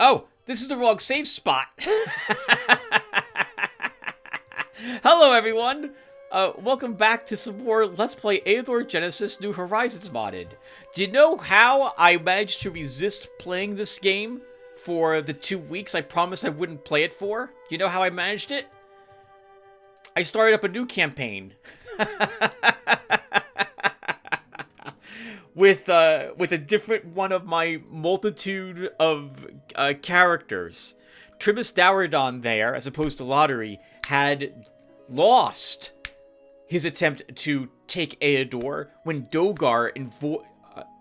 Oh, this is the wrong save spot. Hello, everyone. Welcome back to some more Let's Play Eador Genesis New Horizons modded. Do you know how I managed to resist playing this game for the 2 weeks I promised I wouldn't play it for? Do you know how I managed it? I started up a new campaign. with a different one of my multitude of characters. Trimus Dowerdon there, as opposed to Lotaeri, had lost his attempt to take Eador when Dogar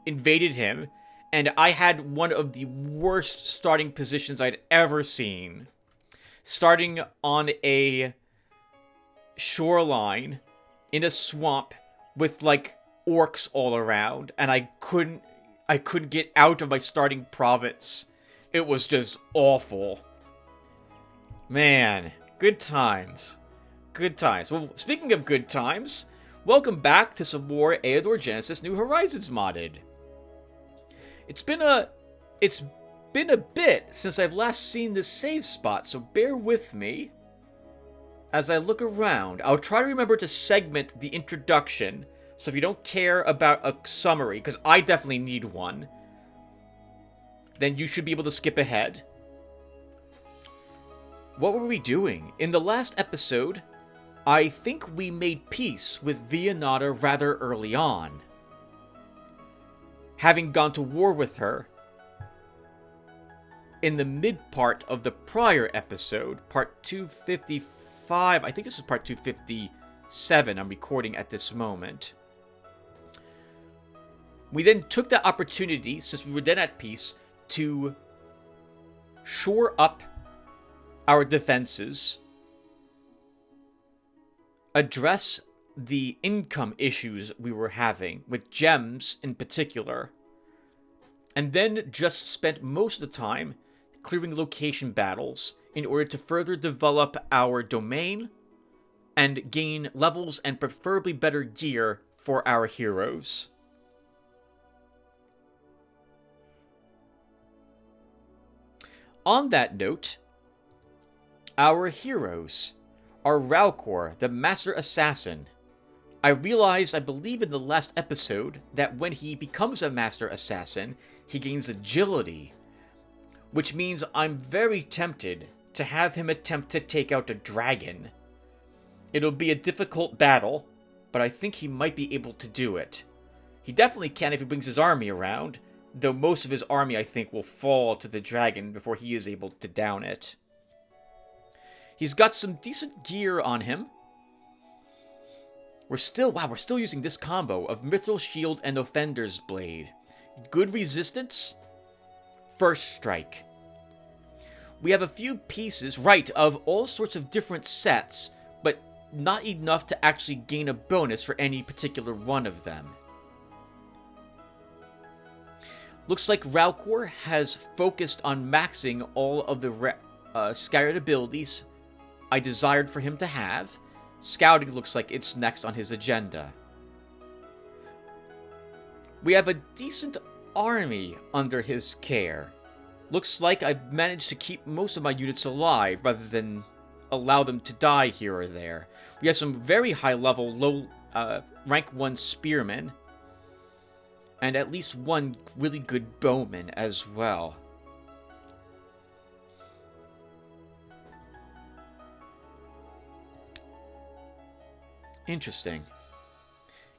invaded him, and I had one of the worst starting positions I'd ever seen. Starting on a shoreline in a swamp with like orcs all around, and I couldn't get out of my starting province. It was just awful. Man, good times. Good times. Well, speaking of good times, welcome back to some more Eador Genesis New Horizons modded. It's been a bit since I've last seen this save spot, so bear with me as I look around. I'll try to remember to segment the introduction, so if you don't care about a summary, because I definitely need one, then you should be able to skip ahead. What were we doing? In the last episode, I think we made peace with Vianata rather early on. Having gone to war with her in the mid-part of the prior episode, part 255, I think this is part 257 I'm recording at this moment. We then took that opportunity, since we were then at peace, to shore up our defenses, address the income issues we were having, with gems in particular, and then just spent most of the time clearing location battles in order to further develop our domain and gain levels and preferably better gear for our heroes. On that note, our heroes are Raukor, the Master Assassin. I realized, I believe in the last episode, that when he becomes a Master Assassin, he gains agility, which means I'm very tempted to have him attempt to take out a dragon. It'll be a difficult battle, but I think he might be able to do it. He definitely can if he brings his army around, though most of his army, I think, will fall to the dragon before he is able to down it. He's got some decent gear on him. We're still using this combo of Mithril Shield and Offender's Blade. Good resistance, first strike. We have a few pieces, right, of all sorts of different sets, but not enough to actually gain a bonus for any particular one of them. Looks like Raukor has focused on maxing all of the scattered abilities I desired for him to have. Scouting looks like it's next on his agenda. We have a decent army under his care. Looks like I've managed to keep most of my units alive rather than allow them to die here or there. We have some very high level, low rank 1 spearmen, and at least one really good bowman as well. Interesting.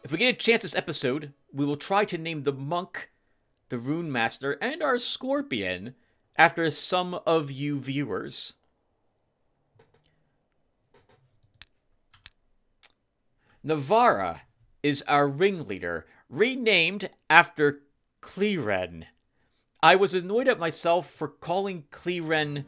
If we get a chance this episode, we will try to name the monk, the rune master, and our scorpion after some of you viewers. Navarra is our ringleader, renamed after Clearen. I was annoyed at myself for calling Clearen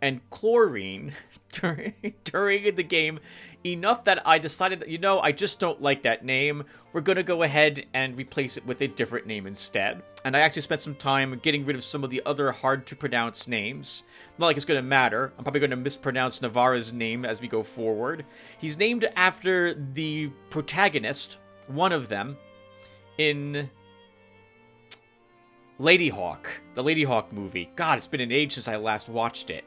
and Chlorine during the game enough that I decided, you know, I just don't like that name. We're gonna go ahead and replace it with a different name instead. And I actually spent some time getting rid of some of the other hard to pronounce names. Not like it's gonna matter. I'm probably gonna mispronounce Navarra's name as we go forward. He's named after the protagonist, one of them, in Ladyhawke. The Ladyhawke movie. God, it's been an age since I last watched it.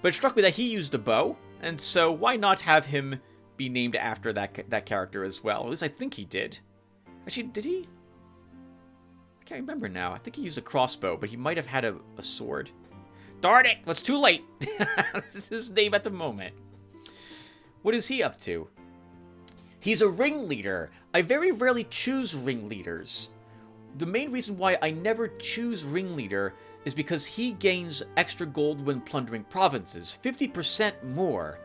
But it struck me that he used a bow, and so why not have him be named after that character as well? At least I think he did. Actually, did he? I can't remember now. I think he used a crossbow, but he might have had a sword. Darn it! It's too late! This is his name at the moment. What is he up to? He's a ringleader. I very rarely choose ringleaders. The main reason why I never choose ringleader is because he gains extra gold when plundering provinces, 50% more.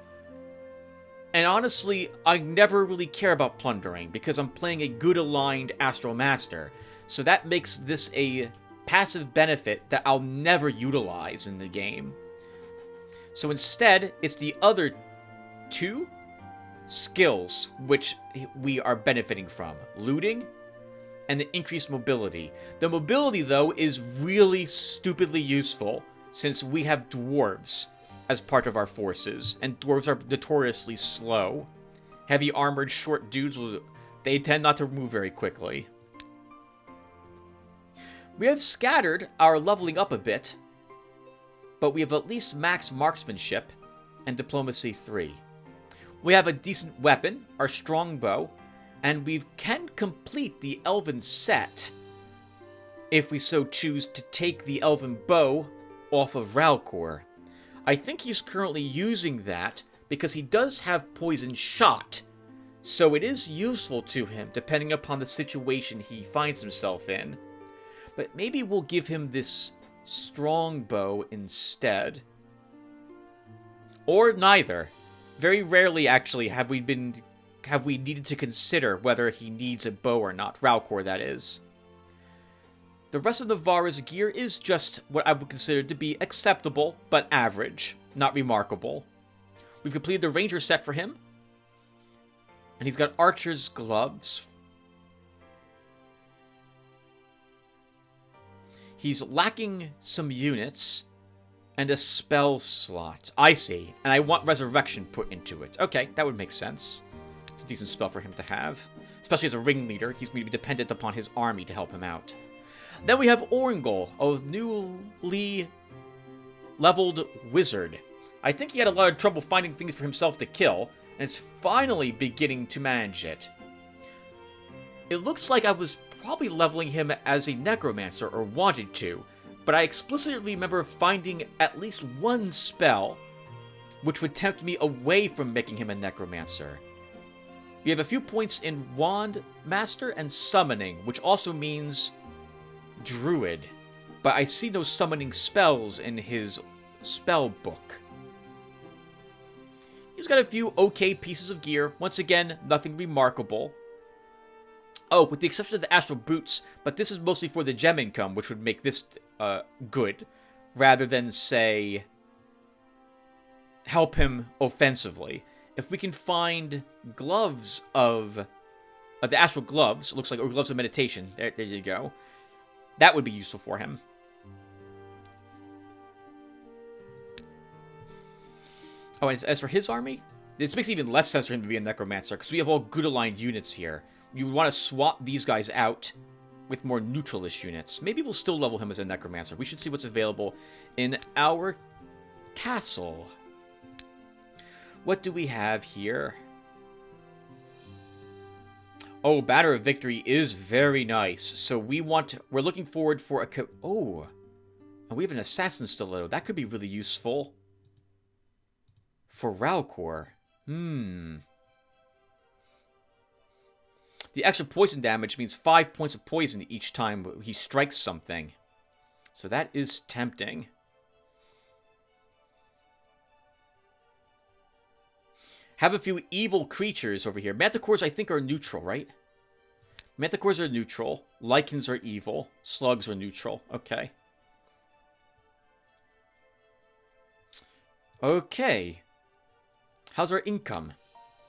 And honestly, I never really care about plundering because I'm playing a good aligned Astral Master. So that makes this a passive benefit that I'll never utilize in the game. So instead, it's the other two skills which we are benefiting from. Looting and the increased mobility. The mobility, though, is really stupidly useful since we have dwarves as part of our forces, and dwarves are notoriously slow. Heavy armored short dudes, they tend not to move very quickly. We have scattered our leveling up a bit, but we have at least max marksmanship and diplomacy 3. We have a decent weapon, our strongbow, and we can complete the elven set if we so choose to take the elven bow off of Ralcor. I think he's currently using that because he does have poison shot, so it is useful to him depending upon the situation he finds himself in. But maybe we'll give him this strongbow instead. Or neither. Very rarely, actually, have we needed to consider whether he needs a bow or not. Ralcor, that is. The rest of Navarra's gear is just what I would consider to be acceptable, but average. Not remarkable. We've completed the ranger set for him. And he's got archer's gloves. He's lacking some units and a spell slot. I see. And I want resurrection put into it. Okay, that would make sense. It's a decent spell for him to have. Especially as a ringleader, he's going to be dependent upon his army to help him out. Then we have Orangol, a newly leveled wizard. I think he had a lot of trouble finding things for himself to kill, and is finally beginning to manage it. It looks like I was probably leveling him as a necromancer, or wanted to, but I explicitly remember finding at least one spell which would tempt me away from making him a necromancer. We have a few points in Wand Master and Summoning, which also means Druid, but I see no summoning spells in his spell book. He's got a few okay pieces of gear. Once again, nothing remarkable. Oh, with the exception of the Astral Boots, but this is mostly for the gem income, which would make this good, rather than, say, help him offensively. If we can find gloves of the Astral Gloves, looks like, or gloves of meditation, there you go. That would be useful for him. Oh, and as for his army, this makes even less sense for him to be a necromancer, because we have all good aligned units here. You would want to swap these guys out with more neutralish units. Maybe we'll still level him as a necromancer. We should see what's available in our castle. What do we have here? Oh, Banner of Victory is very nice. So we're looking forward for oh, and we have an Assassin Stiletto. That could be really useful for Ralcor. The extra poison damage means 5 points of poison each time he strikes something. So that is tempting. Have a few evil creatures over here. Manticores, I think, are neutral, right? Manticores are neutral. Lycans are evil. Slugs are neutral. Okay. Okay. How's our income?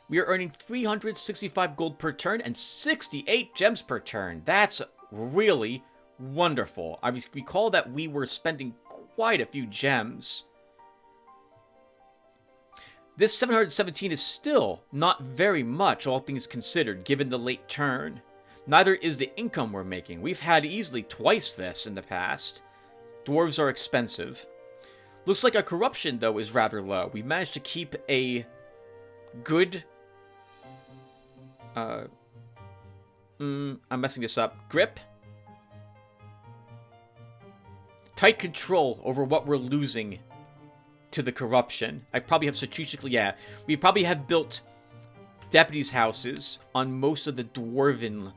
We are earning 365 gold per turn and 68 gems per turn. That's really wonderful. I recall that we were spending quite a few gems. This 717 is still not very much, all things considered, given the late turn. Neither is the income we're making. We've had easily twice this in the past. Dwarves are expensive. Looks like our corruption, though, is rather low. We've managed to keep a good... I'm messing this up. Grip? Tight control over what we're losing to the corruption. I probably have strategically... Yeah, we probably have built deputies' houses on most of the dwarven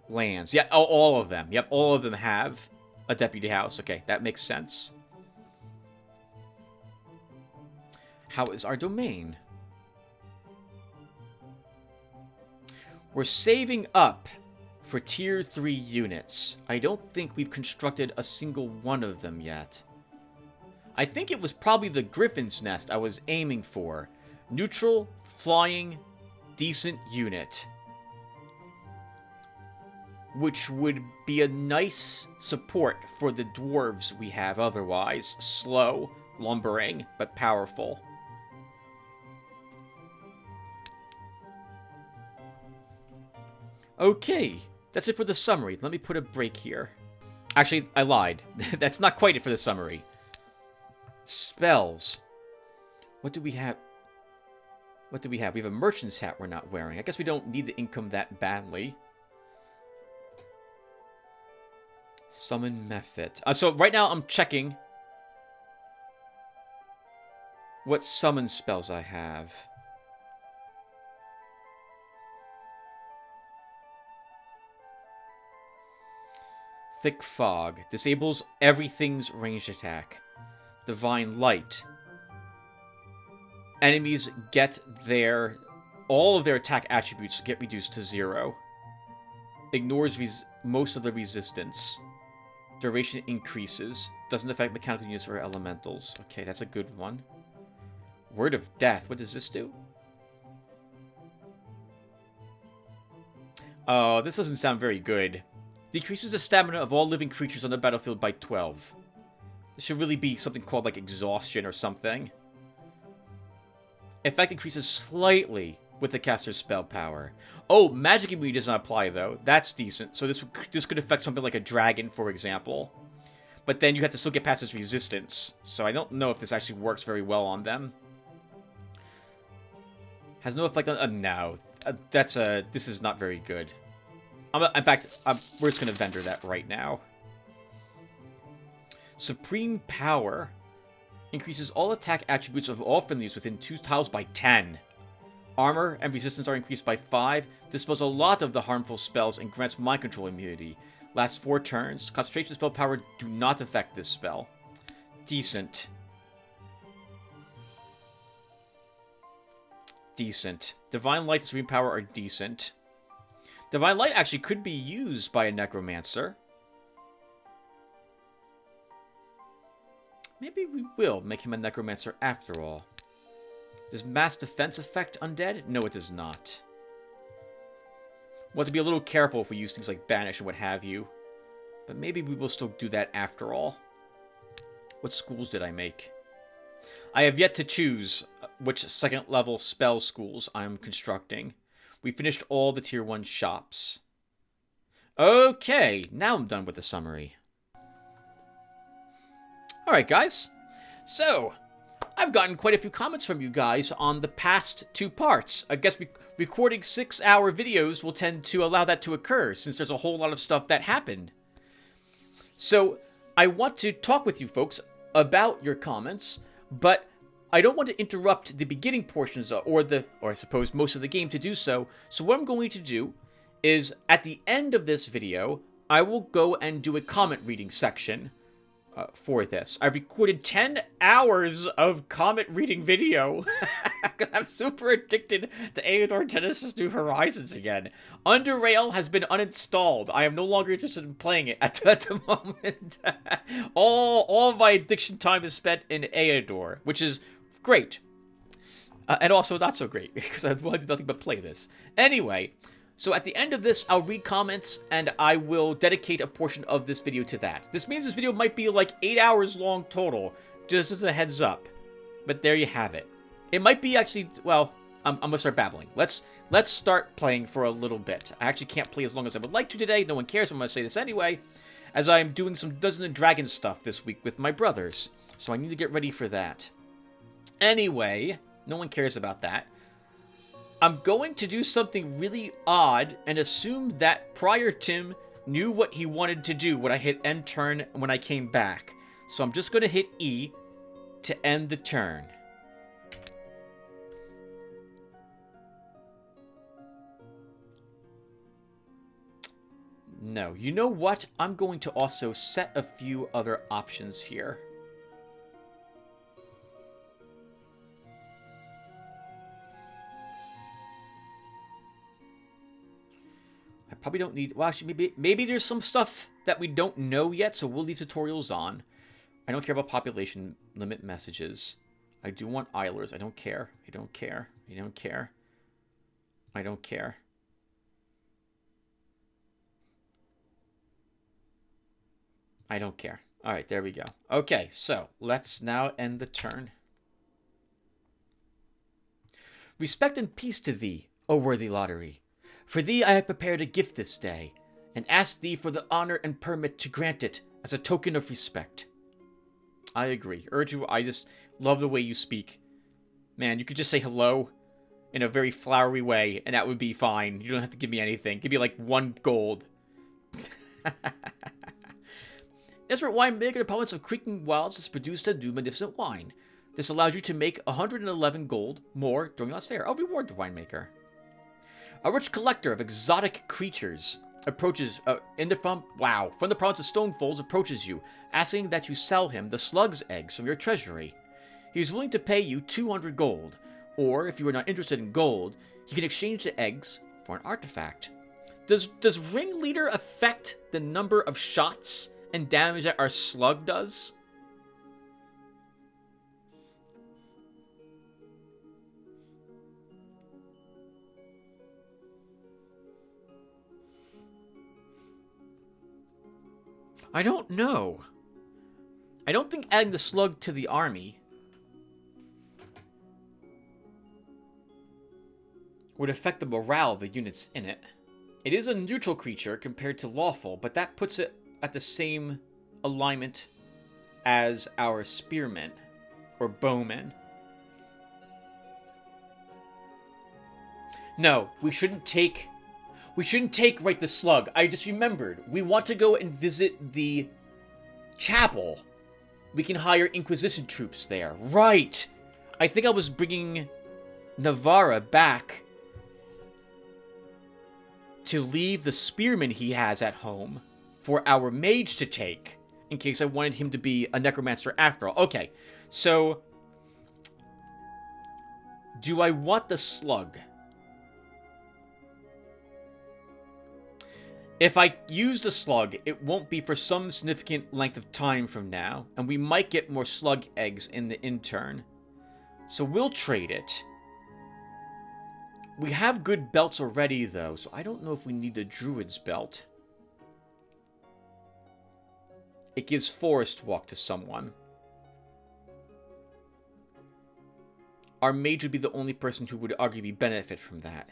lands. Yeah, all of them. Yep, all of them have a deputy house. Okay, that makes sense. How is our domain? We're saving up for tier 3 units. I don't think we've constructed a single one of them yet. I think it was probably the Griffin's Nest I was aiming for. Neutral, flying, decent unit. Which would be a nice support for the dwarves we have otherwise. Slow, lumbering, but powerful. Okay, that's it for the summary. Let me put a break here. Actually, I lied. That's not quite it for the summary. Spells. What do we have? What do we have? We have a merchant's hat we're not wearing. I guess we don't need the income that badly. Summon Mephit. So right now I'm checking what summon spells I have. Thick Fog. Disables everything's ranged attack. Divine Light. Enemies get all of their attack attributes get reduced to 0. Ignores most of the resistance. Duration increases. Doesn't affect mechanical units or elementals. Okay, that's a good one. Word of Death. What does this do? Oh, this doesn't sound very good. Decreases the stamina of all living creatures on the battlefield by 12. This should really be something called, like, exhaustion or something. Effect increases slightly with the caster's spell power. Oh, magic immunity does not apply, though. That's decent. So this could affect something like a dragon, for example. But then you have to still get past its resistance. So I don't know if this actually works very well on them. Has no effect on... no. This is not very good. In fact, we're just going to vendor that right now. Supreme Power increases all attack attributes of all friendlies within 2 tiles by 10. Armor and resistance are increased by 5. Dispels a lot of the harmful spells and grants mind control immunity. Lasts 4 turns. Concentration spell power do not affect this spell. Decent. Decent. Divine Light and Supreme Power are decent. Divine Light actually could be used by a Necromancer. Maybe we will make him a Necromancer after all. Does Mass Defense affect undead? No, it does not. We'll have to be a little careful if we use things like Banish and what have you. But maybe we will still do that after all. What schools did I make? I have yet to choose which second level spell schools I'm constructing. We finished all the tier 1 shops. Okay, now I'm done with the summary. Alright guys, so I've gotten quite a few comments from you guys on the past 2 parts. I guess recording 6-hour videos will tend to allow that to occur since there's a whole lot of stuff that happened. So I want to talk with you folks about your comments, but I don't want to interrupt the beginning portions or I suppose most of the game to do so. So what I'm going to do is at the end of this video, I will go and do a comment reading section for this. I recorded 10 hours of comment reading video. I'm super addicted to Eador Genesis New Horizons again. Underrail has been uninstalled. I am no longer interested in playing it at the moment. all of my addiction time is spent in Eador, which is great. And also not so great, because I want to do nothing but play this. Anyway, so at the end of this, I'll read comments, and I will dedicate a portion of this video to that. This means this video might be like 8 hours long total, just as a heads up. But there you have it. It might be actually, well, I'm gonna start babbling. Let's start playing for a little bit. I actually can't play as long as I would like to today. No one cares. I'm gonna say this anyway, as I'm doing some Dungeons and Dragons stuff this week with my brothers. So I need to get ready for that. Anyway, no one cares about that. I'm going to do something really odd and assume that Prior Tim knew what he wanted to do when I hit end turn when I came back. So I'm just going to hit E to end the turn. No, you know what? I'm going to also set a few other options here. I probably don't need... Well, actually, maybe there's some stuff that we don't know yet, so we'll leave tutorials on. I don't care about population limit messages. I do want Islers. I don't care. I don't care. I don't care. I don't care. I don't care. Alright, there we go. Okay, so let's now end the turn. Respect and peace to thee, O worthy Lotaeri. For thee I have prepared a gift this day, and ask thee for the honor and permit to grant it as a token of respect. I agree. Urdu, I just love the way you speak. Man, you could just say hello in a very flowery way, and that would be fine. You don't have to give me anything. Give me like 1 gold. Desperate winemaker, the province of Creaking Wilds has produced a new magnificent wine. This allows you to make 111 gold more during last fair. I'll reward the winemaker. A rich collector of exotic creatures approaches from the province of Stonefolds approaches you, asking that you sell him the slug's eggs from your treasury. He is willing to pay you 200 gold, or if you are not interested in gold, he can exchange the eggs for an artifact. Does Ringleader affect the number of shots and damage that our slug does? I don't know. I don't think adding the slug to the army would affect the morale of the units in it. It is a neutral creature compared to lawful, but that puts it at the same alignment as our spearmen or bowmen. No, we shouldn't take right the slug. I just remembered. We want to go and visit the chapel. We can hire Inquisition troops there. Right. I think I was bringing Navarra back to leave the spearmen he has at home for our mage to take, in case I wanted him to be a necromancer after all. Okay, so do I want the slug? If I use the slug, it won't be for some significant length of time from now, and we might get more slug eggs in the intern. So we'll trade it. We have good belts already, though, so I don't know if we need the druid's belt. It gives forest walk to someone. Our mage would be the only person who would arguably benefit from that.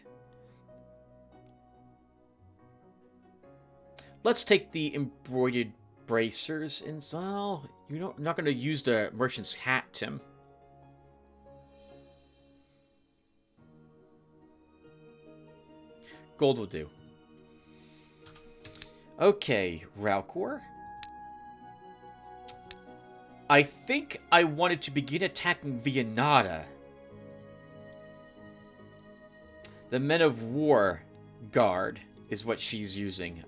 Let's take the embroidered bracers and well, you're not going to use the merchant's hat, Tim. Gold will do. Okay, Ralcor. I think I wanted to begin attacking Vianata. The Men of War guard is what she's using.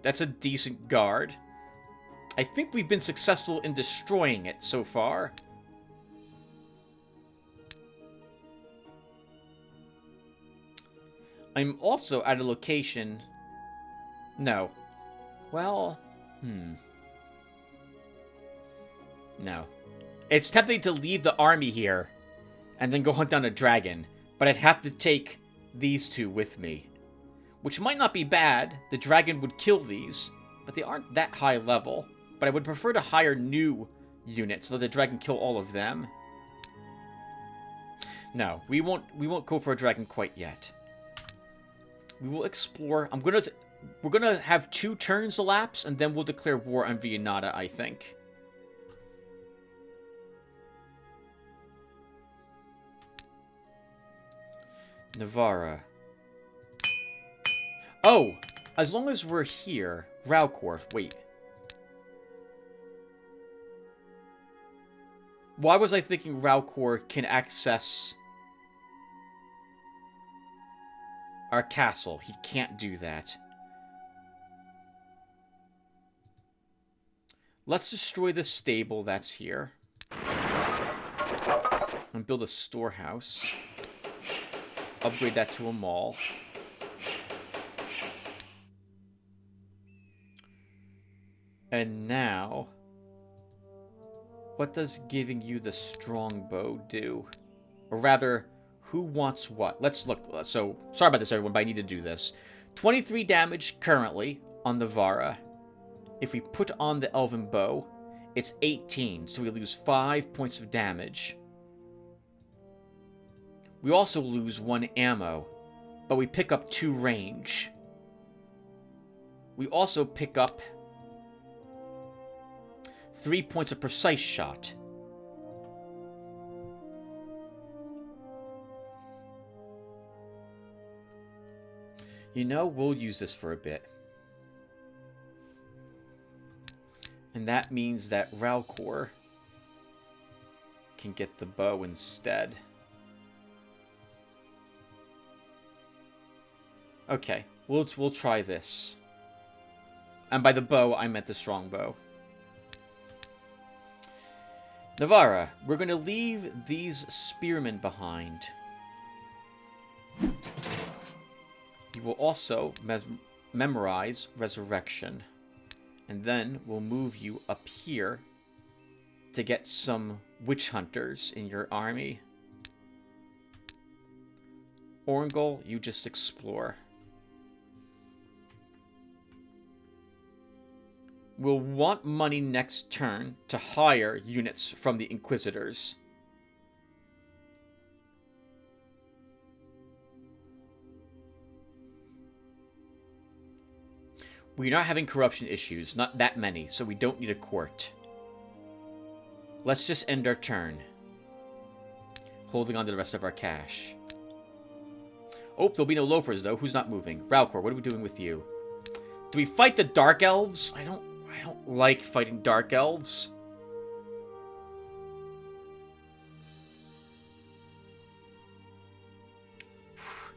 That's a decent guard. I think we've been successful in destroying it so far. I'm also at a location... No. Well... No. It's tempting to leave the army here and then go hunt down a dragon, but I'd have to take these two with me. Which might not be bad. The dragon would kill these, but they aren't that high level. But I would prefer to hire new units so that the dragon kill all of them. No, we won't go for a dragon quite yet. We will explore. We're gonna have 2 turns elapse, and then we'll declare war on Viennata, I think. Navarra. Oh! As long as we're here... Raucor, wait. Why was I thinking Raucor can access... our castle? He can't do that. Let's destroy the stable that's here. And build a storehouse. Upgrade that to a mall. And now... what does giving you the strongbow do? Or rather, who wants what? Let's look. So, sorry about this, everyone, but I need to do this. 23 damage currently on Navarra. If we put on the Elven Bow, it's 18, so we lose 5 points of damage. We also lose 1 ammo, but we pick up 2 range. We also pick up 3 points of precise shot. You know, we'll use this for a bit. And that means that Raucor can get the bow instead. Okay, we'll try this. And by the bow, I meant the strongbow. Navarra, we're going to leave these spearmen behind. You will also memorize Resurrection. And then we'll move you up here to get some witch hunters in your army. Orngol, you just explore. We'll want money next turn to hire units from the Inquisitors. We're not having corruption issues, not that many, so we don't need a court. Let's just end our turn. Holding on to the rest of our cash. Oh, there'll be no loafers, though. Who's not moving? Raucor, what are we doing with you? Do we fight the Dark Elves? I don't like fighting Dark Elves.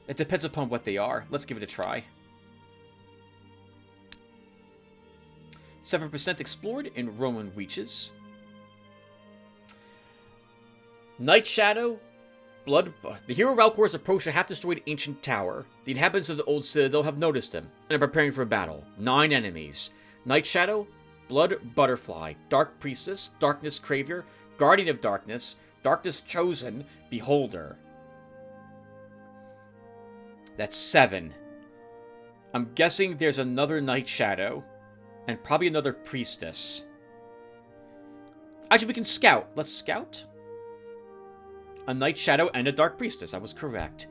It depends upon what they are. Let's give it a try. 7% explored in Roman Reaches. Night Shadow. The hero Raucor's approached a half-destroyed ancient tower. The inhabitants of the old citadel have noticed him and are preparing for battle. 9 enemies. Night Shadow, Blood Butterfly, Dark Priestess, Darkness Cravier, Guardian of Darkness, Darkness Chosen, Beholder. That's 7. I'm guessing there's another Night Shadow. And probably another Priestess. Actually, we can scout. Let's scout. A Night Shadow and a Dark Priestess. I was correct.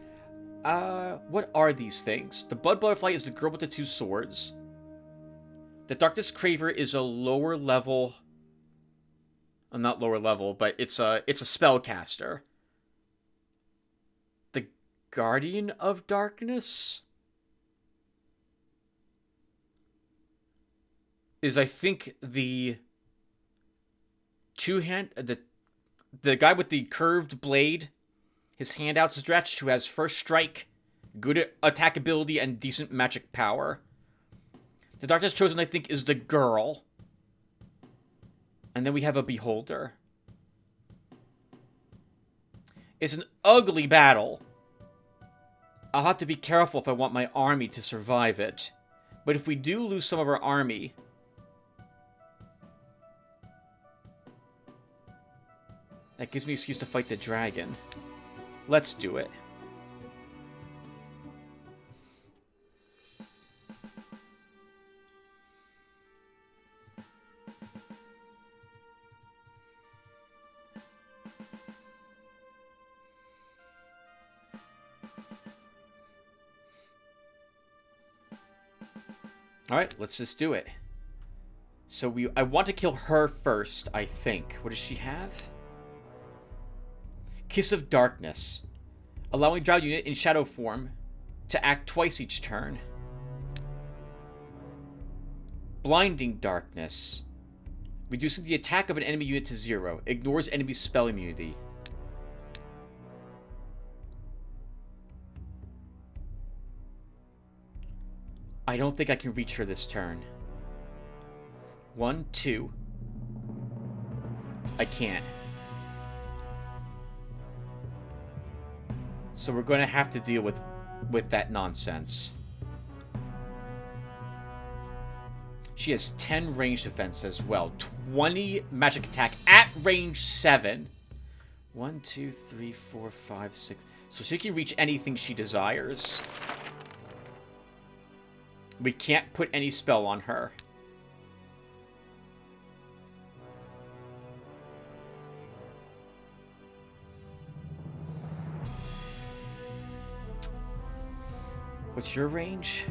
What are these things? The Blood Butterfly is the girl with the 2 swords. The Darkness Craver is a lower level... not lower level, but it's a spellcaster. The Guardian of Darkness is, I think, the the guy with the curved blade, his hand outstretched, who has first strike, good attack ability, and decent magic power. The Darkness Chosen, I think, is the girl. And then we have a Beholder. It's an ugly battle. I'll have to be careful if I want my army to survive it. But if we do lose some of our army... that gives me an excuse to fight the dragon. Let's do it. Alright, let's just do it. So I want to kill her first, I think. What does she have? Kiss of Darkness. Allowing drow unit in shadow form to act twice each turn. Blinding Darkness. Reducing the attack of an enemy unit to 0. Ignores enemy spell immunity. I don't think I can reach her this turn. 1, 2. I can't. So we're going to have to deal with that nonsense. She has 10 range defense as well. 20 magic attack at range 7. 1, 2, 3, 4, 5, 6. So she can reach anything she desires. We can't put any spell on her. What's your range?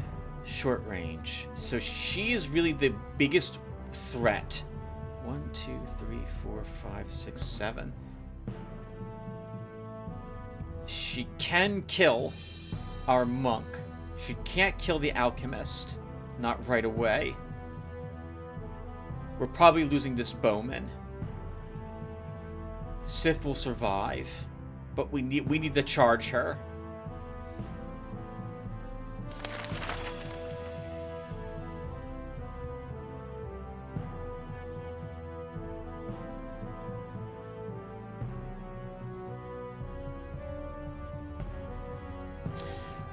Short range. So she is really the biggest threat. 1, 2, 3, 4, 5, 6, 7. She can kill our monk. She can't kill the alchemist. Not right away. We're probably losing this bowman. Sith will survive. But we need to charge her.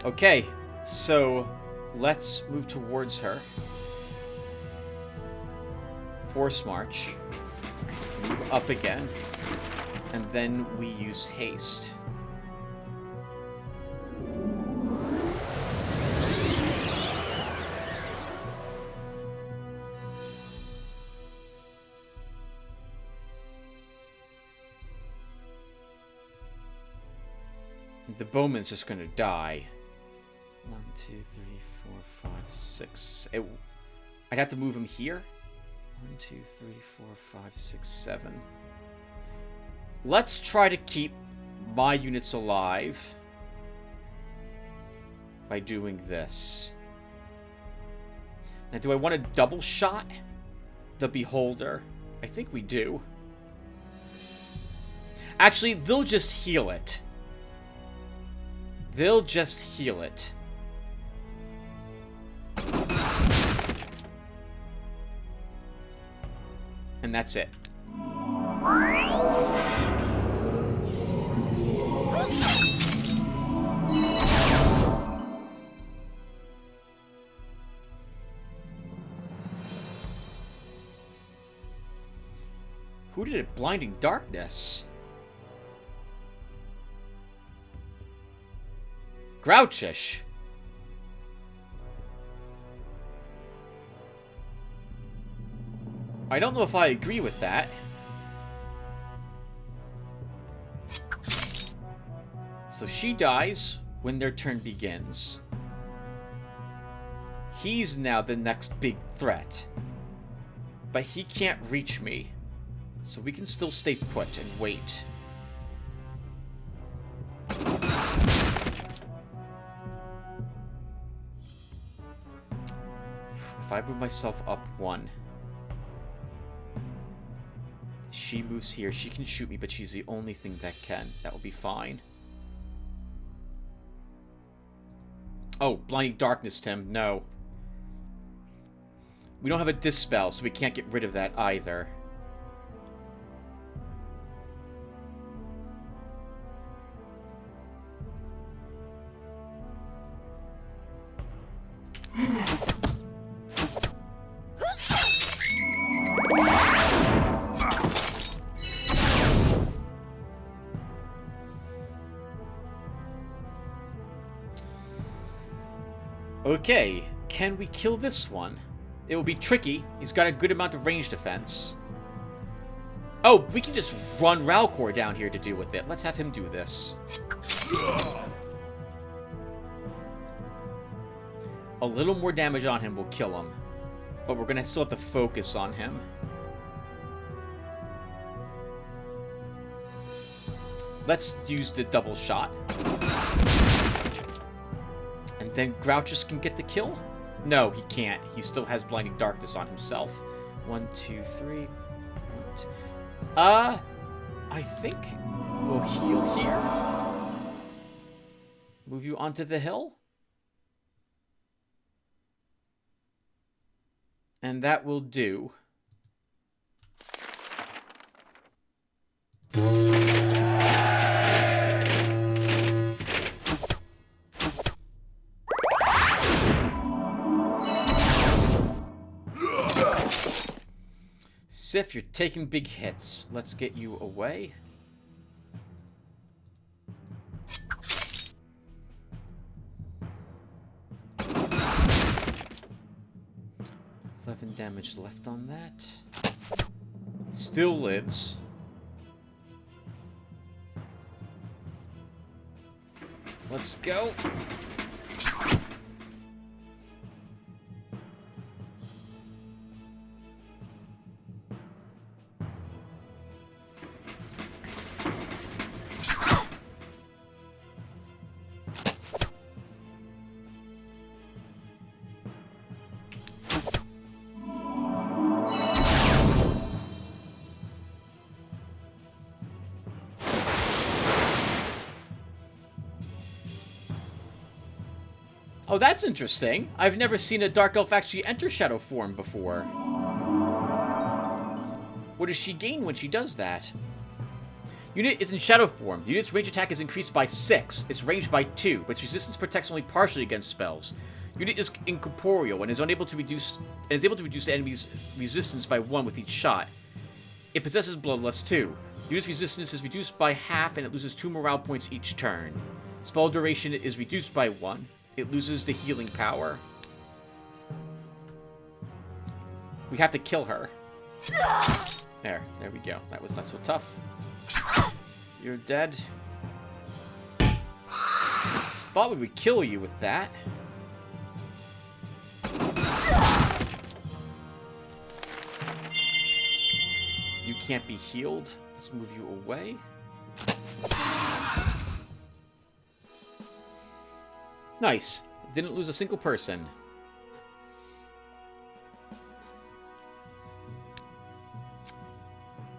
Okay, so let's move towards her. Force march. Move up again. And then we use haste. The bowman's just gonna die. 1, 2, 3, 4, 5, 6. I'd have to move him here. 1, 2, 3, 4, 5, 6, 7. Let's try to keep my units alive by doing this. Now, do I want a double shot the Beholder? I think we do. Actually, they'll just heal it. They'll just heal it. And that's it. Who did it? Blinding Darkness. Grouchish. I don't know if I agree with that. So she dies when their turn begins. He's now the next big threat. But he can't reach me. So we can still stay put and wait. If I move myself up 1. She moves here. She can shoot me, but she's the only thing that can. That will be fine. Oh, Blinding Darkness, Tim. No. We don't have a Dispel, so we can't get rid of that either. Okay, can we kill this one? It will be tricky. He's got a good amount of range defense. Oh, we can just run Ralcor down here to deal with it. Let's have him do this. A little more damage on him will kill him. But we're going to still have to focus on him. Let's use the double shot. And then Grouchus can get the kill? No, he can't. He still has Blinding Darkness on himself. 1, 2, 3. 1, 2. I think we'll heal here. Move you onto the hill. And that will do. Sif, you're taking big hits. Let's get you away. Damage left on that. Still lives. Let's go. Oh, that's interesting. I've never seen a Dark Elf actually enter Shadow form before. What does she gain when she does that? Unit is in Shadow form. The unit's range attack is increased by 6. Its range by 2, but its resistance protects only partially against spells. Unit is incorporeal and is able to reduce the enemy's resistance by 1 with each shot. It possesses Bloodlust 2. Unit's resistance is reduced by half and it loses 2 morale points each turn. Spell duration is reduced by 1. It loses the healing power. We have to kill her. There we go. That was not so tough. You're dead. Thought we would kill you with that. You can't be healed. Let's move you away. Nice. Didn't lose a single person.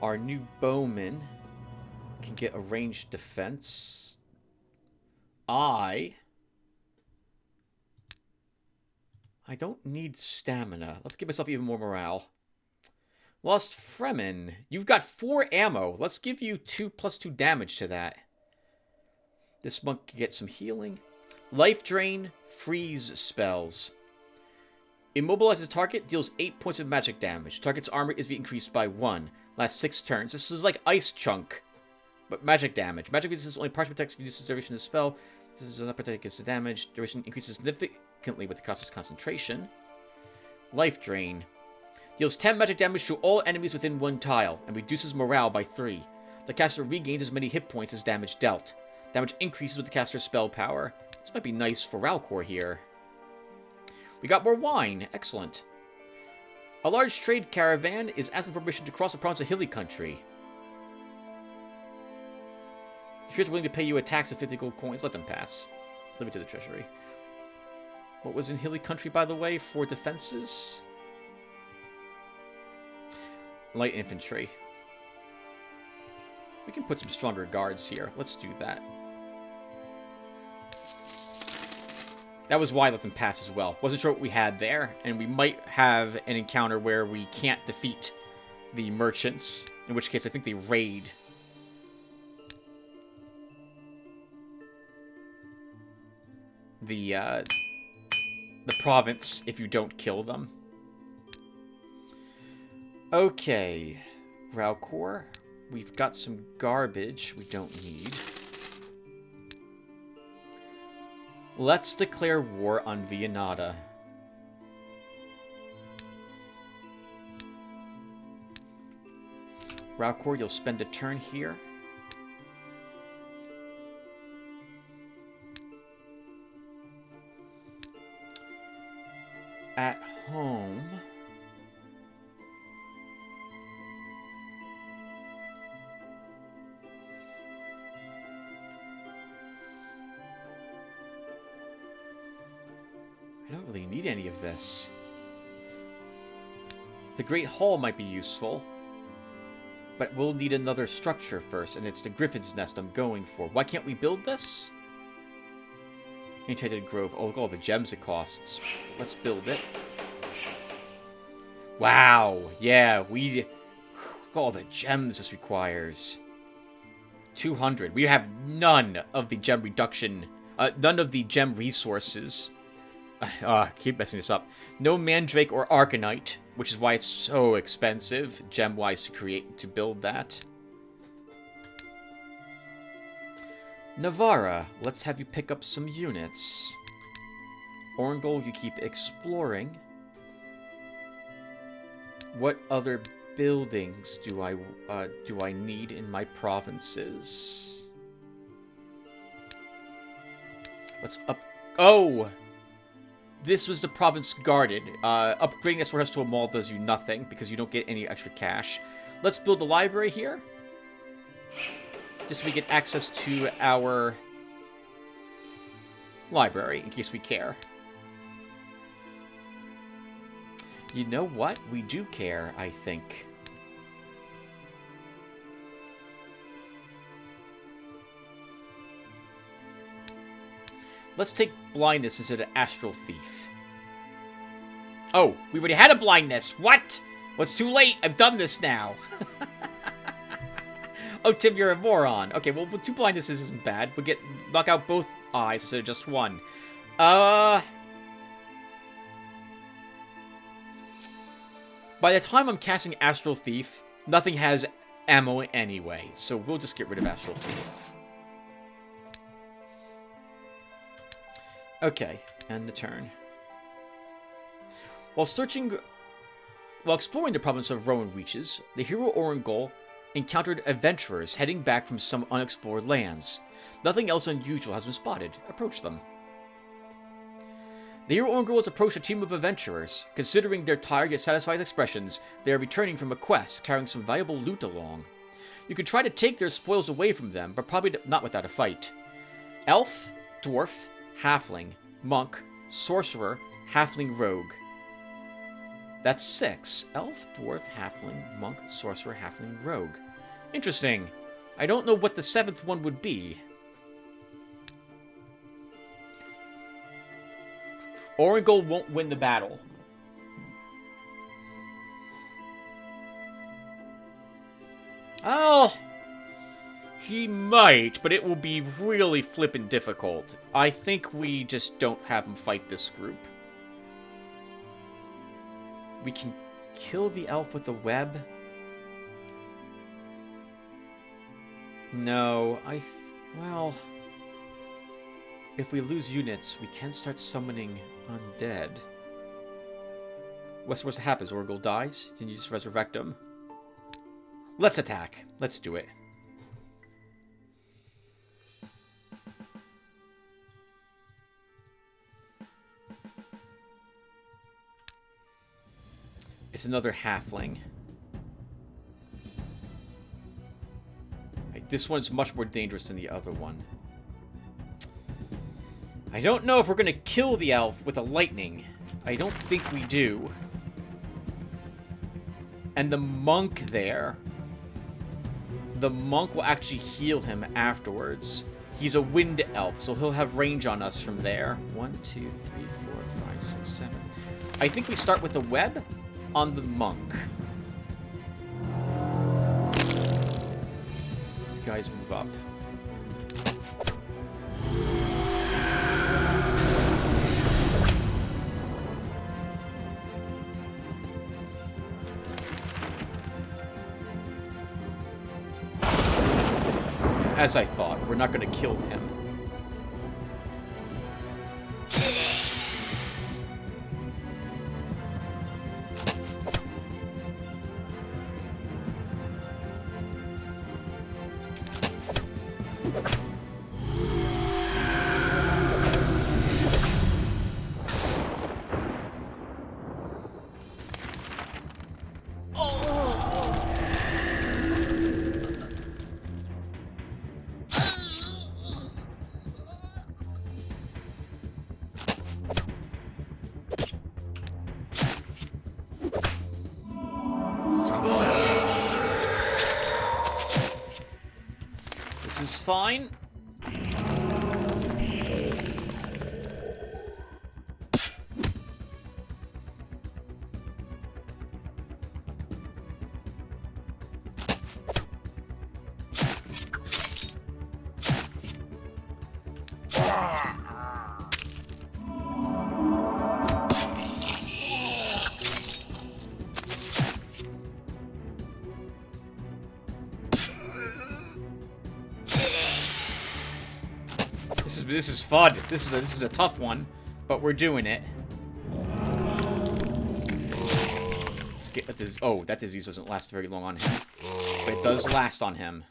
Our new bowman can get a ranged defense. I don't need stamina. Let's give myself even more morale. Lost Fremen. You've got 4 ammo. Let's give you 2 plus 2 damage to that. This monk can get some healing. Life Drain, Freeze spells. Immobilizes target, deals 8 points of magic damage. Target's armor is increased by 1. Lasts 6 turns. This is like Ice Chunk, but magic damage. Magic resistance only partially protects, reduces duration of the spell. This is not protect against the damage. Duration increases significantly with the cost of concentration. Life Drain. Deals 10 magic damage to all enemies within 1 tile, and reduces morale by 3. The caster regains as many hit points as damage dealt. Damage increases with the caster's spell power. This might be nice for Ralcor here. We got more wine. Excellent. A large trade caravan is asking for permission to cross the province of Hilly Country. The traders are willing to pay you a tax of 50 gold coins. Let them pass. Leave it to the treasury. What was in Hilly Country, by the way, for defenses? Light infantry. We can put some stronger guards here. Let's do that. That was why I let them pass as well. Wasn't sure what we had there, and we might have an encounter where we can't defeat the merchants, in which case I think they raid. The province if you don't kill them. Okay, Ralcor, we've got some garbage we don't need. Let's declare war on Viennada. Ralcor, you'll spend a turn here. at home. I don't really need any of this. The Great Hall might be useful, but we'll need another structure first, and it's the Griffin's Nest I'm going for. Why can't we build this? Enchanted Grove. Oh, look at all the gems it costs. Let's build it. Wow. Yeah, look at all the gems this requires. 200. We have none of the gem reduction, none of the gem resources. Keep messing this up. No Mandrake or Arcanite, which is why it's so expensive, gem-wise, to build that. Navarra, let's have you pick up some units. Orangol, you keep exploring. What other buildings do I need in my provinces? Let's up. Oh! This was the province guarded. Upgrading this warehouse to a mall does you nothing because you don't get any extra cash. Let's build a library here. Just so we get access to our library in case we care. You know what? We do care, I think. Let's take blindness instead of astral thief. Oh, we already had a blindness. What? Well, it's too late. I've done this now. Oh, Tim, you're a moron. Okay, well, 2 blindnesses isn't bad. We'll knock out both eyes instead of just one. By the time I'm casting Astral Thief, nothing has ammo anyway, so we'll just get rid of Astral Thief. Okay, end the turn. While exploring the province of Rowan Reaches, the hero Orangol encountered adventurers heading back from some unexplored lands. Nothing else unusual has been spotted. Approach them. The hero Orangol has approached a team of adventurers. Considering their tired yet satisfied expressions, they are returning from a quest, carrying some valuable loot along. You could try to take their spoils away from them, but probably not without a fight. Elf, Dwarf, Halfling, Monk, Sorcerer, Halfling, Rogue. That's 6. Elf, Dwarf, Halfling, Monk, Sorcerer, Halfling, Rogue. Interesting. I don't know what the 7th one would be. Orangol won't win the battle. Oh, he might, but it will be really flippin' difficult. I think we just don't have him fight this group. We can kill the elf with the web. No, well, if we lose units, we can start summoning undead. What's supposed to happen? Orangol dies? Can you just resurrect him? Let's attack. Let's do it. It's another halfling. This one's much more dangerous than the other one. I don't know if we're gonna kill the elf with a lightning. I don't think we do. And the monk there. The monk will actually heal him afterwards. He's a wind elf, so he'll have range on us from there. 1, 2, 3, 4, 5, 6, 7. I think we start with the web on the monk. You guys move up. As I thought, we're not going to kill him. fine. This is fun. This is a tough one, but we're doing it. Oh, that disease doesn't last very long on him, but it does last on him.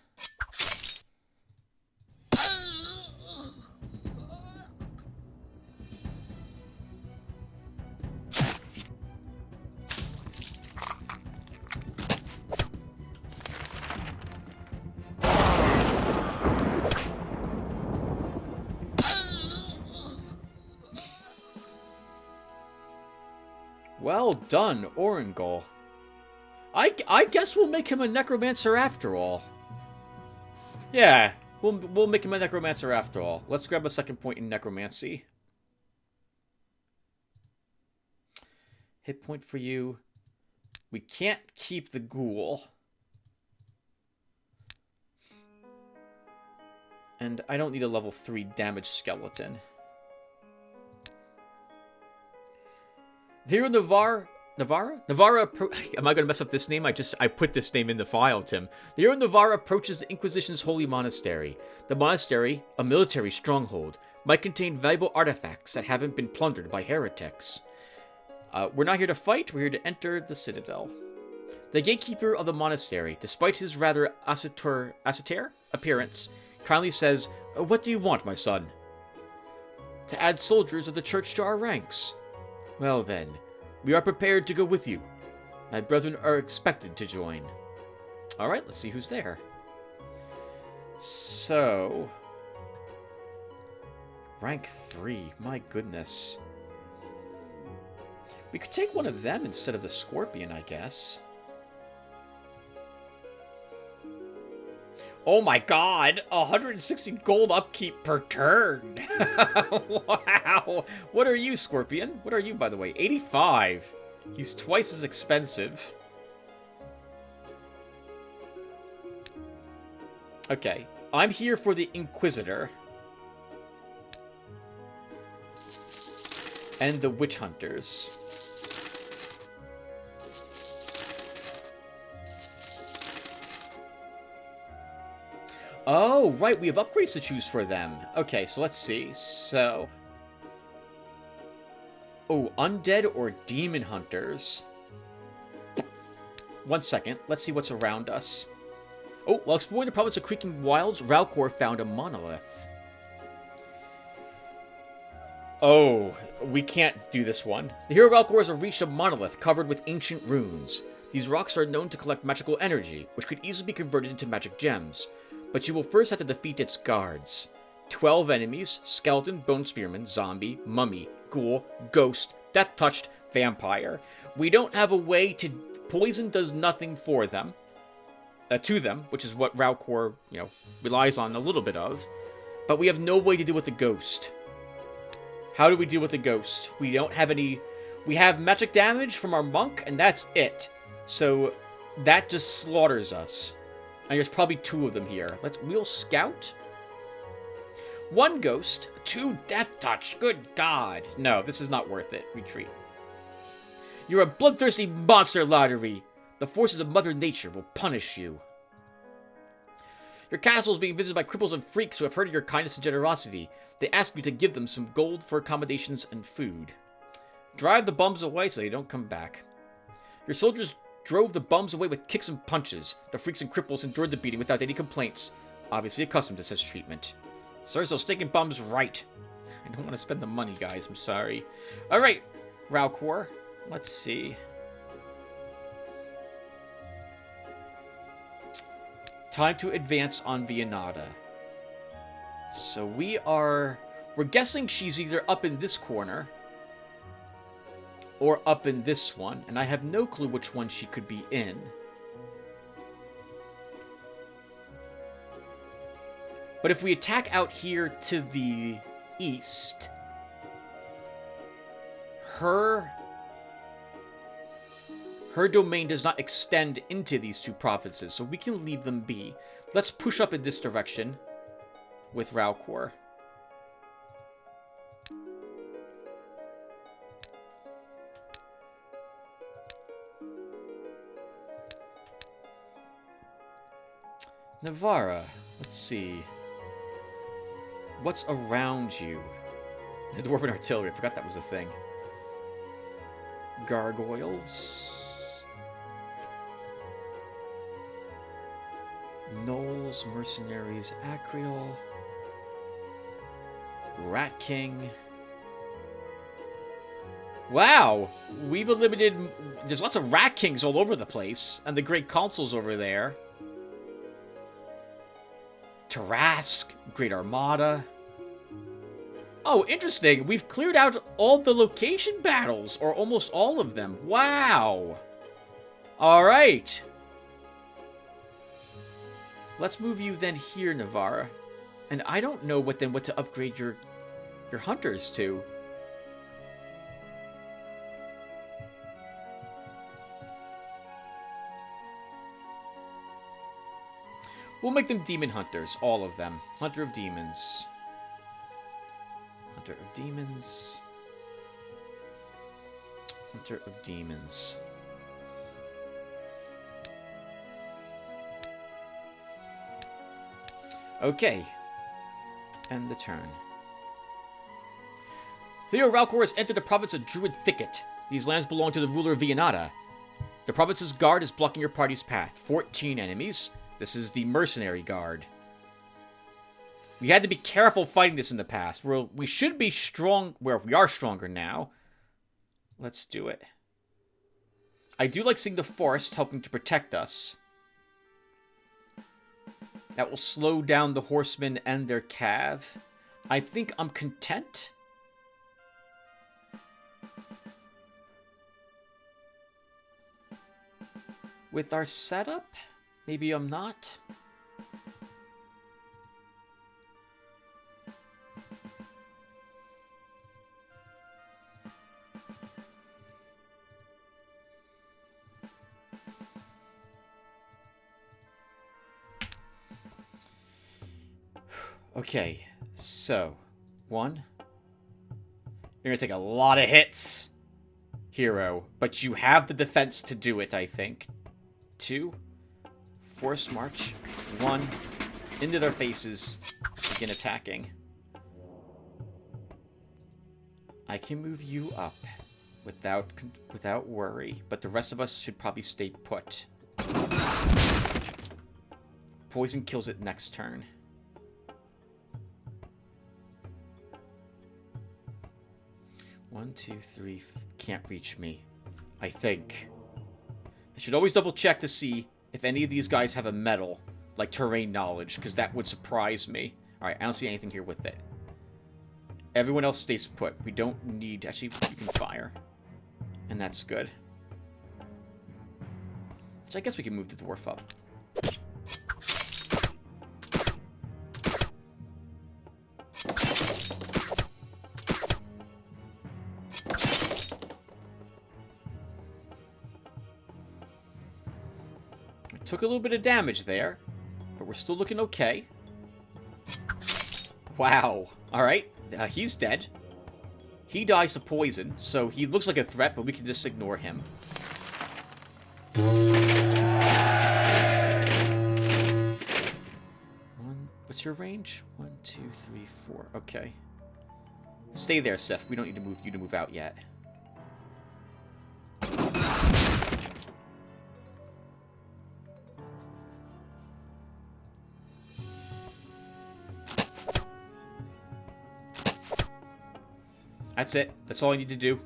Well done, Orangol. I guess we'll make him a necromancer after all. Yeah, we'll make him a necromancer after all. Let's grab a second point in necromancy. Hit point for you. We can't keep the ghoul. And I don't need a level 3 damage skeleton. Here in Navarra, am I going to mess up this name? I put this name in the file, Tim. The hero Navarra approaches the Inquisition's holy monastery. The monastery, a military stronghold, might contain valuable artifacts that haven't been plundered by heretics. We're not here to fight, we're here to enter the citadel. The gatekeeper of the monastery, despite his rather austere appearance, kindly says, "What do you want, my son?" "To add soldiers of the church to our ranks." "Well then, we are prepared to go with you. My brethren are expected to join." Alright, let's see who's there. So... rank 3, my goodness. We could take one of them instead of the Scorpion, I guess. Oh my god! 160 gold upkeep per turn! Wow! What are you, Scorpion? What are you, by the way? 85. He's twice as expensive. Okay. I'm here for the Inquisitor. And the Witch Hunters. Oh, right, we have upgrades to choose for them. Okay, so let's see. So... oh, Undead or Demon Hunters. 1 second, let's see what's around us. Oh, while exploring the province of Creaking Wilds, Ralcor found a monolith. Oh, we can't do this one. The hero Ralcor has reached a monolith covered with ancient runes. These rocks are known to collect magical energy, which could easily be converted into magic gems. But you will first have to defeat its guards. 12 enemies: skeleton, bone spearman, zombie, mummy, ghoul, ghost, death-touched, vampire. We don't have a way to... poison does nothing for them. To them, which is what Ralcor, relies on a little bit of. But we have no way to deal with the ghost. How do we deal with the ghost? We don't have any... we have magic damage from our monk, and that's it. So, that just slaughters us. And there's probably 2 of them here. We'll scout. 1 ghost, 2 death touch. Good God. No, this is not worth it. Retreat. You're a bloodthirsty monster, Lotaeri. The forces of Mother Nature will punish you. Your castle is being visited by cripples and freaks who have heard of your kindness and generosity. They ask you to give them some gold for accommodations and food. Drive the bums away so they don't come back. Your soldiers drove the bums away with kicks and punches. The freaks and cripples endured the beating without any complaints, obviously accustomed to such treatment. Serves those stinking bums right. I don't want to spend the money, guys. I'm sorry. Alright, Ralcor. Let's see. Time to advance on Vianata. So we're guessing she's either up in this corner or up in this one, and I have no clue which one she could be in. But if we attack out here to the east, her domain does not extend into these two provinces, so we can leave them be. Let's push up in this direction with Raukor. Navarra, let's see. What's around you? The Dwarven Artillery, I forgot that was a thing. Gargoyles. Gnolls, Mercenaries, Acreal. Rat King. Wow! We've eliminated... There's lots of Rat Kings all over the place. And the Great Consul's over there. Tarask, Great Armada. Oh, interesting. We've cleared out all the location battles, or almost all of them. Wow. All right. Let's move you then here, Navarra. And I don't know what to upgrade your hunters to. We'll make them demon hunters, all of them. Hunter of demons. Hunter of demons. Hunter of demons. Okay. End the turn. Theo Raukor has entered the province of Druid Thicket. These lands belong to the ruler of Vianata. The province's guard is blocking your party's path. 14 enemies. This is the mercenary guard. We had to be careful fighting this in the past. We should be strong. Well, we are stronger now. Let's do it. I do like seeing the forest helping to protect us. That will slow down the horsemen and their cav. I think I'm content. With our setup? Maybe I'm not. Okay, so 1. You're gonna take a lot of hits, hero, but you have the defense to do it, I think. 2. Force march. 1. Into their faces. Begin attacking. I can move you up without worry, but the rest of us should probably stay put. Poison kills it next turn. One, 2, 3. Can't reach me. I think. I should always double check to see if any of these guys have a medal, like terrain knowledge, because that would surprise me. Alright, I don't see anything here with it. Everyone else stays put. We don't need... Actually, you can fire. And that's good. So I guess we can move the dwarf up. Took a little bit of damage there, but we're still looking okay. Wow. Alright, he's dead. He dies to poison, so he looks like a threat, but we can just ignore him. What's your range? 1, 2, 3, 4. Okay. Stay there, Seth. We don't need to move you to move out yet. That's it. That's all I need to do.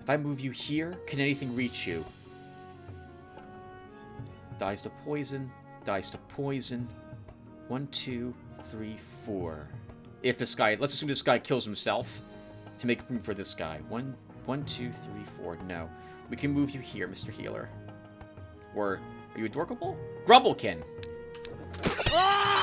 If I move you here, can anything reach you? Dies to poison. Dies to poison. 1, 2, 3, 4. If this guy... Let's assume this guy kills himself to make room for this guy. 1, 2, 3, 4. No. We can move you here, Mr. Healer. Or... Are you a Dorkable? Grumblekin! Ah!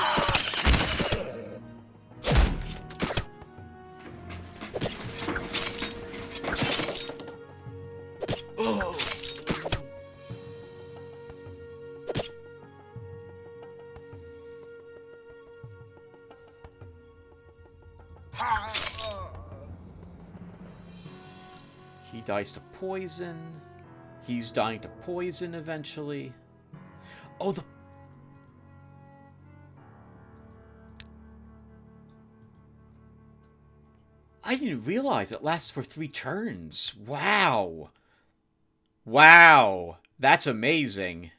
He dies to poison. He's dying to poison eventually. Oh, the... I didn't realize it lasts for 3 turns. Wow. Wow. That's amazing.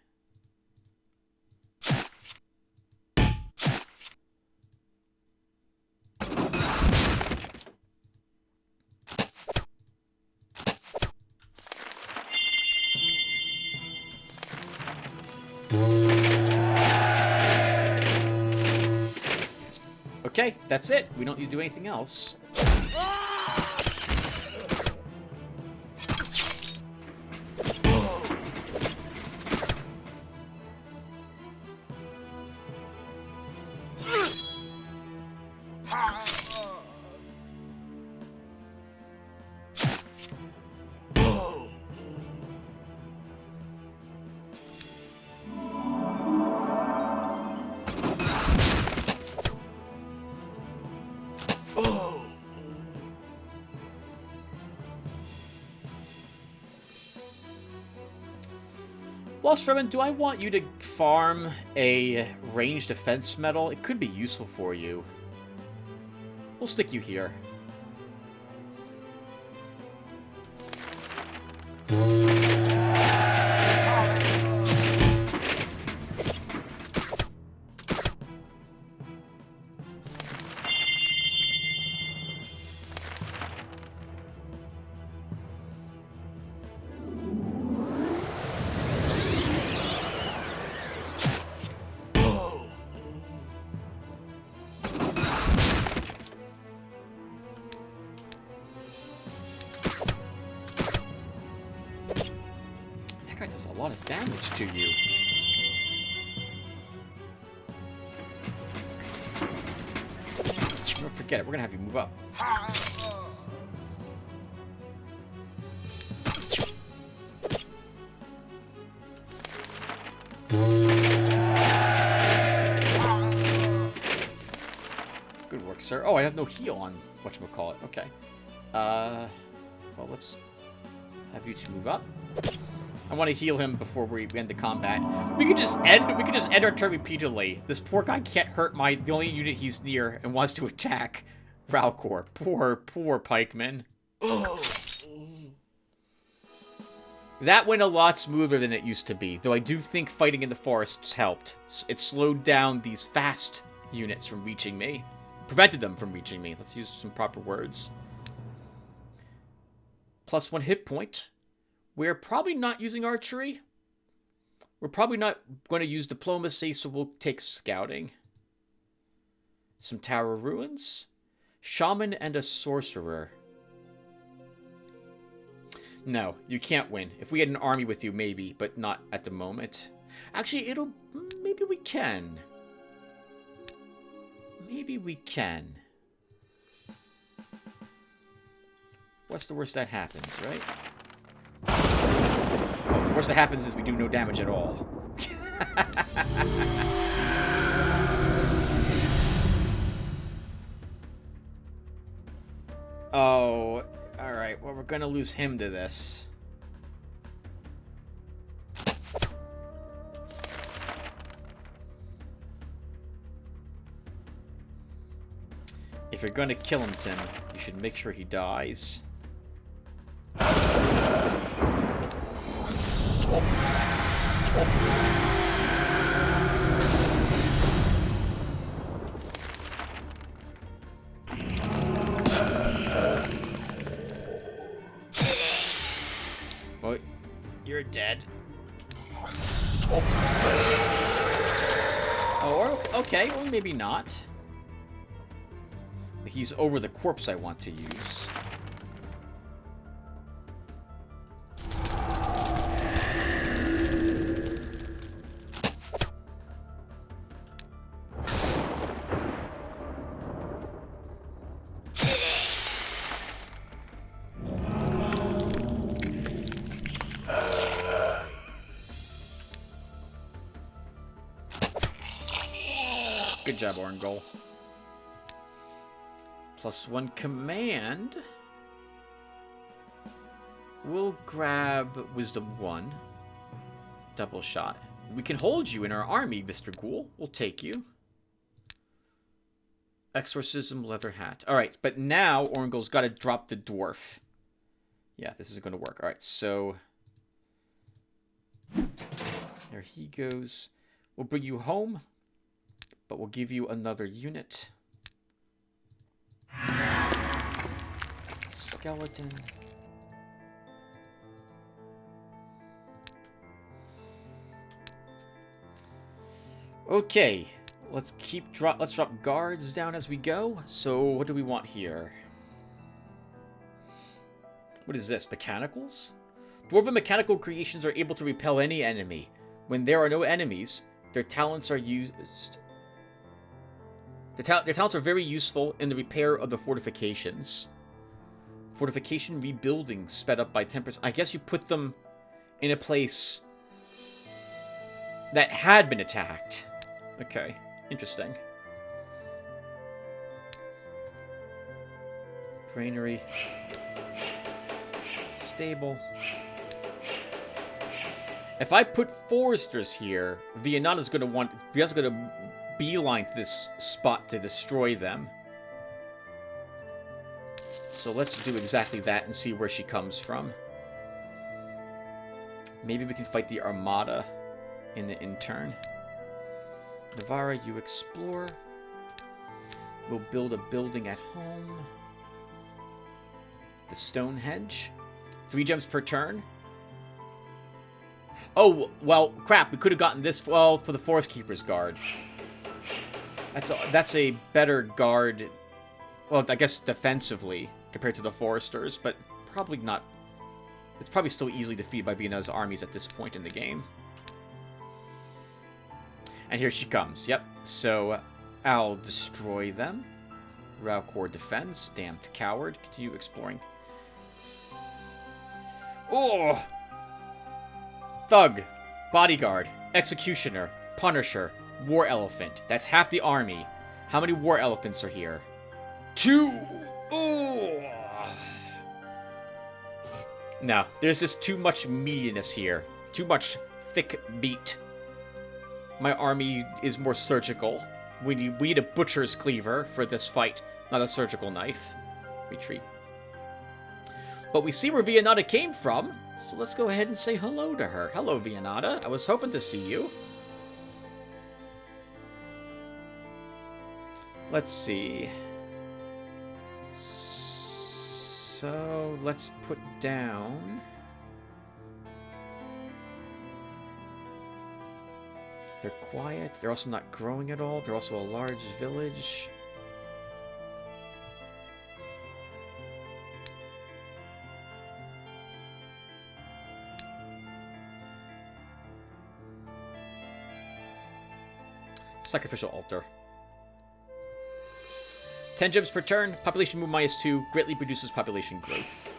Okay, that's it. We don't need to do anything else. Well, Stremon, do I want you to farm a ranged defense medal? It could be useful for you. We'll stick you here. That guy does a lot of damage to you. Don't forget it, we're gonna have you move up. Good work, sir. Oh, I have no heal on whatchamacallit. Okay. Well, let's have you two move up. I want to heal him before we end the combat. We could just end our turn repeatedly. This poor guy can't hurt the only unit he's near and wants to attack Ralcor. Poor pikeman. That went a lot smoother than it used to be, though I do think fighting in the forests helped. It slowed down these fast units from reaching me. Prevented them from reaching me. Let's use some proper words. +1 hit point. We're probably not using archery. We're probably not going to use diplomacy, so we'll take scouting. Some tower ruins. Shaman and a sorcerer. No, you can't win. If we had an army with you, maybe, but not at the moment. Actually, maybe we can. Maybe we can. What's the worst that happens, right? The worst that happens is we do no damage at all. Oh, alright. Well, we're gonna lose him to this. If you're gonna kill him, Tim, you should make sure he dies. Well, you're dead. Oh, okay, well, maybe not. He's over the corpse I want to use. Good job, Orangol. +1 command. We'll grab Wisdom 1. Double shot. We can hold you in our army, Mr. Ghoul. We'll take you. Exorcism, leather hat. Alright, but now Orangle's got to drop the dwarf. Yeah, this is going to work. Alright, so... there he goes. We'll bring you home, but we'll give you another unit. Skeleton. Okay, let's drop guards down as we go. So what do we want here? What is this? Mechanicals? Dwarven mechanical creations are able to repel any enemy. When there are no enemies, their talents are used. Their talents are very useful in the repair of the fortifications. Fortification rebuilding sped up by 10%. I guess you put them in a place that had been attacked. Okay, interesting. Granary. Stable. If I put foresters here, Vianana's going to beeline to this spot to destroy them. So let's do exactly that and see where she comes from. Maybe we can fight the Armada in the intern. Navarra, you explore. We'll build a building at home. The Stonehenge. 3 gems per turn. Oh, well, crap. We could have gotten this, well, for the Forest Keeper's Guard. That's a better guard, well, I guess defensively, compared to the Foresters, but probably not. It's probably still easily defeated by Vienna's armies at this point in the game. And here she comes. Yep. So, I'll destroy them. Raucor defends. Damned coward. Continue exploring. Oh! Thug. Bodyguard. Executioner. Punisher. War Elephant. That's half the army. How many War Elephants are here? 2! Oh! No, there's just too much meatiness here. Too much thick meat. My army is more surgical. We need a butcher's cleaver for this fight, not a surgical knife. Retreat. But we see where Vianata came from, so let's go ahead and say hello to her. Hello, Vianata. I was hoping to see you. Let's see. So, let's put down... They're quiet. They're also not growing at all. They're also a large village. Sacrificial altar. 10 gems per turn. Population move -2. Greatly reduces population growth.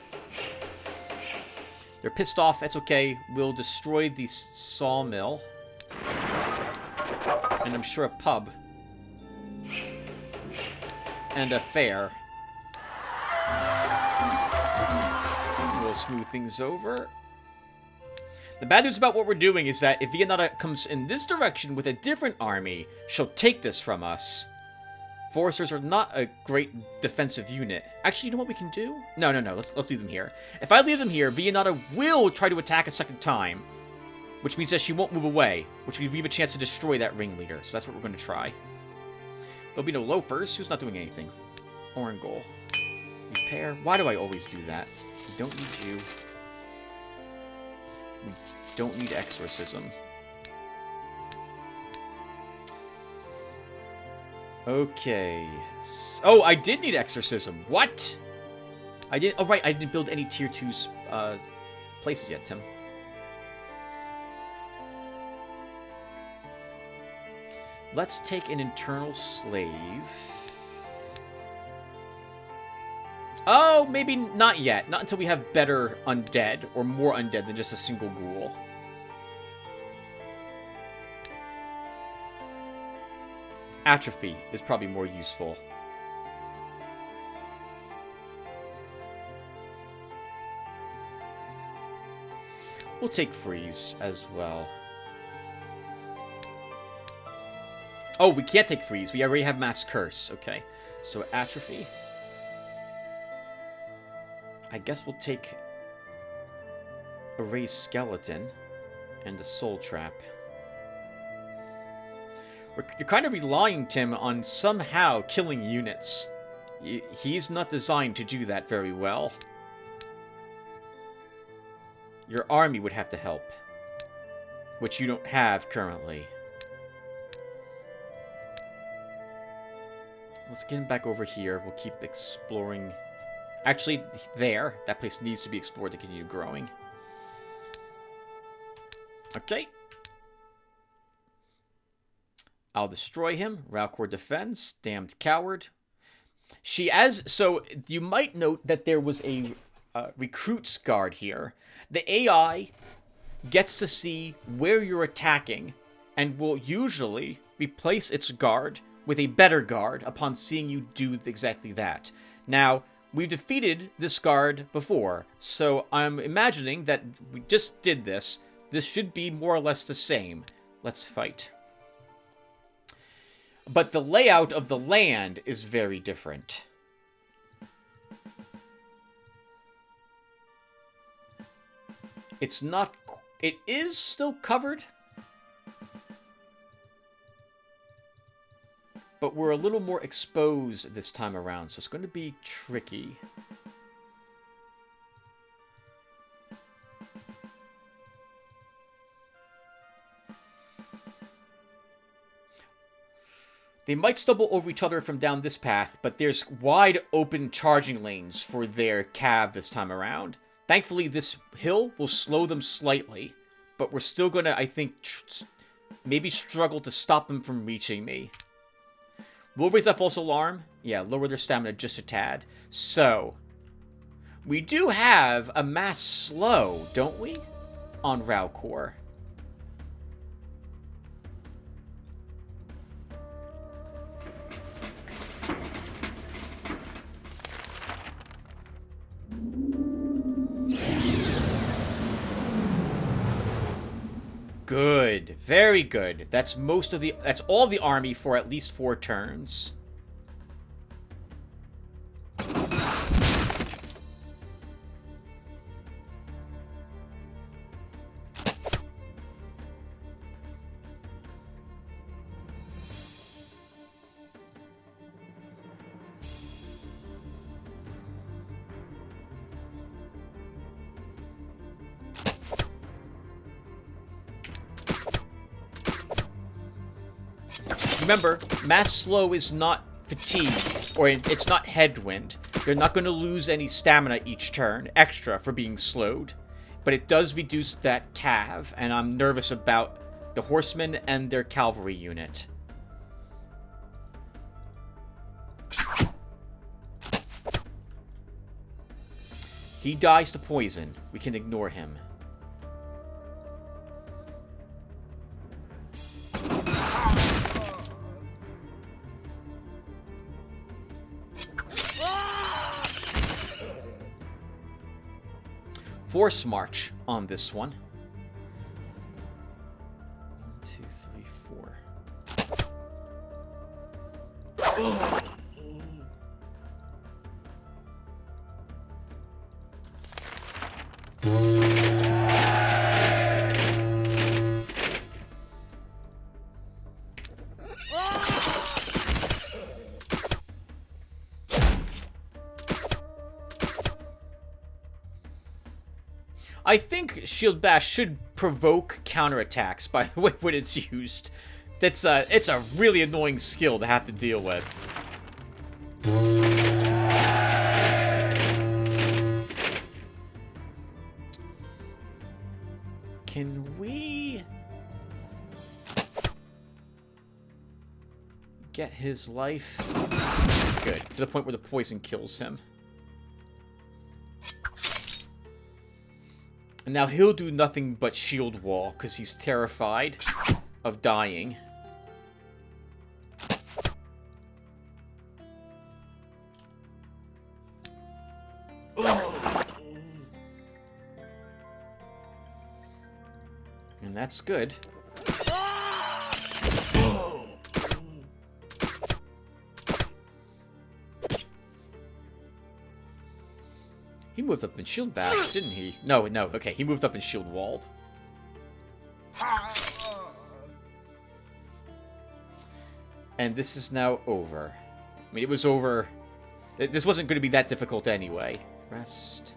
They're pissed off. That's okay. We'll destroy the sawmill. And I'm sure a pub. And a fair. We'll smooth things over. The bad news about what we're doing is that if Vianata comes in this direction with a different army, she'll take this from us. Foresters are not a great defensive unit. Actually, you know what we can do? No. Let's leave them here. If I leave them here, Vianata will try to attack a second time. Which means that she won't move away. Which means we have a chance to destroy that ringleader. So that's what we're going to try. There'll be no loafers. Who's not doing anything? Orangol. Repair. Why do I always do that? We don't need you. We don't need exorcism. Okay. Oh, I did need exorcism. What? I didn't... Oh, right. I didn't build any tier 2 places yet, Tim. Let's take an internal slave. Oh, maybe not yet. Not until we have better undead, or more undead than just a single ghoul. Atrophy is probably more useful. We'll take freeze as well. Oh, we can't take freeze. We already have mass curse. Okay. So atrophy. I guess we'll take a raised skeleton and a soul trap. You're kind of relying, Tim, on somehow killing units. He's not designed to do that very well. Your army would have to help, which you don't have currently. Let's get him back over here. We'll keep exploring. Actually, there. That place needs to be explored to continue growing. Okay. I'll destroy him. Ralcor defends. Damned coward. So you might note that there was a recruits guard here. The AI gets to see where you're attacking and will usually replace its guard with a better guard upon seeing you do exactly that. Now, we've defeated this guard before, so I'm imagining that we just did this. This should be more or less the same. Let's fight. But the layout of the land is very different. It's not... It is still covered. But we're a little more exposed this time around, so it's going to be tricky. They might stumble over each other from down this path, but there's wide open charging lanes for their cav this time around. Thankfully, this hill will slow them slightly, but we're still going to, I think, maybe struggle to stop them from reaching me. We'll raise that false alarm. Yeah, lower their stamina just a tad. So, we do have a mass slow, don't we? On Ralcor. Good. Very good. That's all the army for at least 4 turns. Remember, mass slow is not fatigue, or it's not headwind. You're not going to lose any stamina each turn, extra for being slowed. But it does reduce that cav, and I'm nervous about the horsemen and their cavalry unit. He dies to poison. We can ignore him. Force march on this one. 1, 2, 3, 4. I think Shield Bash should provoke counterattacks, by the way, when it's used. It's a really annoying skill to have to deal with. Can we get his life? Good. To the point where the poison kills him. And now he'll do nothing but shield wall, because he's terrified of dying. And that's good. He moved up in shield bash, didn't he? No, okay, he moved up in shield walled. And this is now over. I mean, it was over. This wasn't going to be that difficult anyway. Rest.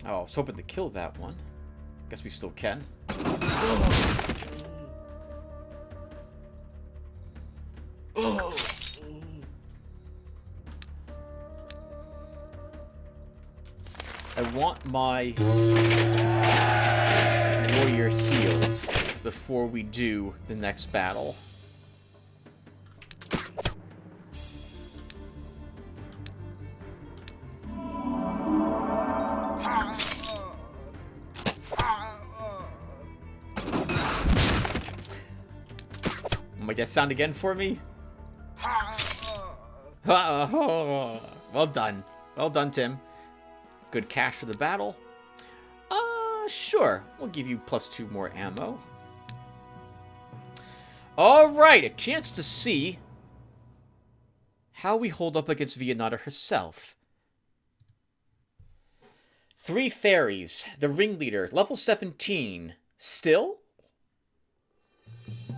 Oh, I was hoping to kill that one. Guess we still can. I want my warrior healed before we do the next battle. Make that sound again for me. Well done. Well done, Tim. Good cash for the battle. Sure. We'll give you +2 more ammo. Alright, a chance to see how we hold up against Vianata herself. 3 fairies. The ringleader, level 17. Still?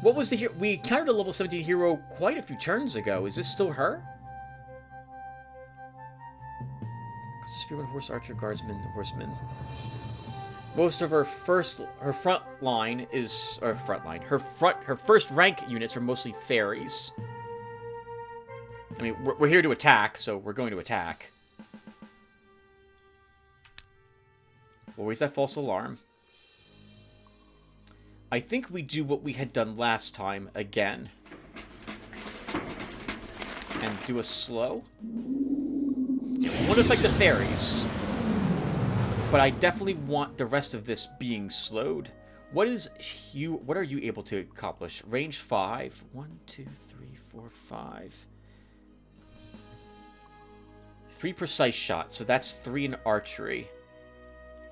What was the hero? We encountered a level 17 hero quite a few turns ago. Is this still her? Spearman, horse archer, guardsman, horseman. Most of her front line is, or her first rank units are mostly fairies. I mean, we're here to attack, so we're going to attack. We'll raise that false alarm. I think we do what we had done last time again. And do a slow. Yeah, we want to fight the fairies. But I definitely want the rest of this being slowed. What are you able to accomplish? Range 5. 1, 2, 3, 4, 5. 3 precise shots, so that's 3 in archery.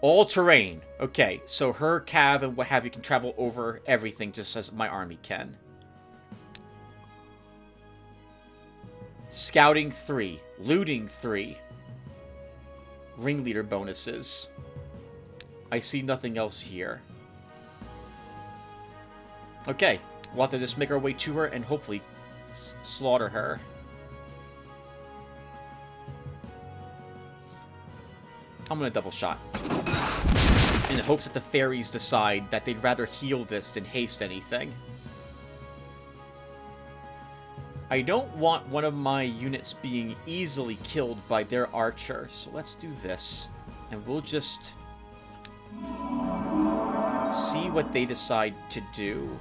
All terrain. Okay, so her cav and what have you can travel over everything just as my army can. Scouting 3. Looting 3. Ringleader bonuses. I see nothing else here. Okay, we'll have to just make our way to her and hopefully slaughter her. I'm gonna double shot. In the hopes that the fairies decide that they'd rather heal this than haste anything. I don't want one of my units being easily killed by their archer, so let's do this. And we'll just see what they decide to do.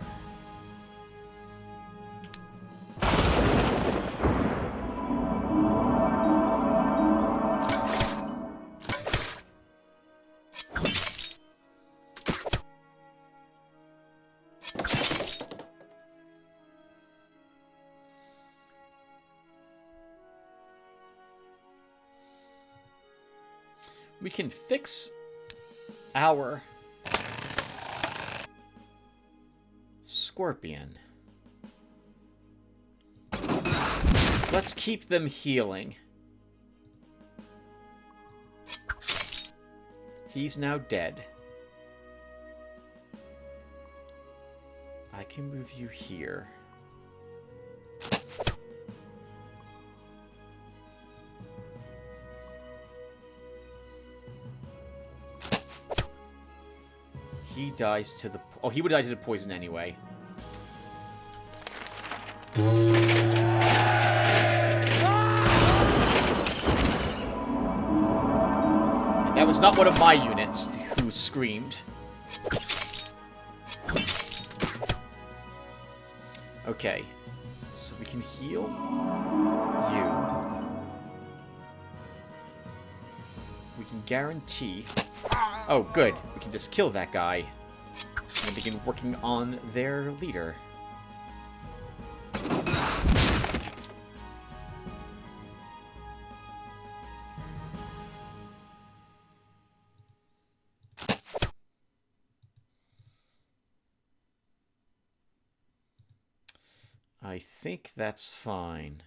We can fix our Scorpion. Let's keep them healing. He's now dead. I can move you here. He dies to the... Oh, he would die to the poison anyway. And that was not one of my units who screamed. Okay. So we can heal you. We can guarantee... Oh, good. We can just kill that guy. And begin working on their leader. I think that's fine.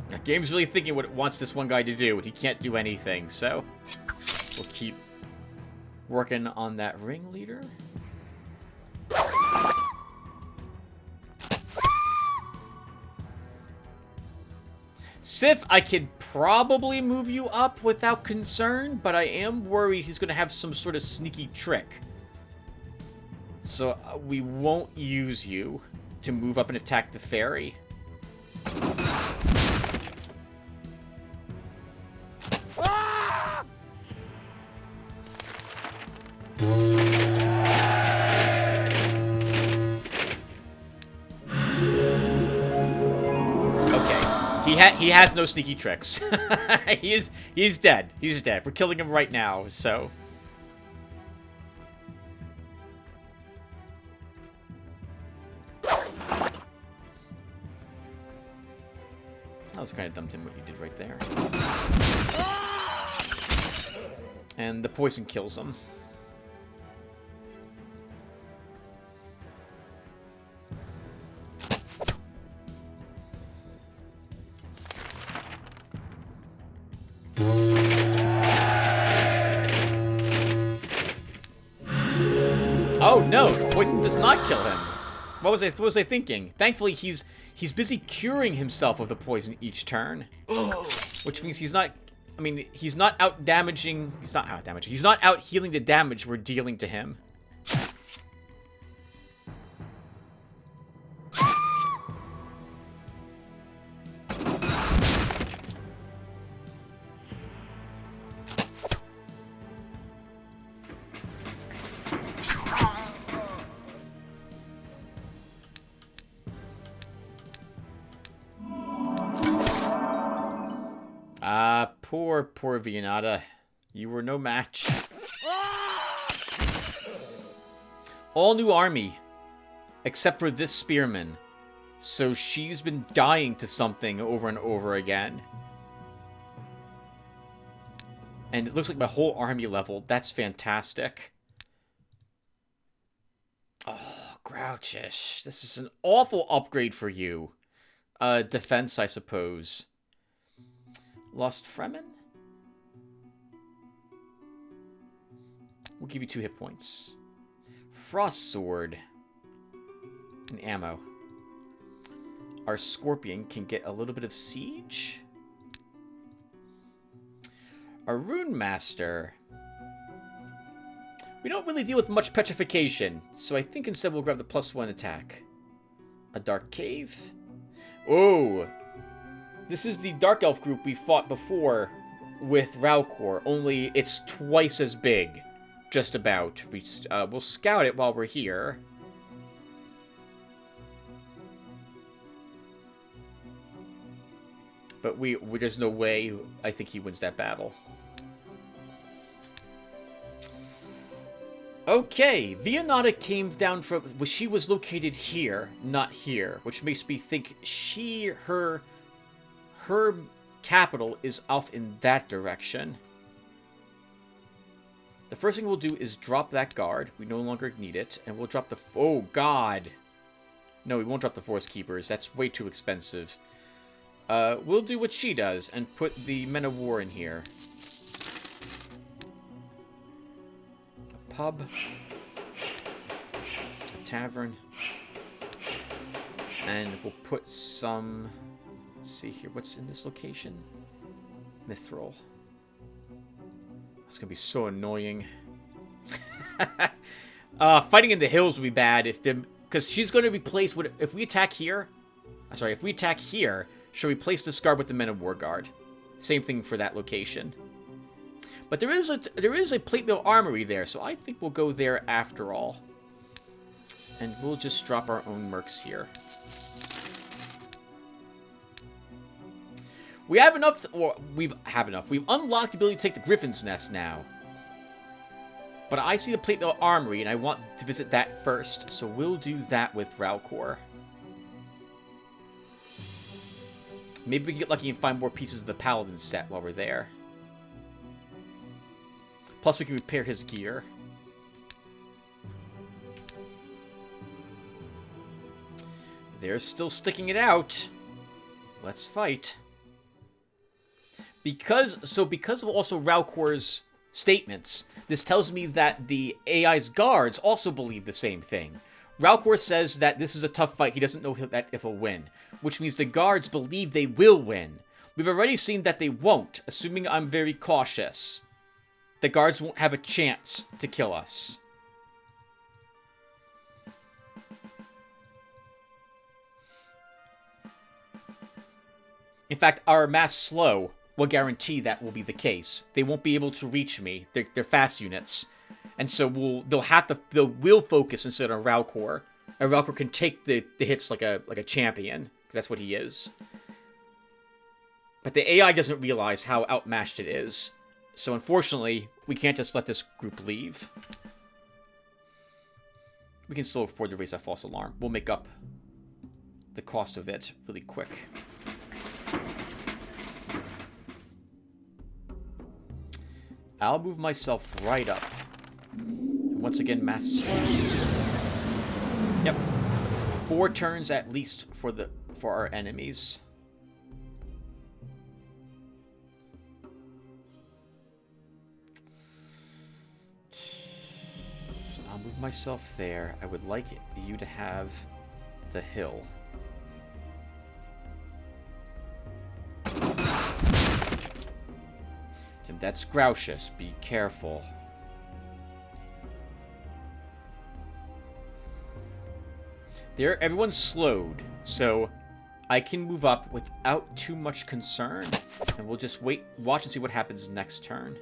The game's really thinking what it wants this one guy to do, and he can't do anything, so we'll keep working on that ringleader. Sif, I could probably move you up without concern, but I am worried he's going to have some sort of sneaky trick. So we won't use you to move up and attack the ferry. He has no sneaky tricks. He's dead. He's dead. We're killing him right now, so. That was kind of dumb, Tim, what you did right there. And the poison kills him. Oh no, poison does not kill him. What was I thinking? Thankfully, he's busy curing himself of the poison each turn, which means he's not. I mean, he's not out damaging. He's not out damaging. He's not out healing the damage we're dealing to him. Poor Vianata. You were no match. All new army, except for this spearman. So she's been dying to something over and over again. And it looks like my whole army leveled. That's fantastic. Oh, Grouchish. This is an awful upgrade for you. Defense, I suppose. Lost Fremen? We'll give you 2 hit points. Frost Sword. And ammo. Our Scorpion can get a little bit of siege. Our Rune Master. We don't really deal with much petrification, so I think instead we'll grab the +1 attack. A Dark Cave. Oh! This is the Dark Elf group we fought before with Raukor, only it's twice as big. Just about. We'll scout it while we're here. But there's no way I think he wins that battle. Okay, Vianata came down from... Well, she was located here, not here, which makes me think her capital is off in that direction. The first thing we'll do is drop that guard. We no longer need it. And we'll drop the... Oh, God. No, we won't drop the Forest Keepers. That's way too expensive. We'll do what she does and put the Men of War in here. A pub. A tavern. And we'll put some... Let's see here. What's in this location? Mithril. It's going to be so annoying. Fighting in the hills would be bad if them... Because she's going to replace... If we attack here... Sorry, if we attack here, she'll replace this guard with the Men of War Guard. Same thing for that location. But there is a plate mill armory there, so I think we'll go there after all. And we'll just drop our own mercs here. We have enough, or we have enough. We've unlocked the ability to take the Griffin's Nest now. But I see the plate mill armory, and I want to visit that first, so we'll do that with Ralcor. Maybe we can get lucky and find more pieces of the Paladin set while we're there. Plus, we can repair his gear. They're still sticking it out. Let's fight. Because of also Ralcor's statements, this tells me that the AI's guards also believe the same thing. Ralcor says that this is a tough fight. He doesn't know that if he'll win, which means the guards believe they will win. We've already seen that they won't, assuming I'm very cautious. The guards won't have a chance to kill us. In fact, our mass slow will guarantee that will be the case. They won't be able to reach me. They're fast units. And so they'll focus instead on Ralcor. And Ralcor can take the hits like a champion, because that's what he is. But the AI doesn't realize how outmatched it is. So unfortunately, we can't just let this group leave. We can still afford to raise that false alarm. We'll make up the cost of it really quick. I'll move myself right up. And once again, mass slow. Yep. 4 turns at least for our enemies. I'll move myself there. I would like you to have the hill. Tim, that's Grouchous. Be careful. There, everyone's slowed, so I can move up without too much concern. And we'll just watch and see what happens next turn.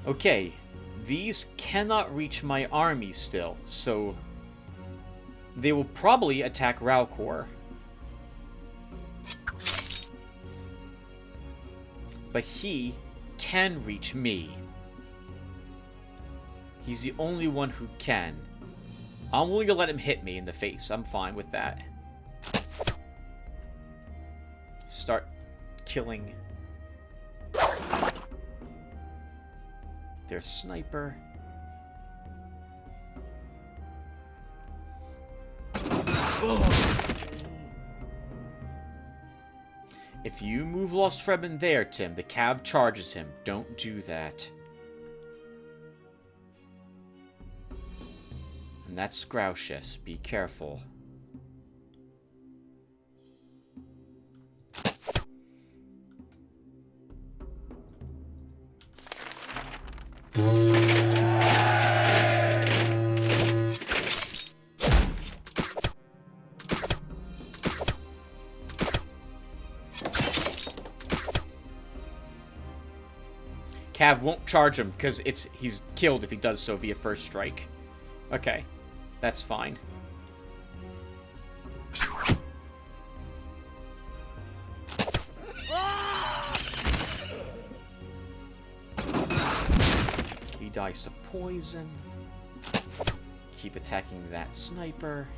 Okay, these cannot reach my army still, so they will probably attack Ralcor. But he can reach me. He's the only one who can. I'm willing to let him hit me in the face. I'm fine with that. Start killing their sniper. If you move Lost Fremen there, Tim, the Cav charges him. Don't do that. And that's Grouchous. Be careful. Cav won't charge him because he's killed if he does so via first strike. Okay, that's fine. He dies to poison. Keep attacking that sniper.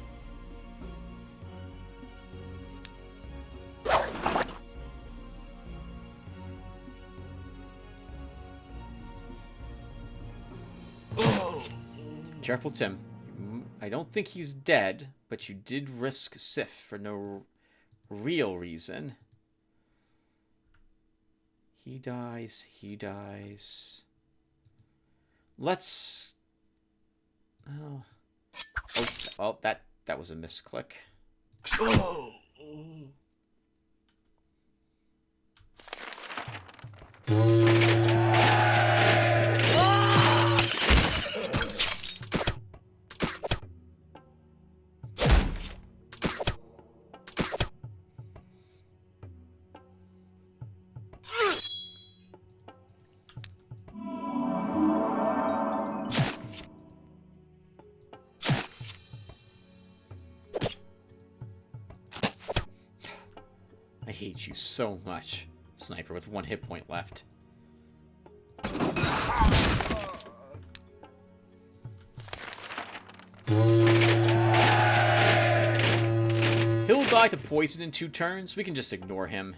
Careful, Tim. I don't think he's dead, but you did risk Sif for no real reason. He dies. He dies. Let's... Oh, oh that was a misclick. I hate you so much, sniper with 1 hit point left. He'll die to poison in 2 turns. We can just ignore him.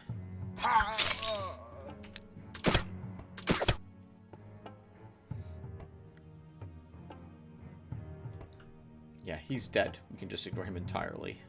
Yeah, he's dead. We can just ignore him entirely.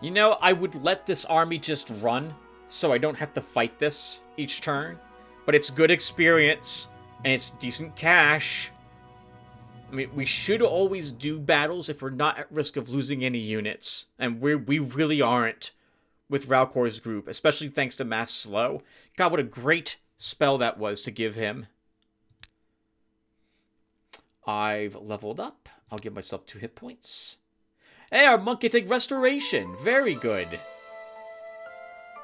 You know, I would let this army just run, so I don't have to fight this each turn. But it's good experience, and it's decent cash. I mean, we should always do battles if we're not at risk of losing any units. And we really aren't with Ralcor's group, especially thanks to Mass Slow. God, what a great spell that was to give him. I've leveled up. I'll give myself 2 hit points. Hey, our monk can take restoration. Very good.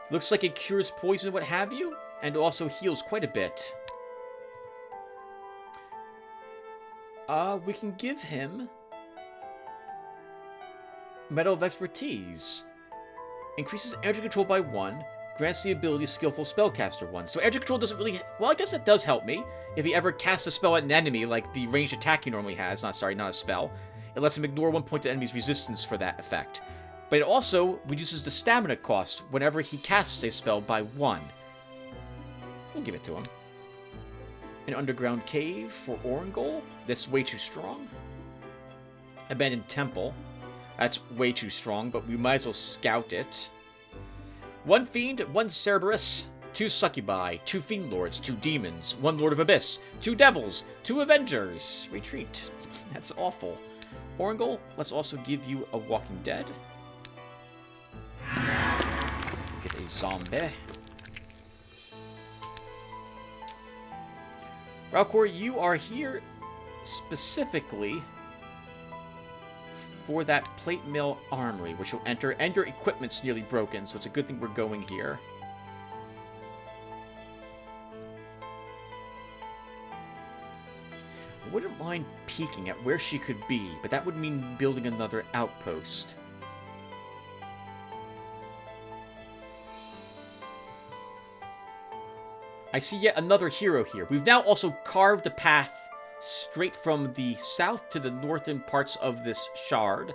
Looks like it cures poison and what have you, and also heals quite a bit. We can give him Medal of Expertise. Increases energy control by 1. Grants the ability Skillful Spellcaster 1. So energy control doesn't really... Well, I guess it does help me. If he ever casts a spell at an enemy, like the ranged attack he normally has. Not a spell. It lets him ignore 1 point to enemy's resistance for that effect. But it also reduces the stamina cost whenever he casts a spell by 1. We'll give it to him. An underground cave for Orangol. That's way too strong. Abandoned temple. That's way too strong, but we might as well scout it. 1 fiend, 1 Cerberus, 2 succubi, 2 fiend lords, 2 demons, 1 lord of abyss, 2 devils, 2 avengers. Retreat. That's awful. Orangol, let's also give you a Walking Dead. Get a zombie. Ralcor, you are here specifically for that plate mill armory, which you'll enter, and your equipment's nearly broken, so it's a good thing we're going here. I wouldn't mind peeking at where she could be, but that would mean building another outpost. I see yet another hero here. We've now also carved a path straight from the south to the northern parts of this shard,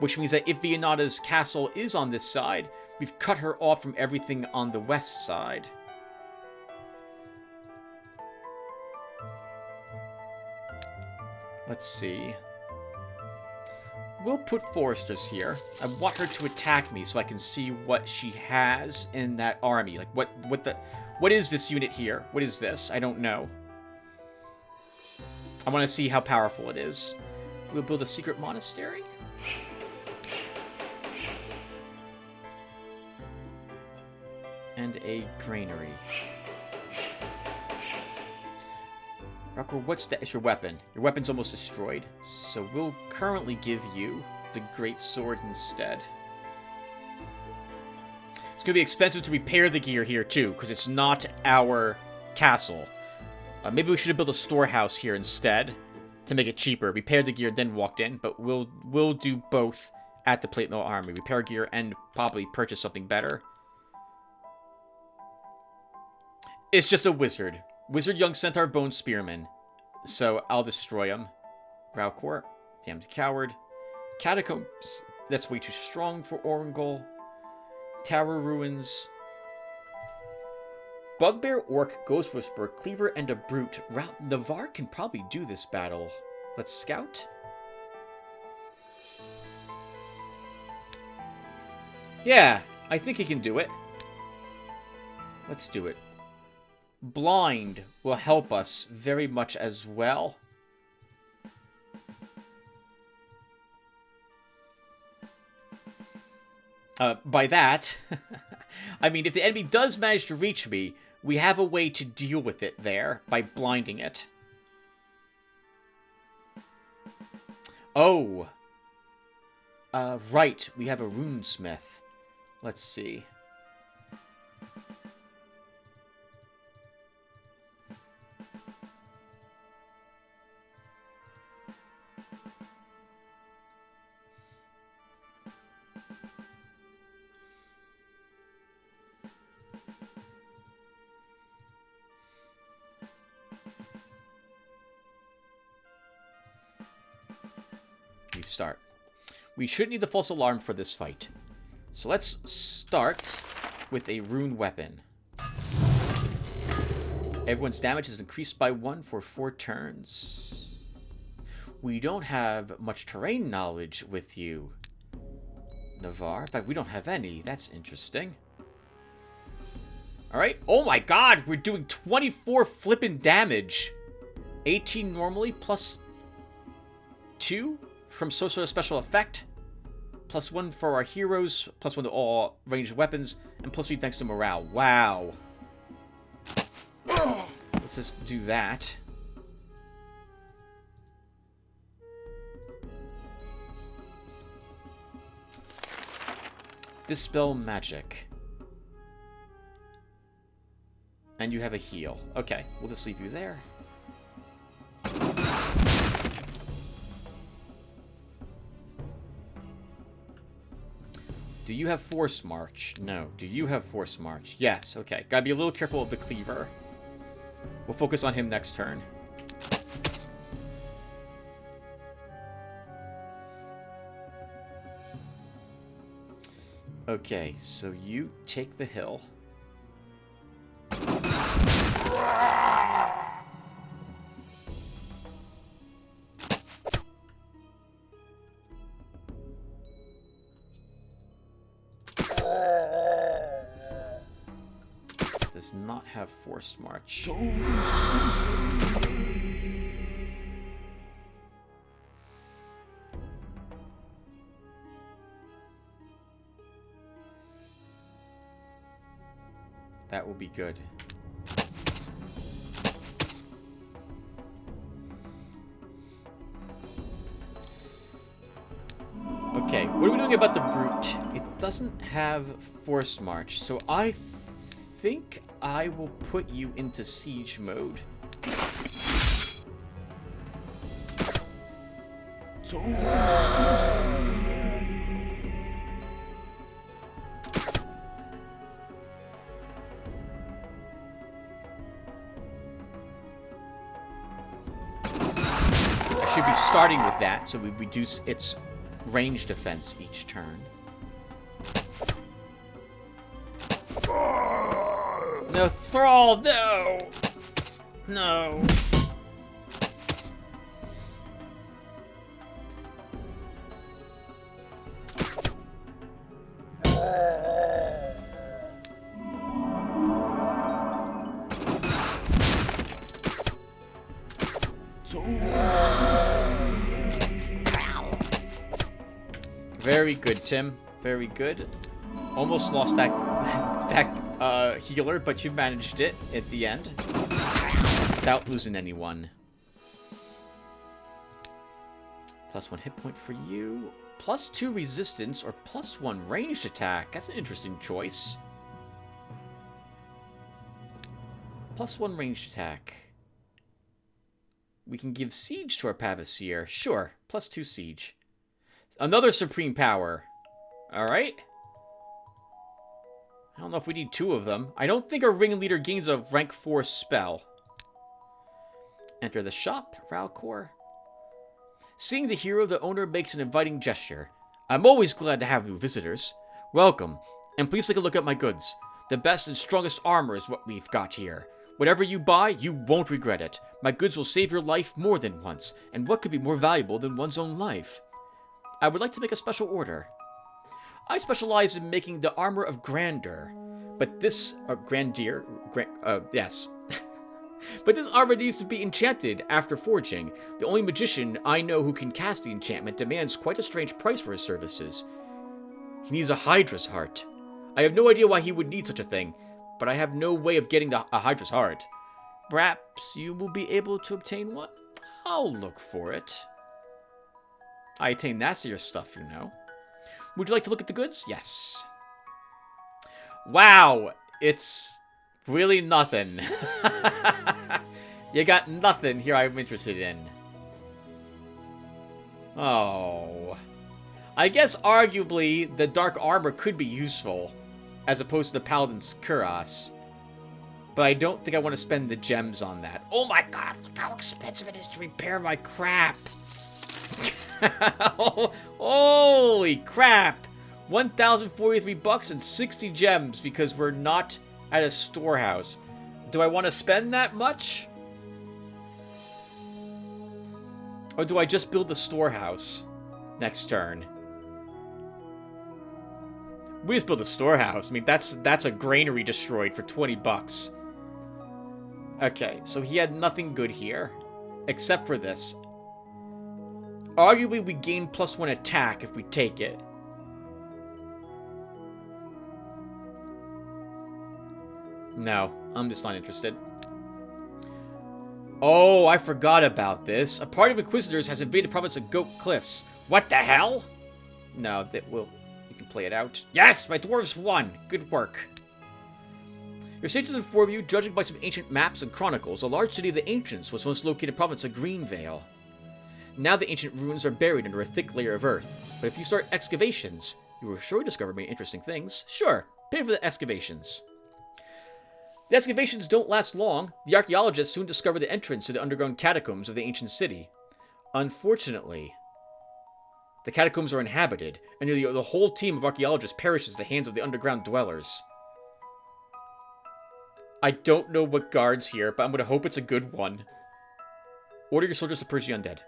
which means that if Vianata's castle is on this side, we've cut her off from everything on the west side. Let's see. We'll put foresters here. I want her to attack me so I can see what she has in that army. Like, what is this unit here? What is this? I don't know. I want to see how powerful it is. We'll build a secret monastery. And a granary. Rocker, what's that? It's your weapon. Your weapon's almost destroyed. So we'll currently give you the great sword instead. It's going to be expensive to repair the gear here, too, because it's not our castle. Maybe we should have built a storehouse here instead to make it cheaper. Repair the gear, then walked in, but we'll do both at the Plate Mill Army. Repair gear and probably purchase something better. It's just a wizard. Wizard Young Centaur Bone Spearman. So I'll destroy him. Ralcor. Damned Coward. Catacombs. That's way too strong for Orangol. Tower Ruins. Bugbear, Orc, Ghost Whisperer, Cleaver, and a Brute. Navarre can probably do this battle. Let's scout. Yeah, I think he can do it. Let's do it. Blind will help us very much as well. By that, I mean, if the enemy does manage to reach me, we have a way to deal with it there by blinding it. Oh. Right. We have a runesmith. Let's see. Start. We should need the false alarm for this fight. So let's start with a rune weapon. Everyone's damage is increased by 1 for 4 turns. We don't have much terrain knowledge with you, Navarre. In fact, we don't have any. That's interesting. Alright. Oh my god! We're doing 24 flippin' damage. 18 normally, plus 2 from social special effect, plus 1 for our heroes, plus 1 to all ranged weapons, and plus 3 thanks to morale. Wow. Let's just do that. Dispel magic. And you have a heal. Okay, we'll just leave you there. Do you have Force March? No. Do you have Force March? Yes. Okay. Gotta be a little careful of the Cleaver. We'll focus on him next turn. Okay, so you take the hill. Does not have Force March. That will be good. Okay, what are we doing about the Brute? It doesn't have Force March, so I think I will put you into siege mode. I should be starting with that, so we reduce its range defense each turn. No, Thrall, no! No. Very good, Tim. Very good. Almost lost that healer, but you managed it at the end without losing anyone. +1 hit point for you. +2 resistance or +1 ranged attack. That's an interesting choice. +1 ranged attack. We can give siege to our Pavasier. Sure. +2 siege. Another supreme power. Alright. don't know if we need 2 of them. I don't think our ringleader gains a rank 4 spell. Enter the shop, Ralcor. Seeing the hero, the owner makes an inviting gesture. I'm always glad to have new visitors. Welcome, and please take a look at my goods. The best and strongest armor is what we've got here. Whatever you buy, you won't regret it. My goods will save your life more than once, and what could be more valuable than one's own life? I would like to make a special order. I specialize in making the armor of grandeur, but this, yes. But this armor needs to be enchanted after forging. The only magician I know who can cast the enchantment demands quite a strange price for his services. He needs a Hydra's heart. I have no idea why he would need such a thing, but I have no way of getting a Hydra's heart. Perhaps you will be able to obtain one? I'll look for it. I attain nastier stuff, you know. Would you like to look at the goods? Yes. Wow, it's really nothing. You got nothing here I'm interested in. Oh. I guess arguably the dark armor could be useful as opposed to the paladin's cuirass. But I don't think I want to spend the gems on that. Oh my god, look how expensive it is to repair my crap. Holy crap. 1,043 bucks and 60 gems because we're not at a storehouse. Do I want to spend that much? Or do I just build the storehouse next turn? We just build a storehouse. I mean, that's a granary destroyed for 20 bucks. Okay, so he had nothing good here. Except for this. Arguably, we gain +1 attack if we take it. No, I'm just not interested. Oh, I forgot about this. A party of Inquisitors has invaded the province of Goat Cliffs. What the hell? No, that will... You can play it out. Yes! My dwarves won! Good work. Your sages inform you, judging by some ancient maps and chronicles, a large city of the ancients was once located in the province of Greenvale. Now the ancient ruins are buried under a thick layer of earth. But if you start excavations, you will surely discover many interesting things. Sure, pay for the excavations. The excavations don't last long. The archaeologists soon discover the entrance to the underground catacombs of the ancient city. Unfortunately, the catacombs are inhabited, and nearly the whole team of archaeologists perishes at the hands of the underground dwellers. I don't know what guard's here, but I'm going to hope it's a good one. Order your soldiers to purge the undead.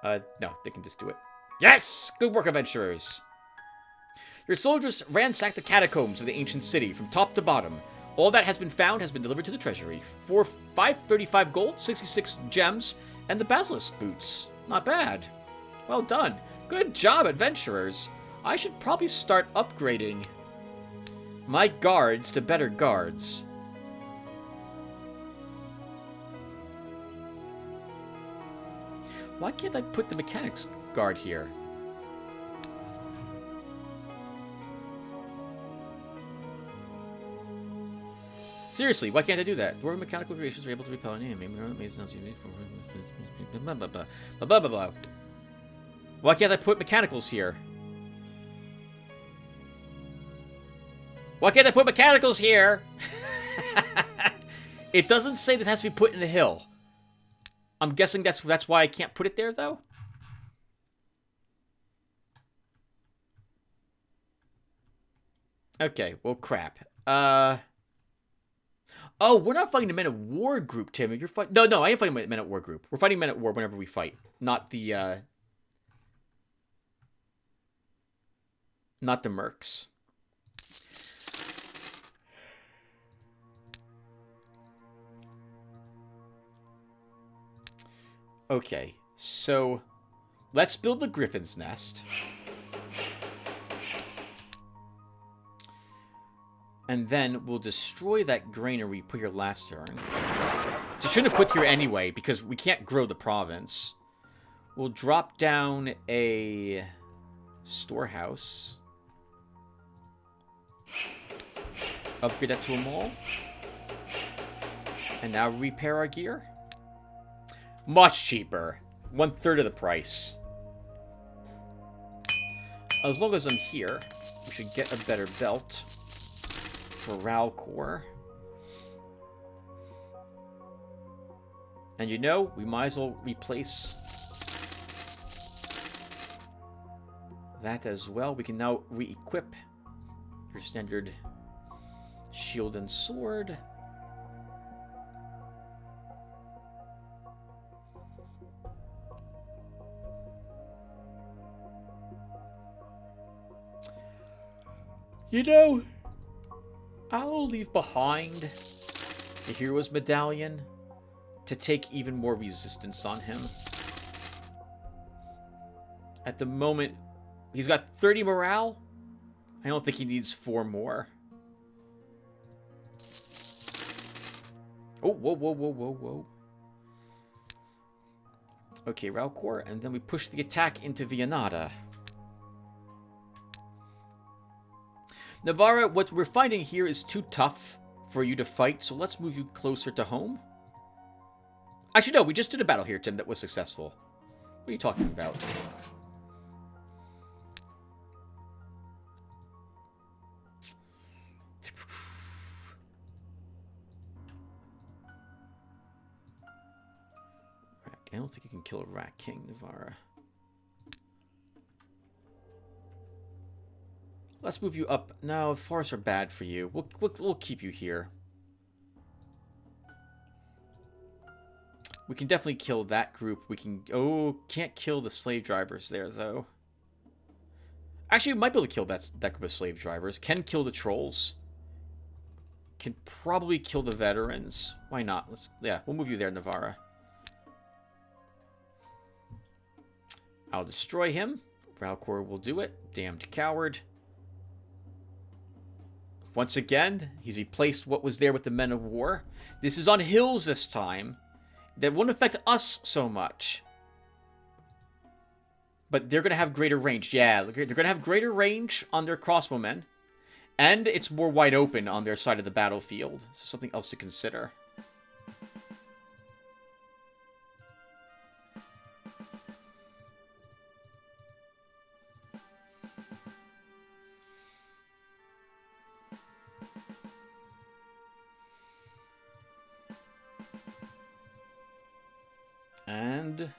No, they can just do it. Yes! Good work, adventurers! Your soldiers ransack the catacombs of the ancient city from top to bottom. All that has been found has been delivered to the treasury. 535 gold, 66 gems, and the basilisk boots. Not bad. Well done. Good job, adventurers. I should probably start upgrading my guards to better guards. Why can't I put the mechanics guard here? Seriously, why can't I do that? Dwarven mechanical creations are able to repel any enemy. Blah, blah, blah, blah, blah, blah, blah. Why can't I put mechanicals here? Why can't I put mechanicals here? It doesn't say this has to be put in a hill. I'm guessing that's why I can't put it there, though? Okay, well, crap. Oh, we're not fighting the Men of War group, Tim. You're fighting... No, I am fighting Men of War group. We're fighting Men of War whenever we fight. Not the, Not the mercs. Okay, so... Let's build the Griffin's Nest. And then we'll destroy that granary we put here last turn. Which I shouldn't have put here anyway, because we can't grow the province. We'll drop down a storehouse. Upgrade that to a mall. And now repair our gear. Much cheaper. 1/3 of the price. As long as I'm here, we should get a better belt. for Ralcor. And you know, we might as well replace that as well. We can now re-equip your standard shield and sword. You know, I'll leave behind the Hero's Medallion to take even more resistance on him. At the moment, he's got 30 morale. I don't think he needs 4 more. Oh, whoa, whoa, whoa, whoa, whoa. Okay, Ralcor, and then we push the attack into Vianata. Navarra, what we're finding here is too tough for you to fight, so let's move you closer to home. Actually, no, we just did a battle here, Tim, that was successful. What are you talking about? I don't think you can kill a Rat King, Navarra. Let's move you up. No, forests are bad for you. We'll keep you here. We can definitely kill that group. We can... Oh, can't kill the slave drivers there, though. Actually, we might be able to kill that group of slave drivers. Can kill the trolls. Can probably kill the veterans. Why not? Yeah, we'll move you there, Navarra. I'll destroy him. Ralcor will do it. Damned coward. Once again, he's replaced what was there with the Men of War. This is on hills this time. That won't affect us so much. But they're going to have greater range. Yeah, they're going to have greater range on their crossbowmen. And it's more wide open on their side of the battlefield. So something else to consider. And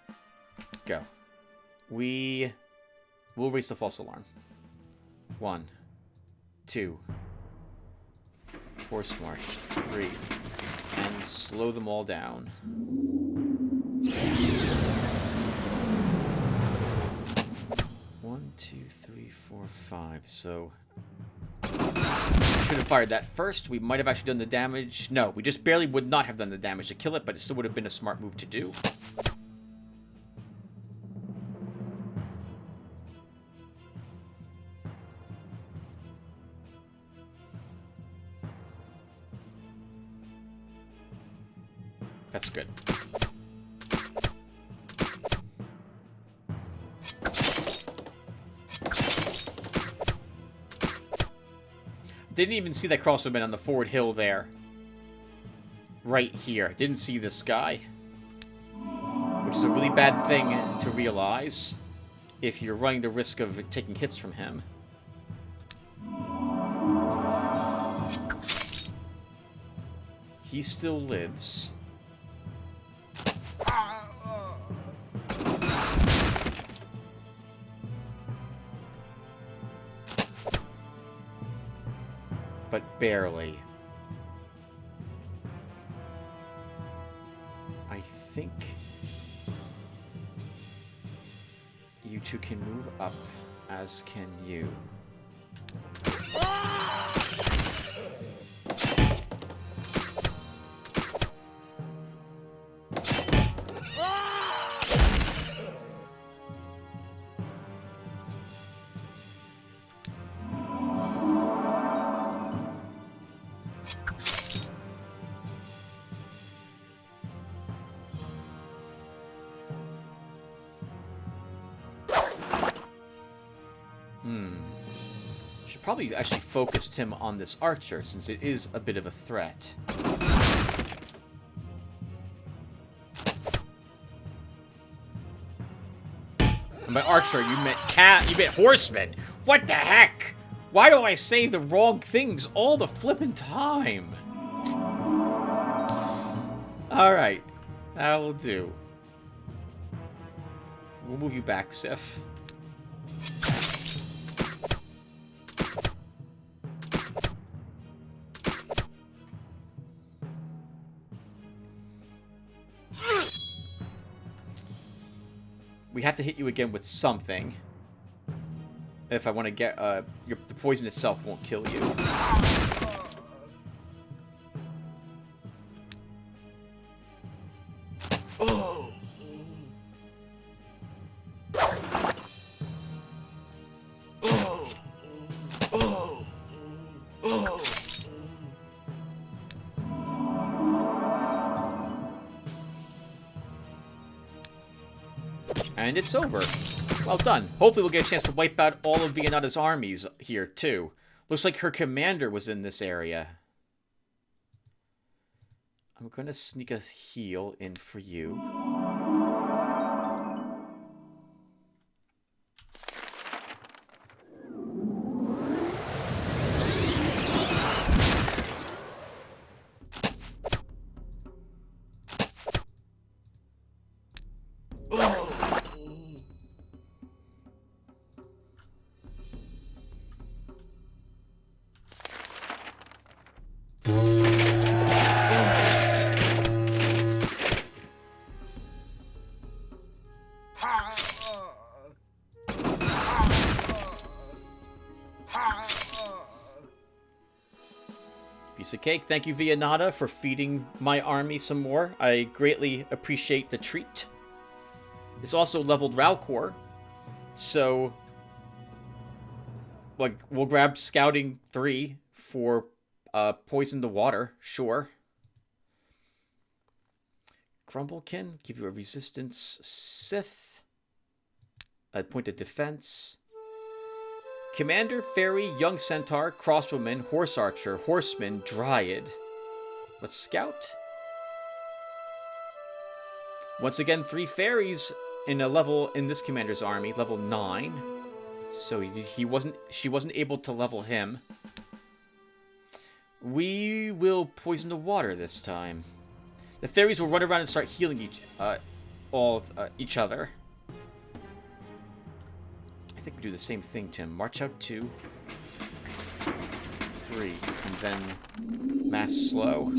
go. We will raise the false alarm. 1, 2, force march, 3, and slow them all down. 1, 2, 3, 4, 5. So should have fired that first. We might have actually done the damage. No, we just barely would not have done the damage to kill it, but it still would have been a smart move to do. That's good. Didn't even see that crossbowman on the forward hill there. Right here. Didn't see this guy. Which is a really bad thing to realize if you're running the risk of taking hits from him. He still lives. But barely. I think you two can move up, as can you. Should probably actually focused him on this archer, since it is a bit of a threat. And by archer, you meant horseman. What the heck? Why do I say the wrong things all the flippin' time? Alright. That will do. We'll move you back, Sif. We have to hit you again with something. If I want to get, the poison itself won't kill you. And it's over. Well done. Hopefully we'll get a chance to wipe out all of Vianata's armies here, too. Looks like her commander was in this area. I'm going to sneak a heal in for you. Piece of cake. Thank you, Vianata, for feeding my army some more. I greatly appreciate the treat. It's also leveled Ralcor, so like we'll grab Scouting 3 for Poison the Water, sure. Grumblekin, give you a Resistance Sith. A point of defense. Commander, Fairy, Young Centaur, Crossbowman, Horse Archer, Horseman, Dryad. Let's scout. Once again, 3 fairies in a level in this commander's army, level 9. So she wasn't able to level him. We will poison the water this time. The fairies will run around and start healing each other. I think we do the same thing, Tim. March out 2, 3, and then mass slow.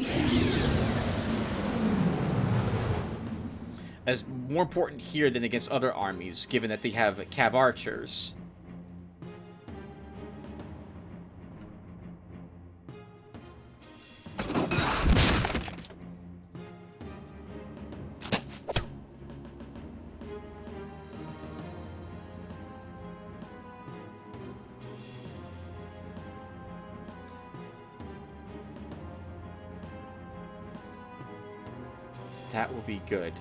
As more important here than against other armies, given that they have cav archers. That will be good.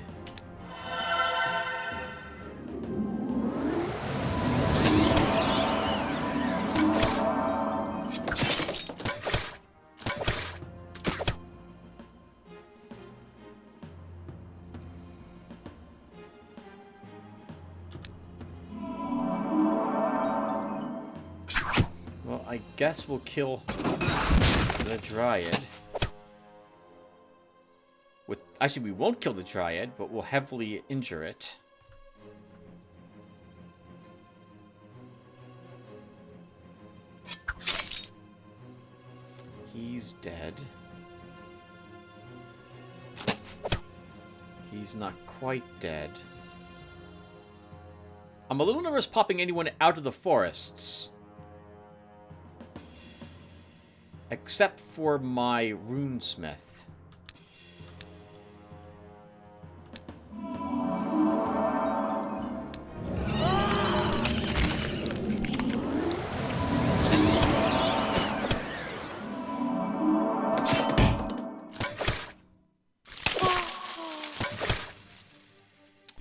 Well, I guess we'll kill the Dryad. Actually, we won't kill the Dryad, but we'll heavily injure it. He's dead. He's not quite dead. I'm a little nervous popping anyone out of the forests. Except for my runesmith.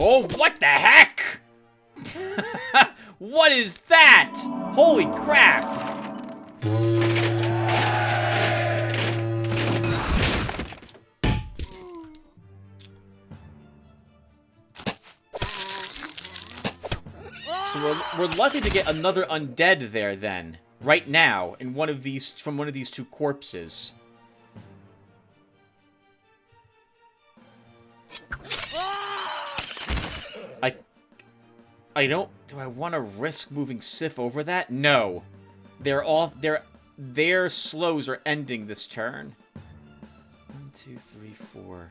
Oh, what the heck? What is that? Holy crap. So we're likely to get another undead there then. right now in one of these, from one of these two corpses. I don't... Do I want to risk moving Sif over that? No. Their slows are ending this turn. 1, 2, 3, 4.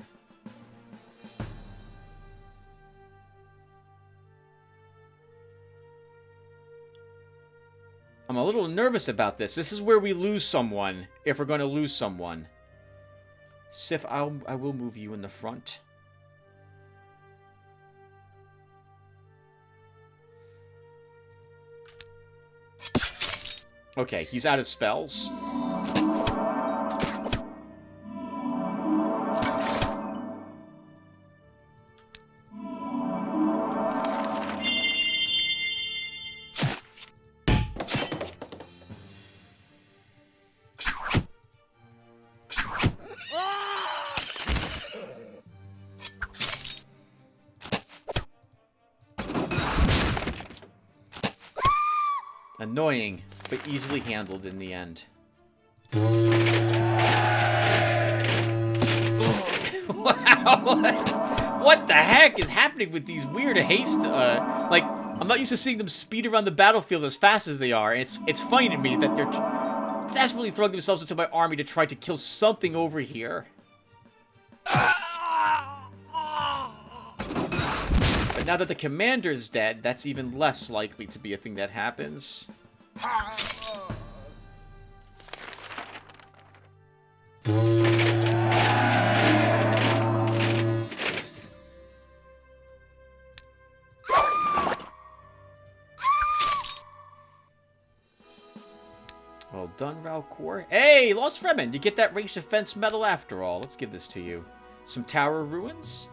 I'm a little nervous about this. This is where we lose someone, if we're going to lose someone. Sif, I will move you in the front. Okay, he's out of spells. Annoying, but easily handled in the end. Wow! What the heck is happening with these weird haste? Like, I'm not used to seeing them speed around the battlefield as fast as they are. It's funny to me that they're desperately throwing themselves into my army to try to kill something over here. But now that the commander's dead, that's even less likely to be a thing that happens. Well done, Valcor. Hey, Lost Fremen, you get that ranged defense medal after all. Let's give this to you. Some tower ruins.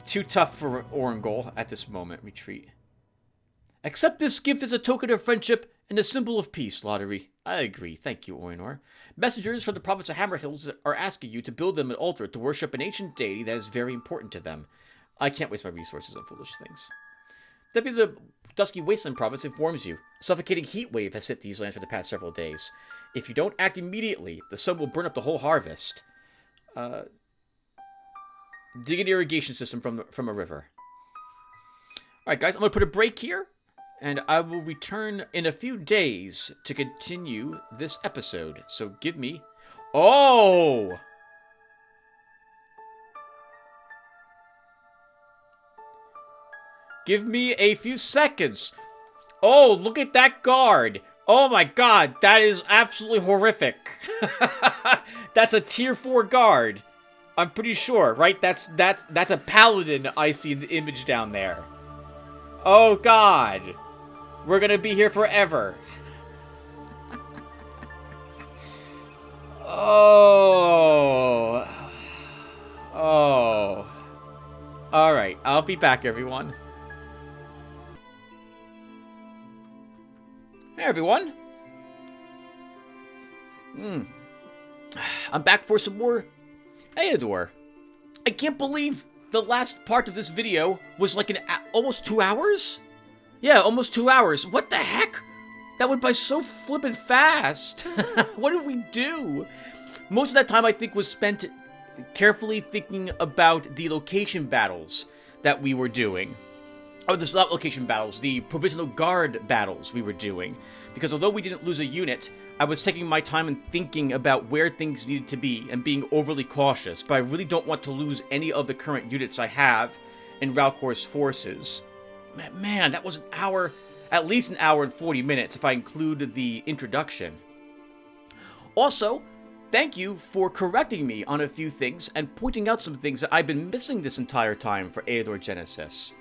Too tough for Orangol at this moment. Retreat. Accept this gift as a token of friendship and a symbol of peace, Lotaeri. I agree. Thank you, Eador. Messengers from the province of Hammerhills are asking you to build them an altar to worship an ancient deity that is very important to them. I can't waste my resources on foolish things. Deputy of the Dusky Wasteland province informs you. A suffocating heat wave has hit these lands for the past several days. If you don't act immediately, the sun will burn up the whole harvest. Dig an irrigation system from a river. Alright, guys, I'm going to put a break here. And I will return in a few days to continue this episode. So give me... Oh! Give me a few seconds. Oh, look at that guard. Oh my god, that is absolutely horrific. That's a tier 4 guard. I'm pretty sure, right? That's a paladin I see in the image down there. Oh god. We're gonna be here forever. Oh. Oh. Alright, I'll be back, everyone. Hey, everyone. I'm back for some more Eador. I can't believe the last part of this video was like almost 2 hours? Yeah, almost 2 hours. What the heck? That went by so flippin' fast. What did we do? Most of that time, I think, was spent carefully thinking about the location battles that we were doing. Oh, there's not location battles, the provisional guard battles we were doing. Because although we didn't lose a unit, I was taking my time and thinking about where things needed to be and being overly cautious. But I really don't want to lose any of the current units I have in Valcor's forces. Man, that was an hour, at least an hour and 40 minutes if I include the introduction. Also, thank you for correcting me on a few things and pointing out some things that I've been missing this entire time for Eador Genesis.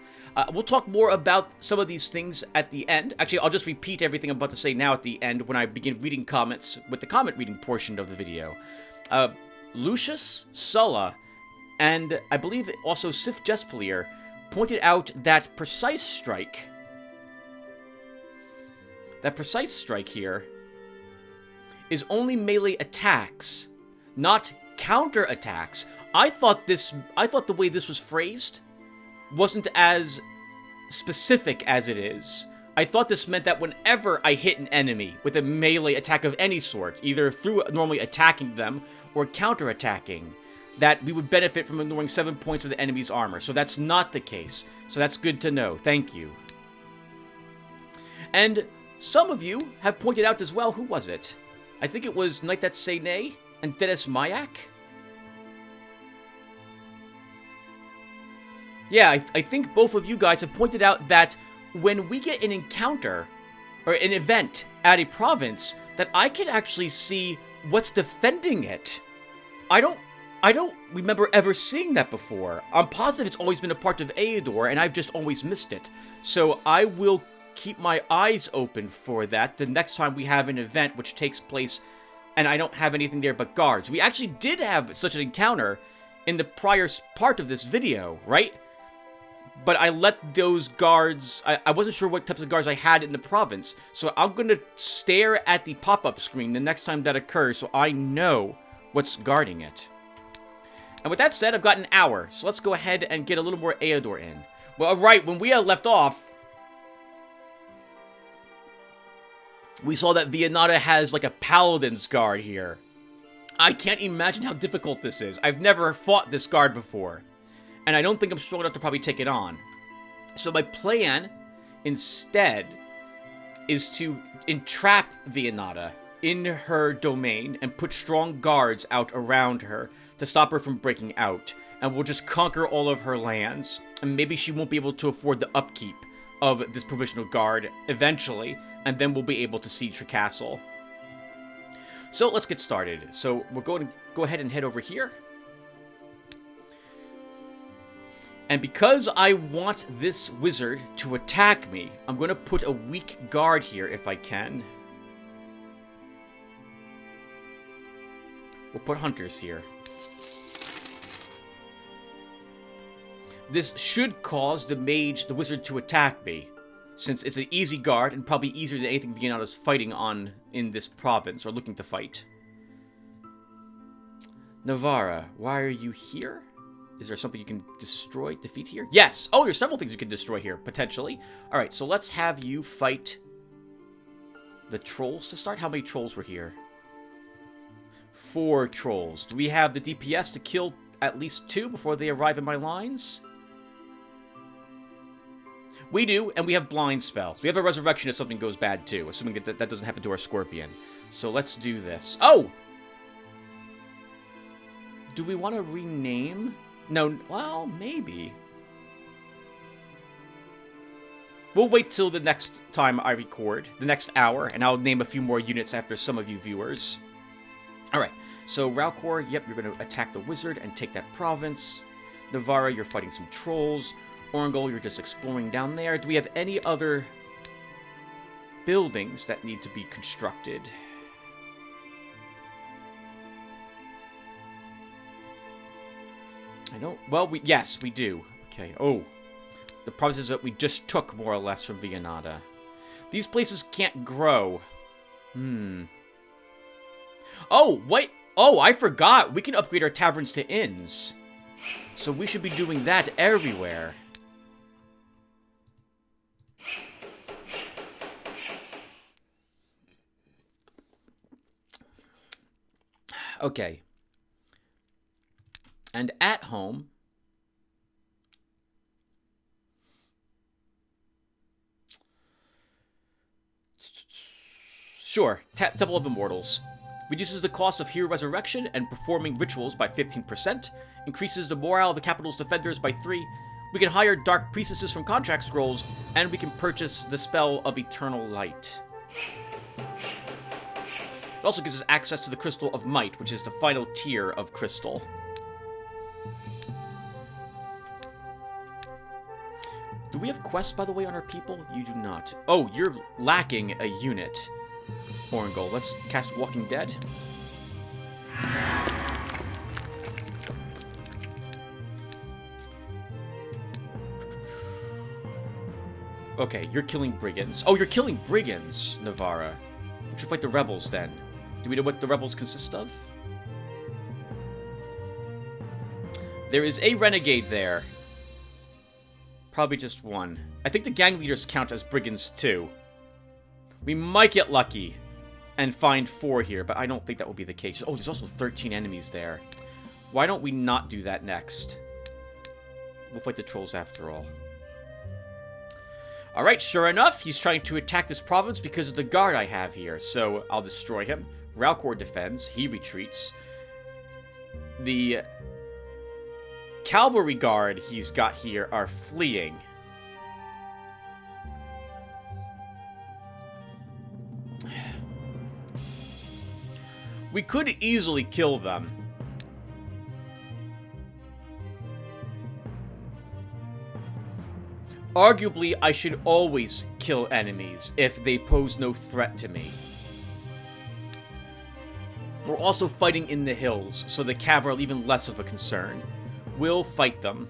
We'll talk more about some of these things at the end. Actually, I'll just repeat everything I'm about to say now at the end when I begin reading comments with the comment reading portion of the video. Lucius, Sulla, and I believe also Sif Jespalier pointed out that precise strike here is only melee attacks, not counter attacks. I thought the way this was phrased wasn't as specific as it is. I thought this meant that whenever I hit an enemy with a melee attack of any sort, either through normally attacking them or counterattacking, that we would benefit from ignoring 7 points of the enemy's armor. So that's not the case. So that's good to know. Thank you. And some of you have pointed out as well, who was it? I think it was Knight That Say Nay and Dennis Mayak. Yeah, I think both of you guys have pointed out that when we get an encounter or an event at a province, that I can actually see what's defending it. I don't remember ever seeing that before. I'm positive it's always been a part of Eador, and I've just always missed it. So I will keep my eyes open for that the next time we have an event which takes place and I don't have anything there but guards. We actually did have such an encounter in the prior part of this video, right? But I let those guards... I wasn't sure what types of guards I had in the province, so I'm going to stare at the pop-up screen the next time that occurs so I know what's guarding it. And with that said, I've got an hour, so let's go ahead and get a little more Eador in. Well, right, when we left off, we saw that Viennata has like a paladin's guard here. I can't imagine how difficult this is. I've never fought this guard before, and I don't think I'm strong enough to probably take it on. So my plan, instead, is to entrap Viennata in her domain and put strong guards out around her to stop her from breaking out. And we'll just conquer all of her lands, and maybe she won't be able to afford the upkeep of this provisional guard eventually, and then we'll be able to siege her castle. So let's get started. So we're going to go ahead and head over here. And because I want this wizard to attack me, I'm going to put a weak guard here if I can. We'll put hunters here. This should cause the mage, the wizard, to attack me, since it's an easy guard and probably easier than anything Viennata's fighting on in this province, or looking to fight. Navarra, why are you here? Is there something you can defeat here? Yes! Oh, there's several things you can destroy here, potentially. Alright, so let's have you fight the trolls to start. How many trolls were here? 4 trolls. Do we have the DPS to kill at least 2 before they arrive in my lines? We do, and we have blind spells. We have a resurrection if something goes bad too, assuming that that doesn't happen to our scorpion. So let's do this. Oh! Do we want to rename? No, well, maybe. We'll wait till the next time I record, the next hour, and I'll name a few more units after some of you viewers. Alright, so Ralcor, yep, you're going to attack the wizard and take that province. Navarra, you're fighting some trolls. Orangol, you're just exploring down there. Do we have any other buildings that need to be constructed? I don't... Well, yes, we do. Okay, oh. The provinces that we just took, more or less, from Viennata. These places can't grow. Oh, wait! Oh, I forgot! We can upgrade our taverns to inns. So we should be doing that everywhere. Okay. And at home... Sure, Temple of Immortals. Reduces the cost of hero resurrection and performing rituals by 15%. Increases the morale of the capital's defenders by 3. We can hire dark priestesses from contract scrolls. And we can purchase the spell of eternal light. It also gives us access to the Crystal of Might, which is the final tier of crystal. Do we have quests, by the way, on our people? You do not. Oh, you're lacking a unit. Orangol. Let's cast Walking Dead. Okay, you're killing brigands. Oh, you're killing brigands, Navarra. We should fight the rebels, then. Do we know what the rebels consist of? There is a renegade there. Probably just one. I think the gang leaders count as brigands too. We might get lucky and find 4 here, but I don't think that will be the case. Oh, there's also 13 enemies there. Why don't we not do that next? We'll fight the trolls after all. Alright, sure enough, he's trying to attack this province because of the guard I have here. So I'll destroy him. Ralcor defends. He retreats. The cavalry guard he's got here are fleeing. We could easily kill them. Arguably, I should always kill enemies if they pose no threat to me. We're also fighting in the hills, so the cavalry are even less of a concern. We'll fight them.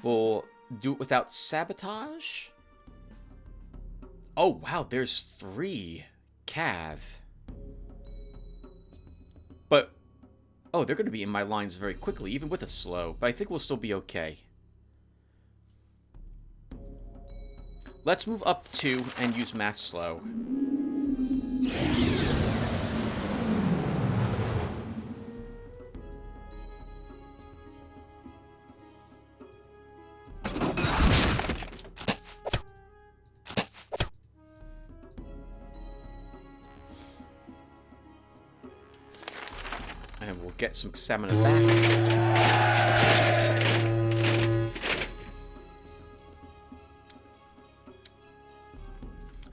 We'll do it without sabotage. Oh, wow, there's 3 cav. But, oh, they're going to be in my lines very quickly, even with a slow. But I think we'll still be okay. Let's move up 2 and use mass slow. And we'll get some stamina back.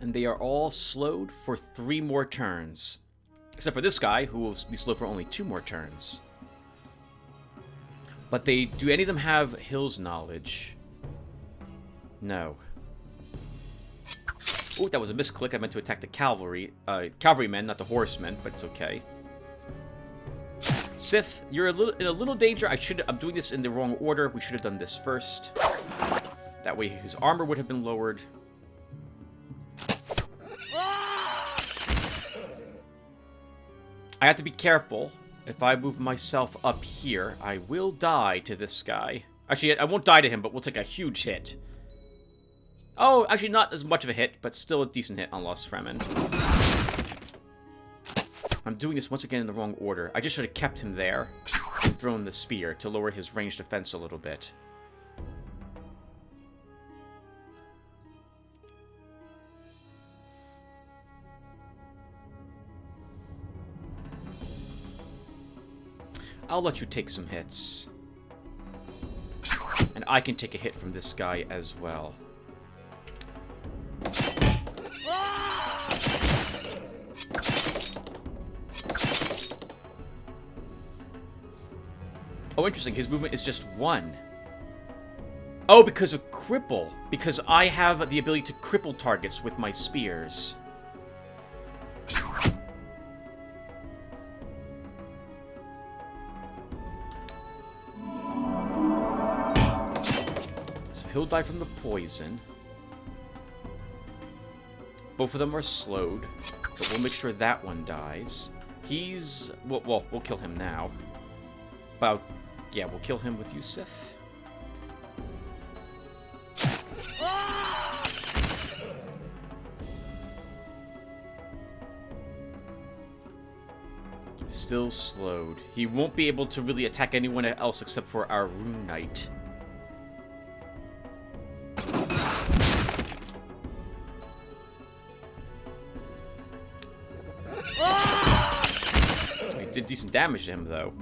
And they are all slowed for 3 more turns. Except for this guy, who will be slowed for only 2 more turns. But do any of them have Hills knowledge? No. Oh, that was a misclick. I meant to attack the cavalrymen, not the horsemen, but it's okay. Sif, you're in a little danger. I'm doing this in the wrong order. We should have done this first. That way his armor would have been lowered. I have to be careful. If I move myself up here, I will die to this guy. Actually, I won't die to him, but we'll take a huge hit. Oh, actually not as much of a hit, but still a decent hit on Lost Fremen. I'm doing this once again in the wrong order. I just should have kept him there and thrown the spear to lower his ranged defense a little bit. I'll let you take some hits. And I can take a hit from this guy as well. Oh, interesting. His movement is just 1. Oh, because of cripple. Because I have the ability to cripple targets with my spears. So he'll die from the poison. Both of them are slowed. But we'll make sure that one dies. He's... Well, we'll kill him now. But... yeah, we'll kill him with Yusuf. Still slowed. He won't be able to really attack anyone else except for our Rune Knight. He did decent damage to him, though.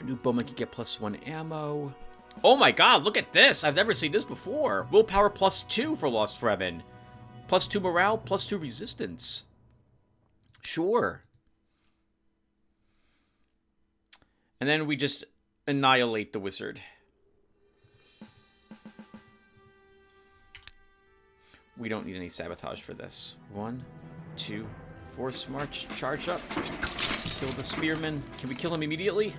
New bowman can get +1 ammo. Oh my god, look at this! I've never seen this before. Willpower +2 for Lost Fremen. +2 morale, +2 resistance. Sure. And then we just annihilate the wizard. We don't need any sabotage for this. 1, 2, force march, charge up. Kill the spearman. Can we kill him immediately?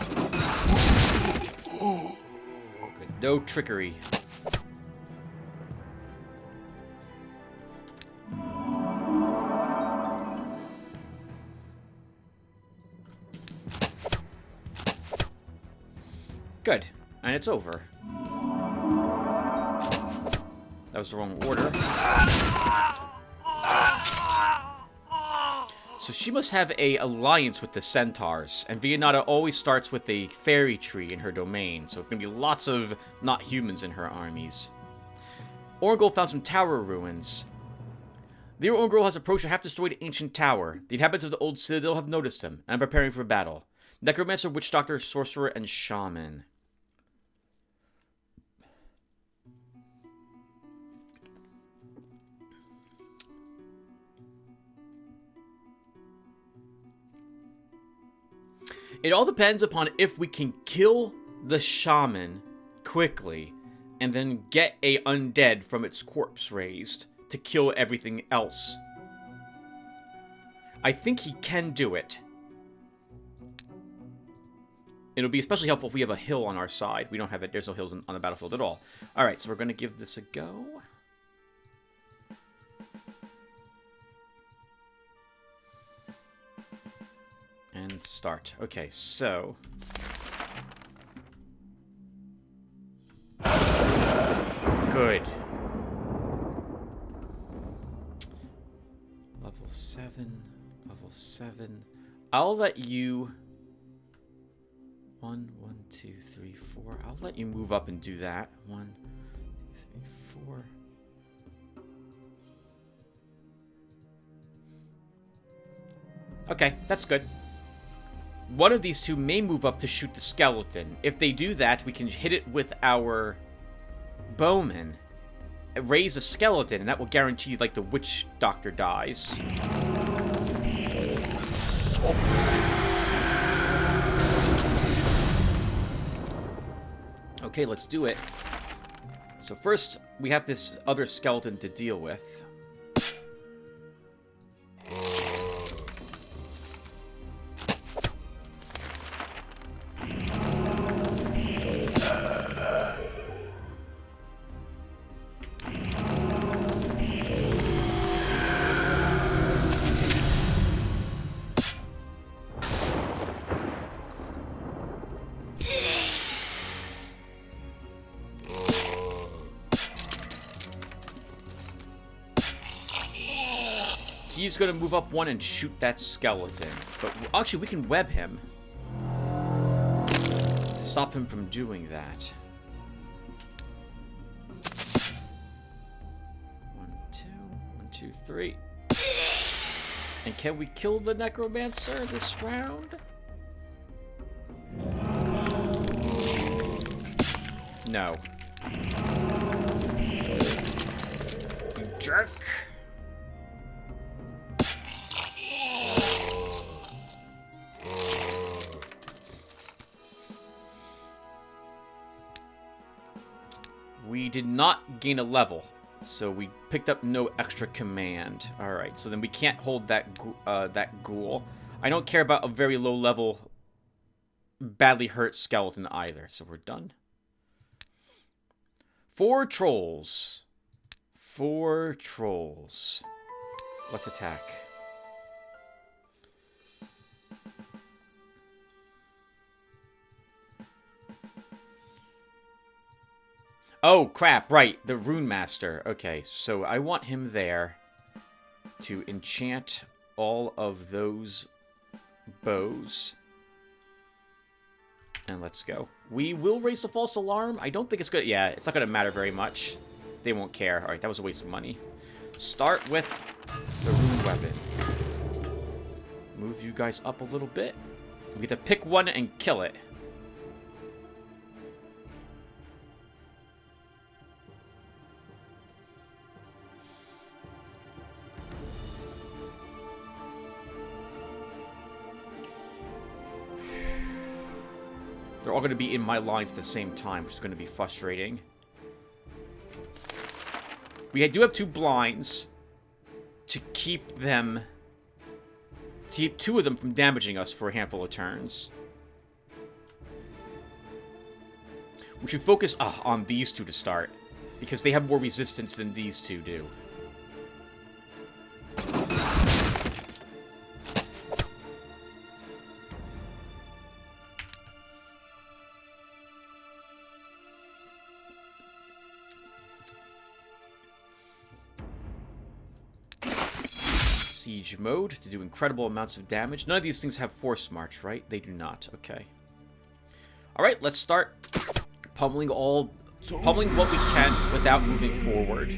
Good. No trickery. Good. And it's over. That was the wrong order. So she must have an alliance with the centaurs, and Viennata always starts with a fairy tree in her domain, so it's going to be lots of not humans in her armies. Orangol found some tower ruins. The Orangol has approached a half-destroyed ancient tower. The inhabitants of the old citadel have noticed him, and are preparing for battle. Necromancer, witch doctor, sorcerer, and shaman. It all depends upon if we can kill the shaman quickly and then get a undead from its corpse raised to kill everything else. I think he can do it. It'll be especially helpful if we have a hill on our side. We don't have it. There's no hills on the battlefield at all. Alright, so we're going to give this a go. And start. Okay, so... Good. Level 7. Level 7. I'll let you... 1, 1, 2, 3, 4. I'll let you move up and do that. 1, 2, 3, 4. Okay, that's good. One of these two may move up to shoot the skeleton. If they do that, we can hit it with our bowman, raise a skeleton, and that will guarantee, like, the witch doctor dies. Okay, let's do it. So first, we have this other skeleton to deal with. He's going to move up one and shoot that skeleton. But actually, we can web him to stop him from doing that. 1, 2, 1, 2, 3. And can we kill the necromancer this round? No. You jerk. We did not gain a level, so we picked up no extra command. Alright, so then we can't hold that ghoul. I don't care about a very low level, badly hurt skeleton either, so we're done. 4 trolls. 4 trolls. Let's attack. Oh, crap, right, the Rune Master. Okay, so I want him there to enchant all of those bows. And let's go. We will raise the false alarm. I don't think it's good. Yeah, it's not going to matter very much. They won't care. All right, that was a waste of money. Start with the Rune Weapon. Move you guys up a little bit. We get to pick one and kill it. They're all going to be in my lines at the same time, which is going to be frustrating. We do have 2 blinds to keep them... to keep 2 of them from damaging us for a handful of turns. We should focus on these 2 to start, because they have more resistance than these 2 do. Siege mode to do incredible amounts of damage. None of these things have force march, right? They do not. Okay. Alright, let's start pummeling what we can without moving forward.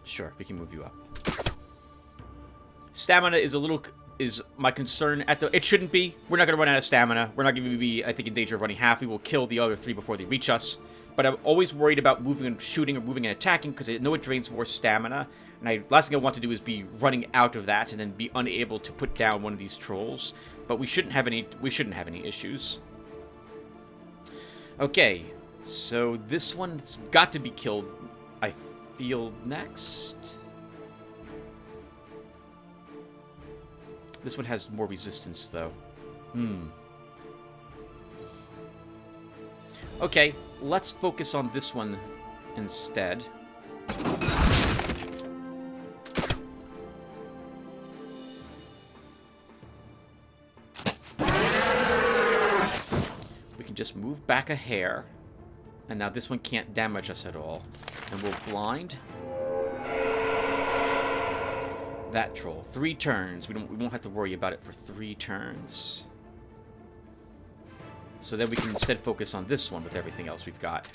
Sure, we can move you up. Stamina is my concern at the... It shouldn't be. We're not going to run out of stamina. We're not going to be, I think, in danger of running half. We will kill the other 3 before they reach us. But I'm always worried about moving and shooting or moving and attacking because I know it drains more stamina. And last thing I want to do is be running out of that and then be unable to put down one of these trolls. But we shouldn't have any issues. Okay, so this one's got to be killed, I feel, next. This one has more resistance, though. Okay, let's focus on this one instead. We can just move back a hair. And now this one can't damage us at all. And we'll blind that troll. 3 turns. We won't have to worry about it for 3 turns. So then we can instead focus on this one with everything else we've got.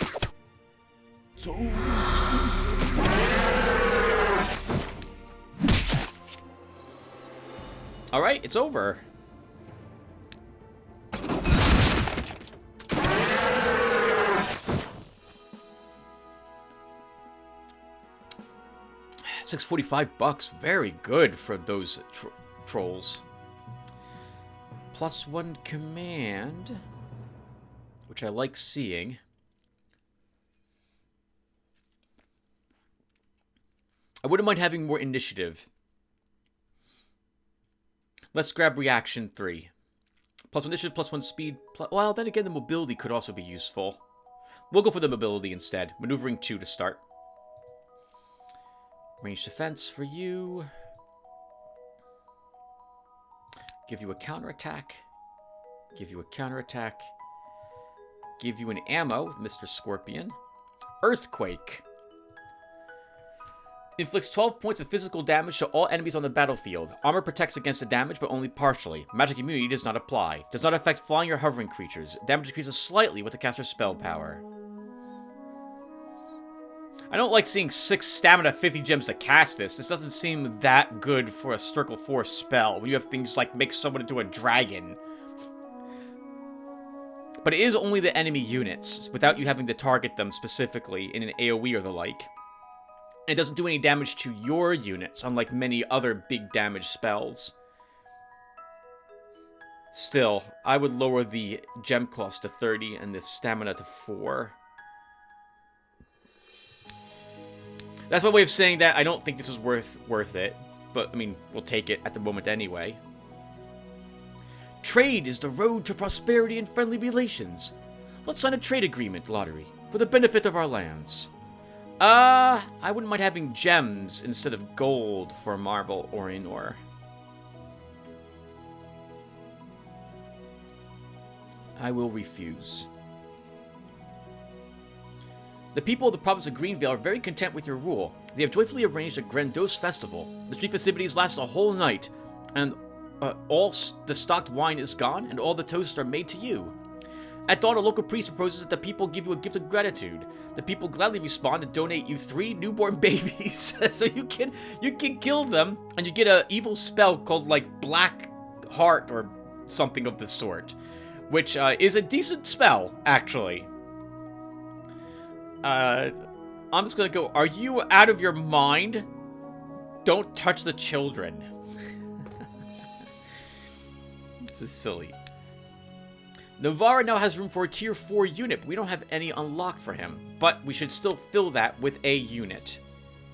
Alright, it's over. $645, very good for those trolls. +1 command, which I like seeing. I wouldn't mind having more initiative. Let's grab reaction 3. +1 initiative, +1 speed. Well, then again, the mobility could also be useful. We'll go for the mobility instead. Maneuvering 2 to start. Range defense for you. Give you a counterattack. Give you a counterattack. Give you an ammo, Mr. Scorpion. Earthquake. Inflicts 12 points of physical damage to all enemies on the battlefield. Armor protects against the damage, but only partially. Magic immunity does not apply. Does not affect flying or hovering creatures. Damage decreases slightly with the caster's spell power. I don't like seeing 6 stamina, 50 gems to cast this. This doesn't seem that good for a Circle Force spell when you have things like make someone into a dragon. But it is only the enemy units, without you having to target them specifically in an AoE or the like. It doesn't do any damage to your units, unlike many other big damage spells. Still, I would lower the gem cost to 30 and the stamina to 4. That's my way of saying that I don't think this is worth it. But, I mean, we'll take it at the moment anyway. Trade is the road to prosperity and friendly relations. Let's sign a trade agreement, Lotaeri, for the benefit of our lands. I wouldn't mind having gems instead of gold for marble or Eador. I will refuse. The people of the province of Greenvale are very content with your rule. They have joyfully arranged a grandiose festival. The street festivities last a whole night, and all the stocked wine is gone, and all the toasts are made to you. At dawn, a local priest proposes that the people give you a gift of gratitude. The people gladly respond and donate you 3 newborn babies, so you can kill them, and you get an evil spell called like Black Heart or something of the sort, which is a decent spell actually. I'm just gonna go, are you out of your mind? Don't touch the children. This is silly. Navarra now has room for a tier 4 unit, but we don't have any unlocked for him. But we should still fill that with a unit.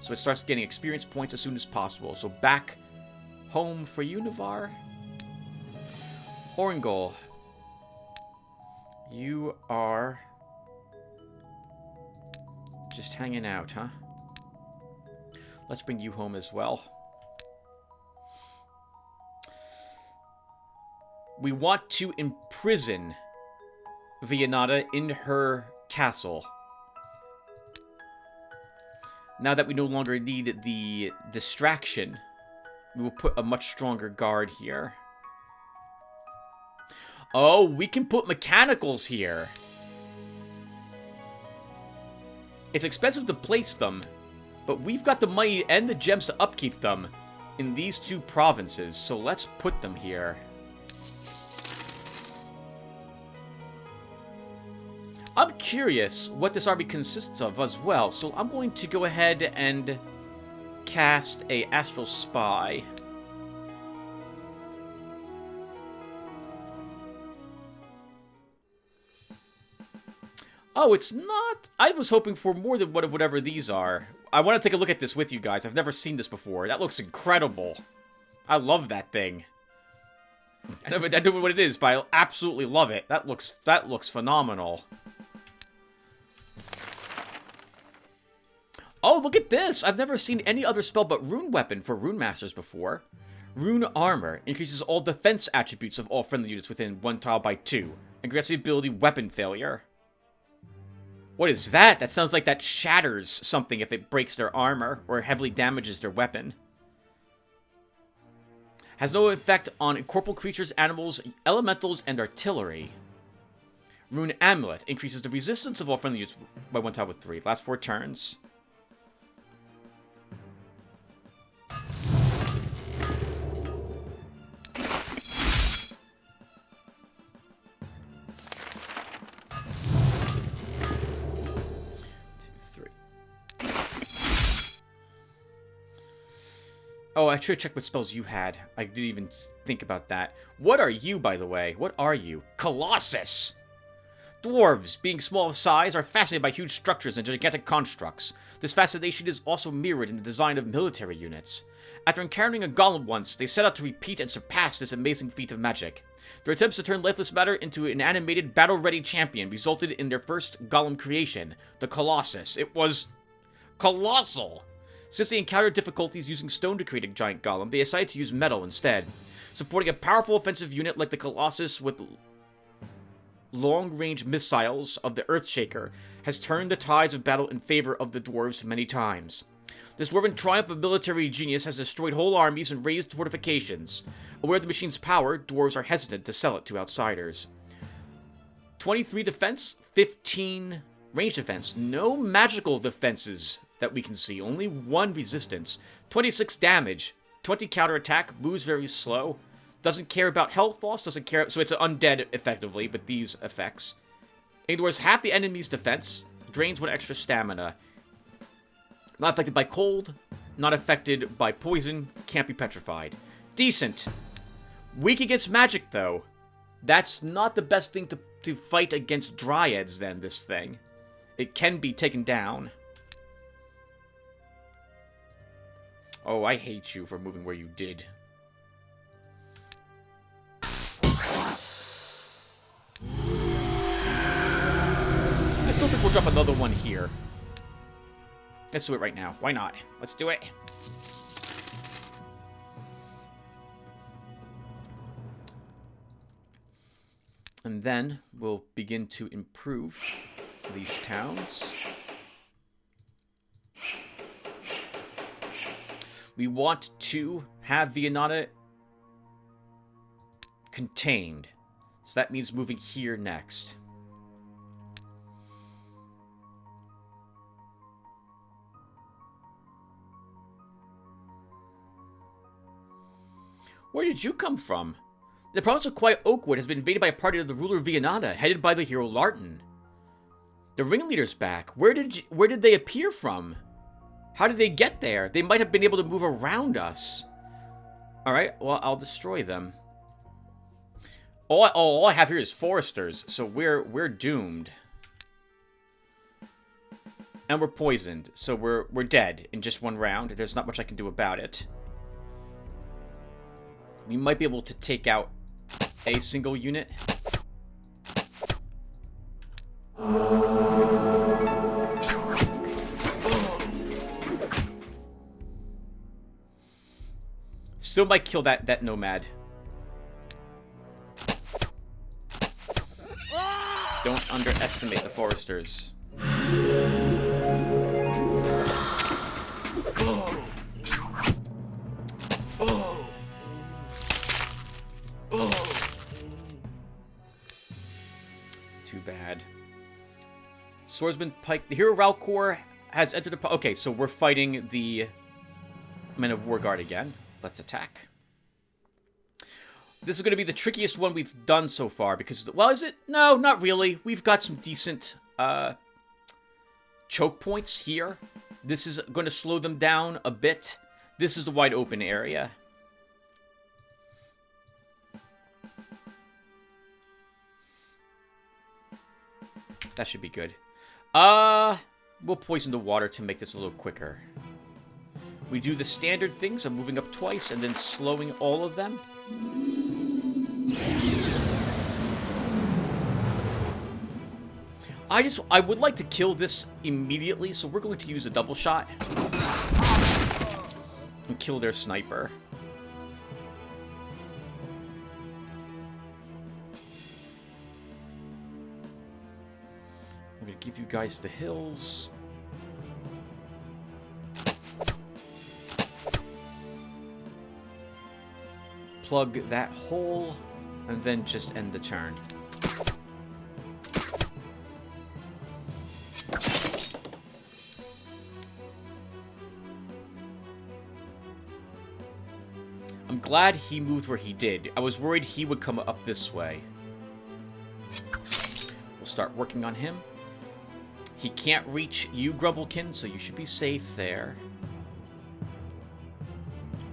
So it starts getting experience points as soon as possible. So back home for you, Navarre. Orangol. You are just hanging out, huh? Let's bring you home as well. We want to imprison Vianata in her castle. Now that we no longer need the distraction, we will put a much stronger guard here. Oh, we can put mechanicals here. It's expensive to place them, but we've got the money and the gems to upkeep them in these 2 provinces, so let's put them here. I'm curious what this army consists of as well, so I'm going to go ahead and cast a Astral Spy. Oh, it's not... I was hoping for more than whatever these are. I want to take a look at this with you guys. I've never seen this before. That looks incredible. I love that thing. I don't know what it is, but I absolutely love it. That looks phenomenal. Oh, look at this! I've never seen any other spell but Rune Weapon for Rune Masters before. Rune Armor increases all defense attributes of all friendly units within 1 tile by 2, and grants the ability Weapon Failure. What is that? That sounds like that shatters something if it breaks their armor, or heavily damages their weapon. Has no effect on incorporeal creatures, animals, elementals, and artillery. Rune Amulet increases the resistance of all friendly units by 1 tile with 3. Last 4 turns. Oh, I should have checked what spells you had. I didn't even think about that. What are you, by the way? What are you? Colossus! Dwarves, being small of size, are fascinated by huge structures and gigantic constructs. This fascination is also mirrored in the design of military units. After encountering a golem once, they set out to repeat and surpass this amazing feat of magic. Their attempts to turn lifeless matter into an animated, battle-ready champion resulted in their first golem creation, the Colossus. It was colossal! Since they encountered difficulties using stone to create a giant golem, they decided to use metal instead. Supporting a powerful offensive unit like the Colossus with long-range missiles of the Earthshaker has turned the tides of battle in favor of the dwarves many times. This dwarven triumph of military genius has destroyed whole armies and razed fortifications. Aware of the machine's power, dwarves are hesitant to sell it to outsiders. 23 defense, 15 range defense. No magical defenses that we can see. Only 1 resistance. 26 damage. 20 counterattack. Moves very slow. Doesn't care about health loss. Doesn't care... So it's undead, effectively, with these effects. Ignores half the enemy's defense. Drains 1 extra stamina. Not affected by cold. Not affected by poison. Can't be petrified. Decent. Weak against magic, though. That's not the best thing to fight against dryads, then, this thing. It can be taken down. Oh, I hate you for moving where you did. I still think we'll drop another one here. Let's do it right now. Why not? Let's do it. And then we'll begin to improve these towns. We want to have Vianata contained. So that means moving here next. Where did you come from? The province of Quiet Oakwood has been invaded by a party of the ruler Vianata, headed by the hero Larton. The ringleader's back. Where did they appear from? How did they get there? They might have been able to move around us. Alright, well, I'll destroy them. All I have here is foresters, so we're doomed. And we're poisoned, so we're dead in just one round. There's not much I can do about it. We might be able to take out a single unit. Still might kill that nomad. Don't underestimate the foresters. Too bad. Swordsman Pike. The hero Ralcor has entered the... Okay, so we're fighting the Men of Warguard again. Let's attack. This is going to be the trickiest one we've done so far because... Well, is it? No, not really. We've got some decent choke points here. This is going to slow them down a bit. This is the wide open area. That should be good. We'll poison the water to make this a little quicker. We do the standard things of moving up twice and then slowing all of them. I would like to kill this immediately, so we're going to use a double shot and kill their sniper. I'm going to give you guys the hills. Plug that hole, and then just end the turn. I'm glad he moved where he did. I was worried he would come up this way. We'll start working on him. He can't reach you, Grumblekin, so you should be safe there.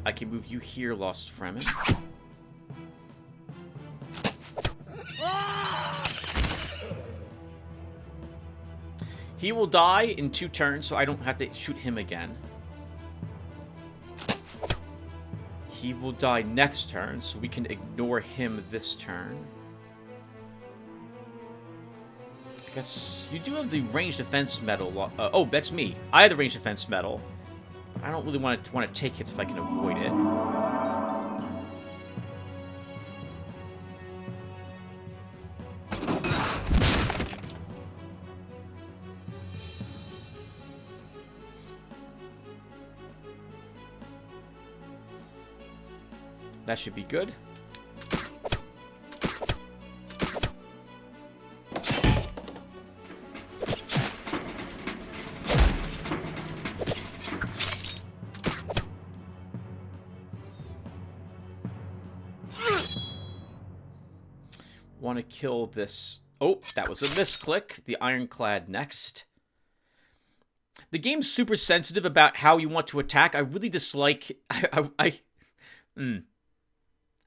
I can move you here, Lost Fremen. He will die in 2 turns, so I don't have to shoot him again. He will die next turn, so we can ignore him this turn. I guess you do have the ranged defense medal. Oh, that's me. I have the ranged defense medal. I don't really want to take hits if I can avoid it. That should be good. Want to kill this... Oh, that was a misclick. The Ironclad next. The game's super sensitive about how you want to attack. I really dislike...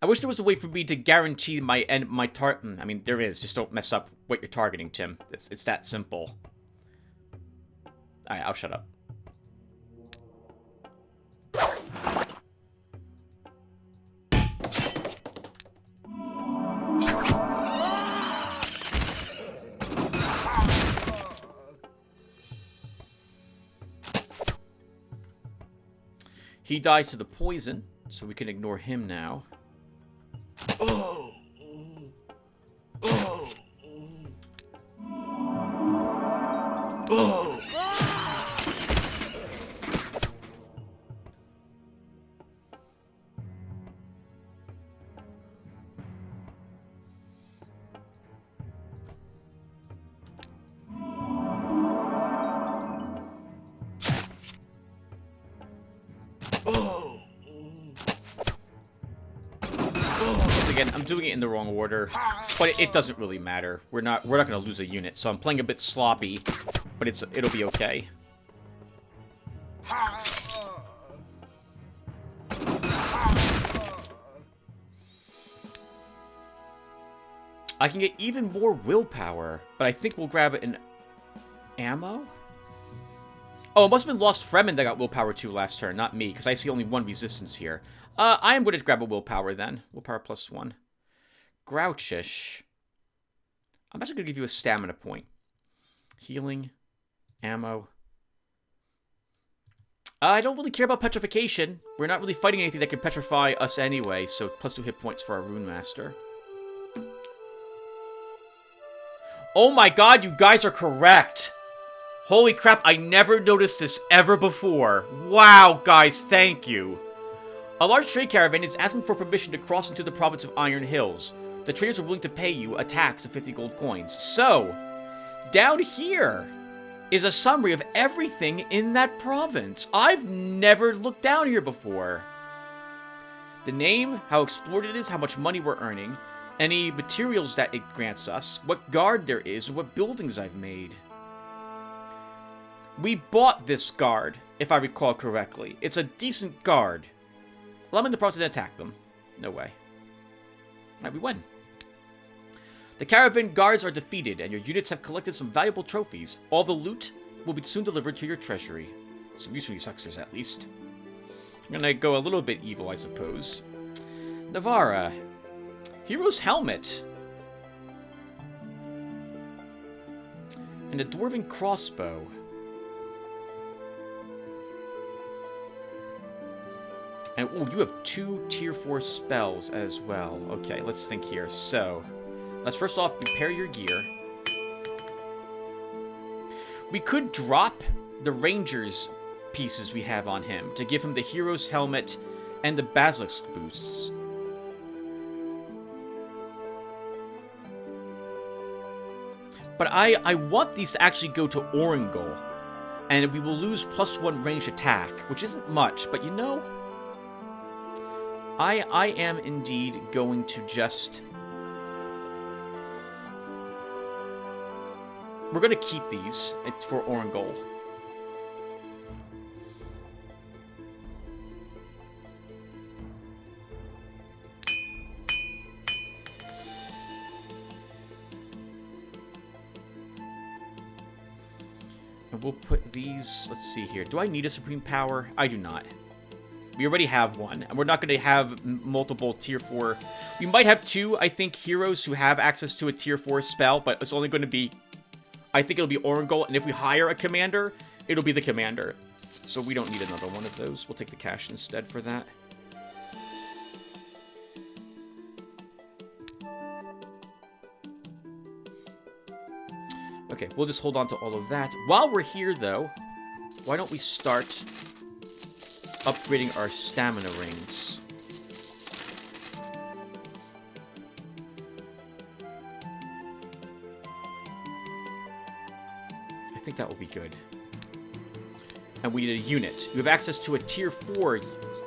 I wish there was a way for me to guarantee my target. I mean, there is. Just don't mess up what you're targeting, Tim. It's that simple. Alright, I'll shut up. He dies to the poison, so we can ignore him now. Oh. Oh. Oh. Once again, I'm doing it in the wrong order, but it doesn't really matter. We're not gonna lose a unit, so I'm playing a bit sloppy, but it'll be okay. I can get even more willpower, but I think we'll grab an ammo? Oh, it must have been Lost Fremen that got willpower 2 last turn, not me, because I see only 1 resistance here. I am going to grab a willpower then. Willpower +1. Grouchish. I'm actually going to give you a stamina point. Healing. Ammo. I don't really care about petrification. We're not really fighting anything that can petrify us anyway, so +2 hit points for our Rune Master. Oh my god, you guys are correct! Holy crap, I never noticed this ever before. Wow, guys, thank you. A large trade caravan is asking for permission to cross into the province of Iron Hills. The traders are willing to pay you a tax of 50 gold coins. So, down here is a summary of everything in that province. I've never looked down here before. The name, how explored it is, how much money we're earning, any materials that it grants us, what guard there is, and what buildings I've made. We bought this guard, if I recall correctly. It's a decent guard. Well, I'm in the process to attack them. No way. Alright, we win. The caravan guards are defeated, and your units have collected some valuable trophies. All the loot will be soon delivered to your treasury. Some use for these hucksters, at least. I'm gonna go a little bit evil, I suppose. Navarra. Hero's helmet. And a dwarven crossbow. And, ooh, you have 2 tier 4 spells as well. Okay, let's think here. So, let's first off repair your gear. We could drop the ranger's pieces we have on him to give him the hero's helmet and the basilisk boosts. But I want these to actually go to Orangol. And we will lose +1 range attack, which isn't much, but you know, I am indeed going to just... We're going to keep these. It's for Orangol. And we'll put these... Let's see here. Do I need a Supreme Power? I do not. We already have one, and we're not going to have multiple tier 4. We might have 2, I think, heroes who have access to a tier 4 spell, but it's only going to be... I think it'll be Orangol, and if we hire a commander, it'll be the commander. So we don't need another one of those. We'll take the cash instead for that. Okay, we'll just hold on to all of that. While we're here, though, why don't we start upgrading our stamina rings? I think that will be good. And we need a unit. You have access to a tier 4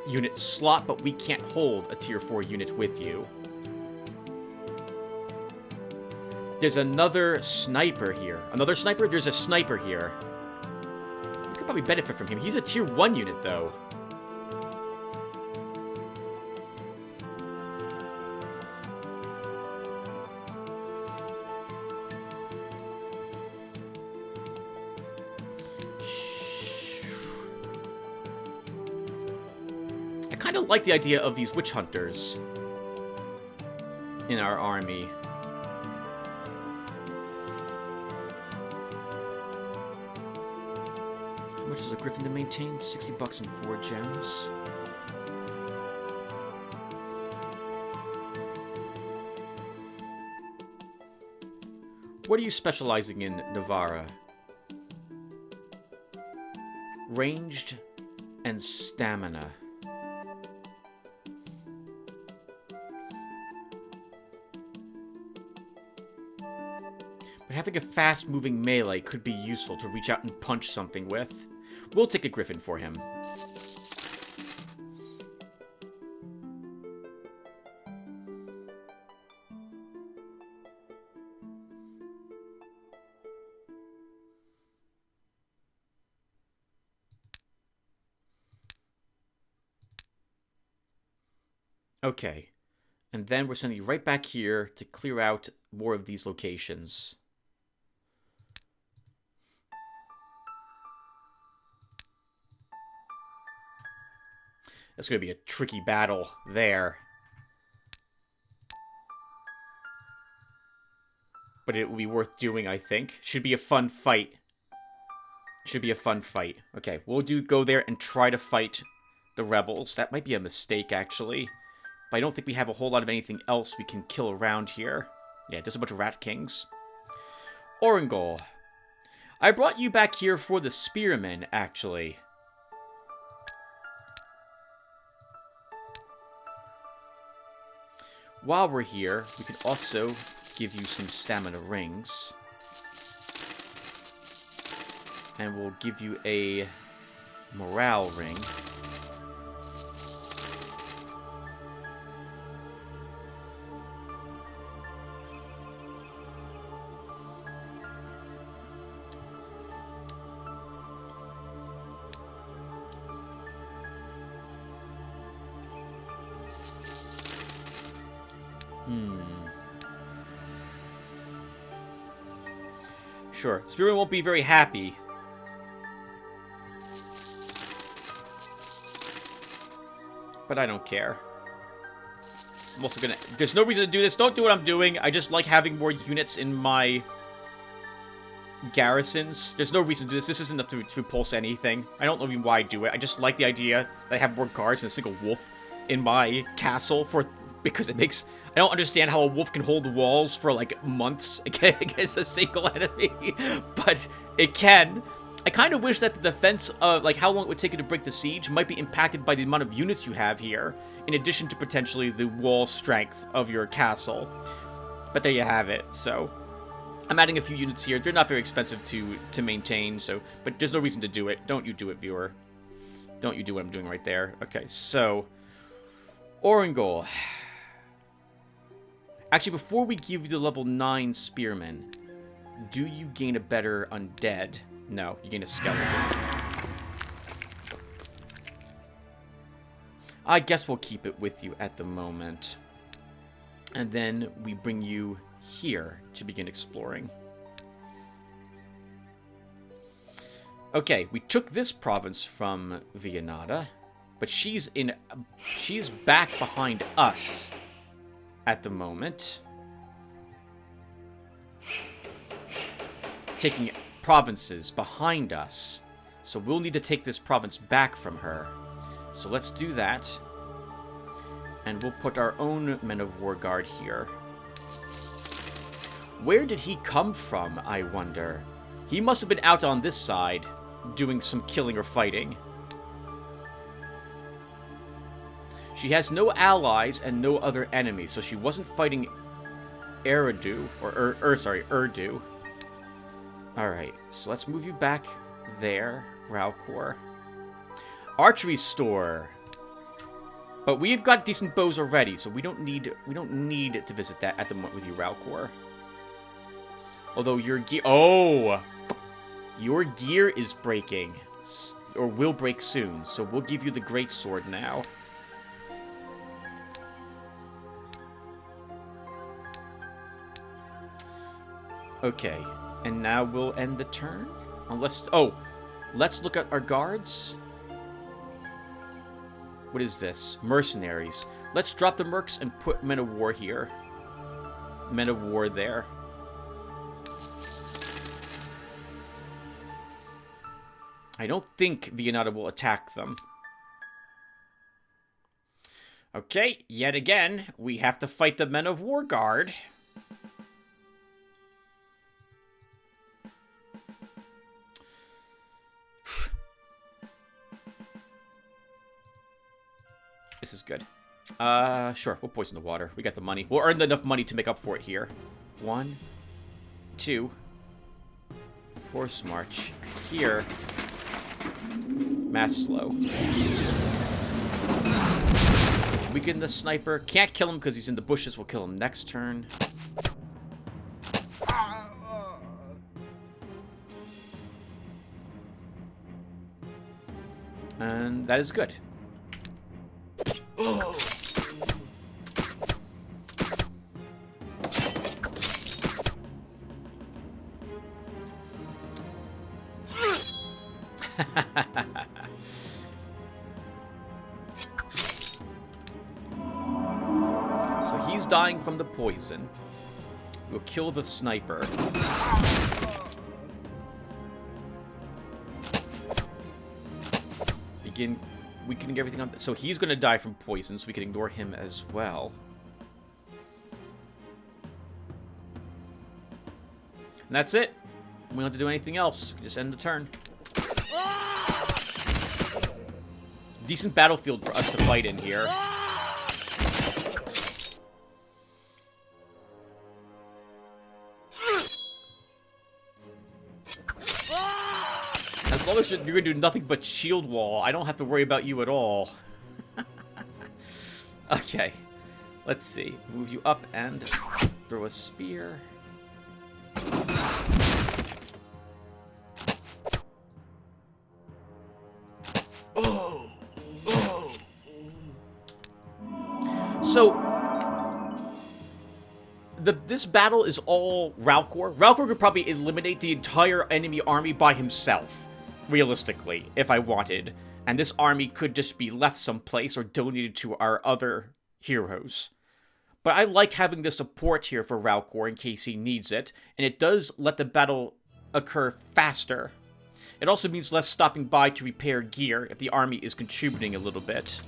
unit slot, but we can't hold a tier 4 unit with you. There's another sniper here. Another sniper? There's a sniper here. We could probably benefit from him. He's a tier 1 unit, though. I kind of like the idea of these witch hunters in our army. How much is a griffin to maintain? 60 bucks and 4 gems. What are you specializing in, Navarra? Ranged and stamina. But having a fast-moving melee could be useful to reach out and punch something with. We'll take a griffin for him. Okay. And then we're sending you right back here to clear out more of these locations. That's going to be a tricky battle there. But it will be worth doing, I think. Should be a fun fight. Should be a fun fight. Okay, we'll go there and try to fight the rebels. That might be a mistake, actually. But I don't think we have a whole lot of anything else we can kill around here. Yeah, just a bunch of rat kings. Orangol. I brought you back here for the spearmen, actually. While we're here, we can also give you some stamina rings. And we'll give you a morale ring. Sure, Spearman won't be very happy. But I don't care. I'm also gonna... There's no reason to do this. Don't do what I'm doing. I just like having more units in my garrisons. There's no reason to do this. This isn't enough to repulse anything. I don't know even why I do it. I just like the idea that I have more guards than a single wolf in my castle because it makes... I don't understand how a wolf can hold the walls for, like, months against a single enemy, but it can. I kind of wish that the defense of, like, how long it would take you to break the siege might be impacted by the amount of units you have here, in addition to potentially the wall strength of your castle. But there you have it, so... I'm adding a few units here. They're not very expensive to maintain, so... But there's no reason to do it. Don't you do it, viewer. Don't you do what I'm doing right there. Okay, so... Orangol. Actually, before we give you the level 9 Spearman, do you gain a better undead? No, you gain a skeleton. I guess we'll keep it with you at the moment. And then we bring you here to begin exploring. Okay, we took this province from Vianata, but she's back behind us at the moment. Taking provinces behind us. So we'll need to take this province back from her. So let's do that. And we'll put our own Men of War Guard here. Where did he come from, I wonder? He must have been out on this side, doing some killing or fighting. She has no allies and no other enemies, so she wasn't fighting Eridu, or Urdu. Alright, so let's move you back there, Ralcor. Archery store. But we've got decent bows already, so we don't need to visit that at the moment with you, Ralcor. Although your gear... Oh! Your gear is breaking. Or will break soon, so we'll give you the great sword now. Okay, and now we'll end the turn? Unless... Oh, let's look at our guards. What is this? Mercenaries. Let's drop the mercs and put Men of War here. Men of War there. I don't think Vianata will attack them. Okay, yet again, we have to fight the Men of War Guard. This is good. Sure, we'll poison the water. We got the money. We'll earn enough money to make up for it here. 1, 2, force march. Here. Mass slow. Weaken the sniper. Can't kill him because he's in the bushes. We'll kill him next turn. And that is good. So he's dying from the poison. We'll kill the sniper. Begin weakening everything on. So he's going to die from poison, so we can ignore him as well. And that's it. We don't have to do anything else. We can just end the turn. Decent battlefield for us to fight in here. As long as you're going to do nothing but shield wall, I don't have to worry about you at all. Okay. Let's see. Move you up and throw a spear. So, this battle is all Ralcor. Ralcor could probably eliminate the entire enemy army by himself, realistically, if I wanted. And this army could just be left someplace or donated to our other heroes. But I like having the support here for Ralcor in case he needs it, and it does let the battle occur faster. It also means less stopping by to repair gear if the army is contributing a little bit.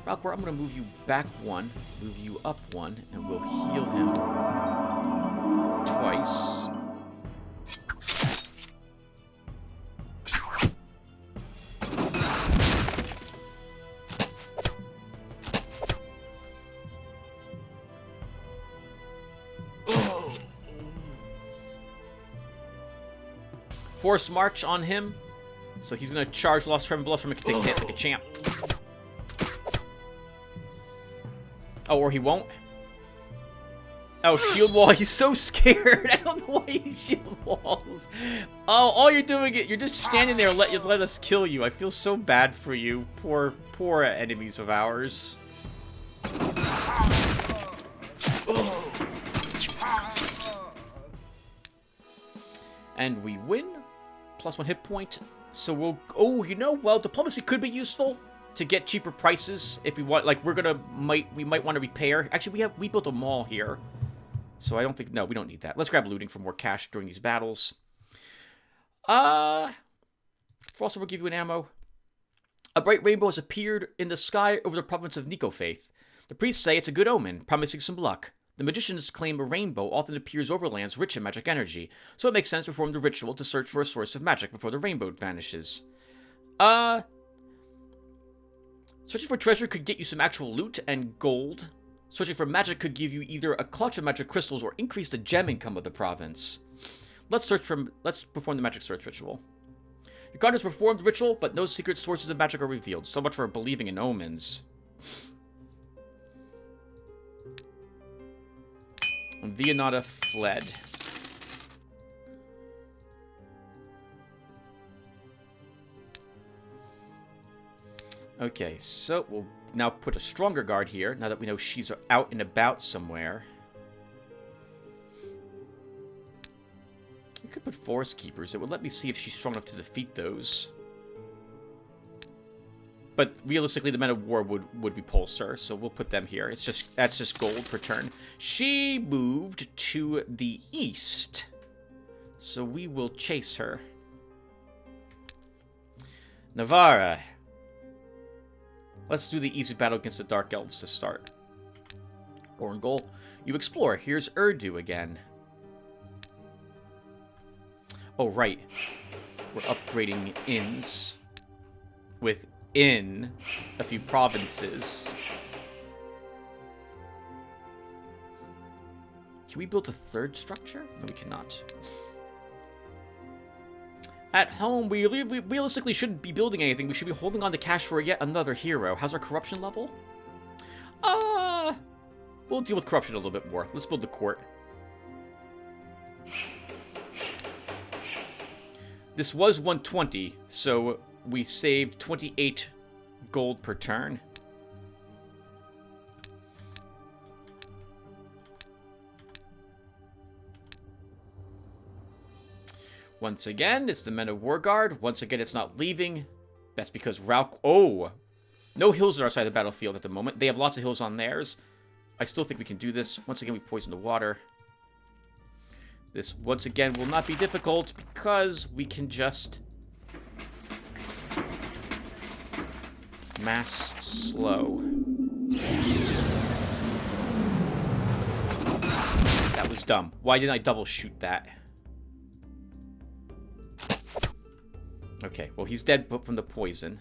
Ralcor, I'm going to move you back one, move you up one, and we'll heal him twice. Force march on him, so he's going to charge Lost Tremblos from it, take a hit like a champ. Oh, or he won't? Oh, shield wall. He's so scared. I don't know why he shield walls. Oh, all you're doing it. You're just standing there and let us kill you. I feel so bad for you. Poor enemies of ours. And we win. +1 hit point. So we'll... Oh, you know, well, diplomacy could be useful to get cheaper prices if we want. Like, we might want to repair. Actually, we built a mall here, so I don't think... No, we don't need that. Let's grab looting for more cash during these battles. Also, we'll give you an ammo. A bright rainbow has appeared in the sky over the province of Nicofaith. The priests say it's a good omen, promising some luck. The magicians claim a rainbow often appears over lands rich in magic energy, so it makes sense to perform the ritual to search for a source of magic before the rainbow vanishes. Searching for treasure could get you some actual loot and gold. Searching for magic could give you either a clutch of magic crystals or increase the gem income of the province. Let's perform the magic search ritual. Your card has performed the ritual, but no secret sources of magic are revealed. So much for believing in omens. And Vianata fled. Okay, so we'll now put a stronger guard here, now that we know she's out and about somewhere. We could put Forest Keepers. It would let me see if she's strong enough to defeat those. But realistically, the Men of War would repulse her, so we'll put them here. That's just gold per turn. She moved to the east, so we will chase her. Navarra. Let's do the easy battle against the Dark Elves to start. Orangol, you explore. Here's Urdu again. Oh, right. We're upgrading inns within a few provinces. Can we build a third structure? No, we cannot. At home, we realistically shouldn't be building anything. We should be holding on to cash for yet another hero. How's our corruption level? We'll deal with corruption a little bit more. Let's build the court. This was 120, so we saved 28 gold per turn. Once again, it's the Men of Warguard. Once again, it's not leaving. That's because Rauk... Oh! No hills on our side of the battlefield at the moment. They have lots of hills on theirs. I still think we can do this. Once again, we poison the water. This, once again, will not be difficult because we can just... mass slow. That was dumb. Why didn't I double shoot that? Okay, well, he's dead from the poison.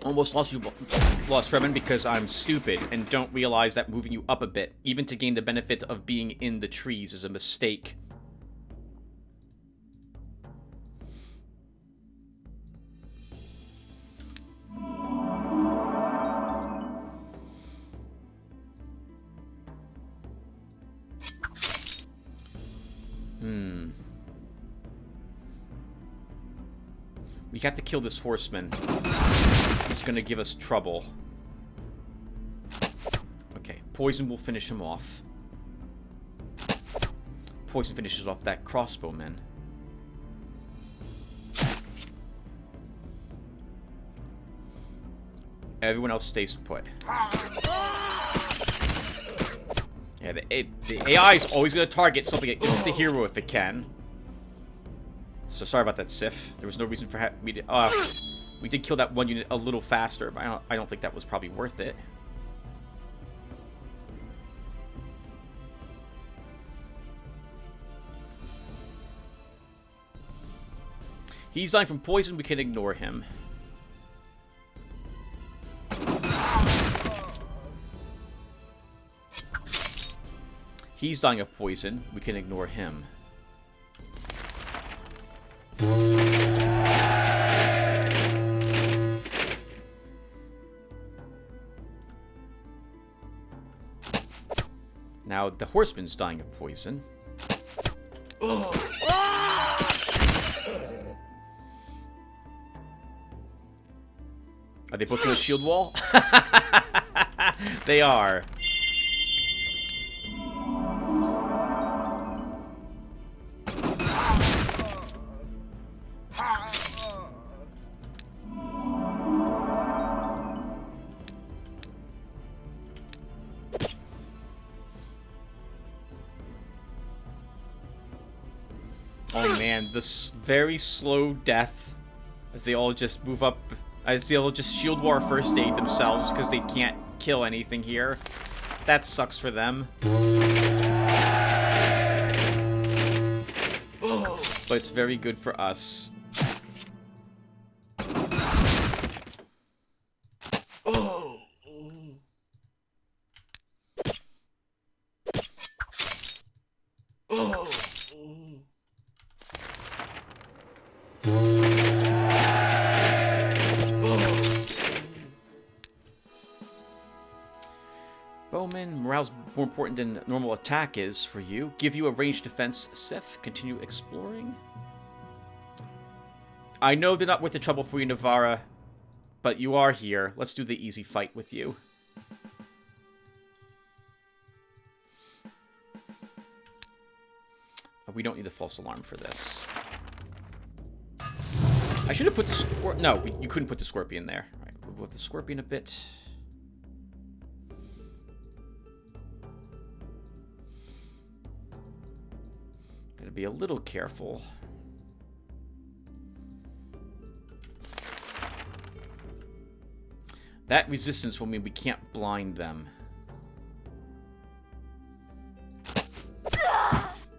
Almost lost Tremon because I'm stupid and don't realize that moving you up a bit, even to gain the benefit of being in the trees, is a mistake. We have to kill this horseman. He's gonna give us trouble. Okay, poison will finish him off. Poison finishes off that crossbowman. Everyone else stays put. Yeah, the AI is always gonna target something that isn't the hero if it can. So sorry about that, Sif. There was no reason for me to... we did kill that one unit a little faster, but I don't think that was probably worth it. He's dying from poison. We can ignore him. He's dying of poison. We can ignore him. Now, the horseman's dying of poison. Are they both in a shield wall? They are. Oh man, this very slow death as they all just move up, as they all just shield war first aid themselves because they can't kill anything here. That sucks for them. But it's very good for us. Bowman, morale's more important than normal attack is for you. Give you a ranged defense, Sif. Continue exploring. I know they're not worth the trouble for you, Navarra, but you are here. Let's do the easy fight with you. We don't need the false alarm for this. I should have put the scorpion. No, you couldn't put the scorpion there. All right, we'll put the scorpion a bit. Gotta be a little careful. That resistance will mean we can't blind them.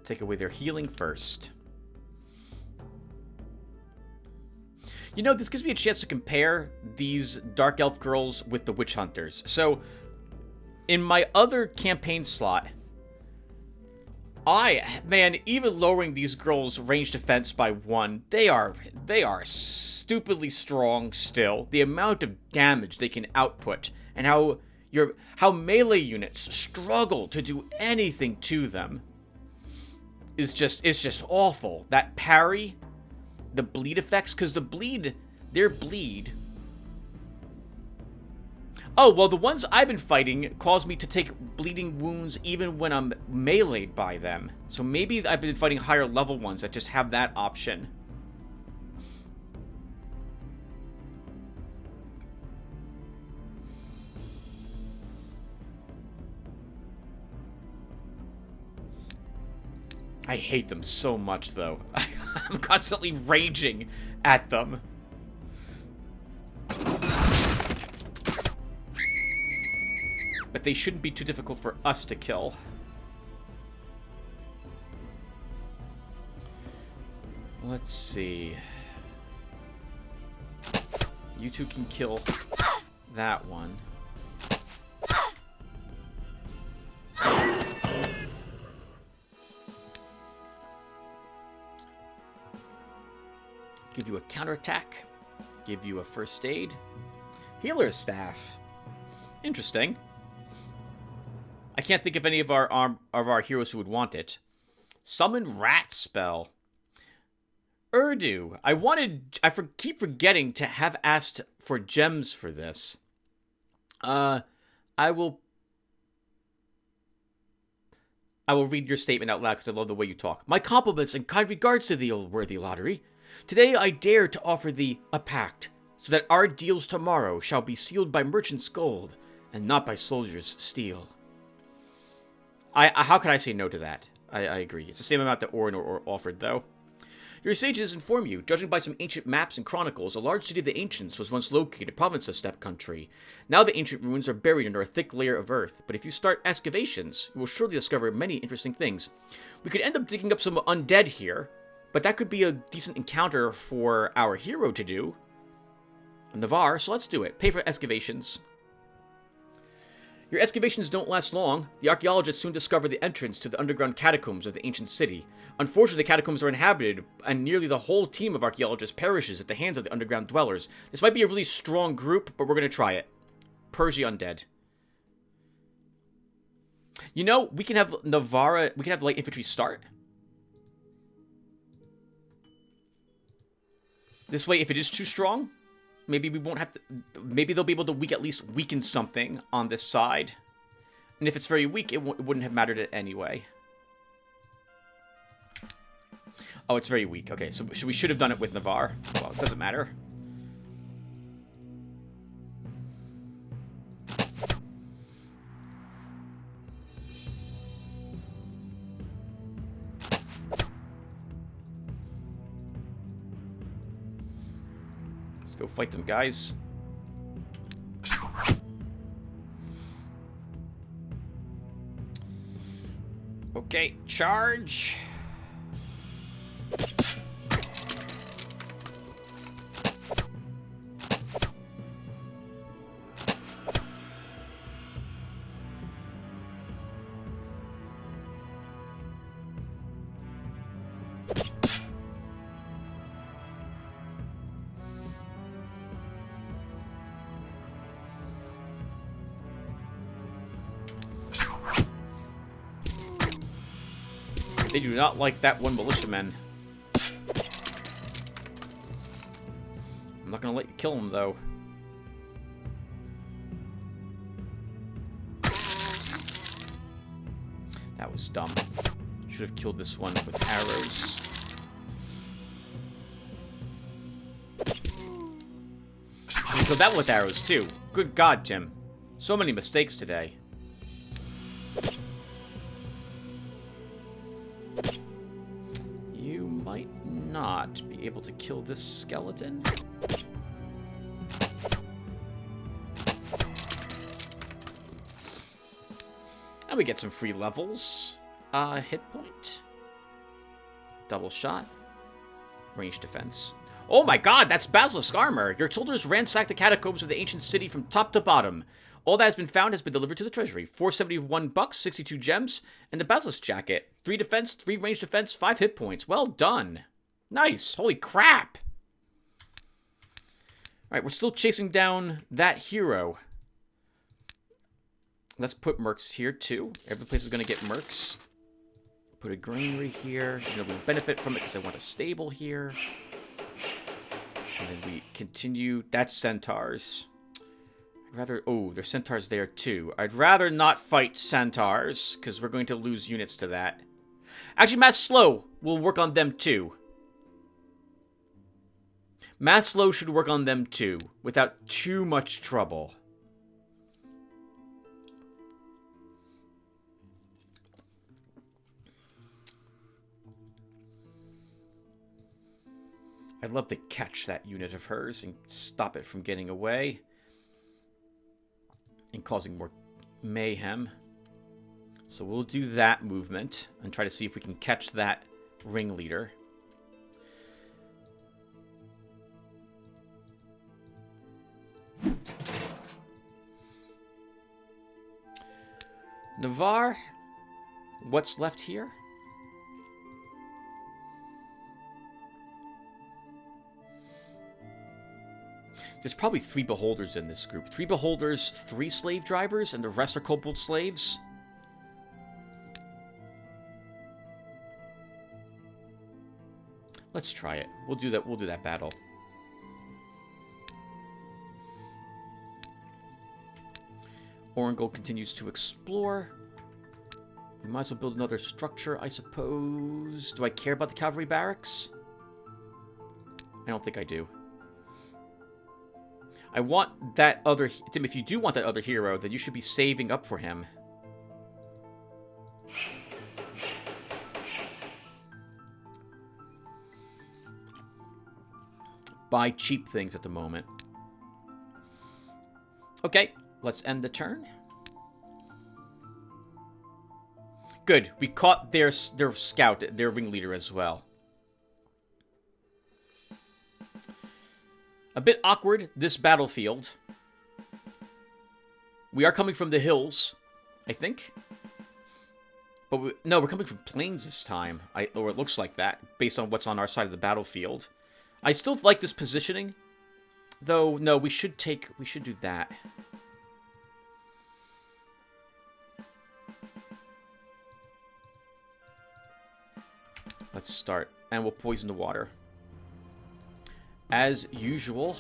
Take away their healing first. You know, this gives me a chance to compare these Dark Elf girls with the Witch Hunters. So, in my other campaign slot, man, even lowering these girls' range defense by 1, they are stupidly strong still. The amount of damage they can output, and how how melee units struggle to do anything to them is just awful. That parry, the bleed effects, because their bleed. Oh, well, the ones I've been fighting cause me to take bleeding wounds even when I'm meleeed by them. So maybe I've been fighting higher level ones that just have that option. I hate them so much, though. I'm constantly raging at them. But they shouldn't be too difficult for us to kill. Let's see. You two can kill that one. Give you a counterattack. Give you a first aid. Healer's staff. Interesting. I can't think of any of our heroes who would want it. Summon rat spell. Urdu. I keep forgetting to have asked for gems for this. I will read your statement out loud because I love the way you talk. My compliments and kind regards to thee, old worthy Lotaeri. Today I dare to offer thee a pact, so that our deals tomorrow shall be sealed by merchants' gold, and not by soldiers' steel. How can I say no to that? I agree. It's the same amount that Orin offered, though. Your sages inform you, judging by some ancient maps and chronicles, a large city of the ancients was once located, province of Steppe Country. Now the ancient ruins are buried under a thick layer of earth, but if you start excavations, you will surely discover many interesting things. We could end up digging up some undead here, but that could be a decent encounter for our hero to do. Navarre, so let's do it. Pay for excavations. Your excavations don't last long. The archaeologists soon discover the entrance to the underground catacombs of the ancient city. Unfortunately, the catacombs are inhabited, and nearly the whole team of archaeologists perishes at the hands of the underground dwellers. This might be a really strong group, but we're going to try it. Purge the undead. You know, we can have Navarre, we can have light infantry start. This way, if it is too strong, maybe we won't have to... Maybe they'll be able to at least weaken something on this side. And if it's very weak, it wouldn't have mattered anyway. Oh, it's very weak. Okay, so we should have done it with Navarre. Well, it doesn't matter. Go fight them, guys. Okay, charge. They do not like that one militiaman. I'm not gonna let you kill him, though. That was dumb. Should have killed this one with arrows. Should have killed that one with arrows, too. Good God, Tim. So many mistakes today. Not be able to kill this skeleton. And we get some free levels. Hit point. Double shot. Range defense. Oh my god, that's basilisk armor! Your soldiers ransacked the catacombs of the ancient city from top to bottom. All that has been found has been delivered to the treasury. 471 bucks, 62 gems, and the basilisk jacket. 3 defense, 3 range defense, 5 hit points. Well done. Nice. Holy crap. Alright, we're still chasing down that hero. Let's put mercs here, too. Every place is going to get mercs. Put a granary here. You know, we'll benefit from it because I want a stable here. And then we continue. That's centaurs. I'd rather... Oh, there's centaurs there, too. I'd rather not fight centaurs, because we're going to lose units to that. Actually, Mass Slow will work on them, too. Mass Slow should work on them, too, without too much trouble. I'd love to catch that unit of hers and stop it from getting away and causing more mayhem. So we'll do that movement and try to see if we can catch that ringleader. Navarre, what's left here? There's probably 3 beholders in this group. 3 beholders, 3 slave drivers, and the rest are kobold slaves. Let's try it. We'll do that. We'll do that battle. Orengold continues to explore. We might as well build another structure, I suppose. Do I care about the cavalry barracks? I don't think I do. I want that other... Tim, if you do want that other hero, then you should be saving up for him. Buy cheap things at the moment. Okay, let's end the turn. Good, we caught their scout, their ringleader as well. A bit awkward, this battlefield. We are coming from the hills, I think. But no, we're coming from plains this time. Or it looks like that, based on what's on our side of the battlefield. I still like this positioning. Though, no, we should do that. Let's start. And we'll poison the water. As usual.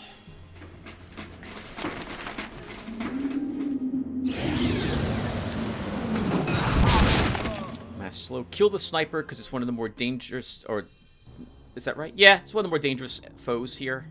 Mass slow. Kill the sniper because it's one of the more dangerous, or is that right? Yeah, it's one of the more dangerous foes here.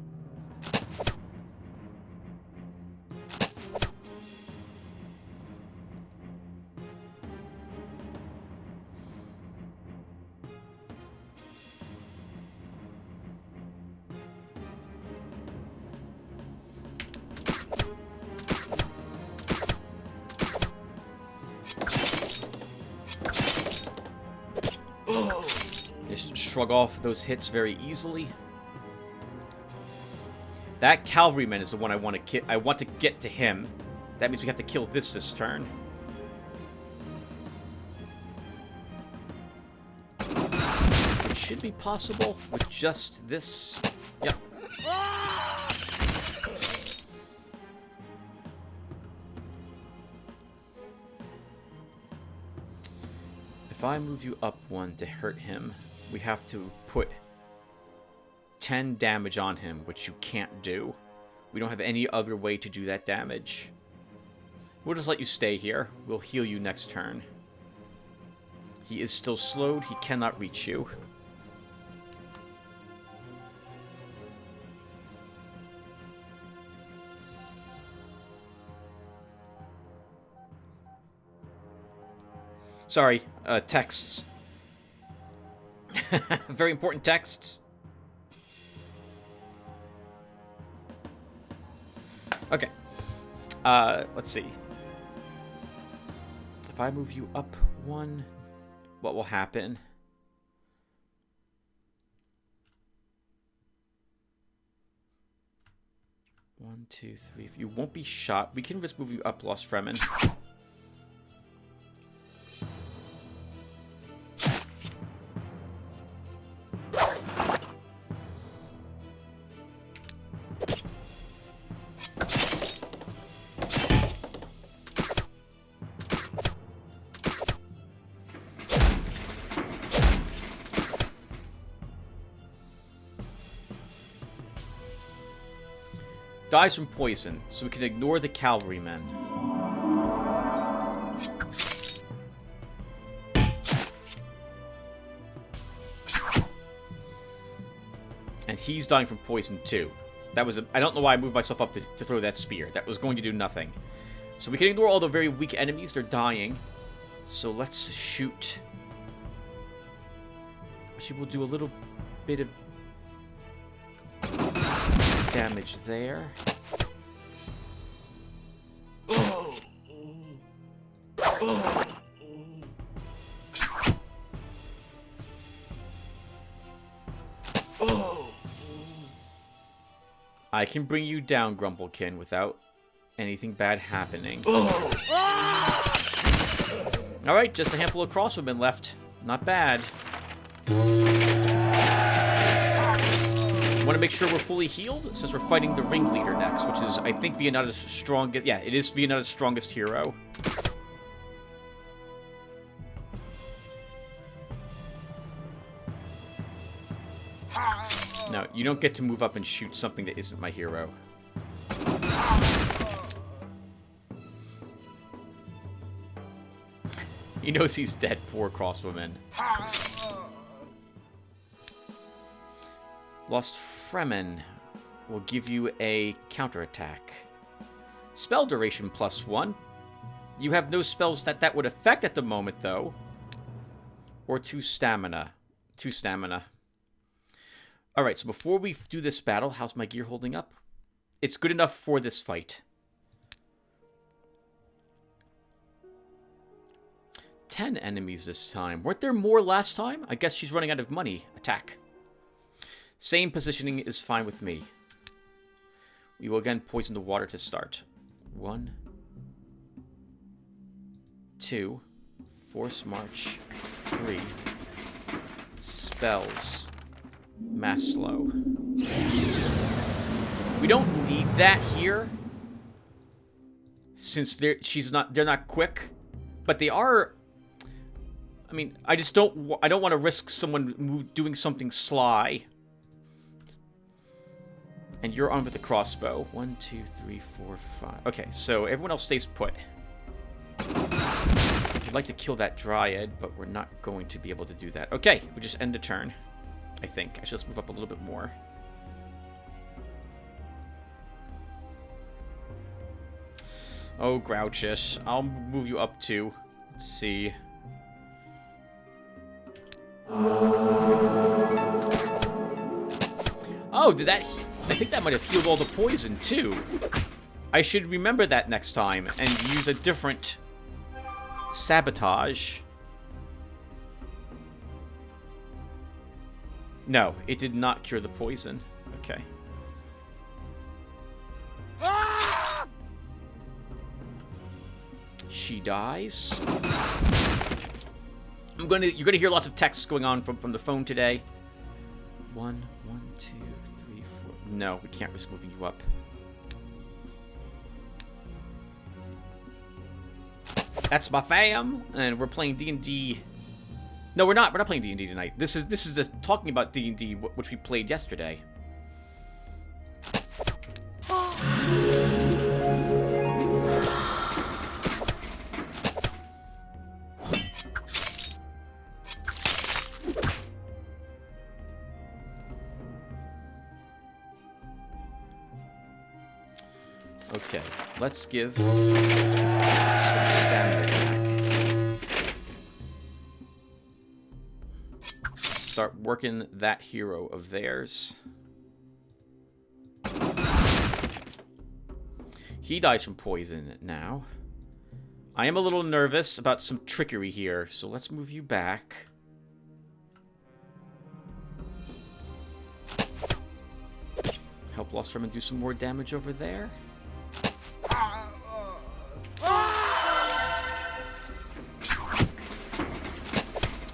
Shrug off those hits very easily. That cavalryman is the one I want to kill. I want to get to him. That means we have to kill this turn. It should be possible with just this. Yep. If I move you up 1 to hurt him, we have to put 10 damage on him, which you can't do. We don't have any other way to do that damage. We'll just let you stay here. We'll heal you next turn. He is still slowed. He cannot reach you. Sorry, texts. Very important texts. Okay. Let's see. If I move you up 1, what will happen? One, 2, 3. You won't be shot. We can risk moving you up, Lost Fremen. Dies from poison, so we can ignore the cavalrymen. And he's dying from poison too. That was I don't know why I moved myself up to throw that spear. That was going to do nothing. So we can ignore all the very weak enemies. They're dying. So let's shoot. Actually, we'll do a little bit of damage there. I can bring you down, Grumblekin, without anything bad happening. Alright, just a handful of crossbowmen left. Not bad. Want to make sure we're fully healed, since we're fighting the ringleader next, which is, I think, Viennata's strongest... Yeah, it is Viennata's strongest hero. No, you don't get to move up and shoot something that isn't my hero. He knows he's dead, poor crossbowman. Lost Fremen will give you a counterattack. Spell duration +1. You have no spells that would affect at the moment, though. Or 2 stamina. 2 stamina. Alright, so before we do this battle, how's my gear holding up? It's good enough for this fight. 10 enemies this time. Weren't there more last time? I guess she's running out of money. Attack. Same positioning is fine with me. We will again poison the water to start. 1, 2, force march, 3, spells, mass slow. We don't need that here, since they're not quick, but they are. I mean, I don't want to risk someone doing something sly. And you're armed with a crossbow. 1, 2, 3, 4, 5. Okay, so everyone else stays put. I'd like to kill that dryad, but we're not going to be able to do that. Okay, we just end the turn, I think. Actually, let's move up a little bit more. Oh, Grouchish. I'll move you up too. Let's see. Oh, did that... I think that might have healed all the poison, too. I should remember that next time and use a different sabotage. No, it did not cure the poison. Okay. She dies. You're gonna hear lots of texts going on from the phone today. 1, 1, 2, 3, 4. No, we can't risk moving you up. That's my fam, and we're playing D&D. No, we're not. We're not playing D&D tonight. This is just talking about D&D, which we played yesterday. Okay, let's give some stamina back. Start working that hero of theirs. He dies from poison now. I am a little nervous about some trickery here, so let's move you back. Help Lost Fremen do some more damage over there.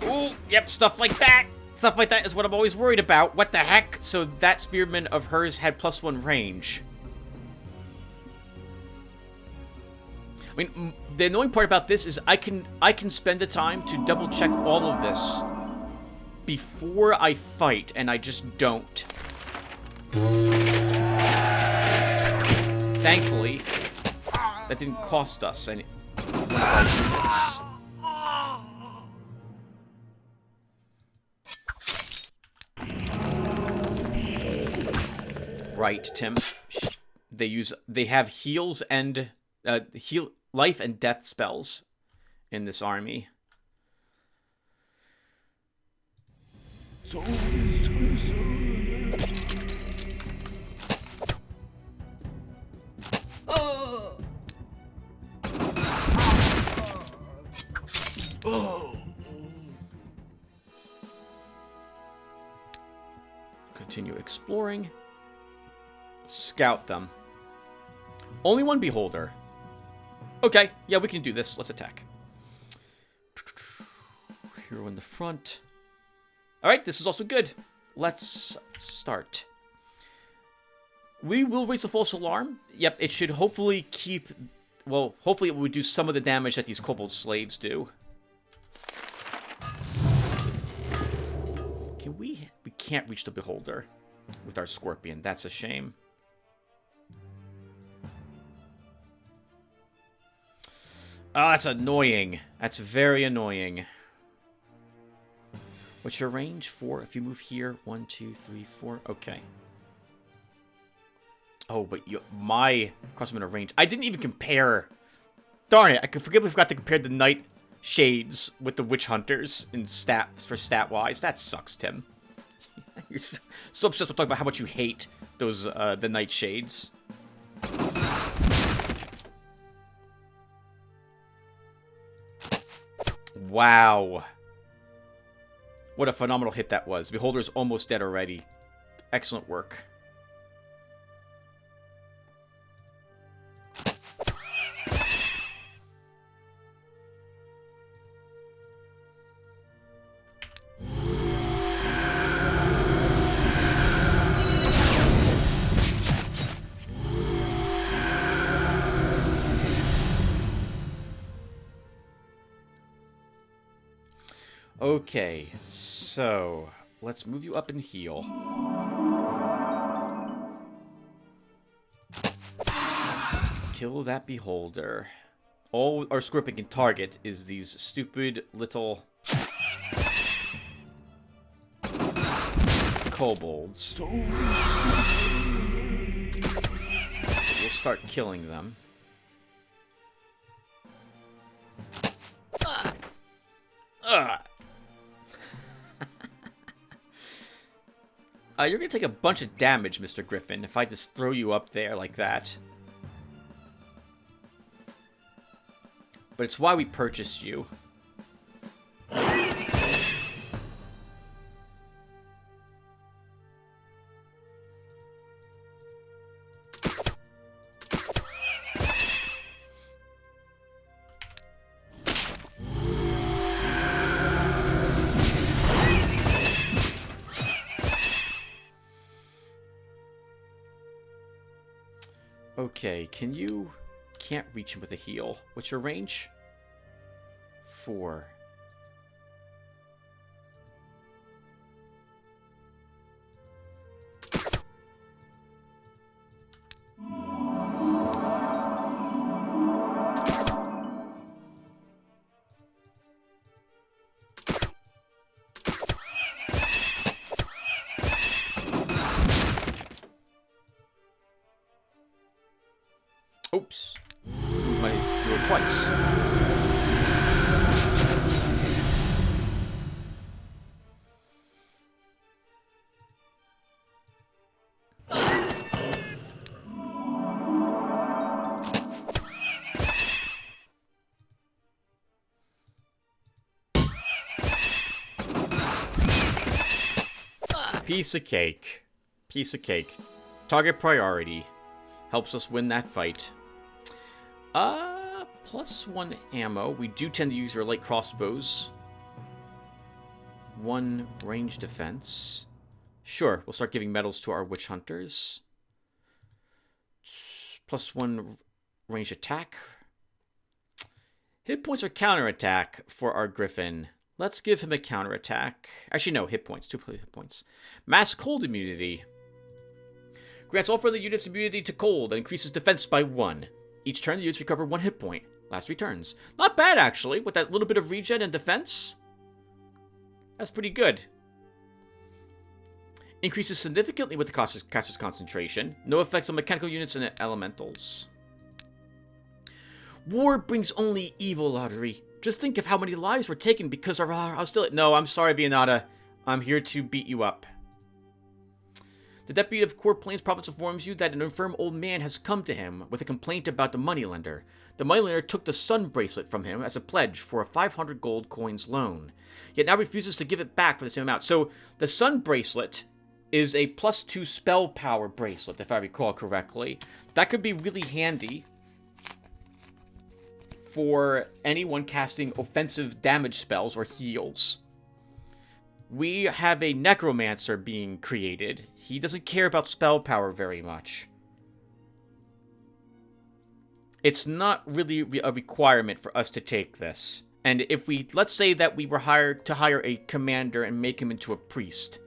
Ooh, yep, stuff like that. Stuff like that is what I'm always worried about. What the heck? So that spearman of hers had +1 range. I mean, the annoying part about this is I can spend the time to double check all of this before I fight, and I just don't. Thankfully, that didn't cost us any one of our units. Right, Tim. They have heals and heal life and death spells in this army. Continue exploring. Scout them. Only one beholder. Okay, yeah, we can do this. Let's attack. Hero in the front. Alright, this is also good. Let's start. We will raise the false alarm. Yep, it should hopefully keep... Well, hopefully it will reduce some of the damage that these kobold slaves do. Can we... We can't reach the beholder with our scorpion. That's a shame. Oh, that's annoying. That's very annoying. What's your range? 4. If you move here, 1, 2, 3, 4. Okay. Oh, but my crossbow in a range. I didn't even compare. Darn it! I forget we forgot to compare the night shades with the witch hunters in stat wise. That sucks, Tim. You're so obsessed with talking about how much you hate those the night shades. Wow. What a phenomenal hit that was. Beholder's almost dead already. Excellent work. Okay, so let's move you up and heal. Kill that beholder. All our scorpion can target is these stupid little kobolds. We'll start killing them. You're gonna take a bunch of damage, Mr. Griffin, if I just throw you up there like that. But it's why we purchased you. Okay, can't reach him with a heal. What's your range? 4. Oops. Might do it twice. Piece of cake. Piece of cake. Target priority. Helps us win that fight. +1 ammo. We do tend to use our light crossbows. 1 range defense. Sure, we'll start giving medals to our witch hunters. +1 range attack. Hit points or counterattack for our griffin. Let's give him a counterattack. Actually, no, hit points. 2 hit points. Mass cold immunity. Grants all friendly units immunity to cold and increases defense by 1. Each turn, the units recover 1 hit point. Last 3 turns. Not bad, actually, with that little bit of regen and defense. That's pretty good. Increases significantly with the caster's concentration. No effects on mechanical units and elementals. War brings only evil, Lotaeri. Just think of how many lives were taken because of our hostility. No, I'm sorry, Vianata. I'm here to beat you up. The deputy of Core Plains Province informs you that an infirm old man has come to him with a complaint about the moneylender. The moneylender took the sun bracelet from him as a pledge for a 500 gold coins loan, yet now refuses to give it back for the same amount. So the sun bracelet is a +2 spell power bracelet, if I recall correctly. That could be really handy for anyone casting offensive damage spells or heals. We have a necromancer being created. He doesn't care about spell power very much. It's not really a requirement for us to take this. And if we, let's say that we were hired to hire a commander and make him into a priest,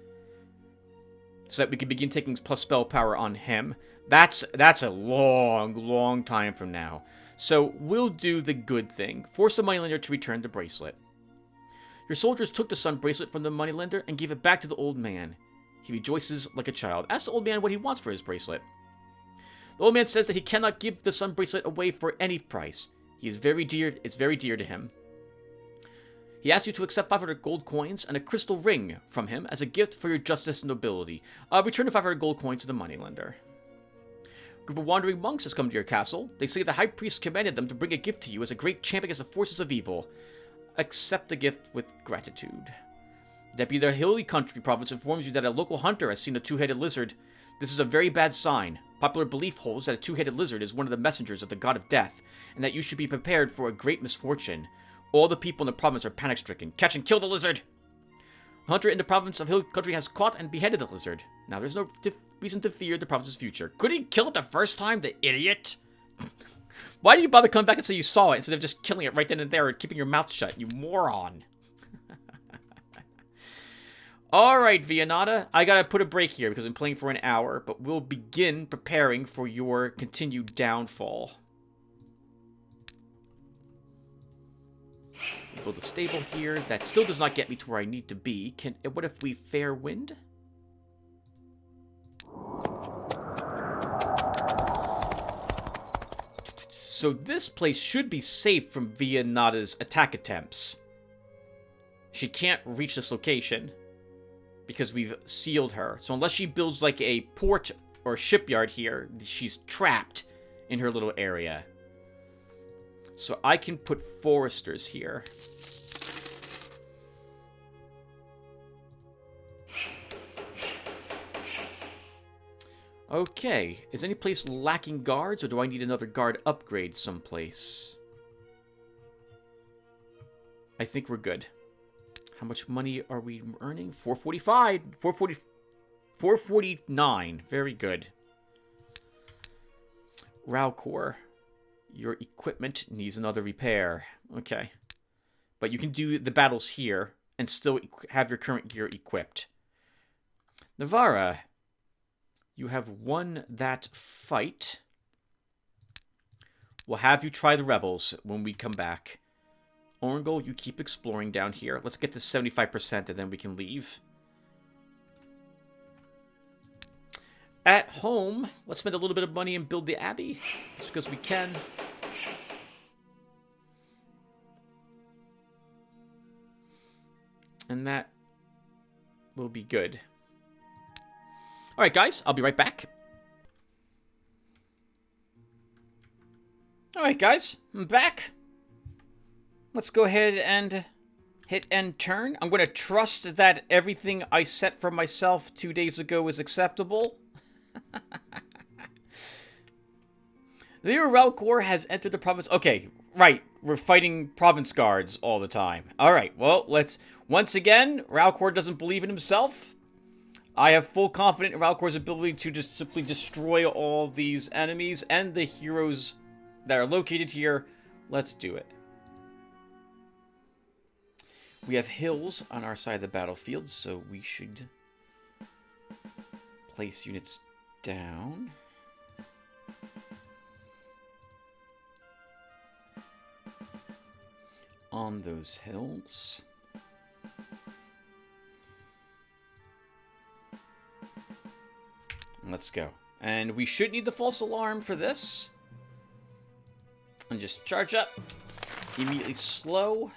so that we can begin taking plus spell power on him, that's a long time from now. So we'll do the good thing. Force the moneylender to return the bracelet. Your soldiers took the sun bracelet from the moneylender and gave it back to the old man. He rejoices like a child. Ask the old man what he wants for his bracelet. The old man says that he cannot give the sun bracelet away for any price. It's very dear to him. He asks you to accept 500 gold coins and a crystal ring from him as a gift for your justice and nobility. Return the 500 gold coins to the moneylender. A group of wandering monks has come to your castle. They say the high priest commanded them to bring a gift to you as a great champ against the forces of evil. Accept the gift with gratitude. Deputy of the Hilly Country Province informs you that a local hunter has seen a 2-headed lizard. This is a very bad sign. Popular belief holds that a 2-headed lizard is one of the messengers of the god of death, and that you should be prepared for a great misfortune. All the people in the province are panic-stricken. Catch and kill the lizard! A hunter in the province of Hill Country has caught and beheaded the lizard. Now there's no reason to fear the province's future. Could he kill it the first time, the idiot? Why do you bother coming back and say you saw it instead of just killing it right then and there and keeping your mouth shut, you moron? Alright, Vianata, I gotta put a break here because I'm playing for an hour, but we'll begin preparing for your continued downfall. Build a stable here. That still does not get me to where I need to be. What if we fair wind? So this place should be safe from Vianata's attack attempts. She can't reach this location because we've sealed her. So unless she builds like a port or shipyard here, she's trapped in her little area. So I can put foresters here. Okay, is any place lacking guards, or do I need another guard upgrade someplace? I think we're good. How much money are we earning? 445, 449. Very good. Ralcor, your equipment needs another repair. Okay. But you can do the battles here and still have your current gear equipped. Navarra, you have won that fight. We'll have you try the rebels when we come back. Orangol, you keep exploring down here. Let's get to 75% and then we can leave. At home, let's spend a little bit of money and build the abbey. Just because we can. And that will be good. Alright, guys, I'll be right back. Alright, guys, I'm back. Let's go ahead and hit end turn. I'm going to trust that everything I set for myself 2 days ago is acceptable. The Ralcor has entered the province. Okay, right. We're fighting province guards all the time. Alright, well, let's... Once again, Ralcor doesn't believe in himself. I have full confidence in Ralcor's ability to just simply destroy all these enemies and the heroes that are located here. Let's do it. We have hills on our side of the battlefield, so we should place units down. On those hills. Let's go. And we should need the false alarm for this. And just charge up. Immediately slow.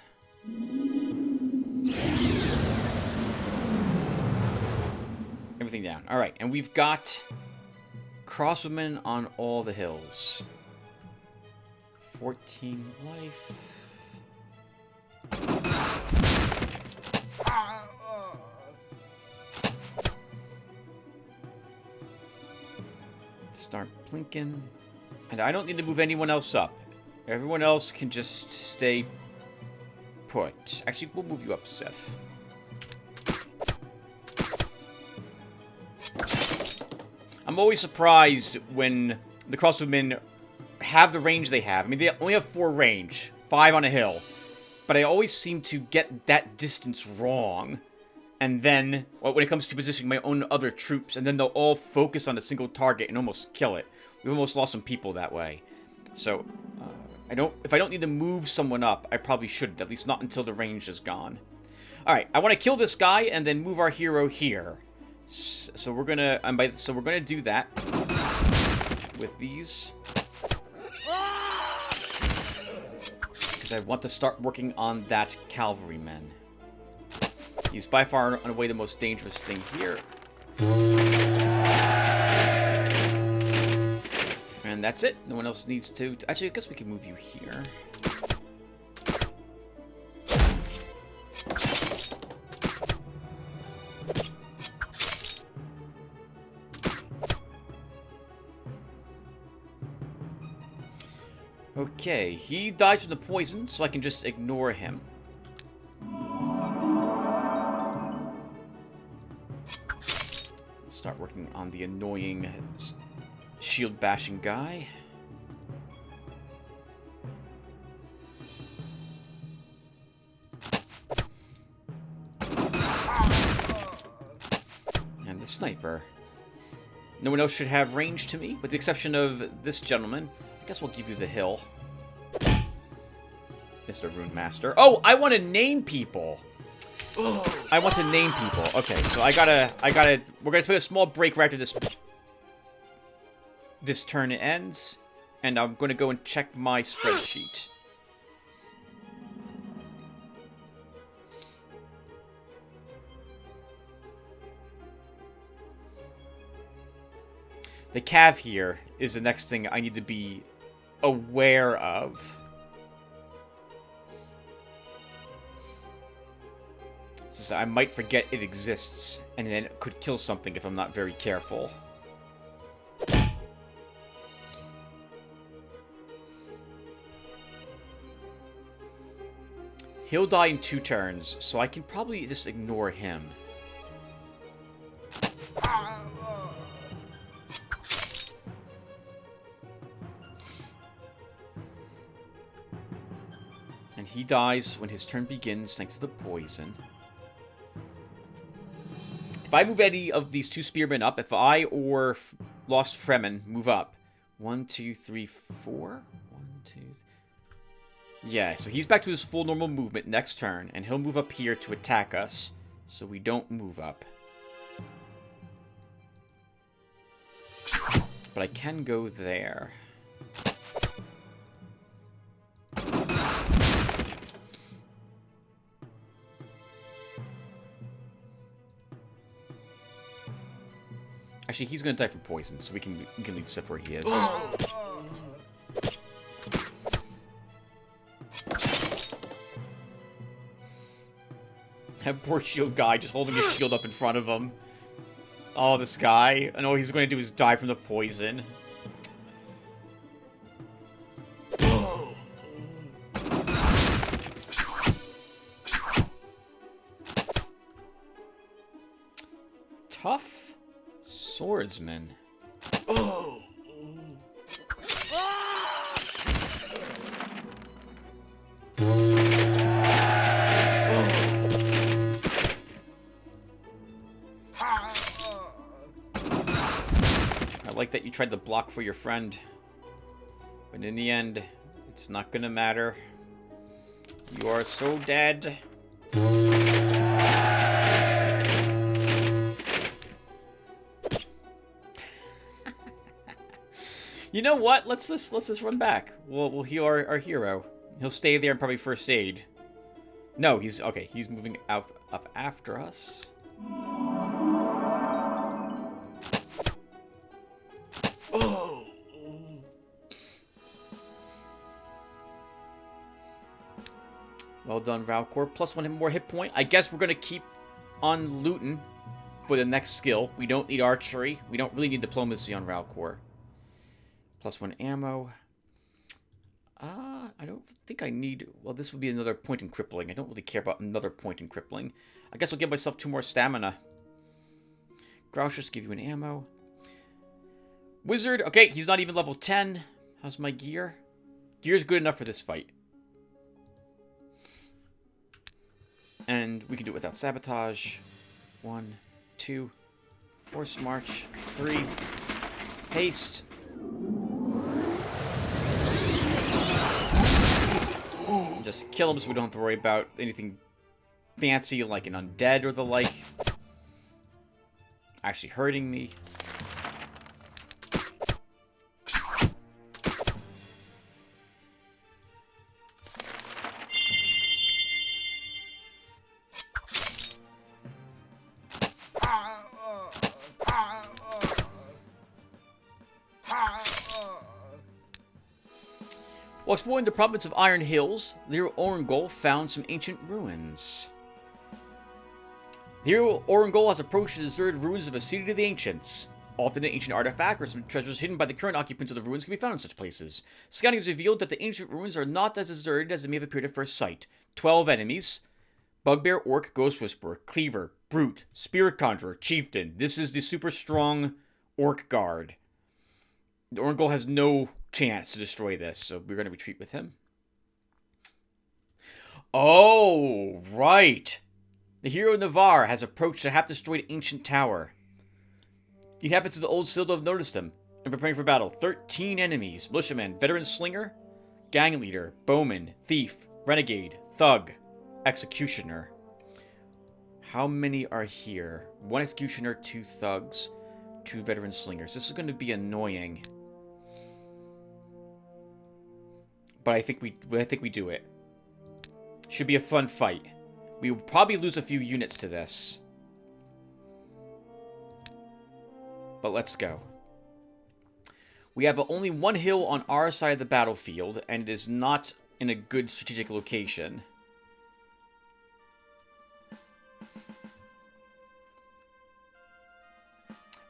Everything down. Alright, and we've got crossbowmen on all the hills. 14 life. Start blinking. And I don't need to move anyone else up. Everyone else can just stay put. Actually, we'll move you up, Seth. I'm always surprised when the crossbowmen have the range they have. I mean, they only have 4 range. 5 on a hill. But I always seem to get that distance wrong. And then, well, when it comes to positioning my own other troops, and then they'll all focus on a single target and almost kill it. We've almost lost some people that way. So, if I don't need to move someone up, I probably shouldn't. At least not until the range is gone. Alright, I want to kill this guy and then move our hero here. So we're gonna, do that. With these. Because I want to start working on that cavalryman. He's by far and away the most dangerous thing here. And that's it. No one else needs to... Actually, I guess we can move you here. Okay, he dies from the poison, so I can just ignore him. Start working on the annoying shield bashing guy. And the sniper. No one else should have range to me, with the exception of this gentleman. I guess we'll give you the hill. Mr. Rune Master. Oh, I want to name people. I want to name people. Okay, so I gotta, we're gonna take a small break right after this turn ends, and I'm gonna go and check my spreadsheet. The cav here is the next thing I need to be aware of. So I might forget it exists, and then it could kill something if I'm not very careful. He'll die in 2 turns, so I can probably just ignore him. And he dies when his turn begins thanks to the poison. If I move any of these 2 spearmen up, if I or Lost Fremen move up. 1, 2, 3, 4. 1, 2. Yeah, so he's back to his full normal movement next turn, and he'll move up here to attack us, so we don't move up. But I can go there. Actually, he's gonna die from poison, so we can leave Sif where he is. That poor shield guy just holding his shield up in front of him. Oh, this guy. And all he's going to do is die from the poison. Tough swordsman. like that you tried to block for your friend. But in the end, it's not gonna matter. You are so dead. You know what? Let's just run back. We'll heal our hero. He'll stay there and probably first aid. No, he's okay. He's moving up after us. Oh. Well done, Valcor. Plus 1 more hit point. I guess we're gonna keep on looting for the next skill. We don't need archery. We don't really need diplomacy on Valcor. Plus 1 ammo. I don't think I need... Well, this would be another point in crippling. I don't really care about another point in crippling. I guess I'll give myself 2 more stamina. Grouchers give you an ammo. Wizard. Okay, he's not even level 10. How's my gear? Gear's good enough for this fight. And we can do it without sabotage. 1, 2, force march, 3, haste. Just kill him so we don't have to worry about anything fancy like an undead or the like. Actually hurting me. While exploring the province of Iron Hills, the hero Orangol found some ancient ruins. The hero Orangol has approached the deserted ruins of a city of the ancients. Often an ancient artifact or some treasures hidden by the current occupants of the ruins can be found in such places. Scouting has revealed that the ancient ruins are not as deserted as they may have appeared at first sight. 12 enemies. Bugbear, Orc, Ghost Whisperer, Cleaver, Brute, Spirit Conjurer, Chieftain. This is the super strong Orc Guard. The Orangol has no chance to destroy this, so we're going to retreat with him. Oh, right. The hero Navarre has approached a half-destroyed ancient tower. The inhabitants of the old Sildo have noticed him and preparing for battle. 13 enemies. Militiaman, Veteran Slinger, Gang Leader, Bowman, Thief, Renegade, Thug, Executioner. How many are here? 1 Executioner, 2 Thugs, 2 Veteran Slingers. This is going to be annoying. But I think we do it. Should be a fun fight. We will probably lose a few units to this. But let's go. We have only 1 hill on our side of the battlefield, and it is not in a good strategic location.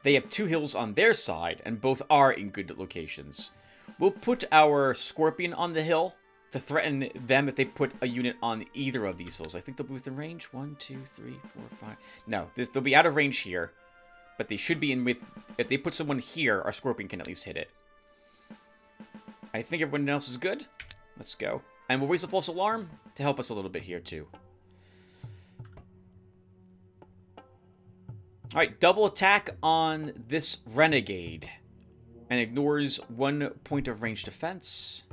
They have 2 hills on their side, and both are in good locations. We'll put our Scorpion on the hill to threaten them if they put a unit on either of these hills. I think they'll be within range. 1, 2, 3, 4, 5. No, they'll be out of range here. But they should be in with... If they put someone here, our Scorpion can at least hit it. I think everyone else is good. Let's go. And we'll raise a false alarm to help us a little bit here, too. Alright, double attack on this Renegade. And ignores 1 point of range defense.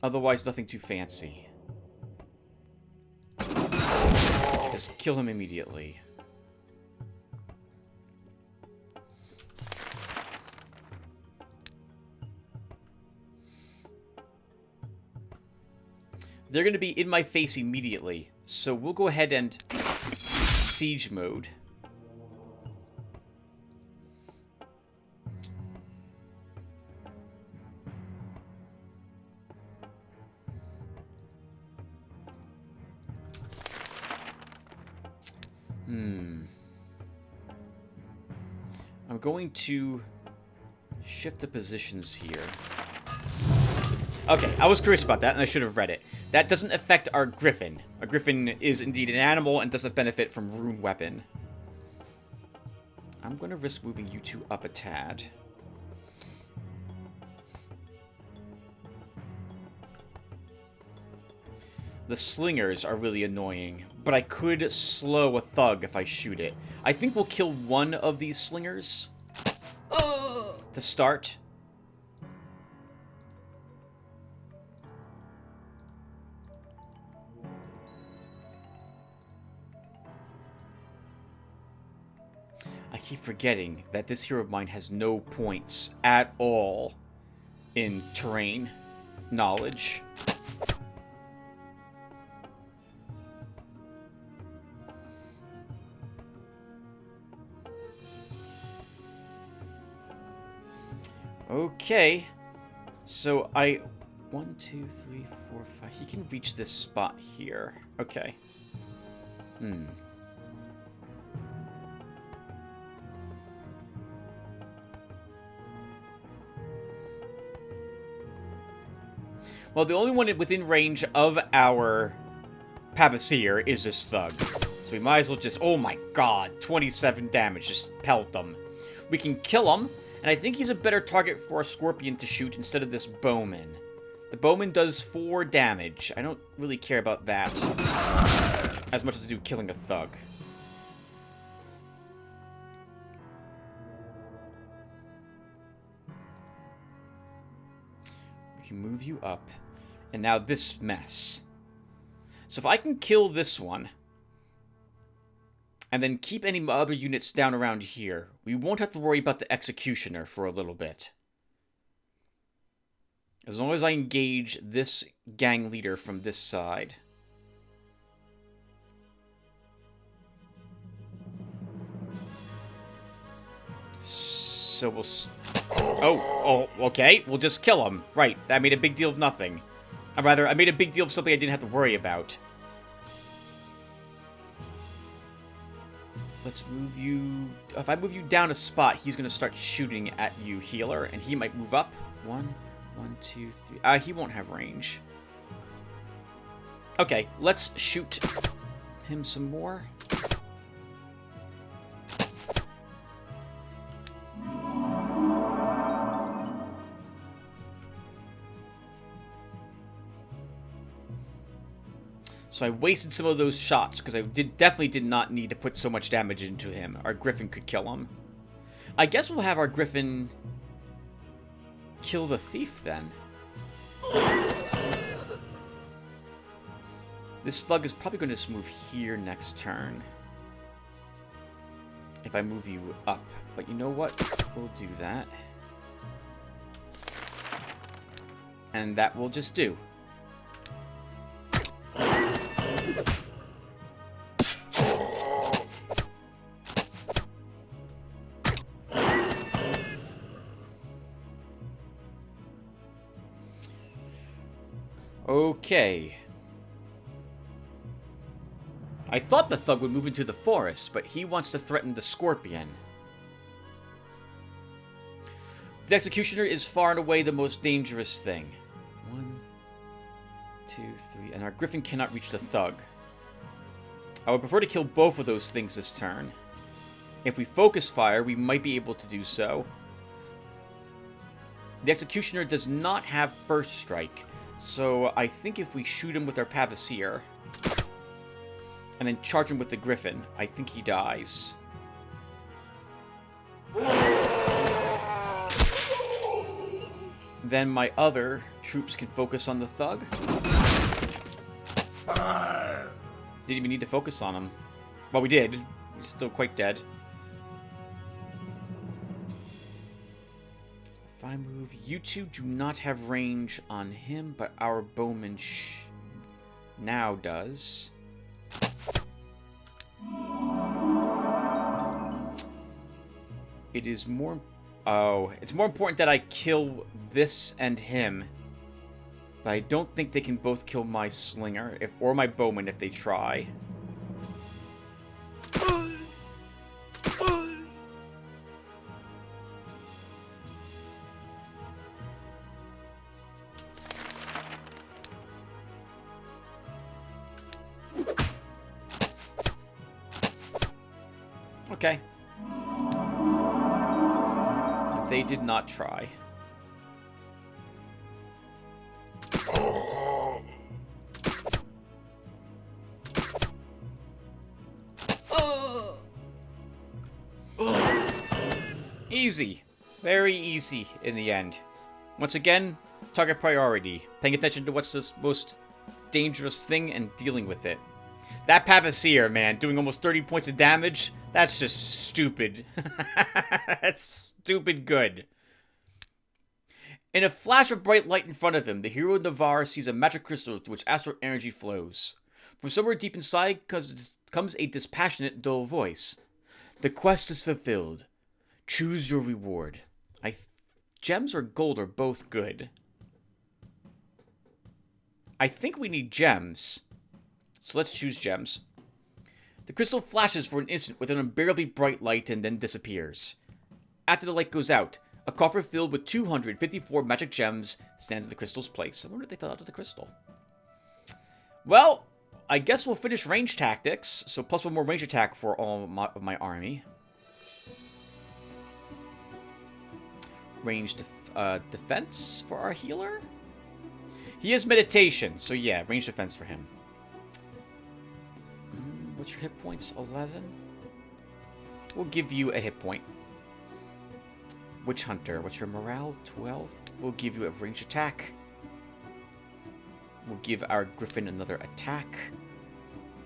Otherwise, nothing too fancy. Just kill him immediately. They're going to be in my face immediately. So we'll go ahead and siege mode. I'm going to shift the positions here. Okay, I was curious about that, and I should have read it. That doesn't affect our Griffin. A Griffin is indeed an animal and doesn't benefit from Rune Weapon. I'm going to risk moving you 2 up a tad. the slingers are really annoying, but I could slow a thug if I shoot it. I think we'll kill one of these slingers to start. I keep forgetting that this hero of mine has no points at all in terrain knowledge. Okay, so 1, 2, 3, 4, 5. He can reach this spot here. Okay. Well, the only one within range of our Pavasir is this thug. So we might as well just... Oh my god, 27 damage. Just pelt them. We can kill him, and I think he's a better target for a Scorpion to shoot instead of this Bowman. The Bowman does 4 damage. I don't really care about that as much as I do killing a thug. We can move you up. And now this mess. So if I can kill this one, and then keep any other units down around here, we won't have to worry about the Executioner for a little bit. As long as I engage this gang leader from this side. So we'll... Oh, okay. We'll just kill him. Right, that made a big deal of nothing. Or rather, I made a big deal of something I didn't have to worry about. Let's move you... If I move you down a spot, he's going to start shooting at you, healer. And he might move up. 1, 2, 3... he won't have range. Okay, let's shoot him some more. So I wasted some of those shots, because I definitely did not need to put so much damage into him. Our Griffin could kill him. I guess we'll have our Griffin kill the thief, then. This slug is probably going to move here next turn. If I move you up. But you know what? We'll do that. And that will just do. Okay. I thought the thug would move into the forest, but he wants to threaten the Scorpion. The Executioner is far and away the most dangerous thing. 1, 2, 3, and our Griffin cannot reach the thug. I would prefer to kill both of those things this turn. If we focus fire, we might be able to do so. The Executioner does not have first strike, so I think if we shoot him with our Pavasir, and then charge him with the Griffin, I think he dies. Then my other troops can focus on the thug. Didn't even need to focus on him. Well, we did. He's still quite dead. If I move... You two do not have range on him, but our Bowman now does. It is more... Oh, it's more important that I kill this and him. But I don't think they can both kill my Slinger, or my Bowman if they try. Okay. They did not try. Easy. Very easy in the end. Once again, target priority. Paying attention to what's the most dangerous thing and dealing with it. That Pavasir, man, doing almost 30 points of damage, that's just stupid. That's stupid good. In a flash of bright light in front of him, the hero Navarre sees a magic crystal through which astral energy flows. From somewhere deep inside comes a dispassionate, dull voice. The quest is fulfilled. Choose your reward. Gems or gold are both good. I think we need gems. So let's choose gems. The crystal flashes for an instant with an unbearably bright light and then disappears. After the light goes out, a coffer filled with 254 magic gems stands in the crystal's place. I wonder if they fell out of the crystal. Well, I guess we'll finish range tactics. So plus 1 more range attack for all of my army. Range defense for our healer? He has meditation, so yeah, range defense for him. What's your hit points? 11? We'll give you a hit point. Witch Hunter, what's your morale? 12? We'll give you a range attack. We'll give our Griffin another attack.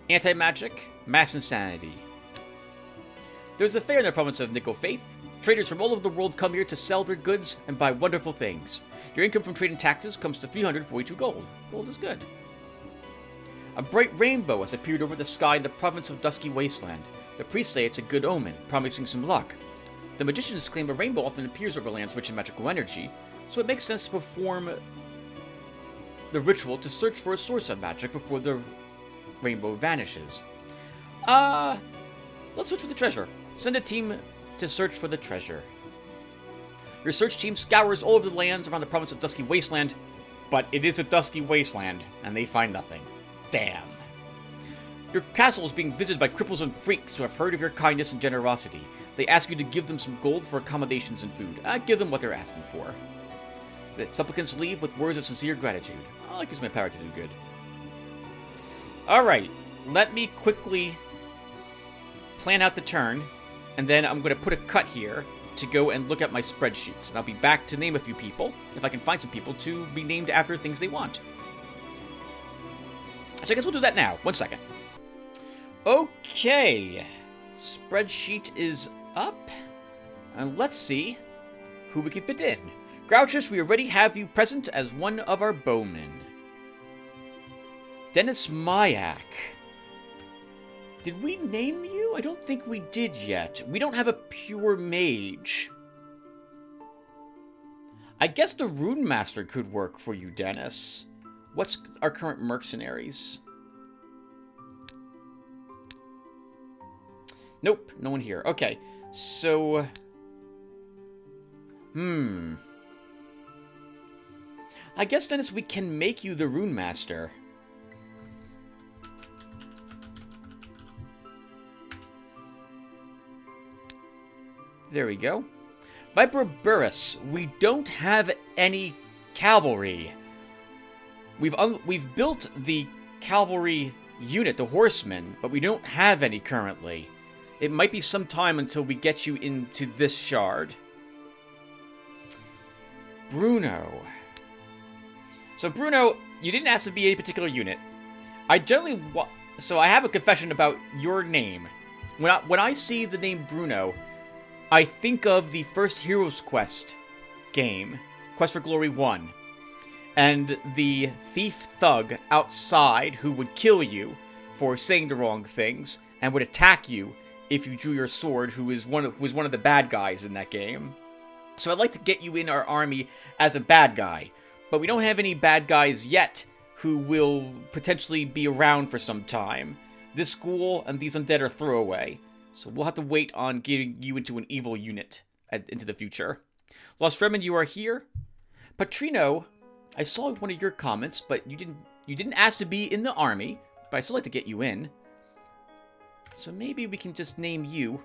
Anti-magic, mass insanity. There's a fair in the province of Nickel Faith. Traders from all over the world come here to sell their goods and buy wonderful things. Your income from trade and taxes comes to 342 gold. Gold is good. A bright rainbow has appeared over the sky in the province of Dusky Wasteland. The priests say it's a good omen, promising some luck. The magicians claim a rainbow often appears over lands rich in magical energy, so it makes sense to perform the ritual to search for a source of magic before the rainbow vanishes. Let's search for the treasure. Send a team to search for the treasure. Your search team scours all over the lands around the province of Dusky Wasteland, but it is a Dusky Wasteland, and they find nothing. Damn. Your castle is being visited by cripples and freaks who have heard of your kindness and generosity. They ask you to give them some gold for accommodations and food. Give them what they're asking for. The supplicants leave with words of sincere gratitude. I like using my power to do good. Alright, let me quickly plan out the turn, and then I'm going to put a cut here to go and look at my spreadsheets. And I'll be back to name a few people, if I can find some people to be named after things they want. So I guess we'll do that now. 1 second. Okay. Spreadsheet is up. And let's see who we can fit in. Grouchus, we already have you present as one of our bowmen. Dennis Mayak. Did we name you? I don't think we did yet. We don't have a pure mage. I guess the Rune Master could work for you, Dennis. What's our current mercenaries? Nope, no one here. Okay, so... I guess, Dennis, we can make you the Rune Master. There we go. Viper Burris, we don't have any cavalry. We've built the cavalry unit, the horsemen, but we don't have any currently. It might be some time until we get you into this shard. Bruno. So Bruno, you didn't ask to be a particular unit. So I have a confession about your name. When I see the name Bruno, I think of the first Heroes Quest game, Quest for Glory 1, and the thief thug outside who would kill you for saying the wrong things and would attack you if you drew your sword, who was one of the bad guys in that game. So I'd like to get you in our army as a bad guy, but we don't have any bad guys yet who will potentially be around for some time. This ghoul and these undead are throwaway. So we'll have to wait on getting you into an evil unit into the future. Lost Fremen, you are here. Patrino, I saw one of your comments, but you didn't ask to be in the army, but I still like to get you in. So maybe we can just name you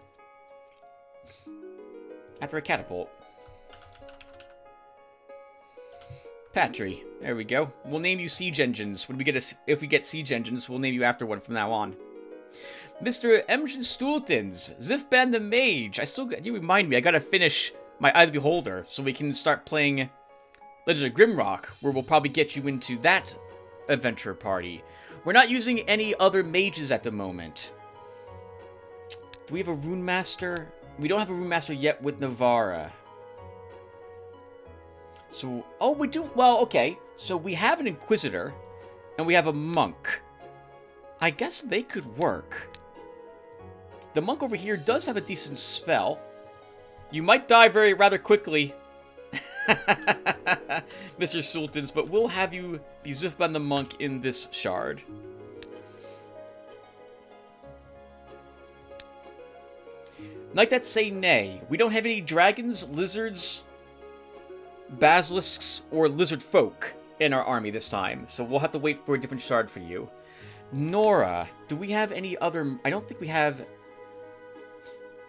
after a catapult. Patry, there we go. We'll name you Siege Engines. If we get Siege Engines, we'll name you after one from now on. Mr. Emjan Stultens, Zifban the Mage. You remind me, I gotta finish my Eye of the Beholder so we can start playing Legend of Grimrock, where we'll probably get you into that adventure party. We're not using any other mages at the moment. Do we have a Rune Master? We don't have a Rune Master yet with Navarra. So, oh, we do, well, okay. So we have an Inquisitor, and we have a Monk. I guess they could work. The Monk over here does have a decent spell. You might die rather quickly, Mr. Sultans, but we'll have you be Zifban the Monk in this shard. Knight that say nay. We don't have any dragons, lizards, basilisks, or lizard folk in our army this time, so we'll have to wait for a different shard for you. Nora, do we have any other... I don't think we have...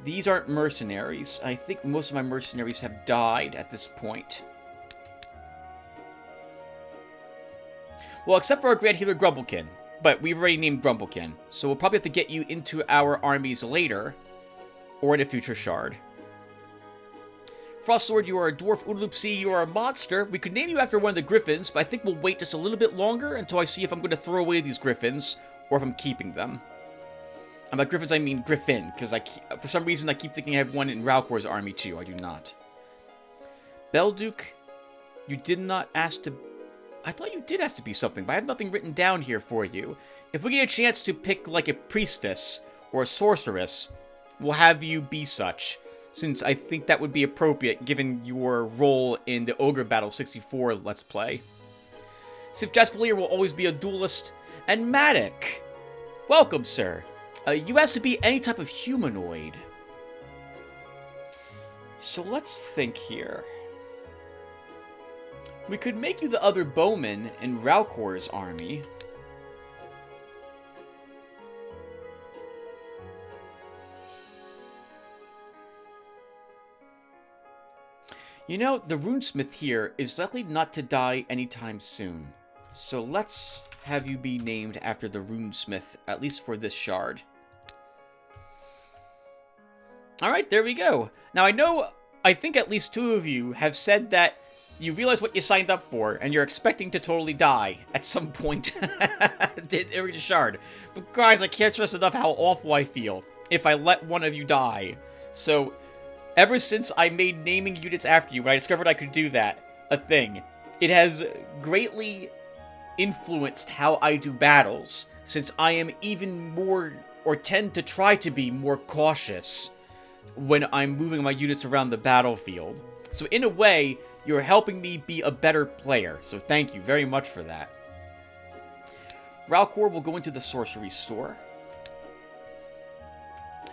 These aren't mercenaries. I think most of my mercenaries have died at this point. Well, except for our Grand Healer Grumblekin. But we've already named Grumblekin. So we'll probably have to get you into our armies later. Or in a future shard. Frostsword, you are a dwarf. Oodloopsy, you are a monster. We could name you after one of the griffins, but I think we'll wait just a little bit longer until I see if I'm going to throw away these griffins, or if I'm keeping them. And by griffins, I mean griffin, because for some reason I keep thinking I have one in Ralcor's army too. I do not. Belduke, you did not ask to... I thought you did ask to be something, but I have nothing written down here for you. If we get a chance to pick like a priestess or a sorceress, we'll have you be such, since I think that would be appropriate given your role in the Ogre Battle 64 Let's Play. Sif Jaspalier will always be a duelist. And Matic, welcome, sir. You asked to be any type of humanoid. So let's think here. We could make you the other bowman in Ralcor's army. You know, the runesmith here is likely not to die anytime soon. So let's have you be named after the runesmith, at least for this shard. Alright, there we go. Now I think at least 2 of you have said that you realize what you signed up for, and you're expecting to totally die at some point in every shard. But guys, I can't stress enough how awful I feel if I let one of you die. So, ever since I made naming units after you, when I discovered I could do that, a thing, it has greatly influenced how I do battles, since I am even more, or tend to try to be more cautious when I'm moving my units around the battlefield. So in a way, you're helping me be a better player, so thank you very much for that. Ralcor will go into the sorcery store.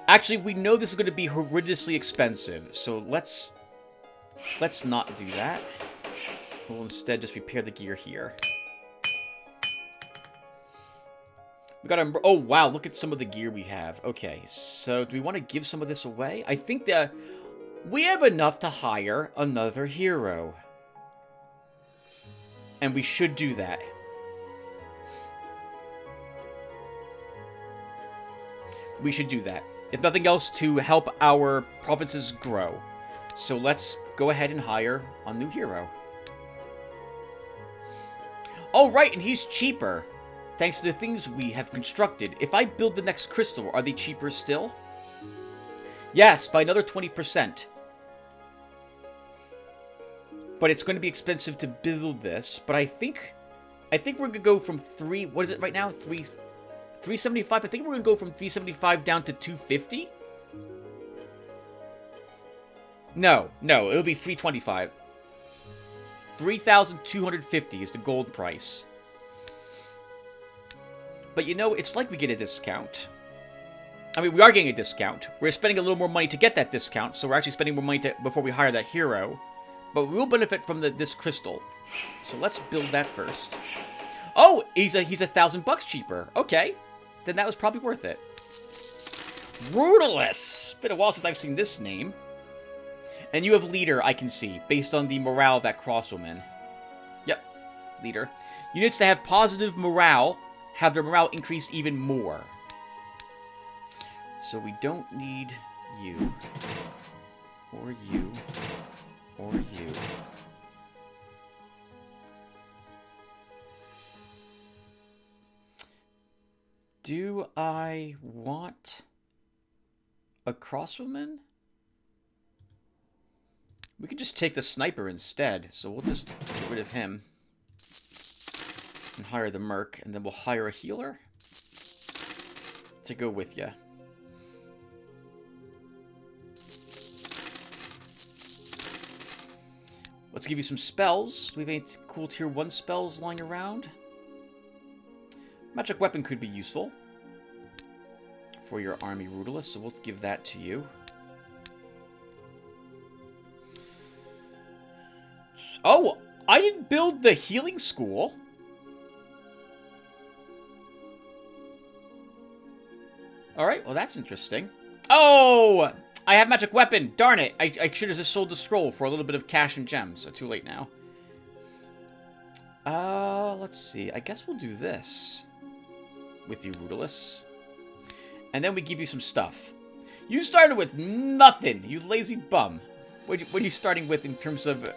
Actually, we know this is going to be horrendously expensive, so let's not do that. We'll instead just repair the gear here. We got a... Oh, wow, look at some of the gear we have. Okay, so do we want to give some of this away? I think that we have enough to hire another hero. And we should do that. We should do that. If nothing else, to help our provinces grow. So let's go ahead and hire a new hero. Oh, right, and he's cheaper. Thanks to the things we have constructed. If I build the next crystal, are they cheaper still? Yes, by another 20%. But it's going to be expensive to build this. But I think we're going to go from what is it right now? 375? I think we're going to go from 375 down to 250? No, it'll be 325. 3,250 is the gold price. But you know, it's like we get a discount. I mean, we are getting a discount. We're spending a little more money to get that discount, so we're actually spending more money before we hire that hero. But we will benefit from this crystal. So let's build that first. Oh, he's $1,000 cheaper. Okay, then that was probably worth it. Brutalist! Been a while since I've seen this name. And you have leader, I can see, based on the morale of that crosswoman. Yep, leader. Units that have positive morale have their morale increased even more. So we don't need you. Or you. Or you. Do I want a crossbowman? We could just take the sniper instead, so we'll just get rid of him. And hire the merc, and then we'll hire a healer to go with ya. Let's give you some spells. Do we have any cool tier 1 spells lying around? Magic weapon could be useful for your army rudalist, so we'll give that to you. Oh, I didn't build the healing school. Alright, well that's interesting. Oh! I have magic weapon! Darn it! I should have just sold the scroll for a little bit of cash and gems, so too late now. Let's see. I guess we'll do this with you, Rudalus. And then we give you some stuff. You started with nothing, you lazy bum. What are you starting with in terms of...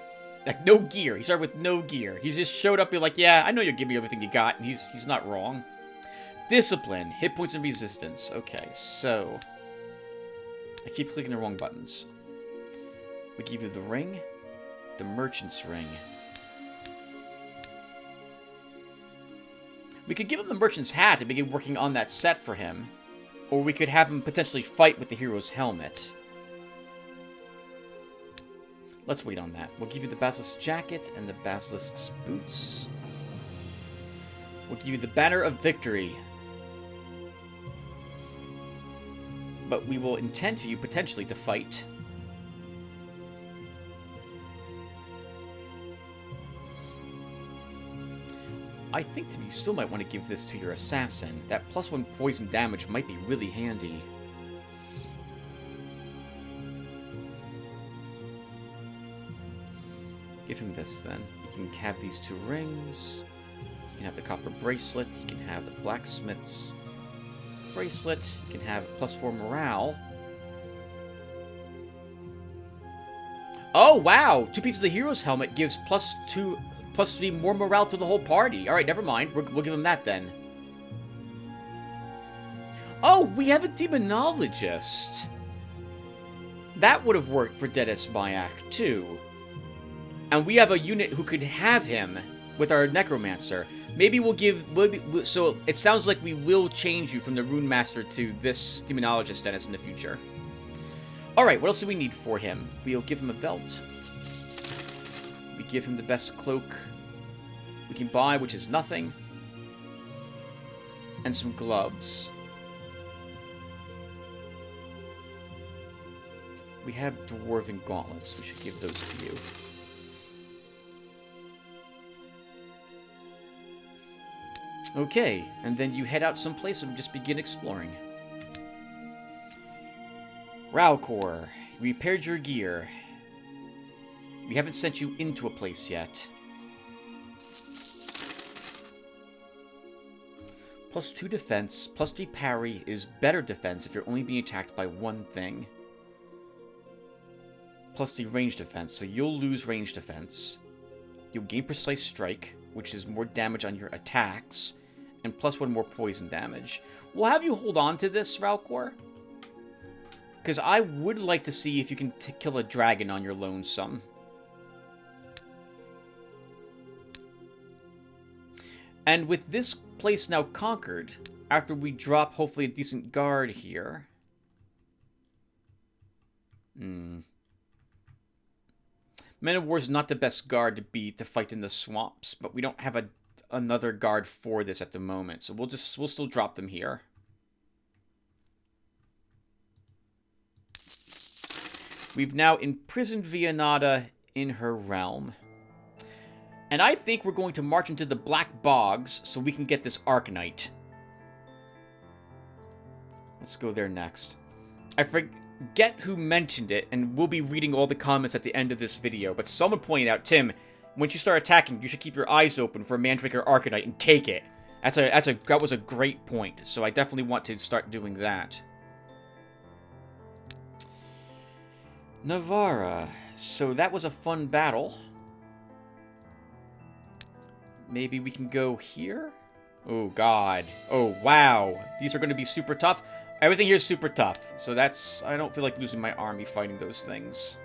like, no gear. He started with no gear. He just showed up and like, yeah, I know you'll give me everything you got, and he's not wrong. Discipline, hit points and resistance. Okay, so... I keep clicking the wrong buttons. We give you the ring, the merchant's ring. We could give him the merchant's hat and begin working on that set for him. Or we could have him potentially fight with the hero's helmet. Let's wait on that. We'll give you the basilisk's jacket and the basilisk's boots. We'll give you the banner of victory. But we will intend for you potentially to fight. I think you still might want to give this to your assassin. That +1 poison damage might be really handy. Give him this then. You can have these 2 rings. You can have the copper bracelet. You can have the blacksmith's bracelet. You can have +4 morale. Oh, wow! 2 pieces of the hero's helmet gives +3 more morale to the whole party. Alright, never mind. We'll give him that then. Oh, we have a demonologist. That would have worked for Dennis Mayak, too. And we have a unit who could have him with our necromancer. Maybe we'll give... so it sounds like we will change you from the Rune Master to this demonologist, Dennis, in the future. Alright, what else do we need for him? We'll give him a belt. We give him the best cloak we can buy, which is nothing. And some gloves. We have dwarven gauntlets. We should give those to you. Okay, and then you head out someplace and just begin exploring. Ralcor, repaired your gear. We haven't sent you into a place yet. +2 defense, +3 parry is better defense if you're only being attacked by one thing. +3 range defense, so you'll lose range defense. You'll gain precise strike, which is more damage on your attacks, and +1 more poison damage. We'll have you hold on to this, Ralcor, because I would like to see if you can kill a dragon on your lonesome. And with this place now conquered, after we drop hopefully a decent guard here... Men of War is not the best guard to fight in the swamps, but we don't have another guard for this at the moment, so we'll still drop them here. We've now imprisoned Vianada in her realm. And I think we're going to march into the Black Bogs so we can get this Arcanite. Let's go there next. I forget who mentioned it, and we'll be reading all the comments at the end of this video, but someone pointed out, Tim, once you start attacking, you should keep your eyes open for a Mandrake Arcanite and take it. That was a great point, so I definitely want to start doing that. Navarra. So that was a fun battle. Maybe we can go here? Oh, God. Oh, wow. These are going to be super tough. Everything here is super tough. So that's... I don't feel like losing my army fighting those things.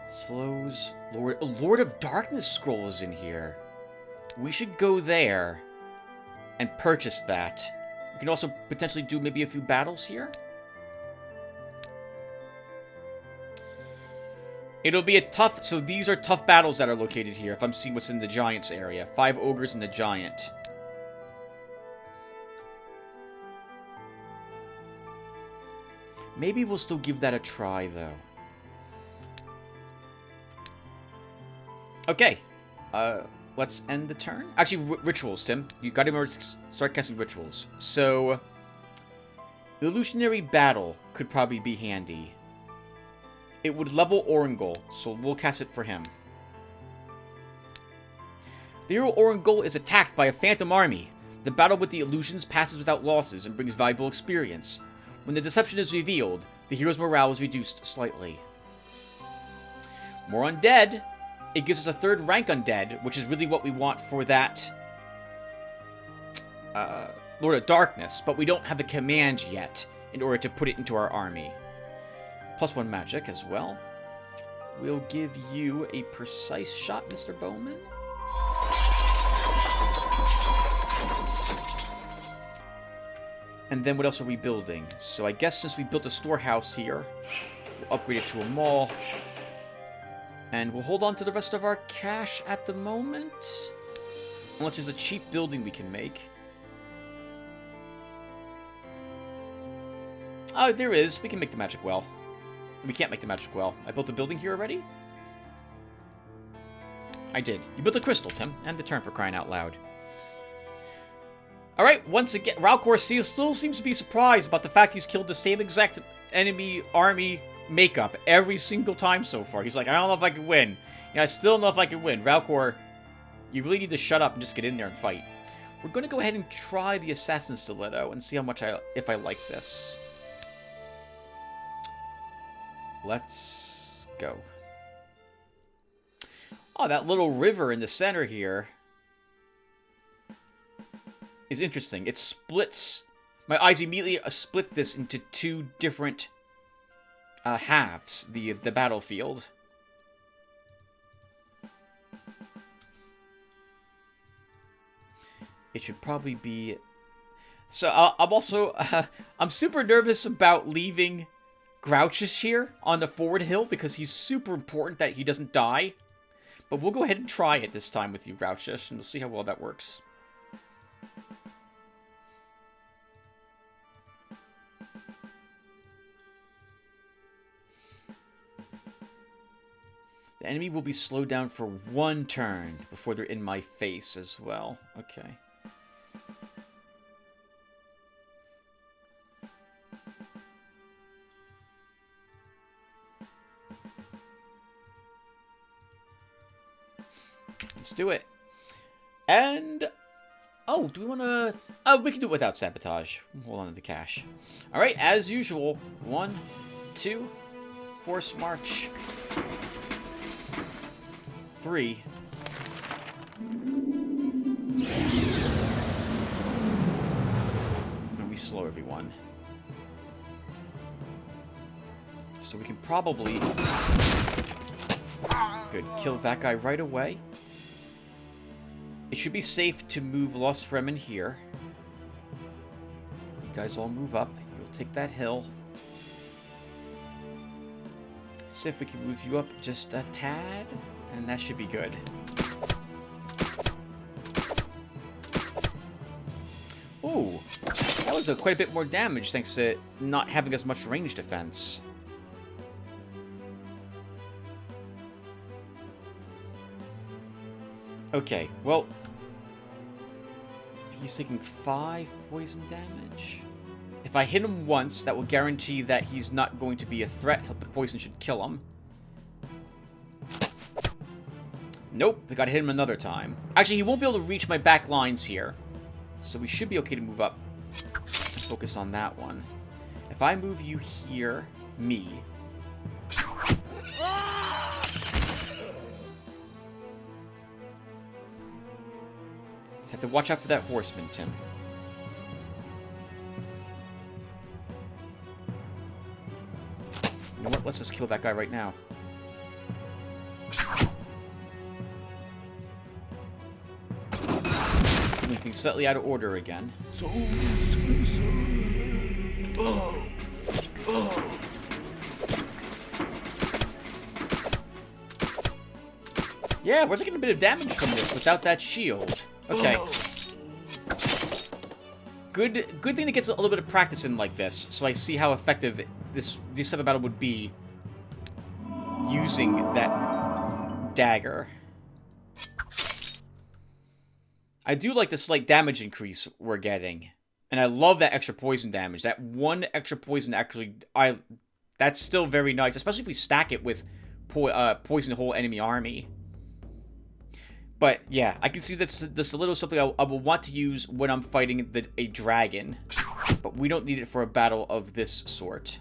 Slows... Lord of Darkness scroll is in here. We should go there and purchase that. We can also potentially do maybe a few battles here. It'll be a tough... So these are tough battles that are located here, if I'm seeing what's in the Giants area. 5 Ogres and the Giant. Maybe we'll still give that a try, though. Okay. Let's end the turn. Actually, rituals, Tim. You gotta remember to start casting rituals. So... Illusionary Battle could probably be handy. It would level Orangol, so we'll cast it for him. The hero Orangol is attacked by a phantom army. The battle with the illusions passes without losses and brings valuable experience. When the deception is revealed, the hero's morale is reduced slightly. More undead. It gives us a 3rd rank undead, which is really what we want for that Lord of Darkness, but we don't have the command yet in order to put it into our army. +1 magic as well. We'll give you a precise shot, Mr. Bowman. And then what else are we building? So I guess since we built a storehouse here, we'll upgrade it to a mall. And we'll hold on to the rest of our cash at the moment. Unless there's a cheap building we can make. Oh, there is. We can make the magic well. We can't make the magic well. I built a building here already? I did. You built a crystal, Tim. And the turn, for crying out loud. Alright, once again, Ralcor still seems to be surprised about the fact he's killed the same exact enemy army makeup every single time so far. He's like, I don't know if I can win. Yeah, I still don't know if I can win. Ralcor, you really need to shut up and just get in there and fight. We're going to go ahead and try the Assassin Stiletto and see how much if I like this. Let's go. Oh, that little river in the center here is interesting. It splits. My eyes immediately split this into 2 different halves, the battlefield. It should probably be... So, I'm also... I'm super nervous about leaving Grouchus here on the forward hill because he's super important that he doesn't die. But we'll go ahead and try it this time with you, Grouchus, and we'll see how well that works. The enemy will be slowed down for 1 turn before they're in my face as well. Okay. Let's do it. And... Oh, do we want to... Oh, we can do it without sabotage. Hold on to the cash. Alright, as usual. 1, 2, force march. 3. And we slow everyone. So we can probably... Good. Kill that guy right away. It should be safe to move Lost Fremen here. You guys all move up. You'll take that hill. See if we can move you up just a tad. And that should be good. Ooh. That was quite a bit more damage thanks to not having as much range defense. Okay, well... He's taking 5 poison damage. If I hit him once, that will guarantee that he's not going to be a threat. The poison should kill him. Nope, I gotta hit him another time. Actually, he won't be able to reach my back lines here. So we should be okay to move up. Focus on that one. If I move you here, me... Just have to watch out for that horseman, Tim. You know what? Let's just kill that guy right now. Moving slightly out of order again. Yeah, we're taking a bit of damage from this without that shield. Okay. Good thing to get a little bit of practice in like this, so I see how effective this type of battle would be using that dagger. I do like the slight damage increase we're getting. And I love that extra poison damage. That one extra poison actually... that's still very nice. Especially if we stack it with poison the whole enemy army. But, yeah. I can see that's a little something I will want to use when I'm fighting a dragon. But we don't need it for a battle of this sort.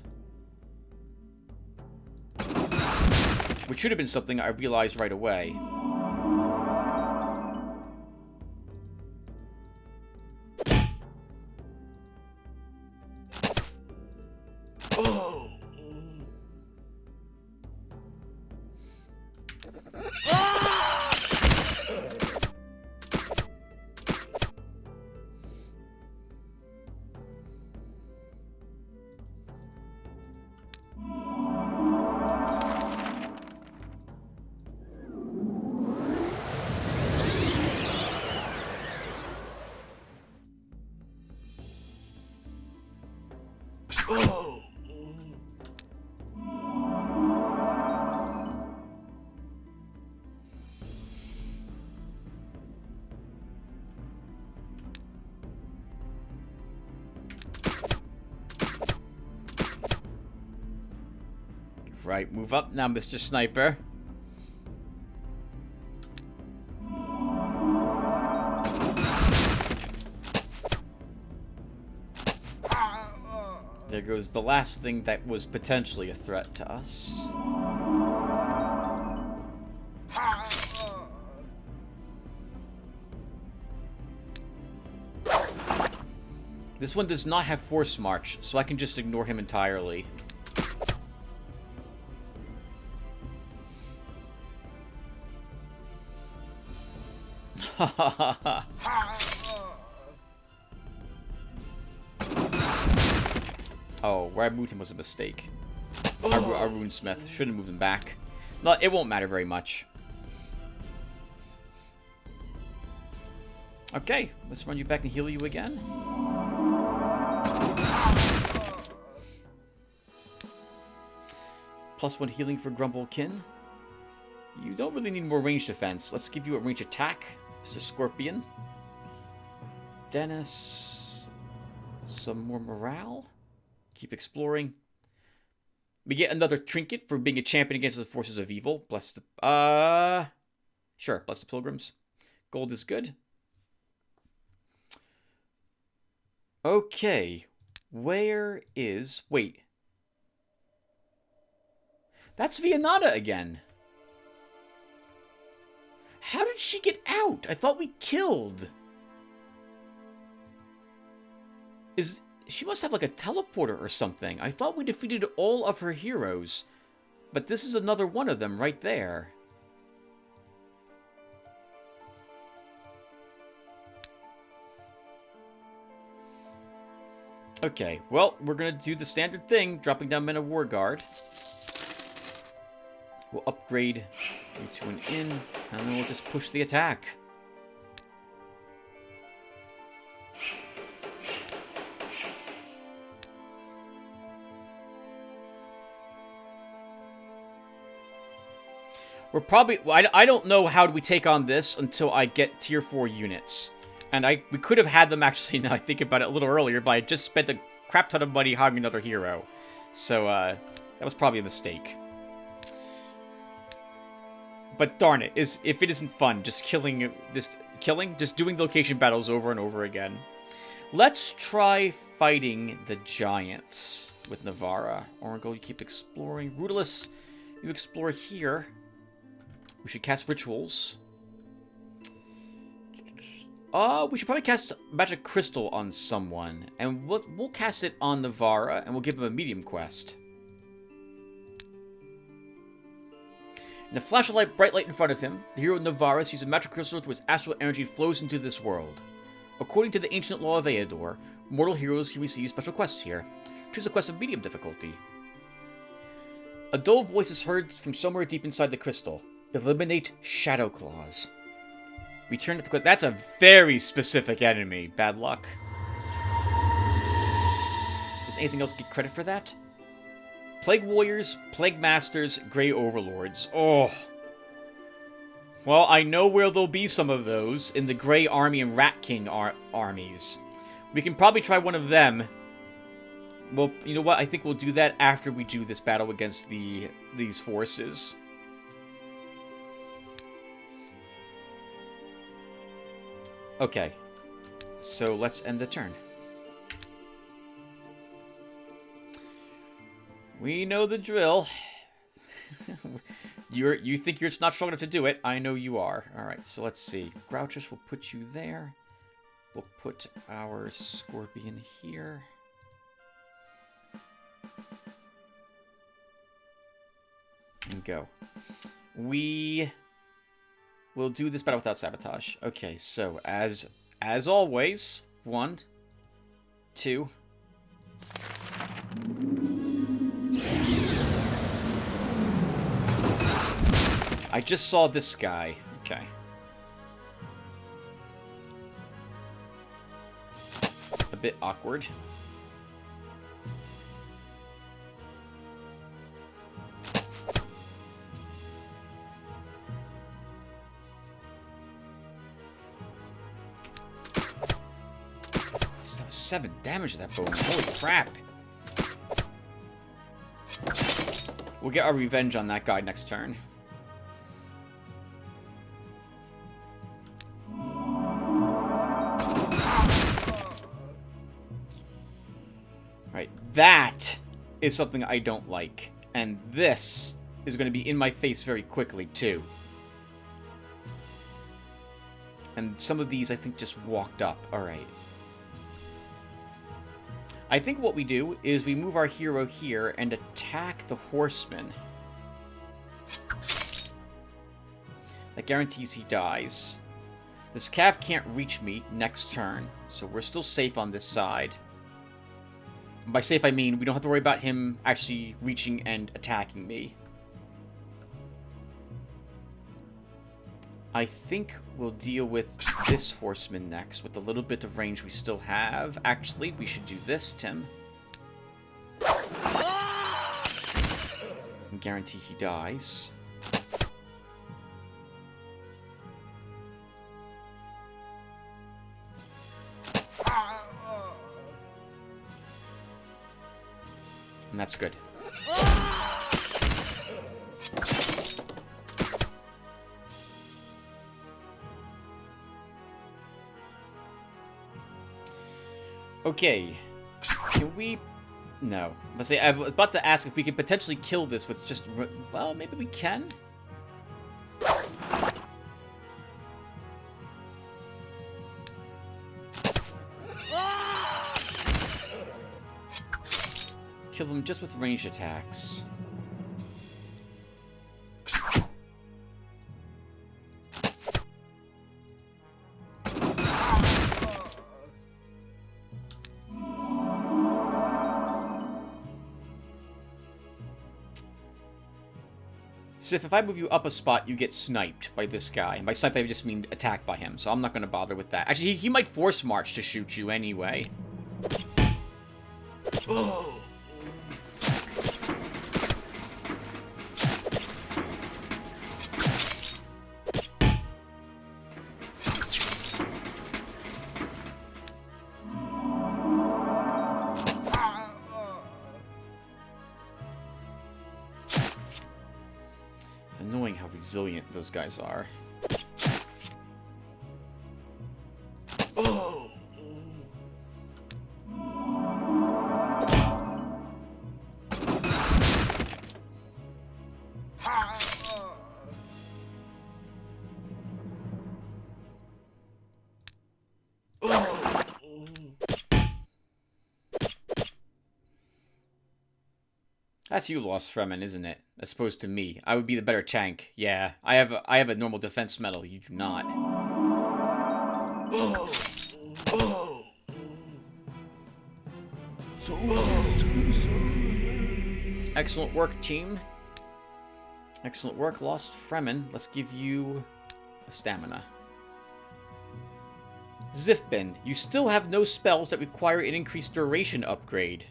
Which should have been something I realized right away. Right, move up now, Mr. Sniper. There goes the last thing that was potentially a threat to us. This one does not have Force March, so I can just ignore him entirely. Oh, where I moved him was a mistake. Our runesmith should have moved him back. No, it won't matter very much. Okay, let's run you back and heal you again. +1 healing for Grumblekin. You don't really need more range defense. Let's give you a range attack, Mr. Scorpion. Dennis. Some more morale. Keep exploring. We get another trinket for being a champion against the forces of evil. Bless the... Sure, bless the pilgrims. Gold is good. Okay. Where is... Wait. That's Vianata again. How did she get out? I thought we killed. She must have like a teleporter or something. I thought we defeated all of her heroes. But this is another one of them right there. Okay, well, we're going to do the standard thing, dropping down Men of War Guard. We'll upgrade you to an inn, and then we'll just push the attack. We're probably... I don't know how we take on this until I get tier 4 units. And we could have had them actually, now I think about it, a little earlier, but I just spent a crap ton of money hiring another hero. So, that was probably a mistake. But darn it, if it isn't fun, just doing location battles over and over again. Let's try fighting the giants with Navarra. Oracle, you keep exploring. Rudolus, you explore here. We should cast rituals. We should probably cast Magic Crystal on someone. And we'll cast it on Navarra, and we'll give him a medium quest. In a flash of light, bright light in front of him, the hero Navarra sees a magic crystal through which astral energy flows into this world. According to the ancient law of Eador, mortal heroes can receive special quests here. Choose a quest of medium difficulty. A dull voice is heard from somewhere deep inside the crystal. Eliminate Shadow Claws. Return to the quest. That's a very specific enemy. Bad luck. Does anything else get credit for that? Plague Warriors, Plague Masters, Grey Overlords. Oh. Well, I know where there'll be some of those, in the Grey Army and Rat King armies. We can probably try one of them. Well, you know what? I think we'll do that after we do this battle against these forces. Okay. So let's end the turn. We know the drill. You think you're not strong enough to do it. I know you are. Alright, so let's see. Grouchus will put you there. We'll put our Scorpion here. And go. We will do this battle without sabotage. Okay, so as always, 1, 2. I just saw this guy. Okay. A bit awkward. So 7 damage to that bone. Holy crap. We'll get our revenge on that guy next turn. That is something I don't like. And this is going to be in my face very quickly, too. And some of these, I think, just walked up. Alright. I think what we do is we move our hero here and attack the horseman. That guarantees he dies. This cav can't reach me next turn, so we're still safe on this side. And by safe, I mean we don't have to worry about him actually reaching and attacking me. I think we'll deal with this horseman next, with the little bit of range we still have. Actually, we should do this, Tim. And guarantee he dies. And that's good. Okay. Can we... No. I was about to ask if we could potentially kill this with just... Well, maybe we can? Kill them just with ranged attacks. So if I move you up a spot, you get sniped by this guy. And by sniped, I just mean attacked by him. So I'm not going to bother with that. Actually, he might force march to shoot you anyway. Oh. Annoying how resilient those guys are. That's you, Lost Fremen, isn't it? As opposed to me. I would be the better tank. Yeah, I have a normal defense medal. You do not. Excellent work, team. Excellent work, Lost Fremen. Let's give you a stamina. Zifbin, you still have no spells that require an increased duration upgrade.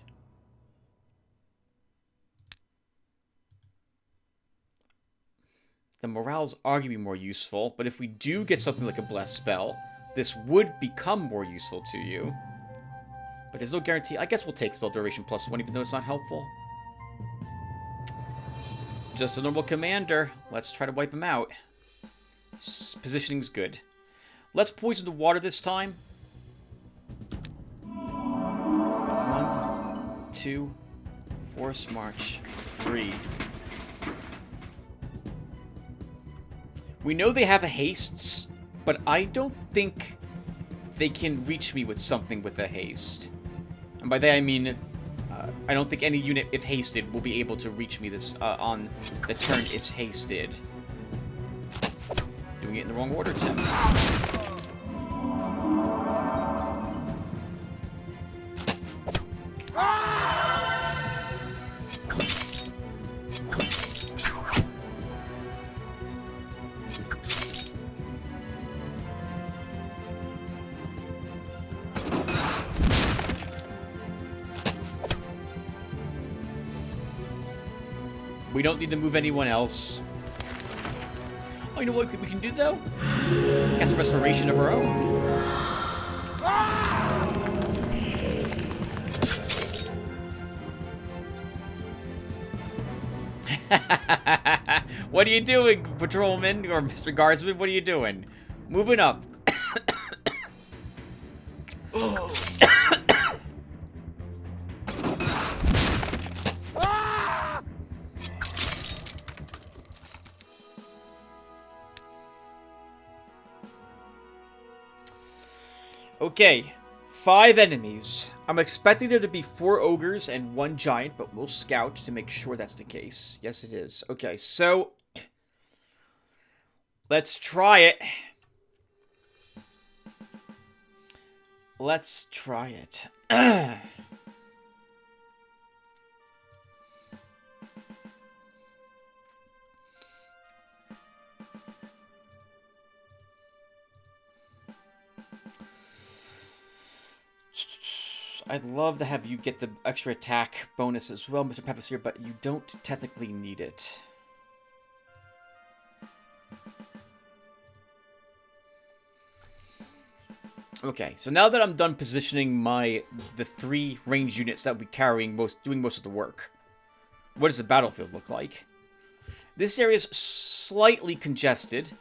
The morale's arguably more useful, but if we do get something like a blessed spell, this would become more useful to you. But there's no guarantee. I guess we'll take spell duration +1, even though it's not helpful. Just a normal commander. Let's try to wipe him out. Positioning's good. Let's poison the water this time. 1, 2, force march, 3. We know they have a hastes, but I don't think they can reach me with something with a haste. And by that I mean, I don't think any unit, if hasted, will be able to reach me this on the turn it's hasted. Doing it in the wrong order, Tim. We don't need to move anyone else. Oh, you know what we can do, though? Cast a restoration of our own. What are you doing, patrolman? Or Mr. Guardsman, what are you doing? Moving up. Okay, 5 enemies. I'm expecting there to be 4 ogres and 1 giant, but we'll scout to make sure that's the case. Yes, it is. Okay, so let's try it. Let's try it. I'd love to have you get the extra attack bonus as well, Mr. Papaseer, but you don't technically need it. Okay, so now that I'm done positioning the 3 range units that will be doing most of the work, what does the battlefield look like? This area is slightly congested,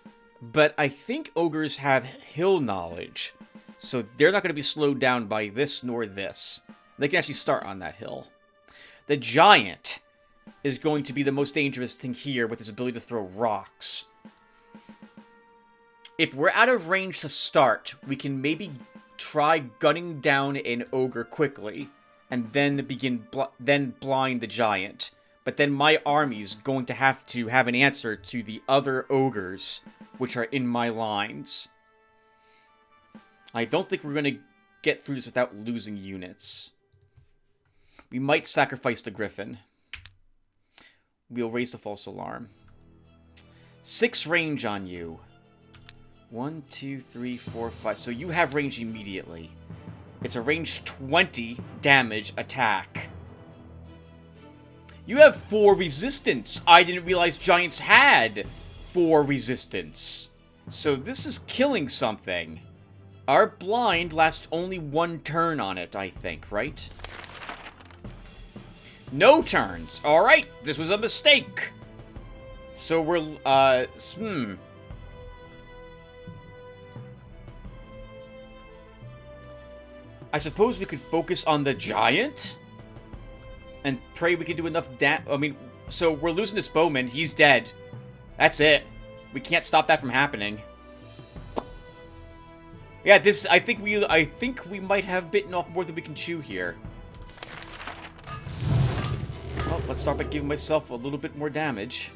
but I think ogres have hill knowledge. So they're not going to be slowed down by this nor this. They can actually start on that hill. The giant is going to be the most dangerous thing here with his ability to throw rocks. If we're out of range to start, we can maybe try gunning down an ogre quickly and then blind the giant. But then my army's going to have an answer to the other ogres which are in my lines. I don't think we're going to get through this without losing units. We might sacrifice the griffin. We'll raise the false alarm. 6 range on you. 1, 2, 3, 4, 5. So you have range immediately. It's a range 20 damage attack. You have 4 resistance. I didn't realize giants had 4 resistance. So this is killing something. Our blind lasts only 1 turn on it, I think, right? No turns. Alright, this was a mistake. So we're, I suppose we could focus on the giant? And pray we can do enough so we're losing this bowman. He's dead. That's it. We can't stop that from happening. Yeah, I think we might have bitten off more than we can chew here. Oh, Well, let's start by giving myself a little bit more damage.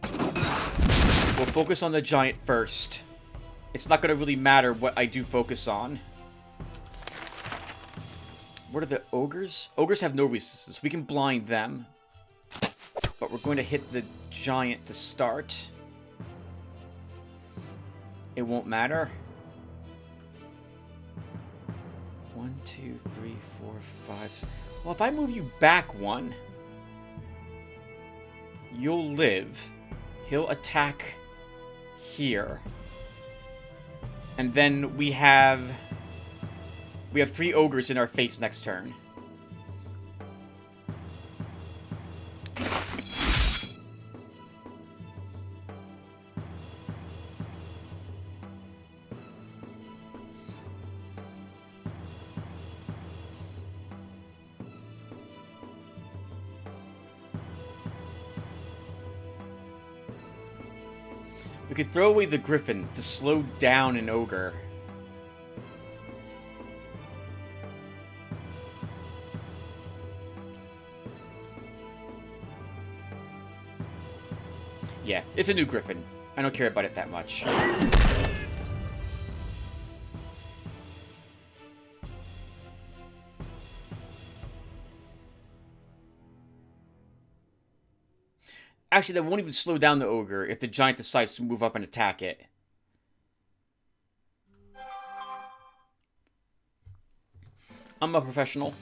We'll focus on the giant first. It's not going to really matter what I do focus on. What are the ogres? Ogres have no resistance. We can blind them. But we're going to hit the giant to start. It won't matter. 1, 2, 3, 4, 5. Well, if I move you back one, you'll live. He'll attack here. And then we have 3 ogres in our face next turn. We could throw away the griffin to slow down an ogre. Yeah, it's a new griffin. I don't care about it that much. Actually, that won't even slow down the ogre if the giant decides to move up and attack it. I'm a professional.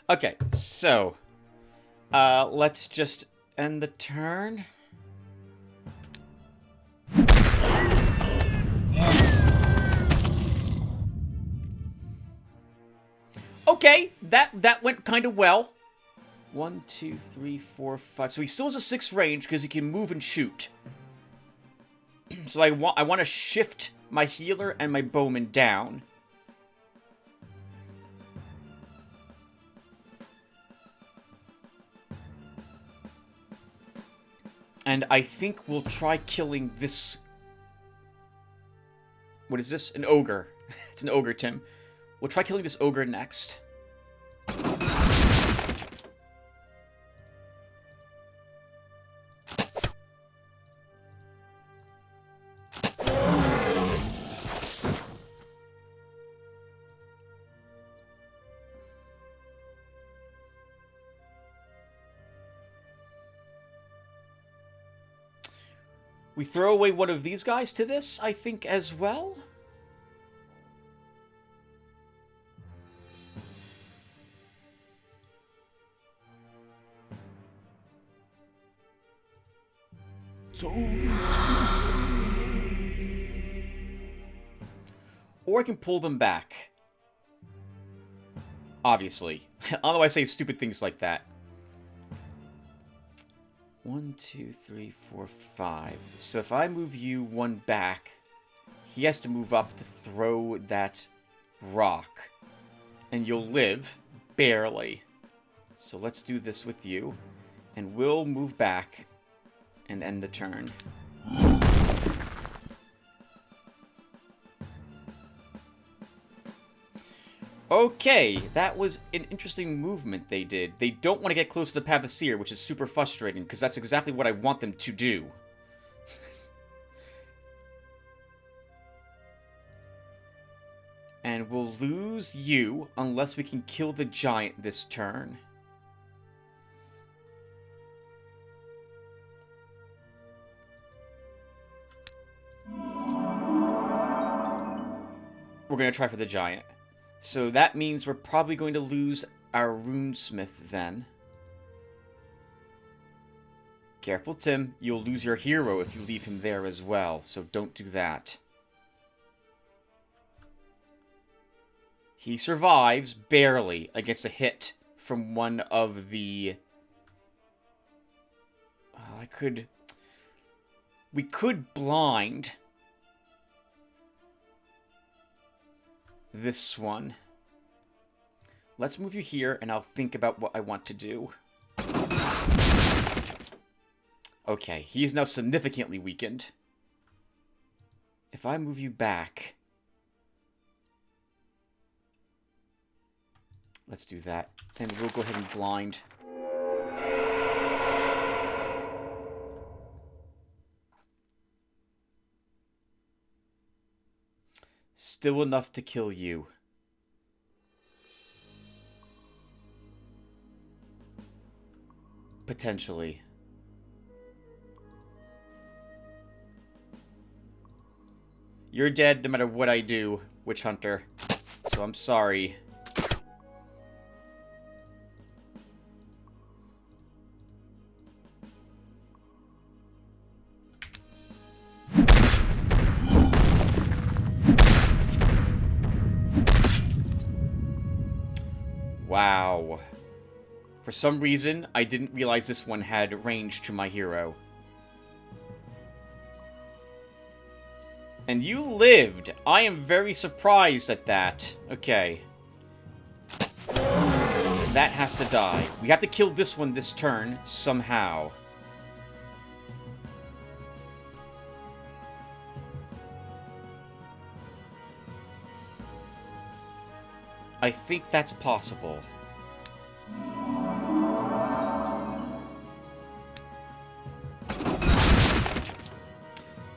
Okay, so let's just end the turn. Okay, that went kind of well. 1, 2, 3, 4, 5. So he still has a 6 range because he can move and shoot. So I want to shift my healer and my bowman down. And I think we'll try killing this... What is this? An ogre. It's an ogre, Tim. We'll try killing this ogre next. We throw away one of these guys to this, I think, as well. Or I can pull them back. Obviously. Although I say stupid things like that. 1, 2, 3, 4, 5. So if I move you one back, he has to move up to throw that rock. And you'll live, barely. So let's do this with you. And we'll move back and end the turn. Okay, that was an interesting movement they did. They don't want to get close to the Path of Seer, which is super frustrating, because that's exactly what I want them to do. And we'll lose you unless we can kill the giant this turn. We're going to try for the giant. So that means we're probably going to lose our runesmith then. Careful, Tim. You'll lose your hero if you leave him there as well, so don't do that. He survives, barely, against a hit from one of the... We could blind... this one. Let's move you here, and I'll think about what I want to do. Okay, he is now significantly weakened. If I move you back... Let's do that. And we'll go ahead and blind. Still enough to kill you. Potentially. You're dead no matter what I do, Witch Hunter. So I'm sorry. Wow. For some reason, I didn't realize this one had range to my hero. And you lived! I am very surprised at that. Okay. That has to die. We have to kill this one this turn, somehow. I think that's possible.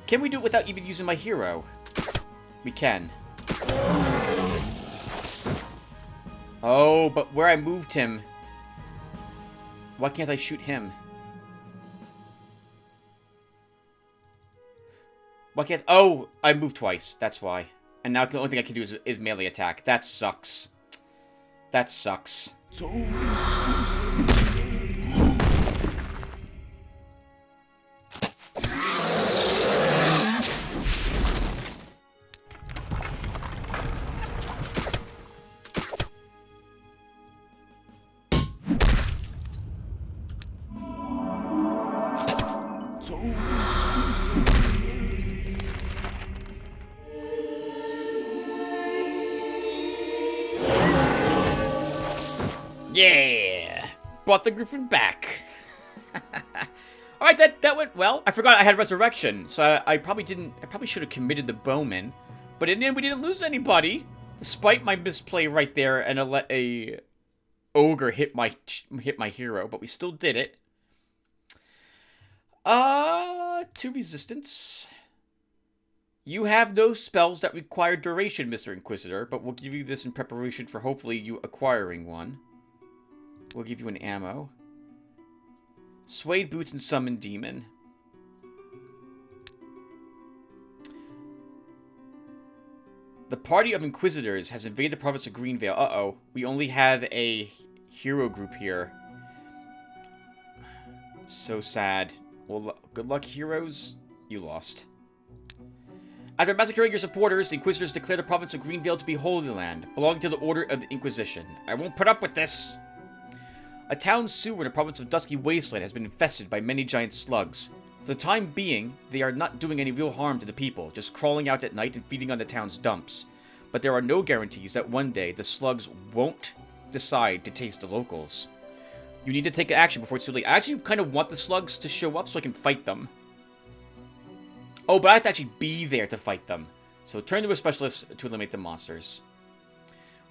Can we do it without even using my hero? We can. Oh, but where I moved him... Why can't I shoot him? Why can't... Oh, I moved twice. That's why. And now the only thing I can do is melee attack. That sucks. That sucks. Yeah! Brought the Griffin back. Alright, that went well. I forgot I had Resurrection, so I probably should have committed the Bowman. But in the end, we didn't lose anybody. Despite my misplay right there and a ogre hit my hero, but we still did it. 2 resistance. You have no spells that require duration, Mr. Inquisitor, but we'll give you this in preparation for hopefully you acquiring one. We'll give you an ammo. Suede Boots and Summon Demon. The party of Inquisitors has invaded the province of Greenvale. Uh-oh. We only have a hero group here. So sad. Well, good luck, heroes. You lost. After massacring your supporters, the Inquisitors declared the province of Greenvale to be Holy Land, belonging to the Order of the Inquisition. I won't put up with this! A town sewer in the province of Dusky Wasteland has been infested by many giant slugs. For the time being, they are not doing any real harm to the people, just crawling out at night and feeding on the town's dumps. But there are no guarantees that one day the slugs won't decide to taste the locals. You need to take action before it's too late. I actually kind of want the slugs to show up so I can fight them. Oh, but I have to actually be there to fight them. So turn to a specialist to eliminate the monsters.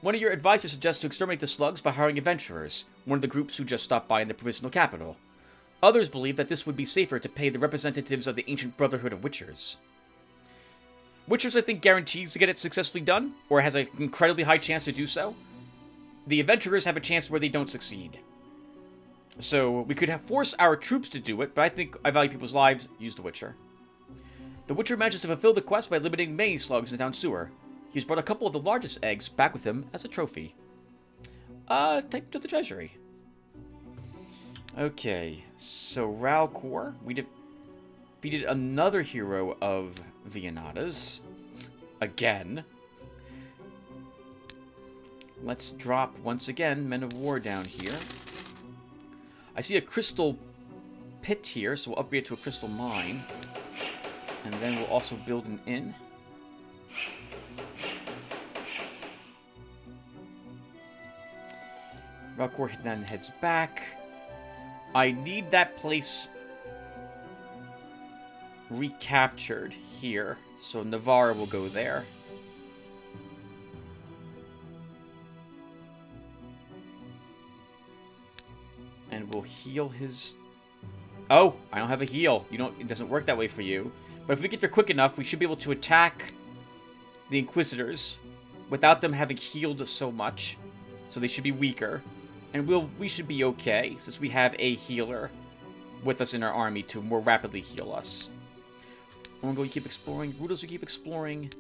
One of your advisors suggests to exterminate the slugs by hiring adventurers, one of the groups who just stopped by in the provincial capital. Others believe that this would be safer to pay the representatives of the ancient Brotherhood of Witchers. Witchers, I think, guarantees to get it successfully done, or has an incredibly high chance to do so. The adventurers have a chance where they don't succeed. So we could force our troops to do it, but I think I value people's lives. Use the Witcher. The Witcher manages to fulfill the quest by eliminating many slugs in the town sewer. He's brought a couple of the largest eggs back with him as a trophy. Take to the treasury. Okay, so Ralcor, we defeated another hero of Vianata's. Again. Let's drop, once again, Men of War down here. I see a crystal pit here, so we'll upgrade to a crystal mine. And then we'll also build an inn. Ralcor then heads back. I need that place recaptured here. So Navarra will go there. And we'll heal his... Oh, I don't have a heal. It doesn't work that way for you. But if we get there quick enough, we should be able to attack the Inquisitors without them having healed so much. So they should be weaker. And we should be okay, since we have a healer with us in our army to more rapidly heal us. I'm going to keep exploring. Rudels will keep exploring.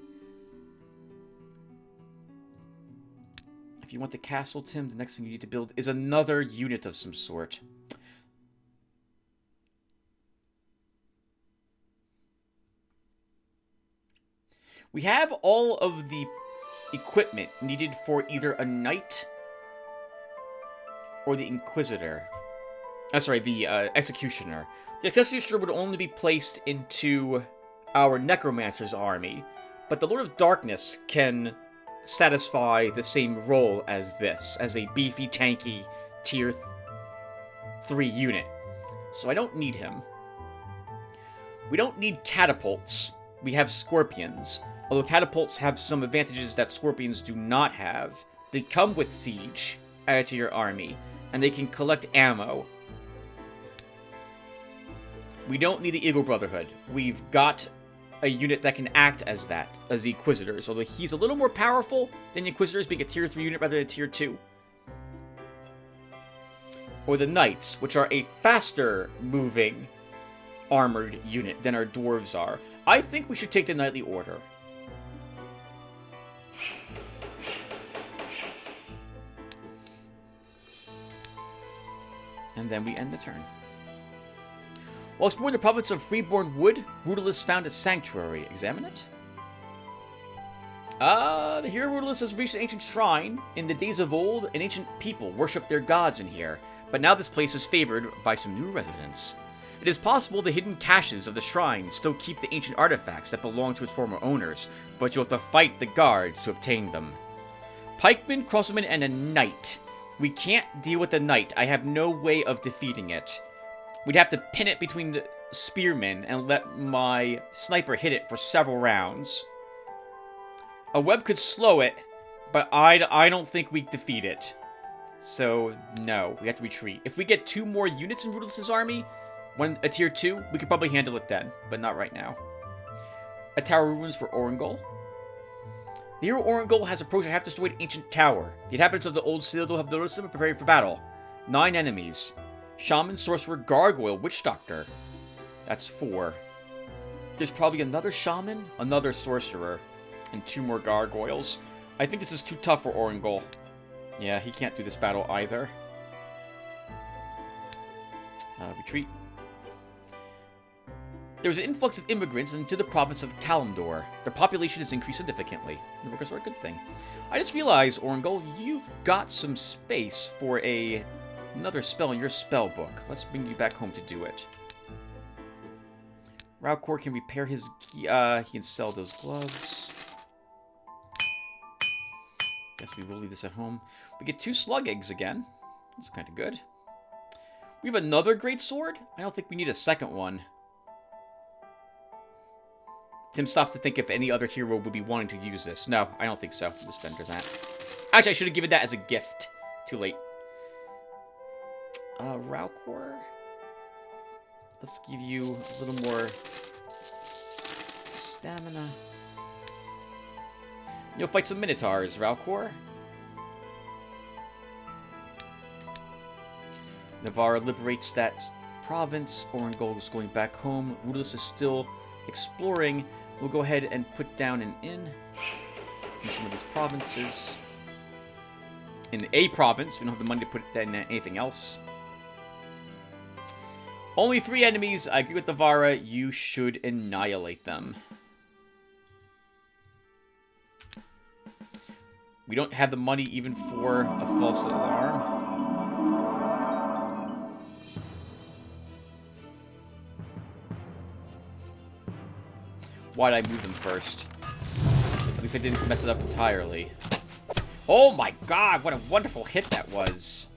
If you want the castle, Tim, the next thing you need to build is another unit of some sort. We have all of the equipment needed for either a knight or the Inquisitor. Sorry, the Executioner. The Executioner would only be placed into our Necromancer's army, but the Lord of Darkness can satisfy the same role as this, as a beefy, tanky, tier 3 unit. So I don't need him. We don't need catapults. We have scorpions. Although catapults have some advantages that scorpions do not have. They come with siege added to your army, and they can collect ammo. We don't need the Eagle Brotherhood. We've got a unit that can act as that, as the Inquisitors, although he's a little more powerful than the Inquisitors, being a tier 3 unit rather than a tier 2. Or the Knights, which are a faster moving armored unit than our dwarves are. I think we should take the Knightly Order. And then we end the turn. While exploring the province of Freeborn Wood, Rudalus found a sanctuary. Examine it. The hero Rudalus has reached an ancient shrine. In the days of old, an ancient people worshipped their gods in here, but now this place is favored by some new residents. It is possible the hidden caches of the shrine still keep the ancient artifacts that belong to its former owners, but you'll have to fight the guards to obtain them. Pikeman, crossbowman, and a knight. We can't deal with the knight. I have no way of defeating it. We'd have to pin it between the spearmen and let my sniper hit it for several rounds. A web could slow it, but I don't think we defeat it. So, no, we have to retreat. If we get 2 more units in Rudolph's army, a tier 2, we could probably handle it then, but not right now. A tower ruins for Orangol. The hero Orangol has approached a half-destroyed ancient tower. The inhabitants of the old citadel have noticed him and preparing for battle. 9 enemies. Shaman, Sorcerer, Gargoyle, Witch Doctor. That's 4. There's probably another Shaman, another Sorcerer, and 2 more Gargoyles. I think this is too tough for Orangol. Yeah, he can't do this battle either. Retreat. There was an influx of immigrants into the province of Kalimdor. Their population has increased significantly. New workers are a good thing. I just realized, Orangol, you've got some space for another spell in your spell book. Let's bring you back home to do it. Raukor can repair his... he can sell those gloves. Guess we will leave this at home. We get 2 slug eggs again. That's kind of good. We have another great sword? I don't think we need a second one. Tim stops to think if any other hero would be wanting to use this. No, I don't think so. Let's enter that. Actually, I should have given that as a gift. Too late. Raukor. Let's give you a little more stamina. You'll fight some Minotaurs, Raukor. Navarra liberates that province. Orangol is going back home. Rudolus is still exploring. We'll go ahead and put down an inn in some of these provinces. In a province, we don't have the money to put in anything else. Only 3 enemies. I agree with Navarra. You should annihilate them. We don't have the money even for a false alarm. Why'd I move them first? At least I didn't mess it up entirely. Oh my god, what a wonderful hit that was.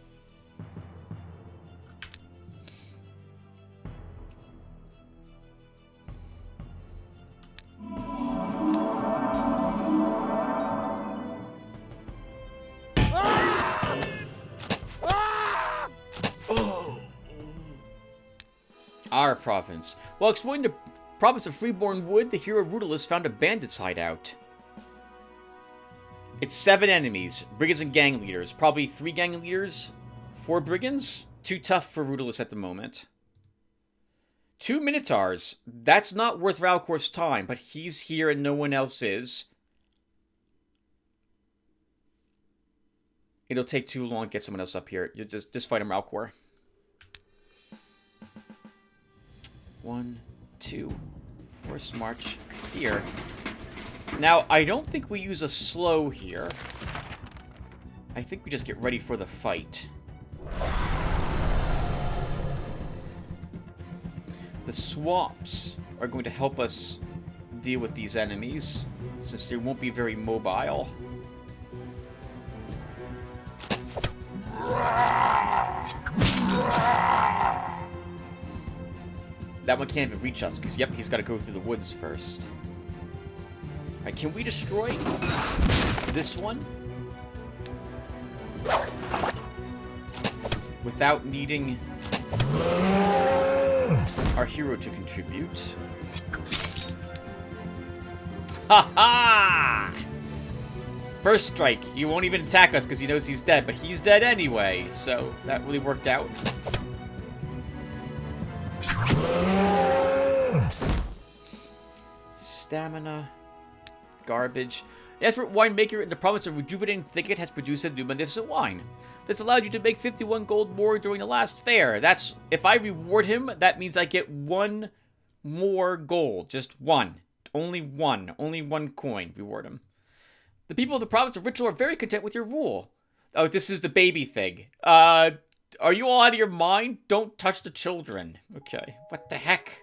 Our province. While exploring the province of Freeborn Wood, the hero Rudolus found a bandit's hideout. It's 7 enemies, brigands and gang leaders. Probably 3 gang leaders, 4 brigands. Too tough for Rudolus at the moment. 2 Minotaurs. That's not worth Ralcor's time, but he's here and no one else is. It'll take too long to get someone else up here. You just fight him, Ralcor. 1, 2, force march here. Now, I don't think we use a slow here. I think we just get ready for the fight. The swamps are going to help us deal with these enemies, since they won't be very mobile. That one can't even reach us, because, yep, he's got to go through the woods first. Alright, can we destroy this one? Without needing our hero to contribute. Ha-ha! First strike. He won't even attack us because he knows he's dead, but he's dead anyway, so that really worked out. Stamina. Garbage. The expert winemaker in the province of Rejuvenating Thicket has produced a new magnificent wine. This allowed you to make 51 gold more during the last fair. That's, if I reward him, that means I get 1 more gold. Just 1. Only 1. Only 1 coin. Reward him. The people of the province of Ritual are very content with your rule. Oh, this is the baby thing. Are you all out of your mind? Don't touch the children. Okay. What the heck?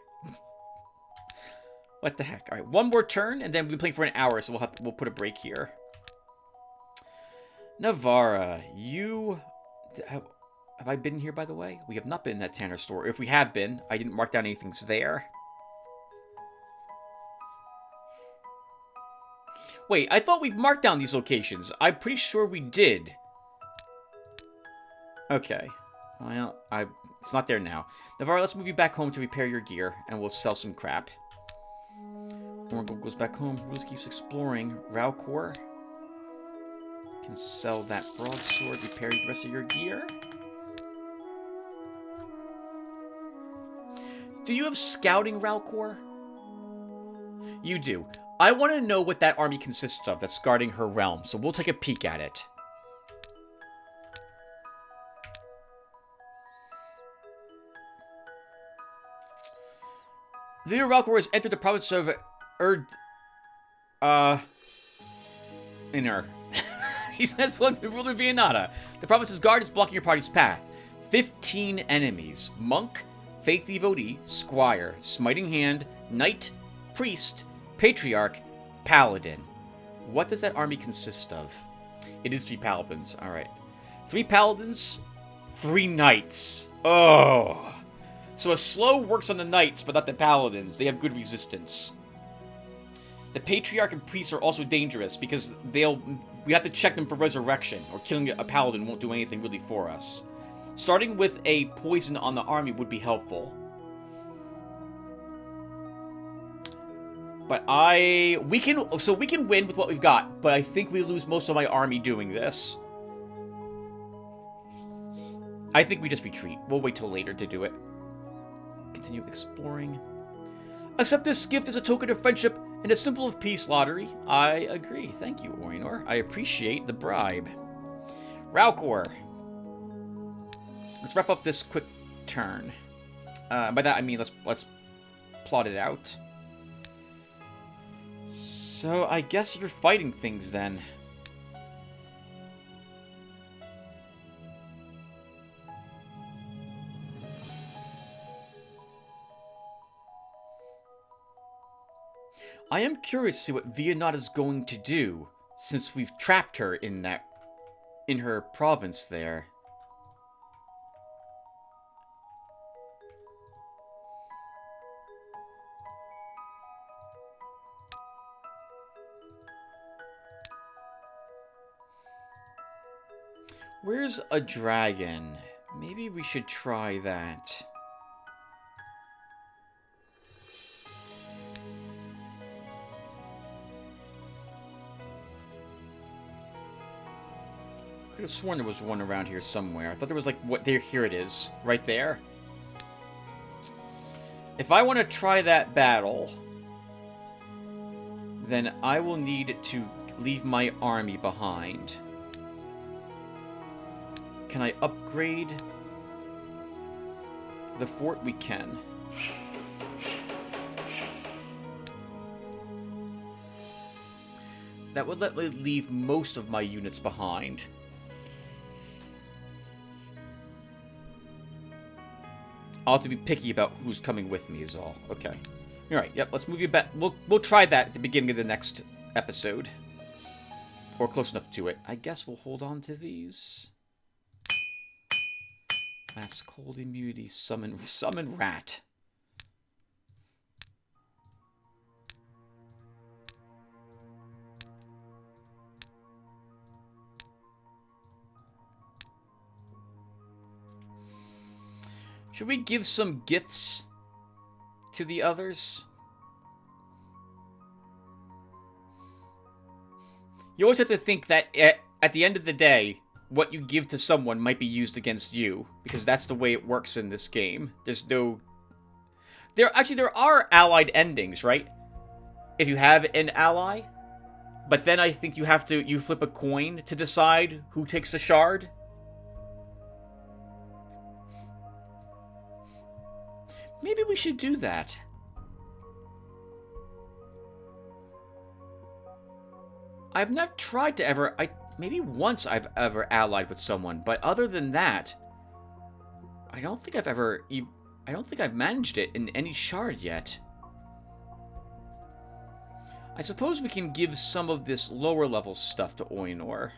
What the heck? All right, 1 more turn, and then we'll be playing for an hour, so we'll put a break here. Navarra, you... Have I been here, by the way? We have not been in that Tanner store. If we have been, I didn't mark down anything's there. Wait, I thought we've marked down these locations. I'm pretty sure we did. Okay. Well, it's not there now. Navarra, let's move you back home to repair your gear, and we'll sell some crap. Orgo goes back home. Rose keeps exploring. Ralcor can sell that broadsword, repair the rest of your gear. Do you have scouting, Ralcor? You do. I want to know what that army consists of that's guarding her realm, so we'll take a peek at it. The Ralcor has entered the province of Inner. He's not plugged to ruler Vianata. The province's guard is blocking your party's path. 15 enemies. Monk, Faith Devotee, Squire, Smiting Hand, Knight, Priest, Patriarch, Paladin. What does that army consist of? It is 3 Paladins. Alright. 3 Paladins, 3 Knights. Oh. So a slow works on the Knights, but not the Paladins. They have good resistance. The Patriarch and Priests are also dangerous, because we have to check them for resurrection, or killing a Paladin won't do anything really for us. Starting with a poison on the army would be helpful. But we can win with what we've got, but I think we lose most of my army doing this. I think we just retreat. We'll wait till later to do it. Continue exploring. Accept this gift as a token of friendship and a symbol of peace, Lotaeri. I agree. Thank you, Orinor. I appreciate the bribe. Ralcor. Let's wrap up this quick turn. By that I mean let's plot it out. So I guess you're fighting things then. I am curious to see what Vianata's going to do, since we've trapped her in her province there. Where's a dragon? Maybe we should try that. could have sworn there was one around here somewhere. I thought there was, like, what... There, here it is. Right there. If I want to try that battle, then I will need to leave my army behind. Can I upgrade the fort? We can. That would let me leave most of my units behind. I'll have to be picky about who's coming with me is all. Okay. Alright, yep, let's move you back. We'll try that at the beginning of the next episode. Or close enough to it. I guess we'll hold on to these. Mass cold immunity, summon rat. Should we give some gifts to the others? You always have to think that at the end of the day, what you give to someone might be used against you, because that's the way it works in this game. There's no... There are allied endings, right? If you have an ally. But then I think you flip a coin to decide who takes the shard. Maybe we should do that. I've not tried to ever... Maybe once I've ever allied with someone, but other than that, I don't think I've ever... I don't think I've managed it in any shard yet. I suppose we can give some of this lower level stuff to Eador.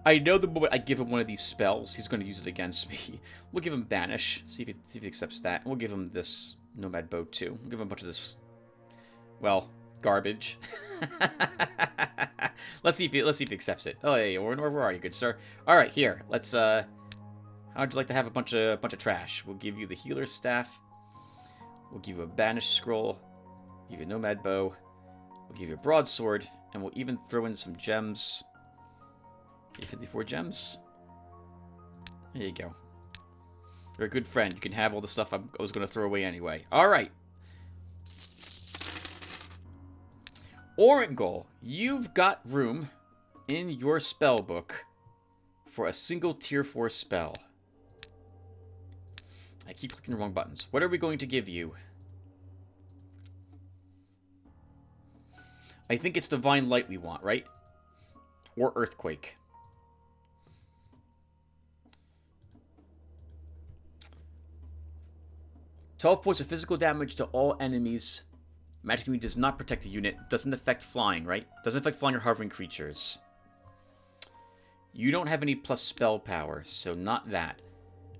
I know the moment I give him one of these spells, he's going to use it against me. We'll give him Banish, see if he accepts that. And we'll give him this Nomad Bow too. We'll give him a bunch of this, well, garbage. Let's see if he accepts it. Oh, hey, where are you, good sir? All right, here. Let's. How would you like to have a bunch of trash? We'll give you the Healer's Staff. We'll give you a Banish Scroll. We'll give you a Nomad Bow. We'll give you a Broadsword, and we'll even throw in some gems. 54 gems. There you go. You're a good friend. You can have all the stuff I was going to throw away anyway. Alright. Orangol, you've got room in your spell book for a single tier 4 spell. I keep clicking the wrong buttons. What are we going to give you? I think it's Divine Light we want, right? Or Earthquake. 12 points of physical damage to all enemies. Magic immunity does not protect the unit. Doesn't affect flying, right? Doesn't affect flying or hovering creatures. You don't have any plus spell power, so not that.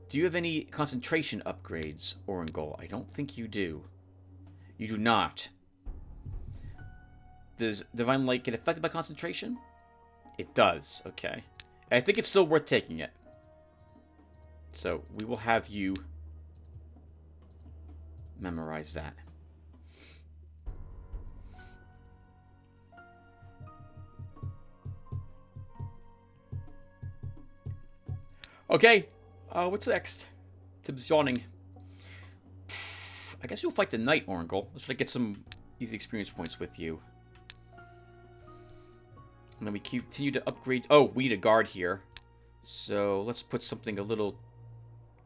Do you have any concentration upgrades, Orangol? I don't think you do. You do not. Does Divine Light get affected by concentration? It does. Okay. I think it's still worth taking it. So, we will have you memorize that. Okay. What's next? Tim's yawning. I guess you'll fight the Knight, Orangol. Let's try to get some easy experience points with you. And then we continue to upgrade... Oh, we need a guard here. So, let's put something a little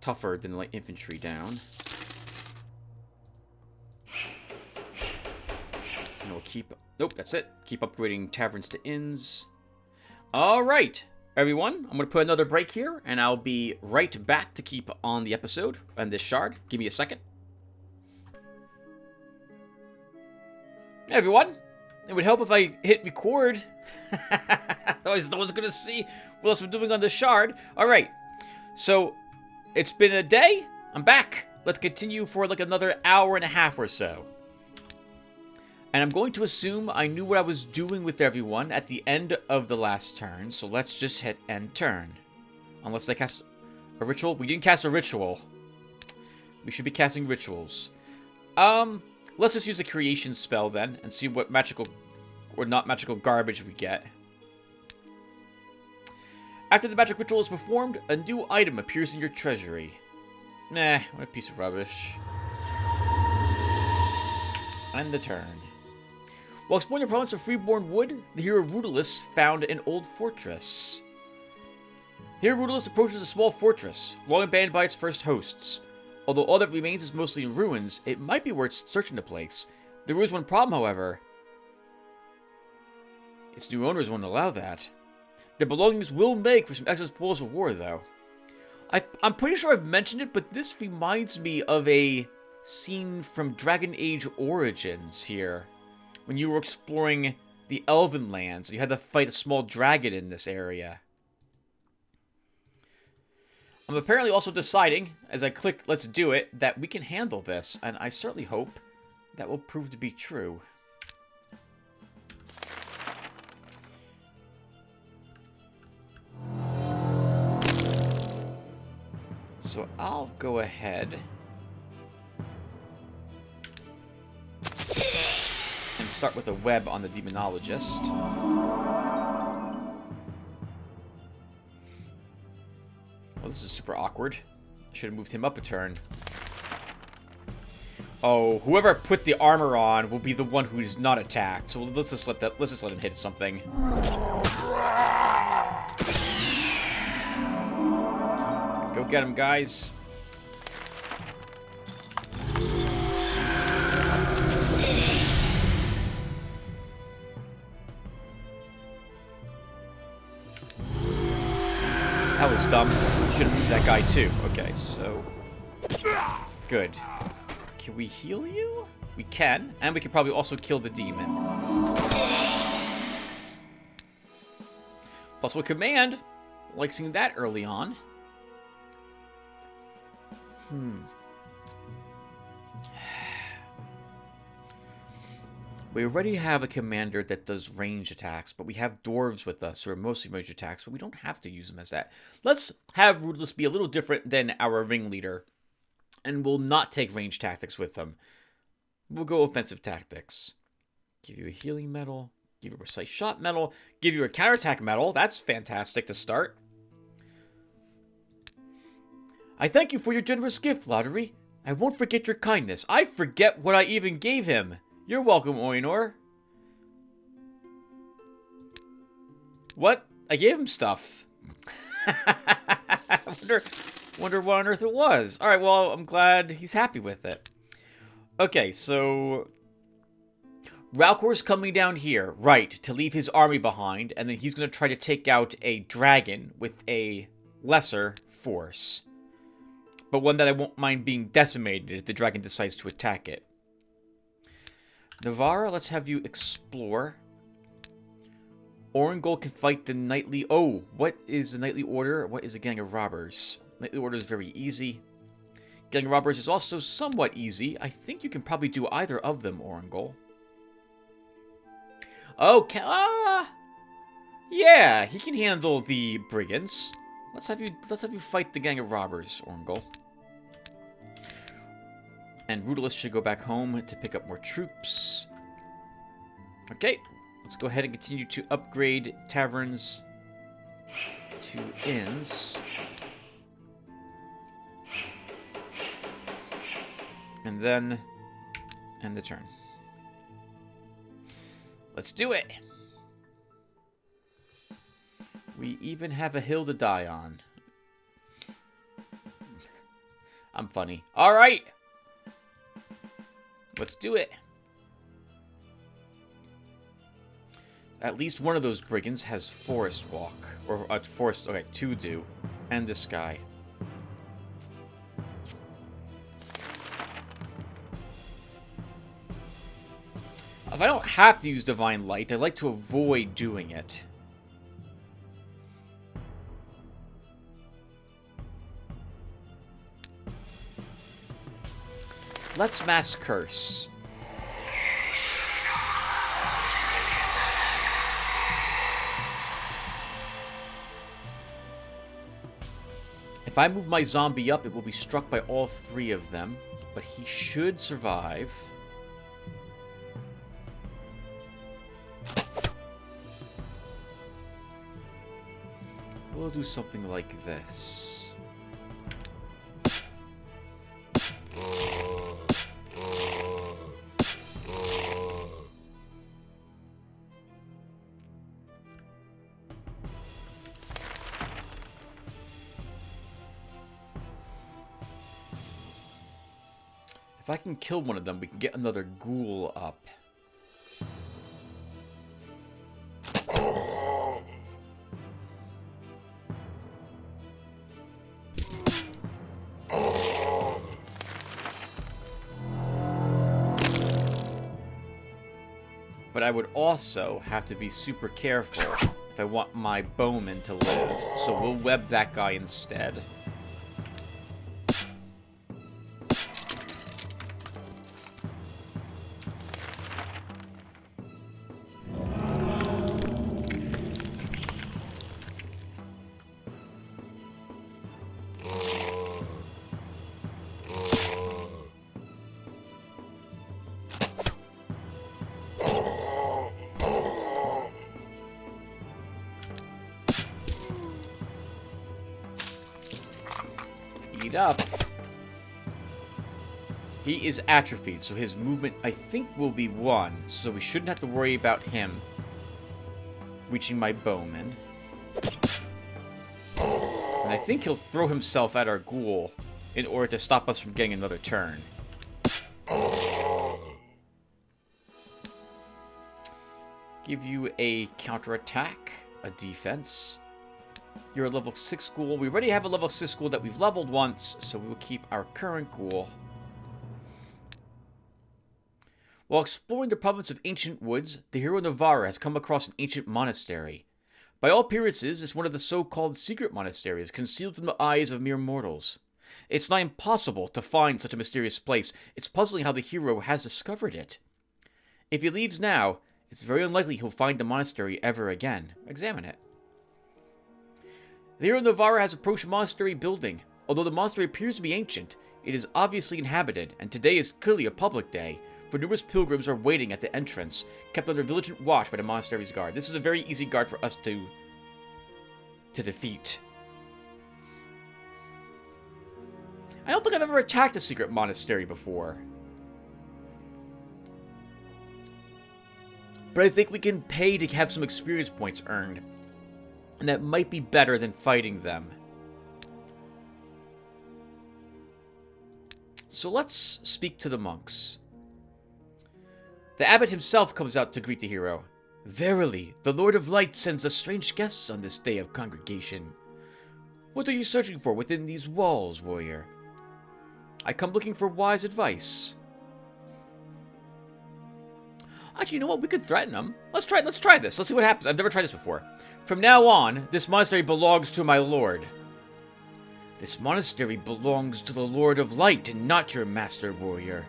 tougher than light infantry down. And we'll keep... Nope, that's it. Keep upgrading taverns to inns. Alright, everyone. I'm going to put another break here, and I'll be right back to keep on the episode and this shard. Give me a second. Hey, everyone. It would help if I hit record. Otherwise, no one's going to see what else we're doing on the shard. Alright, so it's been a day. I'm back. Let's continue for like another hour and a half or so. And I'm going to assume I knew what I was doing with everyone at the end of the last turn, so let's just hit end turn. Unless they cast a ritual. We didn't cast a ritual. We should be casting rituals. Let's just use a creation spell then, and see what magical or not magical garbage we get. After the magic ritual is performed, a new item appears in your treasury. Nah, what a piece of rubbish. End the turn. While exploring the province of Freeborn Wood, the hero Rudolus found an old fortress. Here Rudolus approaches a small fortress, long abandoned by its first hosts. Although all that remains is mostly in ruins, it might be worth searching the place. There is one problem, however. Its new owners won't allow that. Their belongings will make for some excellent spoils of war, though. I'm pretty sure I've mentioned it, but this reminds me of a scene from Dragon Age Origins here. When you were exploring the Elven lands, you had to fight a small dragon in this area. I'm apparently also deciding, as I click let's do it, that we can handle this, and I certainly hope that will prove to be true. So I'll go ahead and start with a web on the Demonologist. Well, this is super awkward. I should have moved him up a turn. Oh, whoever put the armor on will be the one who's not attacked. So let's just let him hit something. Go get him, guys. That was dumb. Should have moved that guy too. Okay, so good. Can we heal you? We can, and we can probably also kill the demon. Plus with command, like seeing that early on. We already have a commander that does range attacks, but we have dwarves with us who are mostly range attacks, but we don't have to use them as that. Let's have Ruthless be a little different than our ringleader, and we'll not take range tactics with them. We'll go offensive tactics. Give you a healing medal, give you a precise shot medal, give you a counterattack medal. That's fantastic to start. I thank you for your generous gift, Lotaeri. I won't forget your kindness. I forget what I even gave him. You're welcome, Eador. What? I gave him stuff. wonder what on earth it was. Alright, well, I'm glad he's happy with it. Okay, so Ralcor's coming down here, right, to leave his army behind, and then he's going to try to take out a dragon with a lesser force. But one that I won't mind being decimated if the dragon decides to attack it. Navarra, let's have you explore. Orangol can fight the knightly... Oh, what is the knightly order? What is a gang of robbers? Knightly order is very easy. Gang of robbers is also somewhat easy. I think you can probably do either of them, Orangol. Oh, yeah, he can handle the brigands. Let's have you fight the gang of robbers, Orangol. And Rudolus should go back home to pick up more troops. Okay, let's go ahead and continue to upgrade taverns to inns. And then end the turn. Let's do it! We even have a hill to die on. I'm funny. Alright! Let's do it. At least one of those brigands has forest walk. Or forest, okay, two do. And this guy. If I don't have to use Divine Light, I like to avoid doing it. Let's Mass Curse. If I move my zombie up, it will be struck by all 3 of them. But he should survive. We'll do something like this. If I can kill one of them, we can get another ghoul up. But I would also have to be super careful if I want my bowman to live. So we'll web that guy instead. Eat up. He is atrophied, so his movement, I think, will be 1. So we shouldn't have to worry about him reaching my bowman. And I think he'll throw himself at our ghoul in order to stop us from getting another turn. Give you a counterattack, a defense. You're a level 6 ghoul. We already have a level 6 ghoul that we've leveled once, so we will keep our current ghoul. While exploring the province of Ancient Woods, the hero Navarra has come across an ancient monastery. By all appearances, it's one of the so-called secret monasteries concealed from the eyes of mere mortals. It's not impossible to find such a mysterious place. It's puzzling how the hero has discovered it. If he leaves now, it's very unlikely he'll find the monastery ever again. Examine it. The hero Navarra has approached the monastery building. Although the monastery appears to be ancient, it is obviously inhabited, and today is clearly a public day, for numerous pilgrims are waiting at the entrance, kept under vigilant watch by the monastery's guard. This is a very easy guard for us to defeat. I don't think I've ever attacked a secret monastery before. But I think we can pay to have some experience points earned. And that might be better than fighting them. So let's speak to the monks. The abbot himself comes out to greet the hero. Verily, the Lord of Light sends us strange guests on this day of congregation. What are you searching for within these walls, warrior? I come looking for wise advice. Actually, you know what? We could threaten them. Let's try this. Let's see what happens. I've never tried this before. From now on, this monastery belongs to my lord. This monastery belongs to the Lord of Light and not your master, warrior.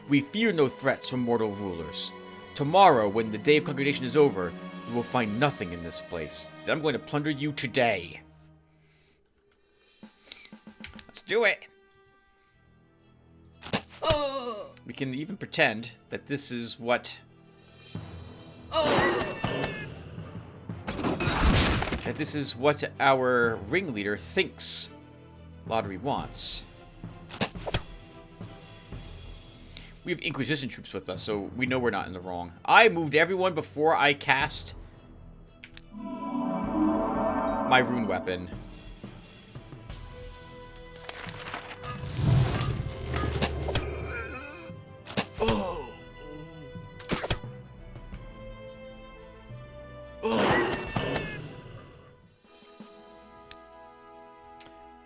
We fear no threats from mortal rulers. Tomorrow, when the day of congregation is over, you will find nothing in this place. I'm going to plunder you today. Let's do it. We can even pretend that this is what... that this is what our ringleader thinks Lotaeri wants. We have Inquisition troops with us, so we know we're not in the wrong. I moved everyone before I cast my rune weapon.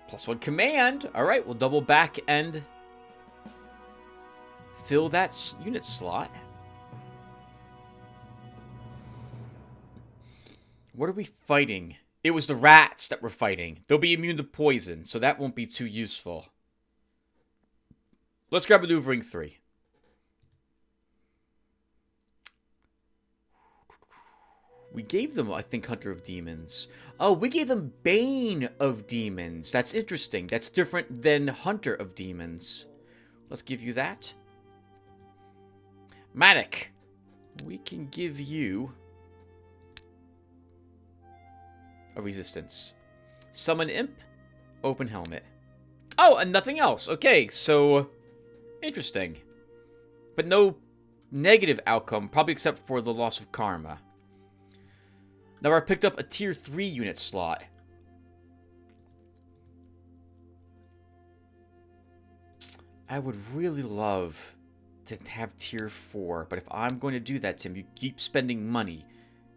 +1 command. Alright, we'll double back and fill that unit slot. What are we fighting? It was the rats that we're fighting. They'll be immune to poison, so that won't be too useful. Let's grab maneuvering 3. We gave them, I think, Hunter of Demons. Oh, we gave them Bane of Demons. That's interesting. That's different than Hunter of Demons. Let's give you that. Matic. We can give you a resistance. Summon Imp. Open Helmet. Oh, and nothing else. Okay, so interesting. But no negative outcome, probably except for the loss of Karma. Now I picked up a tier 3 unit slot. I would really love to have tier 4, but if I'm going to do that, Tim, you keep spending money.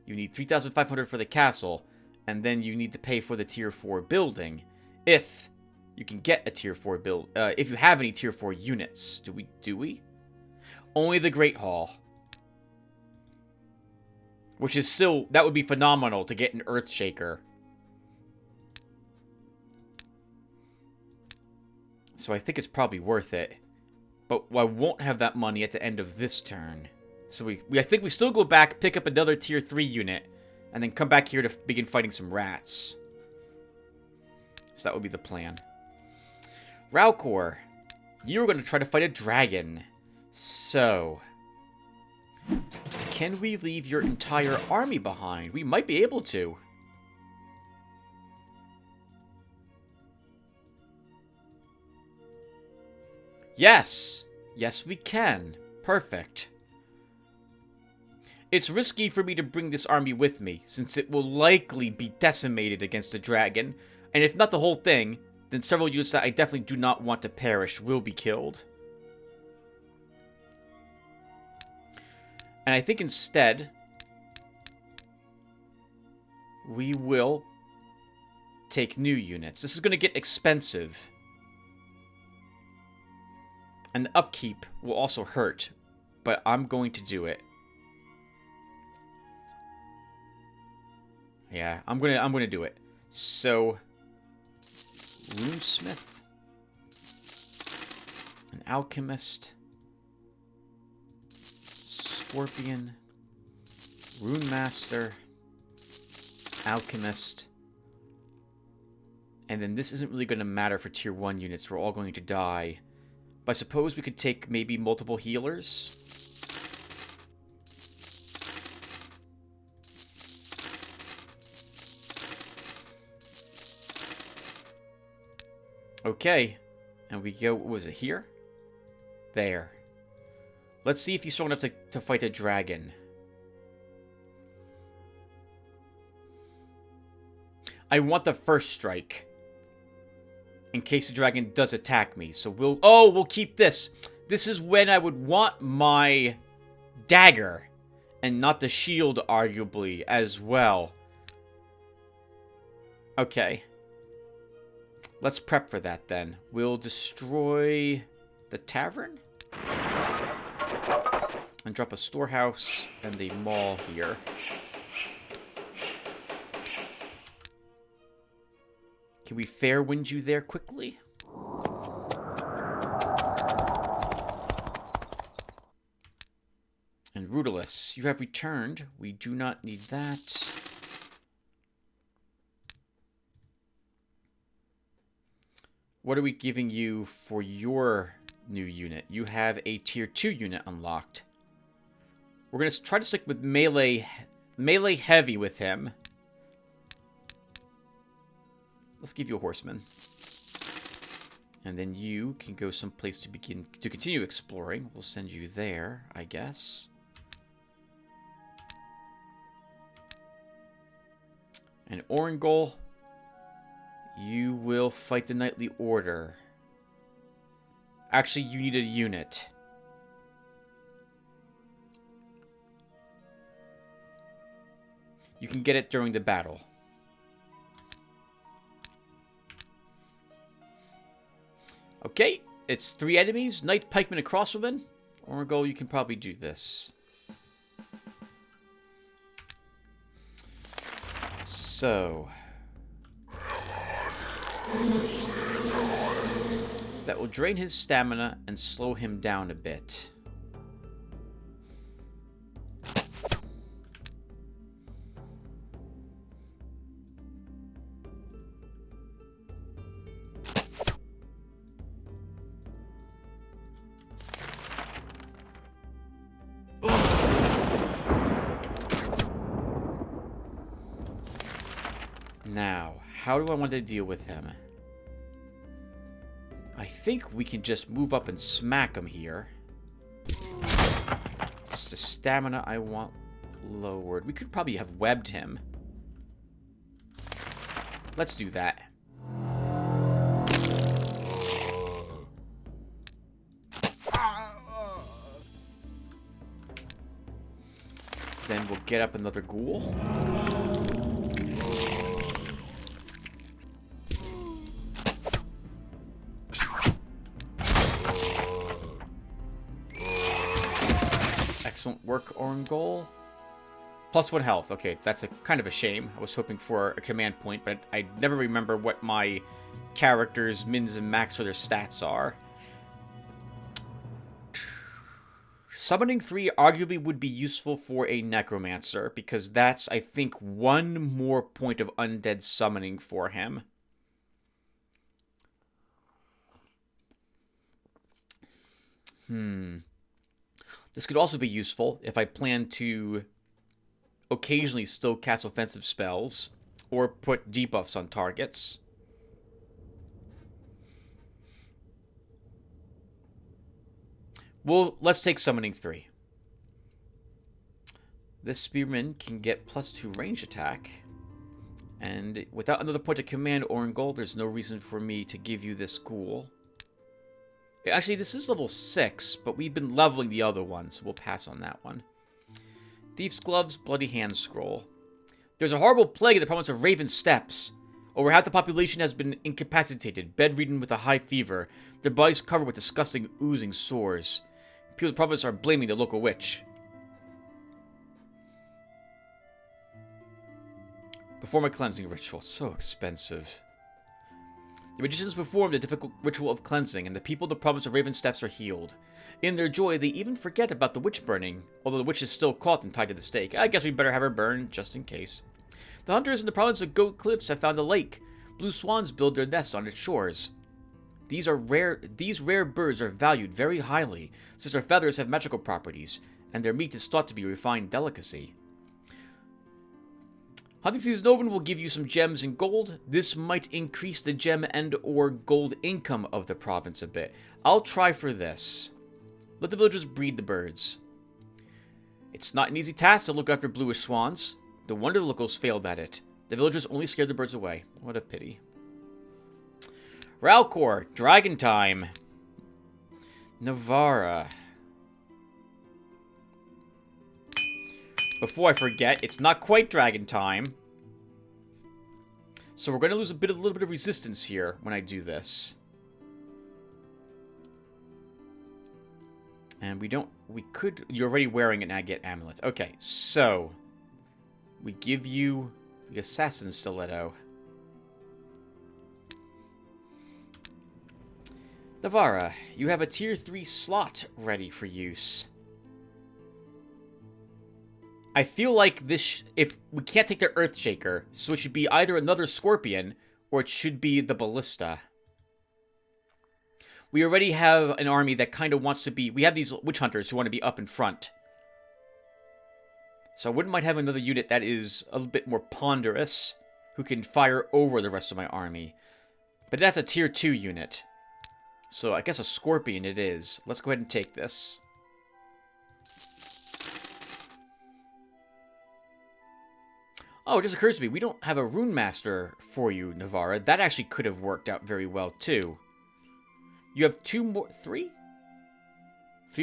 You need 3,500 for the castle, and then you need to pay for the tier 4 building. If you can get a tier 4 build, if you have any tier 4 units. Do we? Only the Great Hall. Which is still, that would be phenomenal to get an Earthshaker. So I think it's probably worth it. But I won't have that money at the end of this turn. So I think we still go back, pick up another tier 3 unit, and then come back here to begin fighting some rats. So that would be the plan. Raukor, you were going to try to fight a dragon. So, can we leave your entire army behind? We might be able to. Yes! Yes, we can. Perfect. It's risky for me to bring this army with me, since it will likely be decimated against the dragon, and if not the whole thing, then several units that I definitely do not want to perish will be killed. And I think instead, we will take new units. This is going to get expensive. And the upkeep will also hurt, but I'm going to do it. Yeah, I'm gonna do it. So, Runesmith, an Alchemist, Scorpion, Rune Master, Alchemist, and then this isn't really going to matter for tier 1 units. We're all going to die. But I suppose we could take maybe multiple healers. Okay, and we go, what was it, here? There. Let's see if he's strong enough to fight a dragon. I want the first strike. In case the dragon does attack me. So we'll keep this. This is when I would want my dagger. And not the shield, arguably, as well. Okay. Let's prep for that, then. We'll destroy the tavern. And drop a storehouse and a mall here. Can we fair wind you there quickly? And Rudolus, you have returned. We do not need that. What are we giving you for your new unit? You have a tier 2 unit unlocked. We're going to try to stick with melee heavy with him. Let's give you a horseman. And then you can go someplace to continue exploring. We'll send you there, I guess. And Orangol, you will fight the Knightly Order. Actually, you need a unit. You can get it during the battle. Okay, it's 3 enemies, Knight, Pikeman, and Crossbowman. Orangol, you can probably do this. So, that will drain his stamina and slow him down a bit. Now, how do I want to deal with him? I think we can just move up and smack him here. It's the stamina I want lowered. We could probably have webbed him. Let's do that. Then we'll get up another ghoul. Excellent work, Orangol. +1 health. Okay, that's kind of a shame. I was hoping for a command point, but I never remember what my characters' mins and max for their stats are. Summoning 3 arguably would be useful for a necromancer, because that's, I think, 1 more point of undead summoning for him. This could also be useful if I plan to occasionally still cast offensive spells or put debuffs on targets. Well, let's take Summoning 3. This Spearman can get +2 range attack. And without another point of command or in gold, there's no reason for me to give you this ghoul. Actually, this is level 6, but we've been leveling the other one, so we'll pass on that one. Thief's Gloves, Bloody Hand Scroll. There's a horrible plague in the province of Raven Steppes. Over half the population has been incapacitated, bedridden with a high fever, their bodies covered with disgusting, oozing sores. People of the province are blaming the local witch. Perform a cleansing ritual. So expensive. The magicians performed a difficult ritual of cleansing, and the people of the province of Raven Steppes are healed. In their joy, they even forget about the witch burning, although the witch is still caught and tied to the stake. I guess we better have her burned, just in case. The hunters in the province of Goat Cliffs have found a lake. Blue swans build their nests on its shores. These rare birds are valued very highly, since their feathers have magical properties, and their meat is thought to be a refined delicacy. Hunting season over will give you some gems and gold. This might increase the gem and or gold income of the province a bit. I'll try for this. Let the villagers breed the birds. It's not an easy task to look after bluish swans. No wonder the locals failed at it. The villagers only scared the birds away. What a pity. Ralcor, Dragon Time. Navarra. Before I forget, it's not quite Dragon Time. So we're going to lose a little bit of resistance here when I do this. And you're already wearing an agate amulet. Okay, so we give you the Assassin Stiletto. Navarra, you have a tier 3 slot ready for use. I feel like this, if we can't take the Earthshaker, so it should be either another Scorpion, or it should be the Ballista. We already have an army that kind of wants to be, we have these witch hunters who want to be up in front. So I wouldn't mind having another unit that is a little bit more ponderous, who can fire over the rest of my army. But that's a tier 2 unit. So I guess a Scorpion it is. Let's go ahead and take this. Oh, it just occurs to me, we don't have a Rune Master for you, Navarra. That actually could have worked out very well, too. You have 3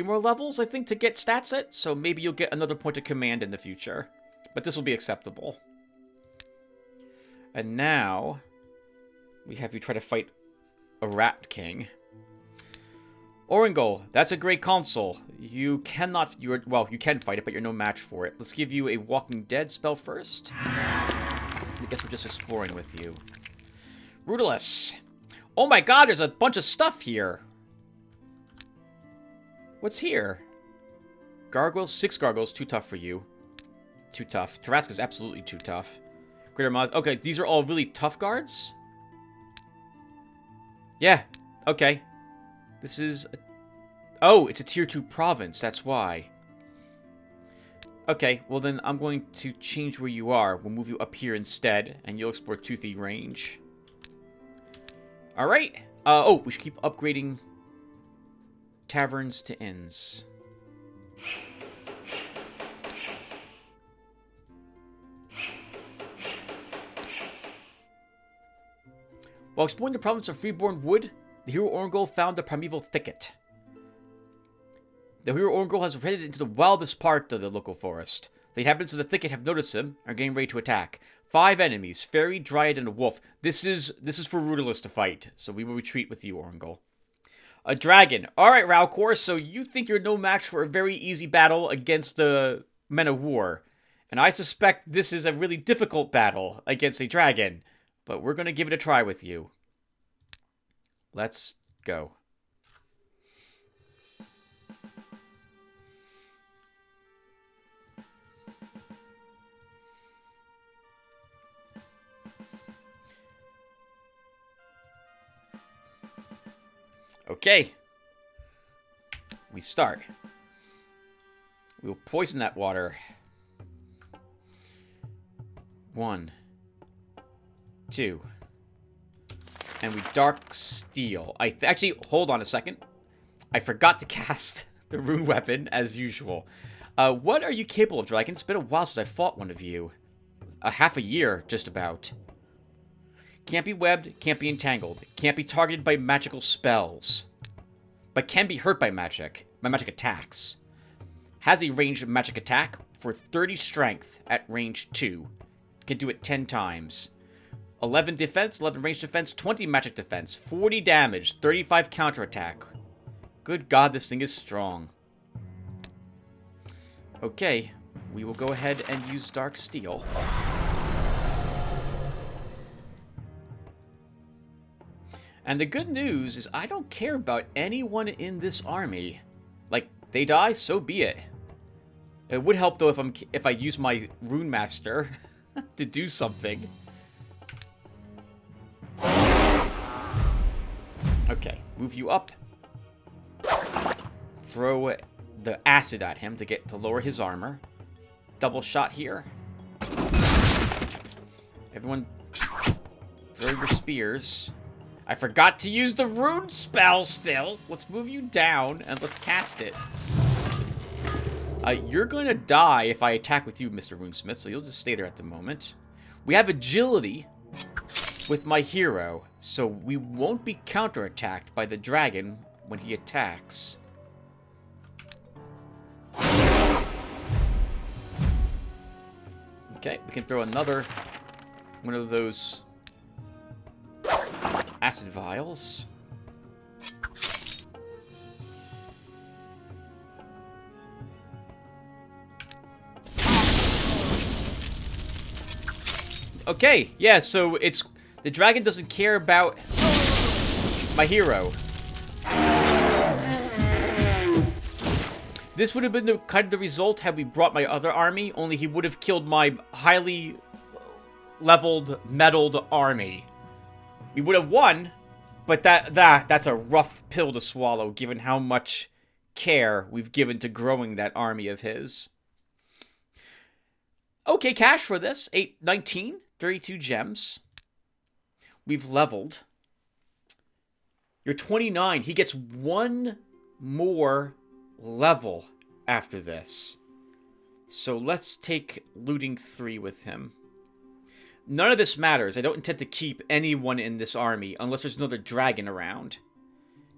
more levels, I think, to get stats at, so maybe you'll get another point of command in the future. But this will be acceptable. And now, we have you try to fight a Rat King. Orangol, that's a great console. You cannot, well, you can fight it, but you're no match for it. Let's give you a Walking Dead spell first. I guess we're just exploring with you. Rudolus. Oh my god, there's a bunch of stuff here. What's here? Gargoyles, 6 gargoyles, too tough for you. Too tough. Tarrasca's absolutely too tough. Greater mods. Okay, these are all really tough guards? Yeah, okay. This is... Oh, it's a tier 2 province, that's why. Okay, well then I'm going to change where you are. We'll move you up here instead, and you'll explore Toothy Range. Alright. Oh, we should keep upgrading taverns to inns. While exploring the province of Freeborn Wood, the hero Orngol found the primeval thicket. The hero Orngol has headed into the wildest part of the local forest. The inhabitants of the thicket have noticed him and are getting ready to attack. 5 enemies, fairy, dryad, and a wolf. This is for Rudolus to fight, so we will retreat with you, Orngol. A dragon. Alright, Ralcor, so you think you're no match for a very easy battle against the men of war. And I suspect this is a really difficult battle against a dragon. But we're going to give it a try with you. Let's go. Okay. We start. We'll poison that water. 1, 2. And we Dark Steel. Actually, hold on a second. I forgot to cast the rune weapon, as usual. What are you capable of, Dragon? It's been a while since I fought one of you. Half a year, just about. Can't be webbed, can't be entangled. Can't be targeted by magical spells. But can be hurt by magic attacks. Has a ranged magic attack for 30 strength at range 2. Can do it 10 times. 11 defense, 11 range defense, 20 magic defense, 40 damage, 35 counterattack. Good God, this thing is strong. Okay, we will go ahead and use Dark Steel. And the good news is I don't care about anyone in this army. Like, they die, so be it. It would help though if I use my Rune Master to do something. Okay, move you up. Throw the acid at him to lower his armor. Double shot here. Everyone, throw your spears. I forgot to use the rune spell still. Let's move you down and let's cast it. You're going to die if I attack with you, Mr. Runesmith, so you'll just stay there at the moment. We have agility with my hero, so we won't be counterattacked by the dragon when he attacks. Okay, we can throw another one of those acid vials. Okay, yeah, so the dragon doesn't care about my hero. This would have been the result had we brought my other army, only he would have killed my highly leveled, metalled army. We would have won, but that's a rough pill to swallow given how much care we've given to growing that army of his. Okay, cash for this. 19, 32 gems. We've leveled. You're 29. He gets one more level after this. So let's take looting 3 with him. None of this matters. I don't intend to keep anyone in this army unless there's another dragon around.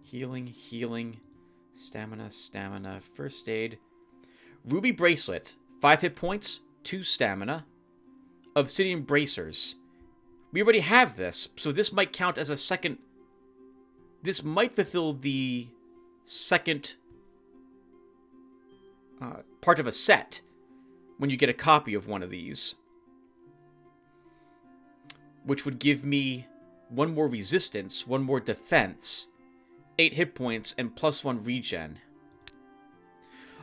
Healing, healing, stamina, stamina, first aid. Ruby bracelet, 5 hit points, 2 stamina. Obsidian bracers. We already have this, so this might count as a second. This might fulfill the second part of a set when you get a copy of one of these. Which would give me 1 more resistance, 1 more defense, 8 hit points, and +1 regen.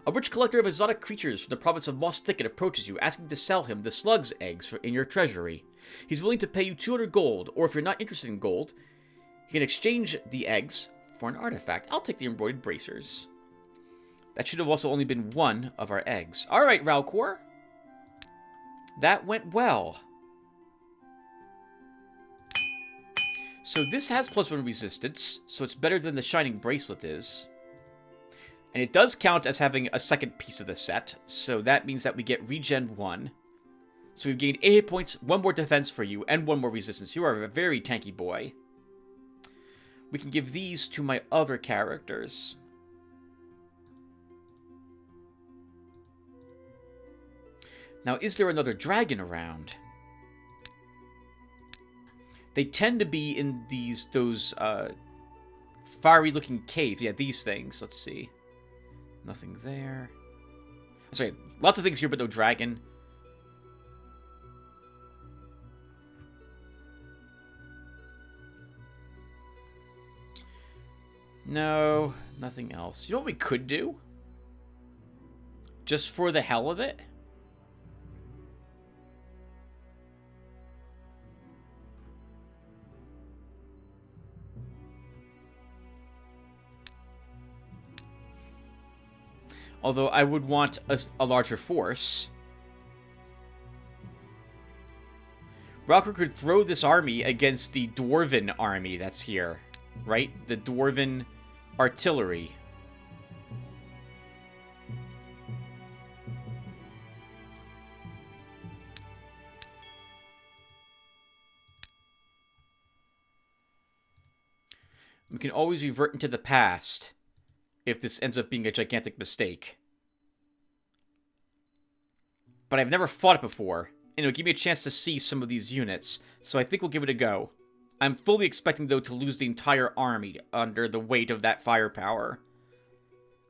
A rich collector of exotic creatures from the province of Moss Thicket approaches you, asking to sell him the slug's eggs in your treasury. He's willing to pay you 200 gold, or if you're not interested in gold, he can exchange the eggs for an artifact. I'll take the embroidered bracers. That should have also only been one of our eggs. Alright, Ralcor. That went well. So this has +1 resistance, so it's better than the Shining Bracelet is. And it does count as having a second piece of the set, so that means that we get regen 1. So we've gained 8 hit points, 1 more defense for you, and 1 more resistance. You are a very tanky boy. We can give these to my other characters. Now, is there another dragon around? They tend to be in those fiery-looking caves. Yeah, these things. Let's see. Nothing there. Sorry, lots of things here, but no dragon. No, nothing else. You know what we could do? Just for the hell of it? Although I would want a larger force. Ralcor could throw this army against the Dwarven army that's here. Right? The Dwarven artillery. We can always revert into the past if this ends up being a gigantic mistake. But I've never fought it before, and it'll give me a chance to see some of these units, so I think we'll give it a go. I'm fully expecting, though, to lose the entire army under the weight of that firepower.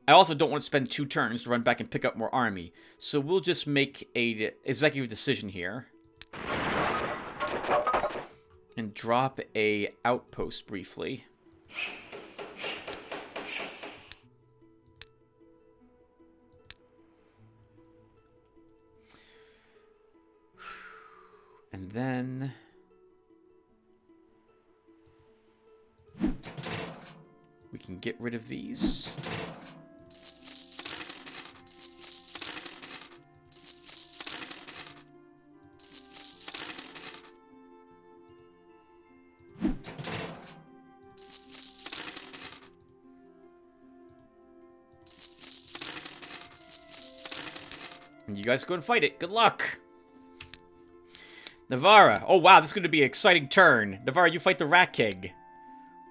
I also don't want to spend 2 turns to run back and pick up more army, so we'll just make a executive decision here. And drop a outpost briefly. And then we can get rid of these. And you guys go and fight it. Good luck. Navarra. Oh, wow, this is going to be an exciting turn. Navarra, you fight the Rat King.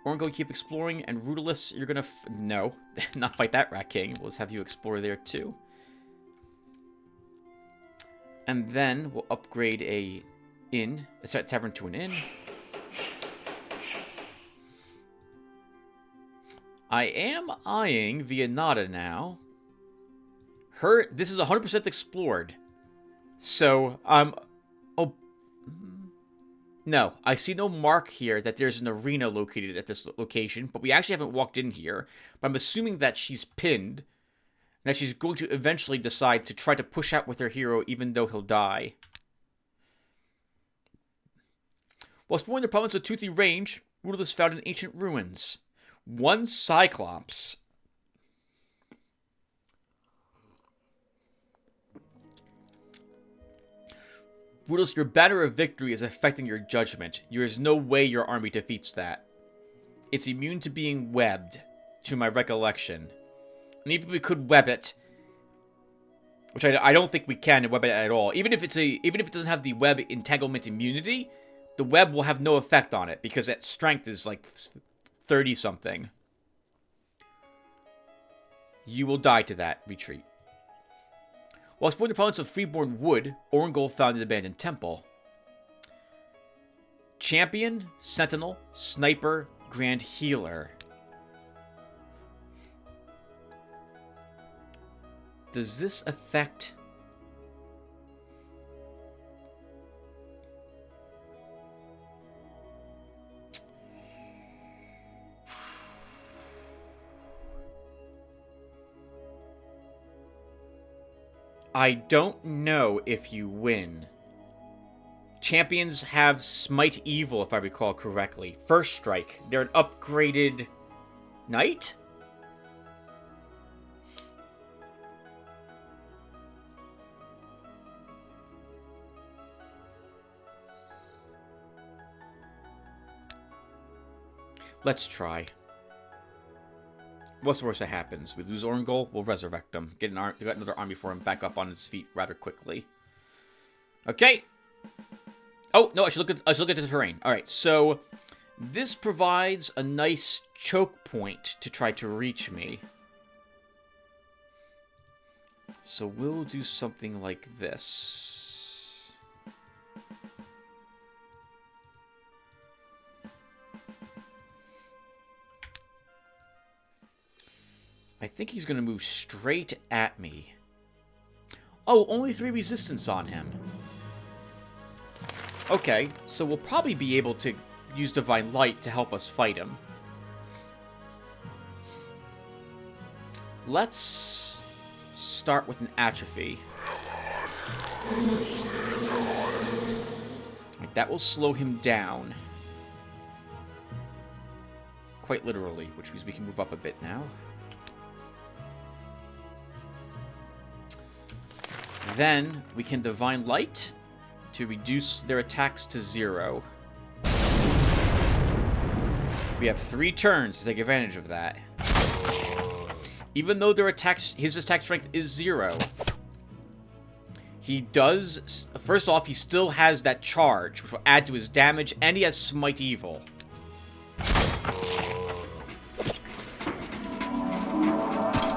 Orengo, keep exploring. And Rudolus, you're going to... No, not fight that Rat King. We'll just have you explore there, too. And then we'll upgrade a inn. Sorry, tavern to an inn. I am eyeing Vianata now. This is 100% explored. So, oh... No, I see no mark here that there's an arena located at this location, but we actually haven't walked in here. But I'm assuming that she's pinned, and that she's going to eventually decide to try to push out with her hero even though he'll die. While exploring the province of Toothy Range, Rudolus found in ancient ruins. 1 Cyclops. Rudolus, your banner of victory is affecting your judgment. There is no way your army defeats that. It's immune to being webbed, to my recollection. And even if we could web it, which I don't think we can web it at all. Even if it doesn't have the web entanglement immunity, the web will have no effect on it because its strength is like 30 something. You will die to that retreat. While exploring the province of Freeborn Wood, Orangol found an abandoned temple. Champion, Sentinel, Sniper, Grand Healer. Does this affect... I don't know if you win. Champions have Smite Evil, if I recall correctly. First Strike. They're an upgraded knight? Let's try. What's the worst that happens? We lose Orangol, we'll resurrect him. Get another army for him back up on his feet rather quickly. Okay. Oh, no, I should look at the terrain. Alright, so this provides a nice choke point to try to reach me. So we'll do something like this. I think he's going to move straight at me. Oh, only 3 resistance on him. Okay, so we'll probably be able to use Divine Light to help us fight him. Let's start with an atrophy. That will slow him down. Quite literally, which means we can move up a bit now. Then we can Divine Light to reduce their attacks to 0. We have 3 turns to take advantage of that. Even though his attack strength is 0, he does... First off, he still has that charge, which will add to his damage, and he has Smite Evil.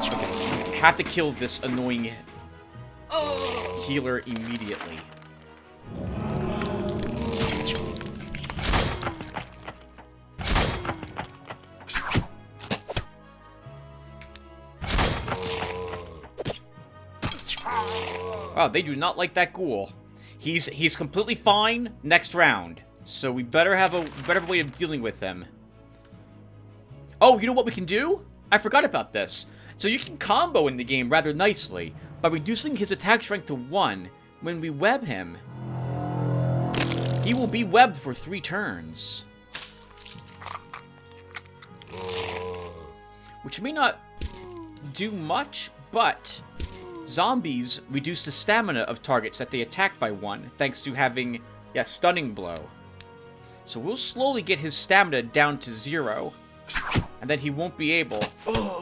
Okay, have to kill this annoying healer immediately. Oh, they do not like that ghoul. He's completely fine next round, so we better have a way of dealing with him. Oh, you know what we can do? I forgot about this. So you can combo in the game rather nicely by reducing his attack strength to 1 when we web him. He will be webbed for 3 turns. Which may not do much, but zombies reduce the stamina of targets that they attack by 1, thanks to having, Stunning Blow. So we'll slowly get his stamina down to 0, and then he won't be able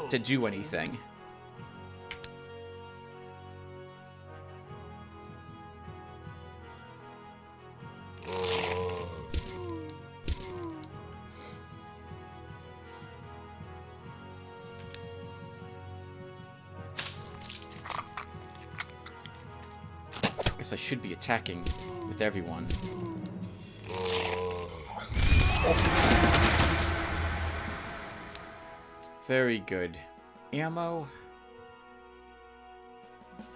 to do anything. I should be attacking with everyone. Very good. Ammo.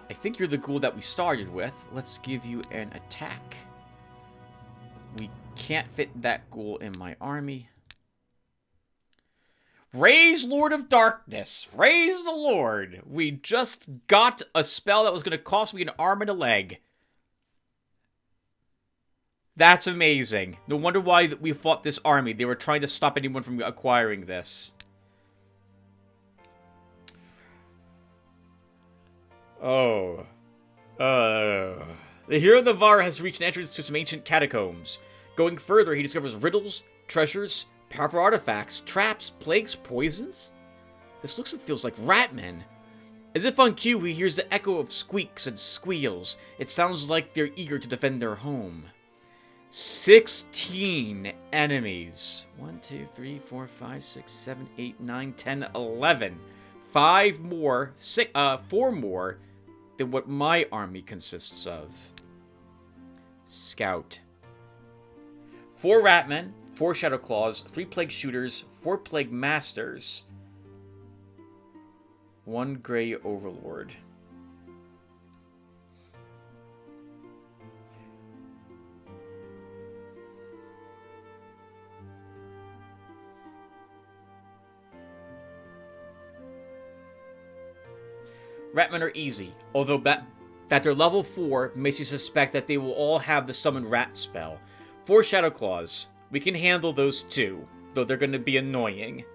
I think you're the ghoul that we started with. Let's give you an attack. We can't fit that ghoul in my army. Raise Lord of Darkness. Raise the Lord. We just got a spell that was going to cost me an arm and a leg. That's amazing. No wonder why we fought this army. They were trying to stop anyone from acquiring this. Oh. The hero Navarre has reached an entrance to some ancient catacombs. Going further, he discovers riddles, treasures, powerful artifacts, traps, plagues, poisons. This looks and feels like Ratmen. As if on cue, he hears the echo of squeaks and squeals. It sounds like they're eager to defend their home. 16 enemies. 1, 2, 3, 4, 5, 6, 7, 8, 9, 10, 11. 5 more, 4 more than what my army consists of. Scout. 4 Ratmen, 4 Shadow Claws, 3 Plague Shooters, 4 Plague Masters, 1 Grey Overlord. Ratmen are easy, although that they're level 4 makes you suspect that they will all have the Summon Rat spell. 4 Shadow Claws. We can handle those 2, though they're going to be annoying.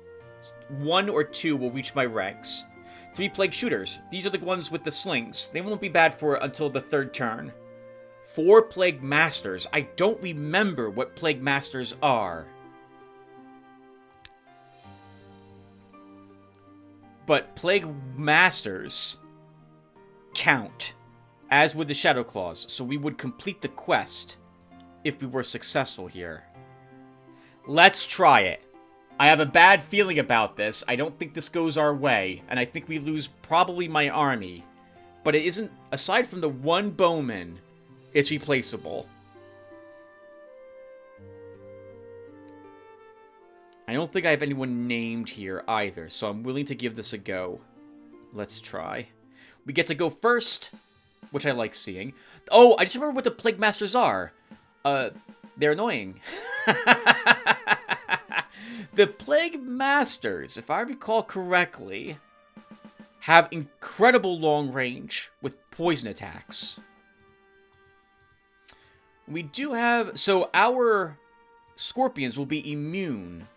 1 or 2 will reach my ranks. 3 Plague Shooters. These are the ones with the slings. They won't be bad for until the 3rd turn. 4 Plague Masters. I don't remember what Plague Masters are. But Plague Masters count, as would the Shadow Claws, so we would complete the quest if we were successful here. Let's try it. I have a bad feeling about this. I don't think this goes our way, and I think we lose probably my army. But it isn't, aside from the one bowman, it's replaceable. I don't think I have anyone named here either, so I'm willing to give this a go. Let's try. We get to go first, which I like seeing. Oh, I just remember what the Plague Masters are. They're annoying. The Plague Masters, if I recall correctly, have incredible long range with poison attacks. We do have... So our Scorpions will be immune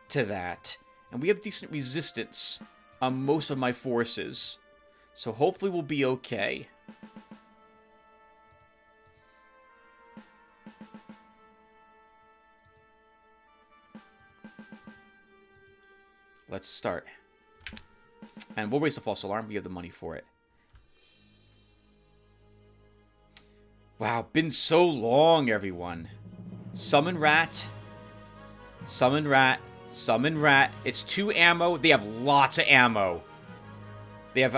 to that. And we have decent resistance on most of my forces. So hopefully we'll be okay. Let's start. And we'll raise the false alarm. We have the money for it. Wow, been so long, everyone. Summon rat. Summon rat. Summon rat. It's 2 ammo. They have lots of ammo. They have,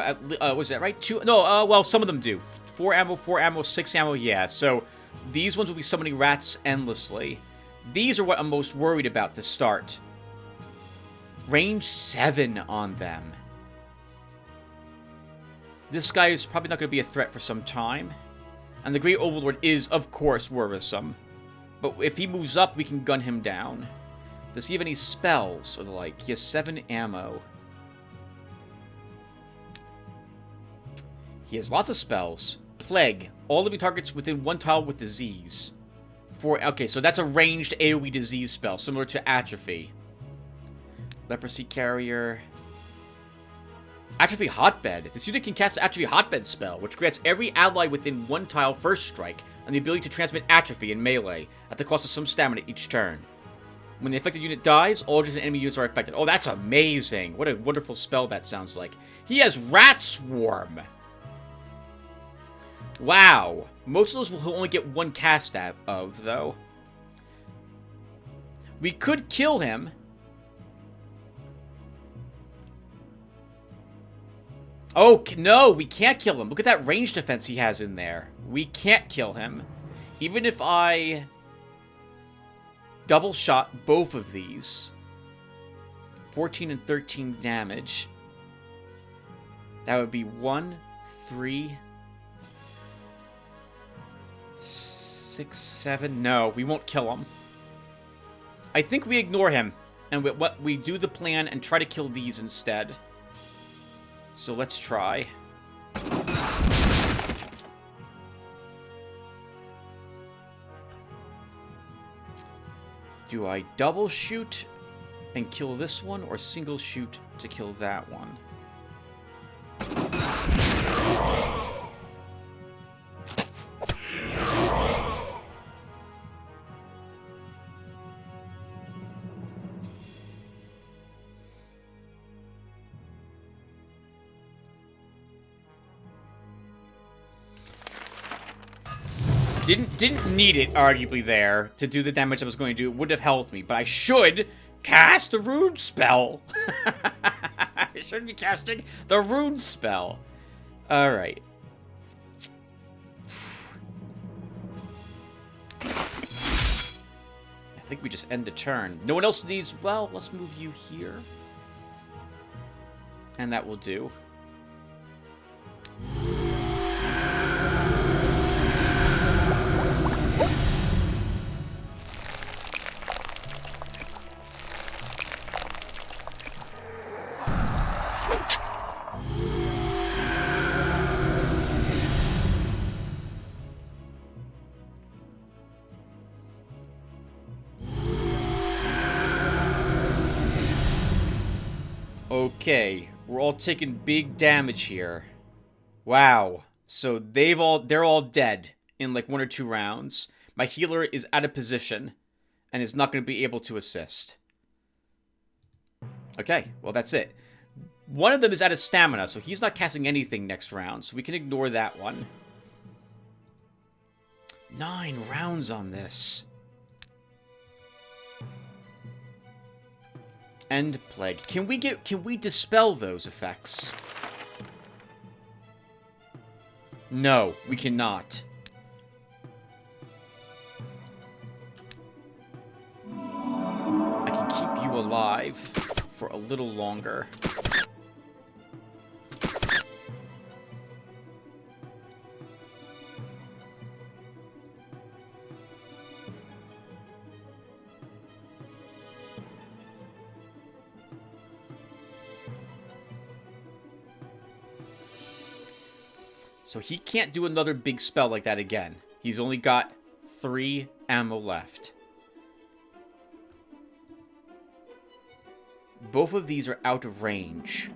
was that right? 2? No, well, some of them do. 4 ammo, 6 ammo, yeah. So, these ones will be summoning rats endlessly. These are what I'm most worried about to start. Range 7 on them. This guy is probably not going to be a threat for some time. And the Great Overlord is, of course, worrisome. But if he moves up, we can gun him down. Does he have any spells or the like? He has 7 ammo. He has lots of spells. Plague. All living targets within 1 tile with disease. Okay, so that's a ranged AoE disease spell, similar to Atrophy. Leprosy Carrier. Atrophy Hotbed. This unit can cast the Atrophy Hotbed spell, which grants every ally within 1 tile first strike and the ability to transmit Atrophy in melee at the cost of some stamina each turn. When the affected unit dies, all adjacent enemy units are affected. Oh, that's amazing. What a wonderful spell that sounds like. He has Rat Swarm. Wow. Most of those will only get 1 cast out of, though. We could kill him. Oh, no, we can't kill him. Look at that range defense he has in there. We can't kill him. Even if I double shot both of these. 14 and 13 damage. That would be 1, 3, 6, 7. No, we won't kill him. I think we ignore him. And we do the plan and try to kill these instead. So let's try. Do I double shoot and kill this one, or single shoot to kill that one? Didn't need it, arguably, there, to do the damage I was going to do. It would have helped me, but I should cast a rune spell. I should be casting the rune spell. Alright. I think we just end the turn. No one else needs... Well, let's move you here. And that will do. Okay, we're all taking big damage here. Wow. So they're all dead in like 1 or 2 rounds. My healer is out of position and is not going to be able to assist. Okay, well that's it. One of them is out of stamina, so he's not casting anything next round, so we can ignore that one. 9 rounds on this. End plague. Can we dispel those effects? No, we cannot. I can keep you alive for a little longer. So he can't do another big spell like that again. He's only got 3 ammo left. Both of these are out of range.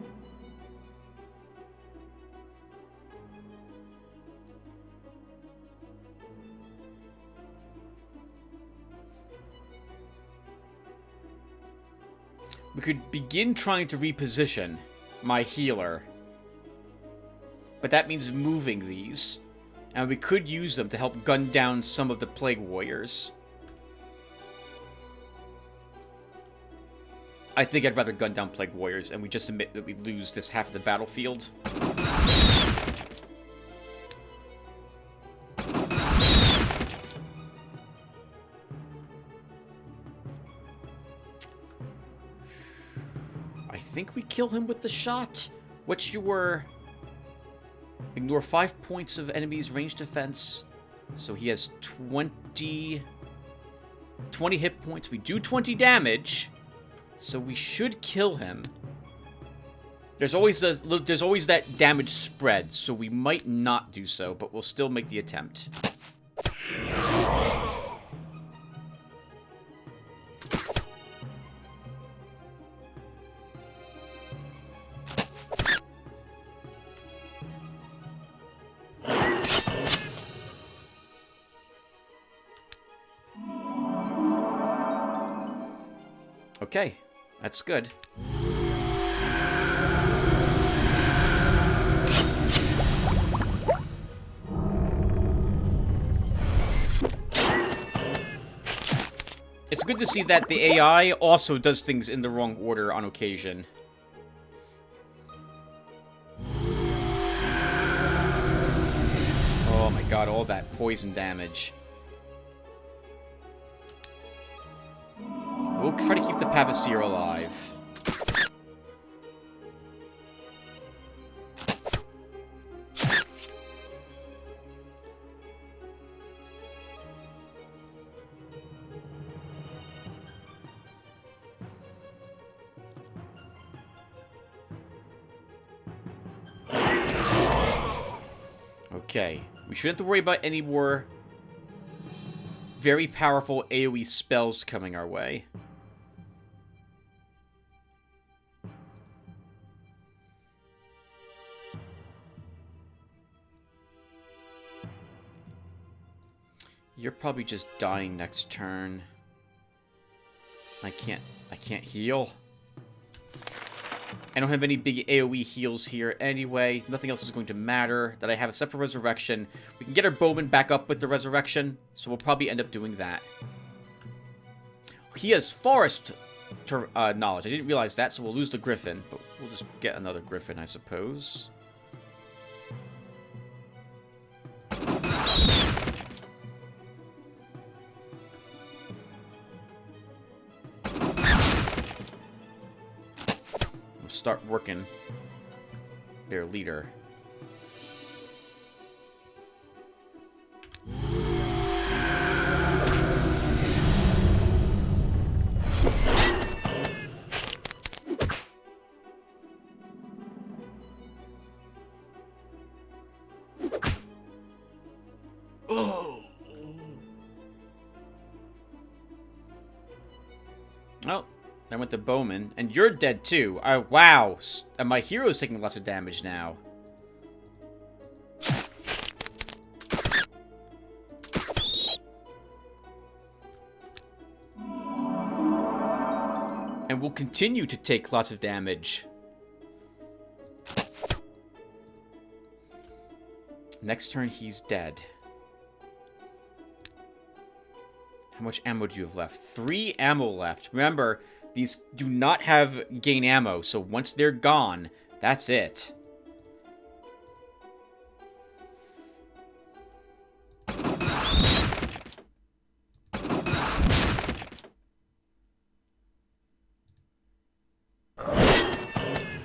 We could begin trying to reposition my healer. But that means moving these. And we could use them to help gun down some of the Plague Warriors. I think I'd rather gun down Plague Warriors, and we just admit that we lose this half of the battlefield. I think we kill him with the shot. What's your... Ignore 5 points of enemy's range defense. So he has 20 hit points. We do 20 damage. So we should kill him. There's always that damage spread, so we might not do so, but we'll still make the attempt. Okay, that's good. It's good to see that the AI also does things in the wrong order on occasion. Oh my god, all that poison damage. We'll try to keep the Pavasir alive. Okay, we shouldn't have to worry about any more very powerful AoE spells coming our way. You're probably just dying next turn. I can't heal. I don't have any big AoE heals here anyway. Nothing else is going to matter that I have except for Resurrection. We can get our Bowman back up with the Resurrection, so we'll probably end up doing that. He has Forest knowledge. I didn't realize that, so we'll lose the Griffin. But we'll just get another Griffin, I suppose. Start working their leader. Oh. I went to Bowman, and you're dead too. Wow, and my hero's taking lots of damage now. And will continue to take lots of damage. Next turn, he's dead. How much ammo do you have left? 3 ammo left. Remember, these do not have gain ammo, so once they're gone, that's it.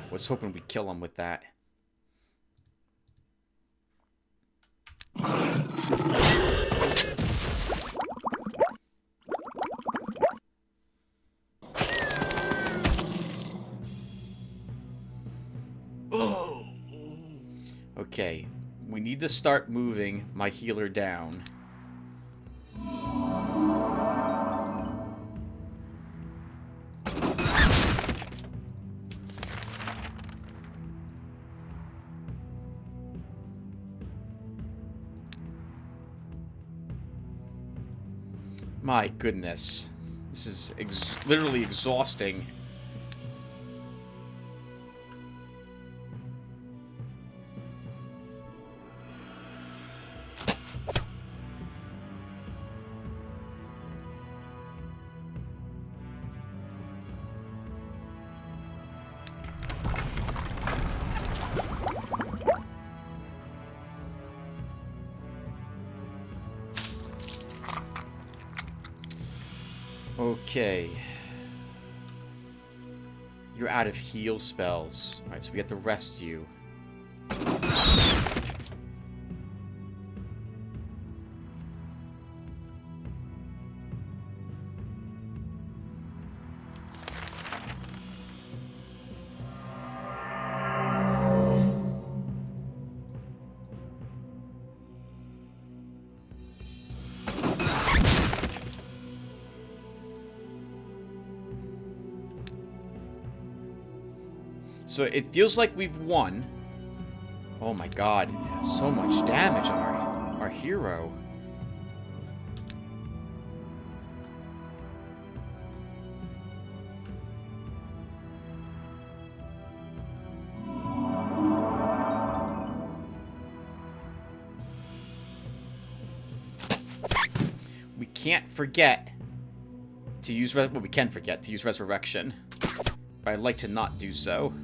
Was hoping we'd kill him with that. Okay, we need to start moving my healer down. My goodness. This is literally exhausting. Okay. You're out of heal spells. Alright, so we have to rest you. So it feels like we've won. Oh my god, so much damage on our hero. We can't forget to use well, we can forget to use resurrection, but I'd like to not do so.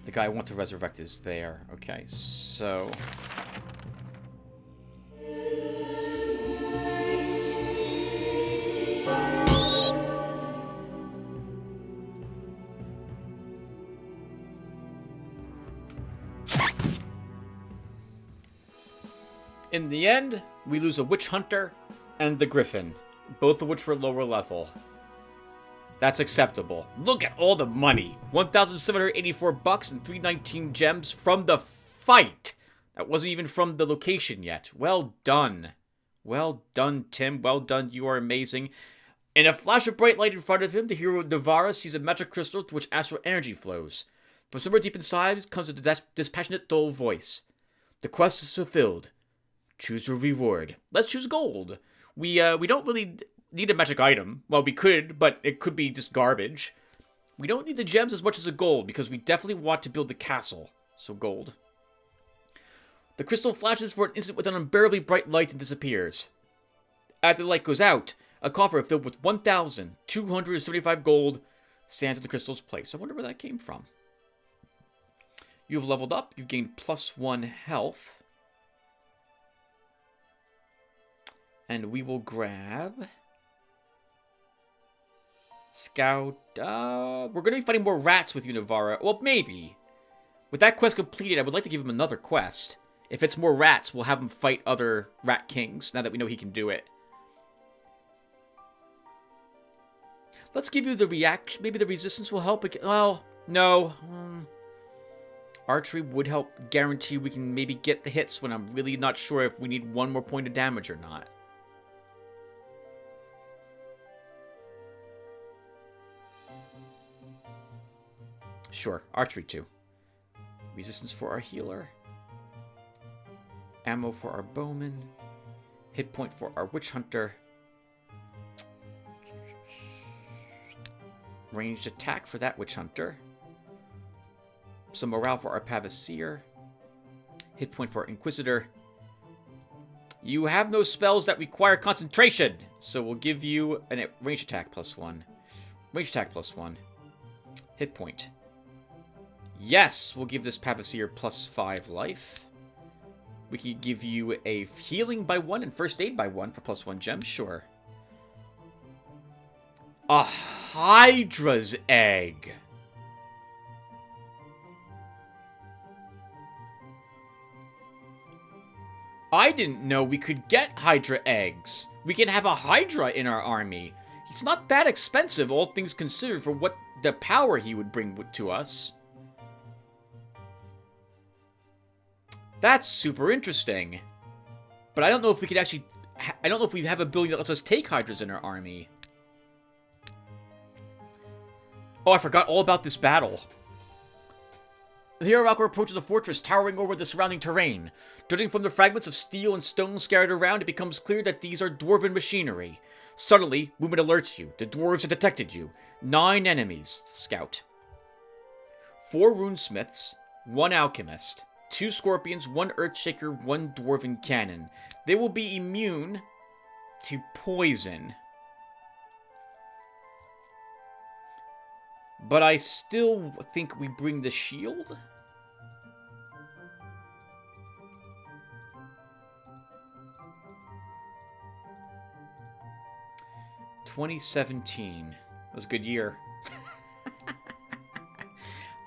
The guy I want to resurrect is there. Okay, so... in the end, we lose a Witch Hunter and the Griffin, both of which were lower level. That's acceptable. Look at all the money. 1,784 bucks and 319 gems from the fight. That wasn't even from the location yet. Well done. Well done, Tim. Well done. You are amazing. In a flash of bright light in front of him, the hero Navara sees a magic crystal through which astral energy flows. From somewhere deep inside comes a dispassionate, dull voice. The quest is fulfilled. Choose your reward. Let's choose gold. We don't really need a magic item. Well, we could, but it could be just garbage. We don't need the gems as much as the gold, because we definitely want to build the castle. So gold. The crystal flashes for an instant with an unbearably bright light and disappears. After the light goes out, a coffer filled with 1,275 gold stands at the crystal's place. I wonder where that came from. You've leveled up. You've gained +1 health. And we will grab... Scout. We're going to be fighting more rats with you, Navara. Well, maybe. With that quest completed, I would like to give him another quest. If it's more rats, we'll have him fight other rat kings, now that we know he can do it. Let's give you the reaction. Maybe the resistance will help. Well, no. Archery would help guarantee we can maybe get the hits when I'm really not sure if we need 1 more point of damage or not. Sure, archery 2. Resistance for our healer. Ammo for our bowman. Hit point for our witch hunter. Ranged attack for that witch hunter. Some morale for our Pavasir. Hit point for our Inquisitor. You have no spells that require concentration, so we'll give you a range attack +1. Range attack +1. Hit point. Yes, we'll give this Pavasir +5 life. We can give you a healing by 1 and first aid by 1 for +1 gem, sure. A Hydra's egg. I didn't know we could get Hydra eggs. We can have a Hydra in our army. He's not that expensive, all things considered, for what the power he would bring to us. That's super interesting. But I don't know if we could actually... I don't know if we have a ability that lets us take Hydras in our army. Oh, I forgot all about this battle. The hero Valkyr approaches the fortress, towering over the surrounding terrain. Judging from the fragments of steel and stone scattered around, it becomes clear that these are dwarven machinery. Suddenly, movement alerts you. The dwarves have detected you. 9 enemies. Scout. 4 runesmiths, 1 alchemist, 2 scorpions, 1 earthshaker, 1 dwarven cannon. They will be immune to poison. But I still think we bring the shield. $2017 was a good year.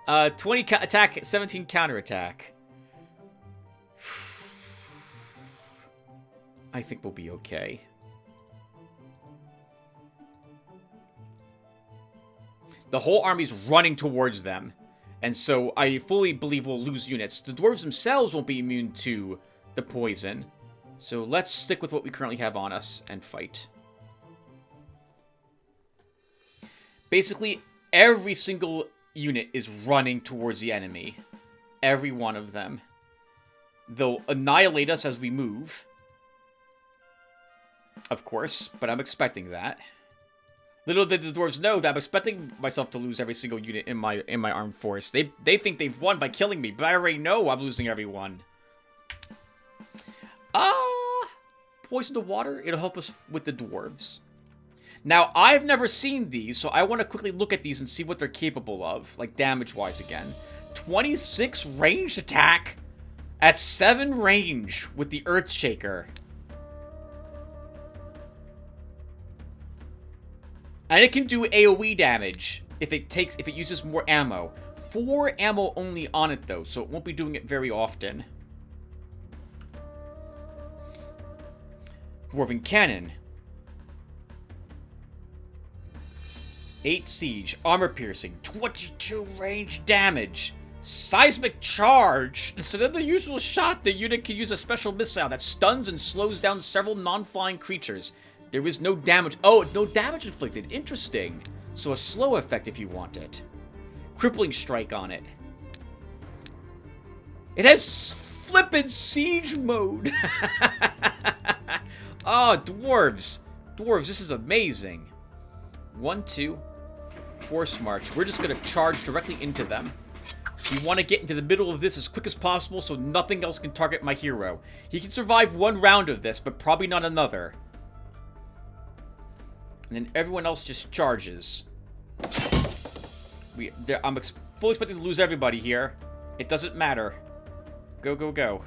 20 attack, 17 counterattack. I think we'll be okay. The whole army's running towards them. And so I fully believe we'll lose units. The dwarves themselves won't be immune to the poison. So let's stick with what we currently have on us and fight. Basically, every single unit is running towards the enemy. Every one of them. They'll annihilate us as we move. Of course, but I'm expecting that. Little did the dwarves know that I'm expecting myself to lose every single unit in my armed force. They think they've won by killing me, but I already know I'm losing everyone. Poison to water, it'll help us with the dwarves. Now, I've never seen these, so I want to quickly look at these and see what they're capable of, like damage-wise again. 26 ranged attack at 7 range with the Earthshaker. And it can do AoE damage if it uses more ammo. 4 ammo only on it though, so it won't be doing it very often. Dwarven Cannon. 8 siege, armor piercing, 22 range damage. Seismic charge. Instead of the usual shot, the unit can use a special missile that stuns and slows down several non-flying creatures. There is no damage. Oh, no damage inflicted. Interesting. So a slow effect if you want it. Crippling strike on it. It has flippin' siege mode. Oh, dwarves. Dwarves, this is amazing. 1, 2, force march. We're just going to charge directly into them. We want to get into the middle of this as quick as possible so nothing else can target my hero. He can survive 1 round of this, but probably not another. And then everyone else just charges. I'm fully expecting to lose everybody here. It doesn't matter. Go, go, go.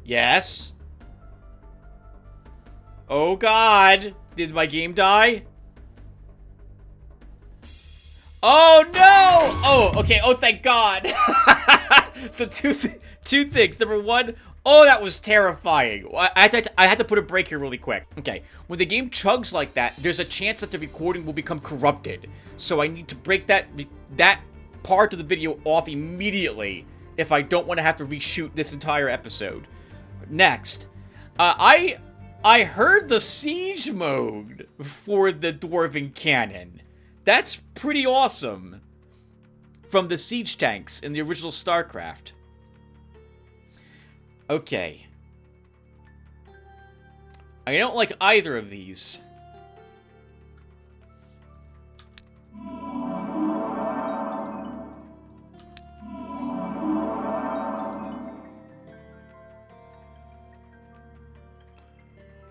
Yes? Oh god! Did my game die? Oh no! Oh, okay. Oh, thank god. So Two things. Number one, oh, that was terrifying. I had to put a break here really quick. Okay, when the game chugs like that, there's a chance that the recording will become corrupted. So I need to break that part of the video off immediately if I don't want to have to reshoot this entire episode. Next, I heard the siege mode for the Dwarven Cannon. That's pretty awesome. From the siege tanks in the original StarCraft. Okay. I don't like either of these.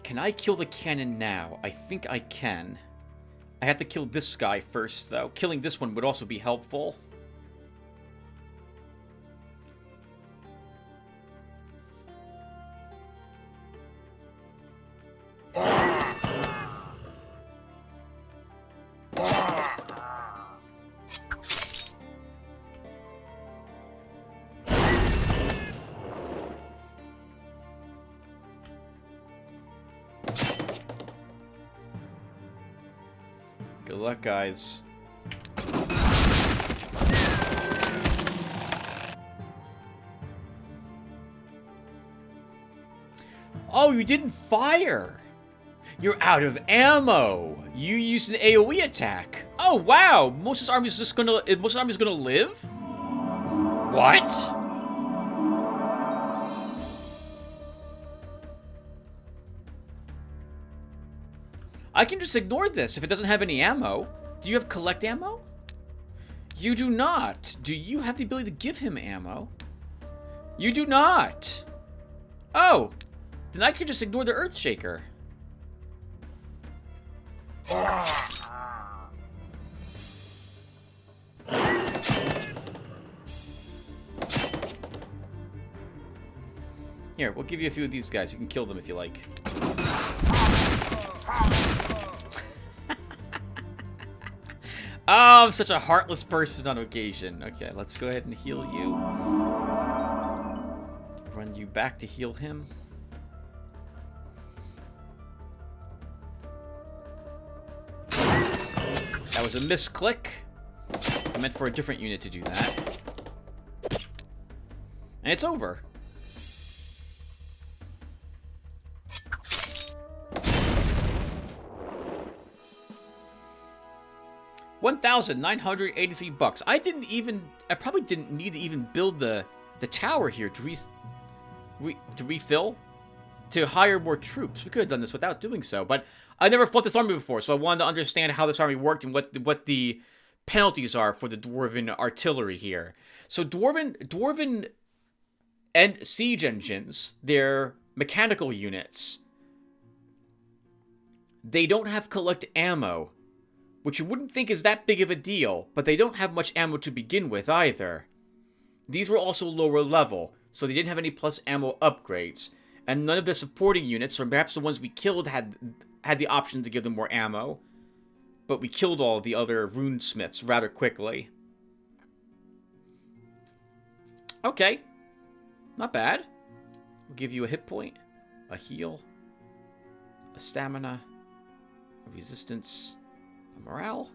Can I kill the cannon now? I think I can. I have to kill this guy first, though. Killing this one would also be helpful. Good luck, guys. Oh, you didn't fire! You're out of ammo! You used an AoE attack! Oh, wow! Most of this army is just gonna... Most of this army is gonna live? What? I can just ignore this if it doesn't have any ammo. Do you have collect ammo? You do not. Do you have the ability to give him ammo? You do not. Oh. Then I could just ignore the Earthshaker. Here, we'll give you a few of these guys. You can kill them if you like. Oh, I'm such a heartless person on occasion. Okay, let's go ahead and heal you. Run you back to heal him. That was a misclick. I meant for a different unit to do that. And it's over. $1,983. I probably didn't need to even build the tower here to refill, to hire more troops. We could have done this without doing so, but I never fought this army before, so I wanted to understand how this army worked and what the penalties are for the Dwarven artillery here. So Dwarven and siege engines, they're mechanical units. They don't have collect ammo, which you wouldn't think is that big of a deal, but they don't have much ammo to begin with either. These were also lower level, so they didn't have any plus ammo upgrades, and none of the supporting units, or perhaps the ones we killed, had the option to give them more ammo, but we killed all of the other runesmiths rather quickly. Okay, not bad. We'll give you a hit point, a heal, a stamina, a resistance, a morale,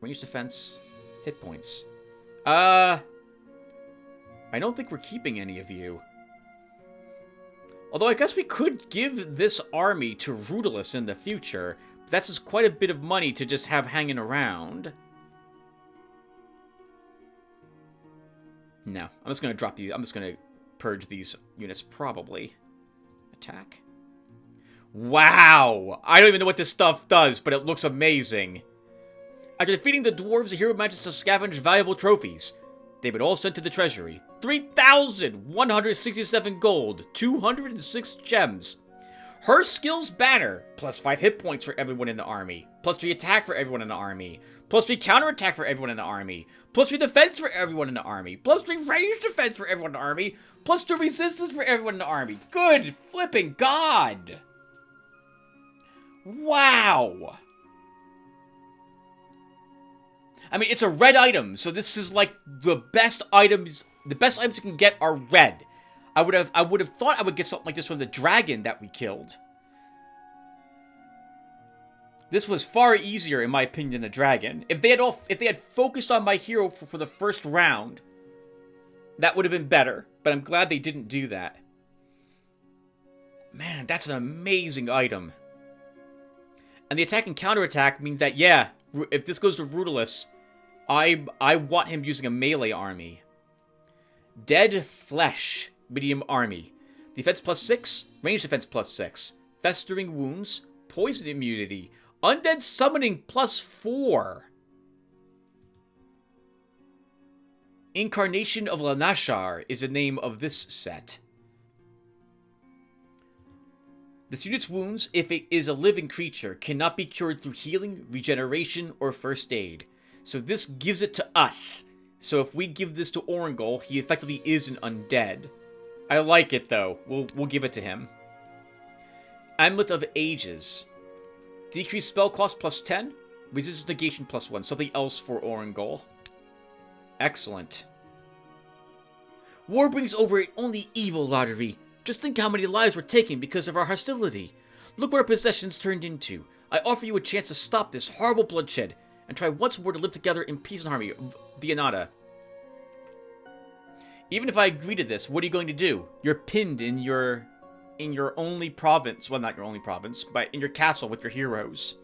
range defense, hit points. I don't think we're keeping any of you. Although I guess we could give this army to Rudolus in the future. But that's just quite a bit of money to just have hanging around. No, I'm just going to drop these. I'm just going to purge these units probably. Attack. Wow! I don't even know what this stuff does, but it looks amazing. After defeating the dwarves, the hero manages to scavenge valuable trophies. They've been all sent to the treasury. 3,167 gold, 206 gems. Her skills banner, plus 5 hit points for everyone in the army, plus 3 attack for everyone in the army, plus 3 counterattack for everyone in the army, plus 3 defense for everyone in the army, plus 3 range defense for everyone in the army, plus 2 resistance for everyone in the army. Good flipping God! Wow! I mean, it's a red item, so this is like the best items The best items you can get are red. I would have thought I would get something like this from the dragon that we killed. This was far easier, in my opinion, than the dragon. If they had focused on my hero for the first round, that would have been better. But I'm glad they didn't do that. Man, that's an amazing item. And the attack and counterattack means that, yeah, if this goes to Rudolus, I want him using a melee army. Dead Flesh, medium army. Defense +6, range defense +6. Festering wounds, poison immunity. Undead summoning +4. Incarnation of Lanashar is the name of this set. This unit's wounds, if it is a living creature, cannot be cured through healing, regeneration, or first aid. So this gives it to us. So if we give this to Orangol, he effectively is an undead. I like it though. We'll give it to him. Amulet of Ages. Decreased spell cost +10. Resistance negation +1. Something else for Orangol. Excellent. War brings over its only evil, Lotaeri. Just think how many lives were taken because of our hostility. Look what our possessions turned into. I offer you a chance to stop this horrible bloodshed and try once more to live together in peace and harmony, Vianata. Even if I agree to this, what are you going to do? You're pinned in your only province. Well, not your only province, but in your castle with your heroes.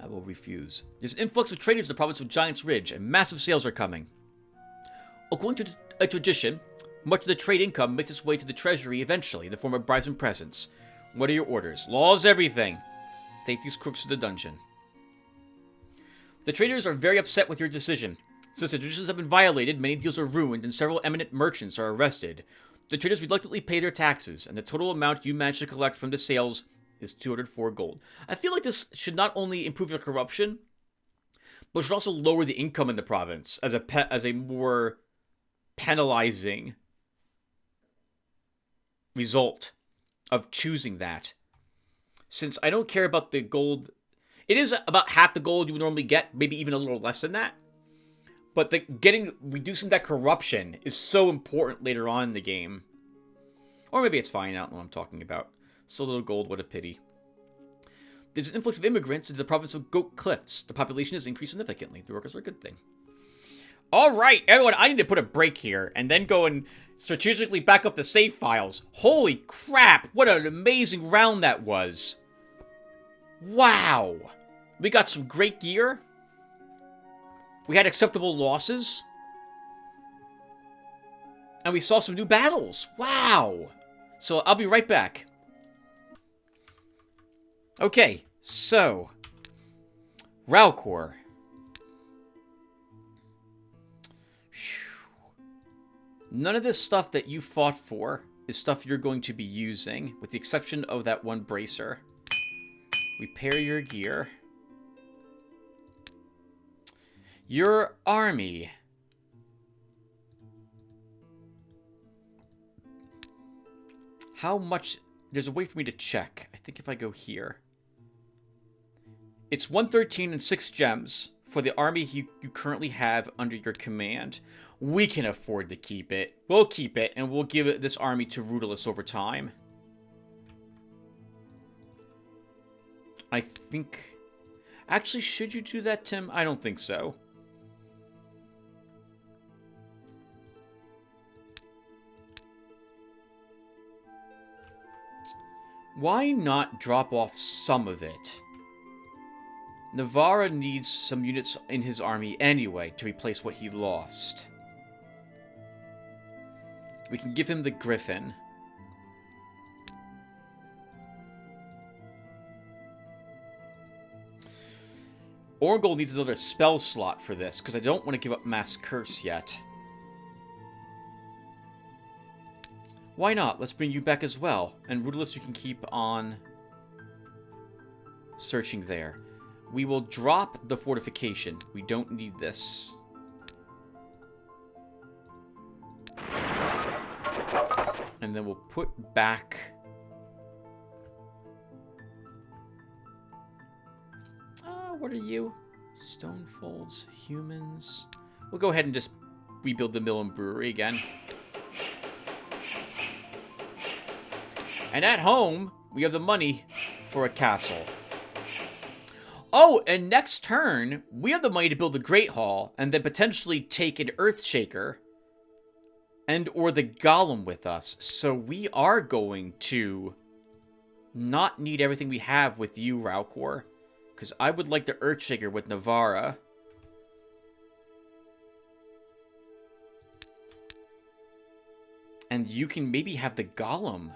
I will refuse. There's an influx of traders in the province of Giant's Ridge, and massive sales are coming. According to a tradition, much of the trade income makes its way to the treasury eventually in the form of bribes and presents. What are your orders? Law is everything. Take these crooks to the dungeon. The traders are very upset with your decision. Since the traditions have been violated, many deals are ruined and several eminent merchants are arrested. The traders reluctantly pay their taxes, and the total amount you manage to collect from the sales is 204 gold. I feel like this should not only improve your corruption, but should also lower the income in the province as a more penalizing result of choosing that. Since I don't care about the gold, it is about half the gold you would normally get, maybe even a little less than that. But reducing that corruption is so important later on in the game. Or maybe it's fine, I don't know what I'm talking about. So little gold, what a pity. There's an influx of immigrants into the province of Goat Cliffs. The population has increased significantly. The workers are a good thing. Alright, everyone, I need to put a break here and then go and strategically back up the save files. Holy crap, what an amazing round that was. Wow. We got some great gear. We had acceptable losses. And we saw some new battles. Wow. So I'll be right back. Okay, so Ralcor. None of this stuff that you fought for is stuff you're going to be using, with the exception of that one bracer. Repair your gear. Your army. How much? There's a way for me to check. I think if I go here. It's 113 and 6 gems for the army you currently have under your command. We can afford to keep it. We'll keep it, and we'll give this army to Rudolus over time. I think... Actually, should you do that, Tim? I don't think so. Why not drop off some of it? Navarra needs some units in his army anyway to replace what he lost. We can give him the Griffin. Orangol needs another spell slot for this, because I don't want to give up Mass Curse yet. Why not? Let's bring you back as well. And Rudolus, you can keep on searching there. We will drop the fortification. We don't need this. And then we'll put back... what are you? Stone folds, humans. We'll go ahead and just rebuild the mill and brewery again. And at home, we have the money for a castle. Oh, and next turn, we have the money to build the Great Hall and then potentially take an Earthshaker and or the Golem with us. So we are going to not need everything we have with you, Raukor. Because I would like the Earthshaker with Navarra. And you can maybe have the Golem.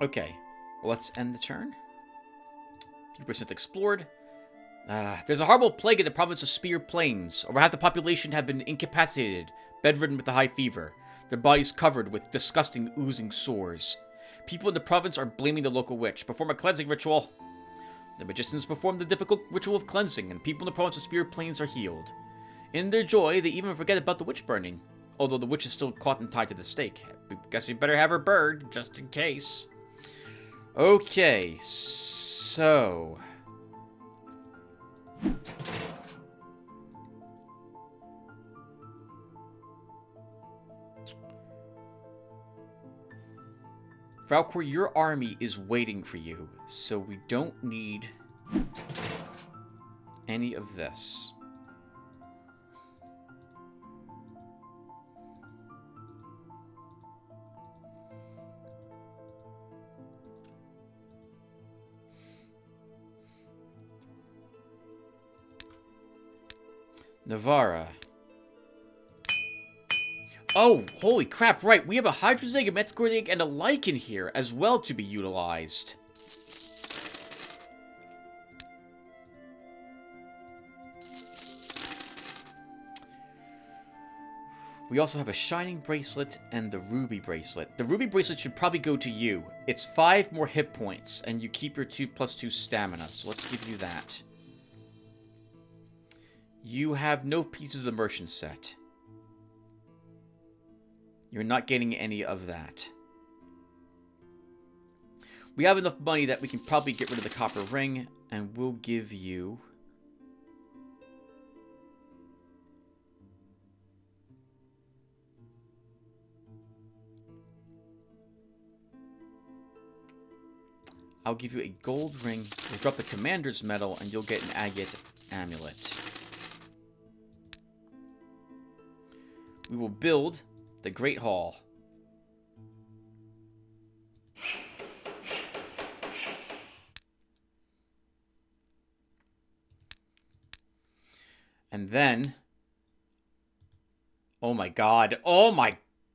Okay, let's end the turn. 3% explored. There's a horrible plague in the province of Spear Plains. Over half the population have been incapacitated, bedridden with a high fever. Their bodies covered with disgusting, oozing sores. People in the province are blaming the local witch. Perform a cleansing ritual. The magicians perform the difficult ritual of cleansing, and people in the province of Spear Plains are healed. In their joy, they even forget about the witch burning. Although the witch is still caught and tied to the stake. I guess we better have her burned, just in case. Okay, so... Raukor, your army is waiting for you, so we don't need any of this. Navarra. Oh, holy crap, right. We have a Hydra's egg, a Metzgor's egg, and a Lichen here as well to be utilized. We also have a Shining Bracelet and the Ruby Bracelet. The Ruby Bracelet should probably go to you. It's 5 more hit points, and you keep your 2+2 stamina, so let's give you that. You have no pieces of the merchant set. You're not getting any of that. We have enough money that we can probably get rid of the copper ring, and we'll give you... I'll give you a gold ring. We'll drop the commander's medal, and you'll get an agate amulet. We will build the Great Hall. And then... Oh my god. Oh my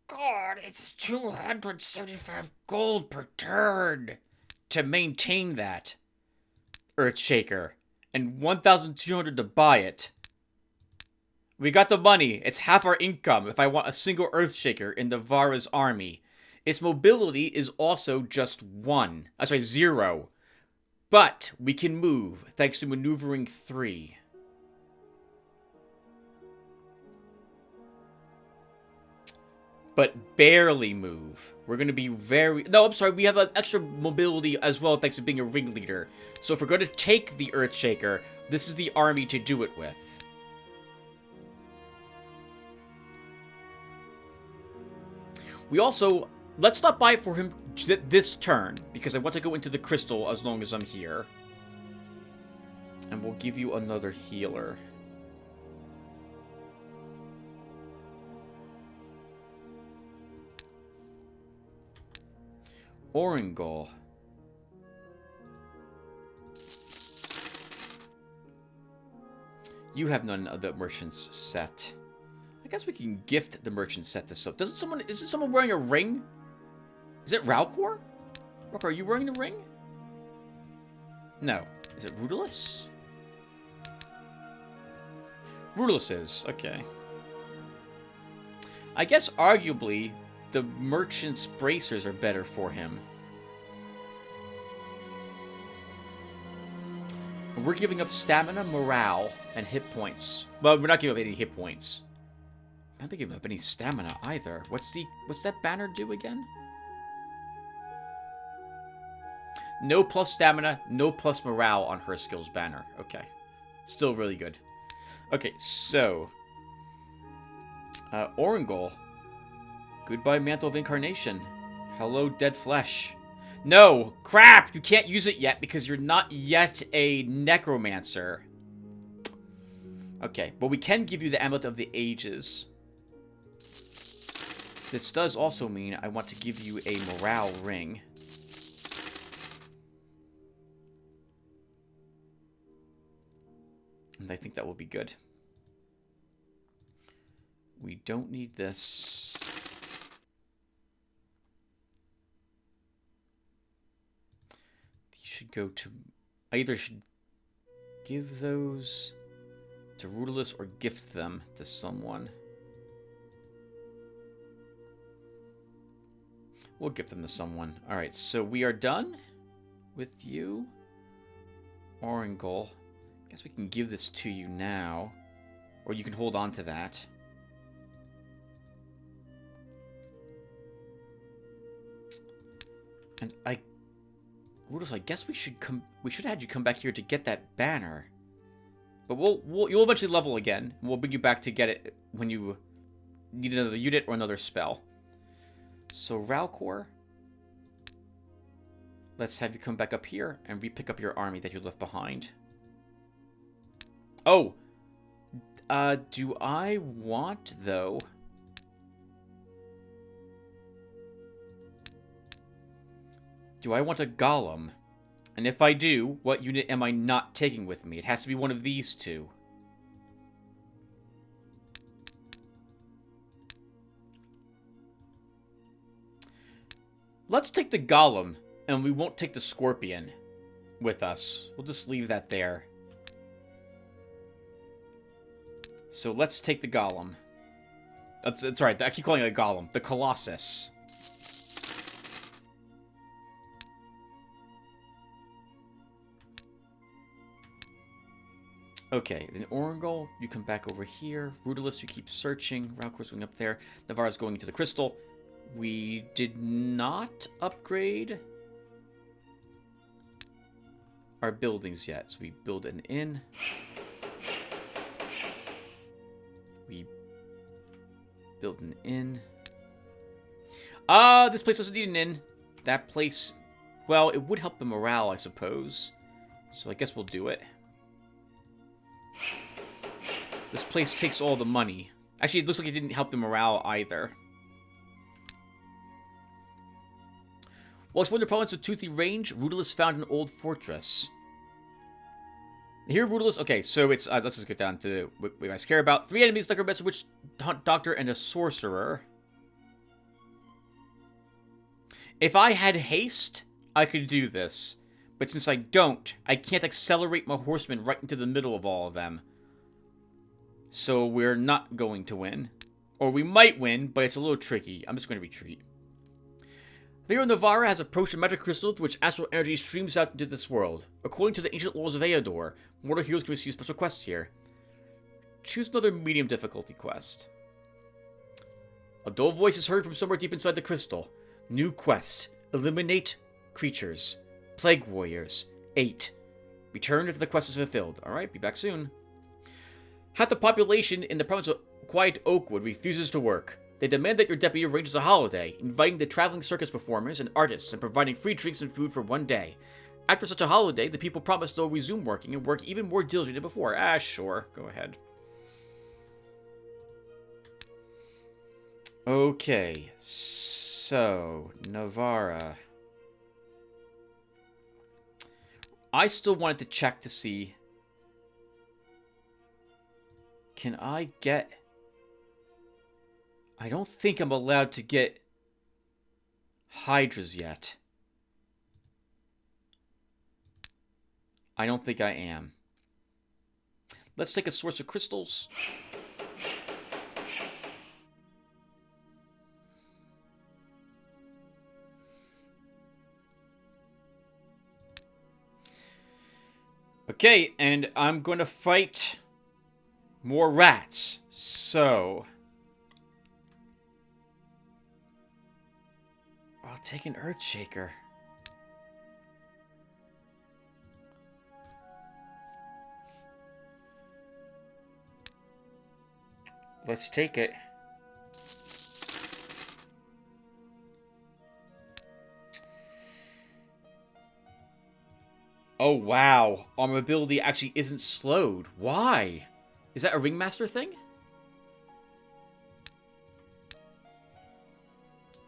god. It's 275 gold per turn to maintain that Earthshaker. And 1,200 to buy it. We got the money. It's half our income if I want a single Earthshaker in Navarra's army. Its mobility is also just 0. But we can move thanks to maneuvering 3. But barely move. We're going to be very... No, I'm sorry. We have an extra mobility as well thanks to being a ringleader. So if we're going to take the Earthshaker, this is the army to do it with. We also... Let's not buy it for him this turn, because I want to go into the crystal as long as I'm here. And we'll give you another healer. Orangol. You have none of the merchant's set. I guess we can gift the merchant set to stuff. Isn't someone wearing a ring? Is it Raukor? Raukor, are you wearing the ring? No. Is it Rudolus? Rudolus is. Okay. I guess arguably the merchant's bracers are better for him. We're giving up stamina, morale, and hit points. Well, we're not giving up any hit points. I'm not giving up any stamina either. What's that banner do again? No plus stamina, no plus morale on her skills banner. Okay. Still really good. Okay, so... Orangol. Goodbye, Mantle of Incarnation. Hello, Dead Flesh. No! Crap! You can't use it yet because you're not yet a Necromancer. Okay, but we can give you the Amulet of the Ages. This does also mean I want to give you a morale ring. And I think that will be good. We don't need this. These should go to... I either should give those to Rudolus or gift them to someone. We'll give them to someone. Alright, so we are done with you. Orangol. Guess we can give this to you now. Or you can hold on to that. And Rudolus, I guess we should have had you come back here to get that banner. But you'll eventually level again. We'll bring you back to get it when you need another unit or another spell. So, Ralcor, let's have you come back up here and re-pick up your army that you left behind. Oh! Do I want, though... Do I want a Golem? And if I do, what unit am I not taking with me? It has to be one of these two. Let's take the Golem, and we won't take the Scorpion with us. We'll just leave that there. So let's take the Golem. That's right, I keep calling it a Golem. The Colossus. Okay, then Orangol, you come back over here. Rudolus, you keep searching. Ralcor's going up there. Navarra's going into the crystal. We did not upgrade our buildings yet. So we build an inn. We build an inn. This place doesn't need an inn. That place, well, it would help the morale, I suppose. So I guess we'll do it. This place takes all the money. Actually, it looks like it didn't help the morale either. While exploring the province of Toothy Range, Rudolus found an old fortress. Here, Rudolus... Okay, so it's... let's just get down to what we guys care about. 3 enemies, Necromancer, Witch Doctor, and a Sorcerer. If I had haste, I could do this. But since I don't, I can't accelerate my horsemen right into the middle of all of them. So we're not going to win. Or we might win, but it's a little tricky. I'm just going to retreat. Theo Navarra has approached a magic crystal through which astral energy streams out into this world. According to the ancient laws of Eador, mortal heroes can receive special quests here. Choose another medium difficulty quest. A dull voice is heard from somewhere deep inside the crystal. New quest. Eliminate creatures. Plague warriors. 8. Return if the quest is fulfilled. Alright, be back soon. Half the population in the province of Quiet Oakwood refuses to work. They demand that your deputy arranges a holiday, inviting the traveling circus performers and artists and providing free drinks and food for one day. After such a holiday, the people promise they'll resume working and work even more diligently than before. Sure. Go ahead. Okay. So, Navarra. I still wanted to check to see... Can I get... I don't think I'm allowed to get Hydras yet. I don't think I am. Let's take a source of crystals. Okay, and I'm going to fight more rats. So... I'll take an Earthshaker. Let's take it. Oh, wow. Our mobility actually isn't slowed. Why? Is that a Ringmaster thing?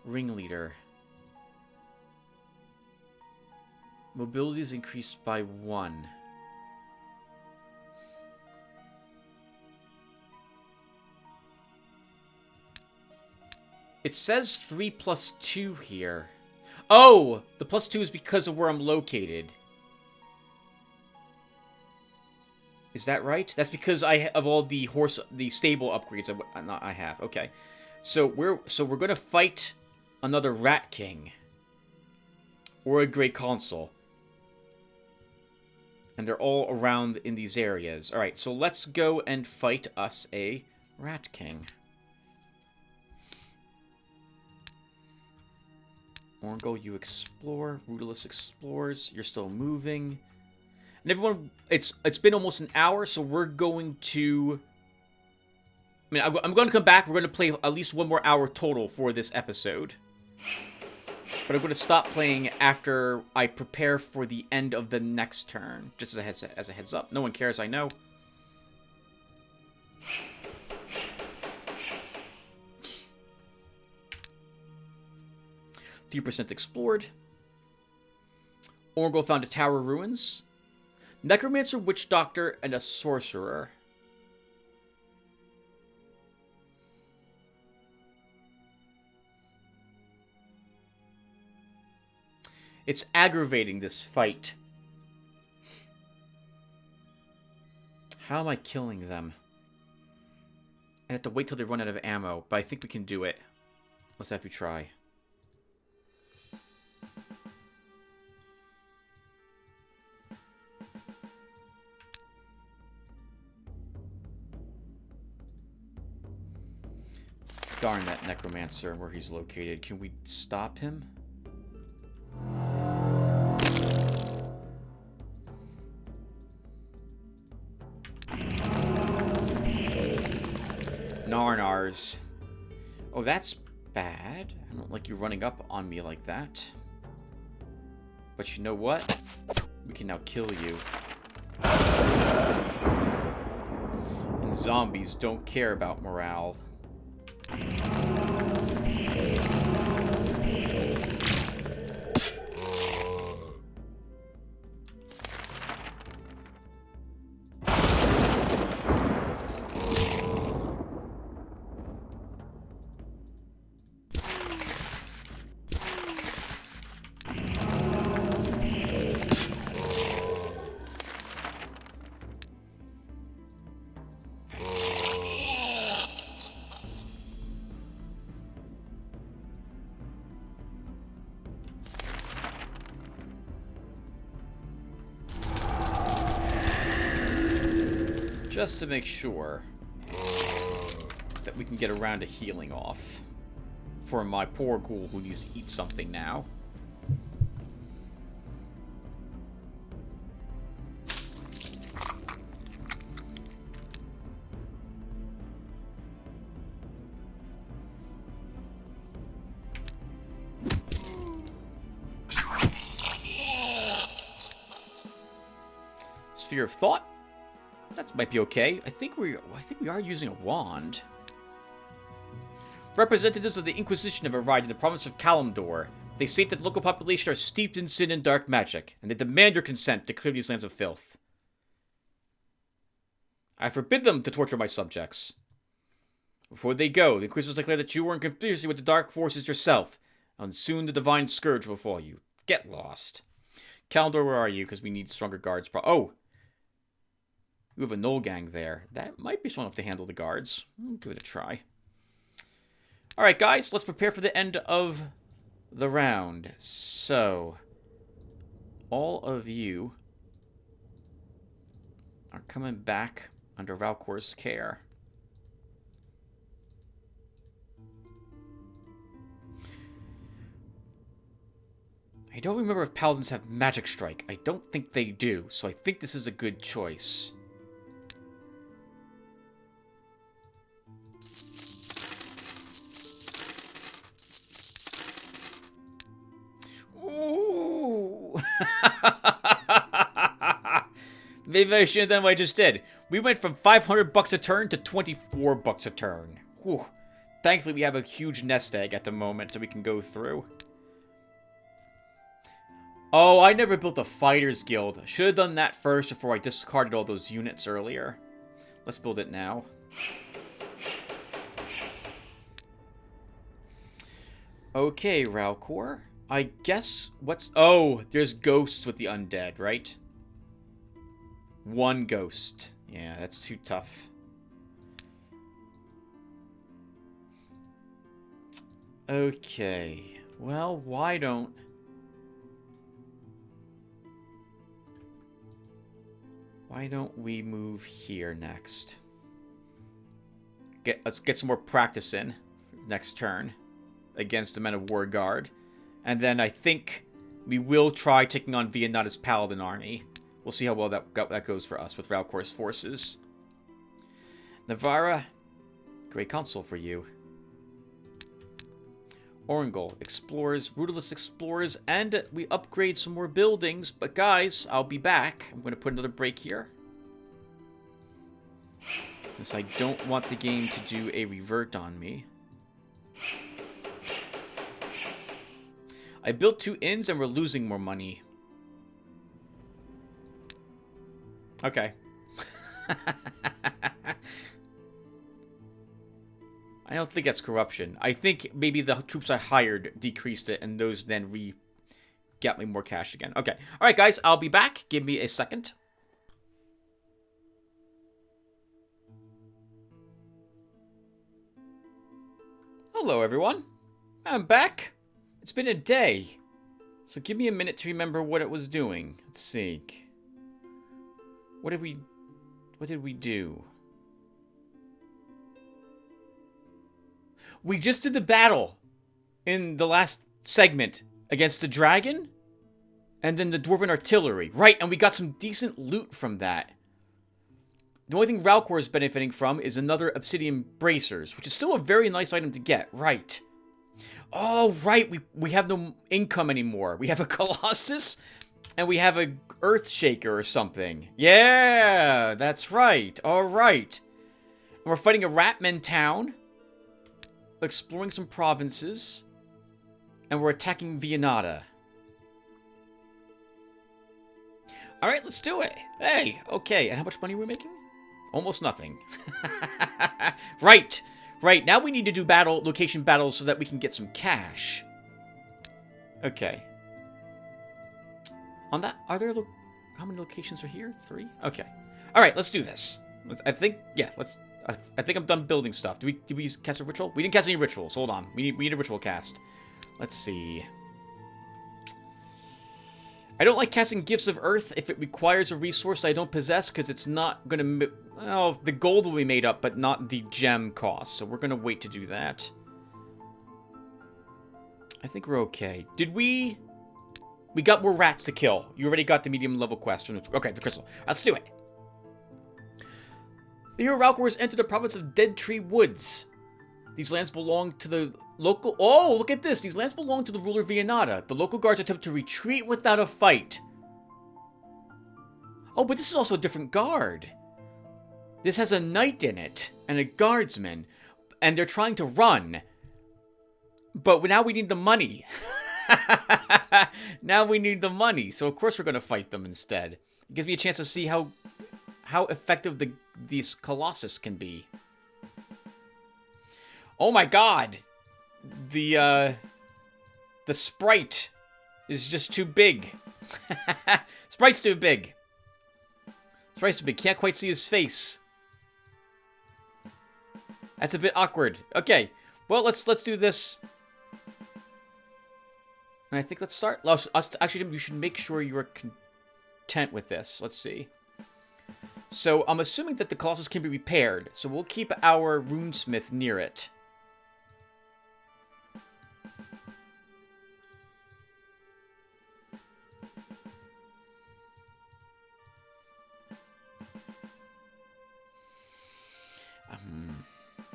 Ringleader. Mobility is increased by 1. It says 3 plus 2 here. Oh! The plus 2 is because of where I'm located. Is that right? That's because of all the stable upgrades I have. Okay. So we're gonna fight another Rat King. Or a Great Consul. And they're all around in these areas. Alright, so let's go and fight us a Rat King. Orgo, you explore. Rudolus explores. You're still moving. And everyone, it's been almost an hour, so we're going to... I mean, I'm going to come back. We're going to play at least 1 more hour total for this episode. But I'm going to stop playing after I prepare for the end of the next turn. Just as a heads up. No one cares, I know. %3 explored. Orgo found a tower ruins. Necromancer, Witch Doctor, and a Sorcerer. It's aggravating, this fight. How am I killing them? I have to wait till they run out of ammo, but I think we can do it. Let's have you try. Darn that Necromancer, where he's located. Can we stop him? Narnars. Oh, that's bad. I don't like you running up on me like that. But you know what? We can now kill you. And zombies don't care about morale. Just to make sure that we can get around to healing off. For my poor ghoul who needs to eat something now. Sphere of Thought. That might be okay. I think we are using a wand. Representatives of the Inquisition have arrived in the province of Kalimdor. They state that the local population are steeped in sin and dark magic, and they demand your consent to clear these lands of filth. I forbid them to torture my subjects. Before they go, the Inquisitors declare that you were in conspiracy with the dark forces yourself, and soon the divine scourge will fall you. Get lost. Kalimdor, where are you? Because we need stronger guards. Oh! We have a Knoll gang there. That might be strong enough to handle the guards. We'll give it a try. Alright, guys. Let's prepare for the end of the round. So, all of you are coming back under Valkor's care. I don't remember if Paladins have Magic Strike. I don't think they do, so I think this is a good choice. Maybe I should have done what I just did. We went from 500 bucks a turn to 24 bucks a turn. Whew. Thankfully, we have a huge nest egg at the moment that we can go through. Oh, I never built a fighters guild. Should have done that first before I discarded all those units earlier. Let's build it now. Okay, Ralcor. I guess what's... Oh, there's ghosts with the undead, right? One ghost. Yeah, that's too tough. Okay. Well, why don't we move here next? Let's get some more practice in next turn against the Men of War Guard. And then I think we will try taking on Vianata's Paladin army. We'll see how well that goes for us with Ralcor's forces. Navarra, great console for you. Orangol, explorers, rootless explorers, and we upgrade some more buildings. But guys, I'll be back. I'm going to put another break here, since I don't want the game to do a revert on me. I built 2 inns and we're losing more money. Okay. I don't think that's corruption. I think maybe the troops I hired decreased it, and those then got me more cash again. Okay. All right, guys. I'll be back. Give me a second. Hello, everyone. I'm back. It's been a day. So give me a minute to remember what it was doing. Let's see. What did we do? We just did the battle in the last segment against the dragon and then the dwarven artillery. Right, and we got some decent loot from that. The only thing Ralcor is benefiting from is another obsidian bracers, which is still a very nice item to get. Right. Oh, right, we have no income anymore. We have a Colossus and we have a Earth Shaker or something. Yeah, that's right. All right. And we're fighting a Ratman town, exploring some provinces, and we're attacking Vianata. All right, let's do it. Hey, okay. And how much money are we making? Almost nothing. Right. Right. Now we need to do location battles so that we can get some cash. Okay. On that, how many locations are here? 3? Okay. All right, let's do this. I think, yeah, I think I'm done building stuff. Did we cast a ritual? We didn't cast any rituals. Hold on. We need a ritual cast. Let's see. I don't like casting Gifts of Earth if it requires a resource I don't possess, because it's not going to... Oh, the gold will be made up, but not the gem cost. So we're going to wait to do that. I think we're okay. Did we... We got more rats to kill. You already got the medium level quest from the... Okay, the crystal. Let's do it. The hero Ralcor has entered the province of Dead Tree Woods. These lands belong to the local... Oh, look at this. These lands belong to the ruler Vianata. The local guards attempt to retreat without a fight. Oh, but this is also a different guard. This has a knight in it and a guardsman. And they're trying to run. But now we need the money. Now we need the money. So, of course, we're going to fight them instead. It gives me a chance to see how effective these Colossus can be. Oh my god! The sprite is just too big. Sprite's too big. Sprite's too big. Can't quite see his face. That's a bit awkward. Okay. Well, let's do this. And I think let's start. Actually, you should make sure you are content with this. Let's see. So, I'm assuming that the Colossus can be repaired. So, we'll keep our runesmith near it.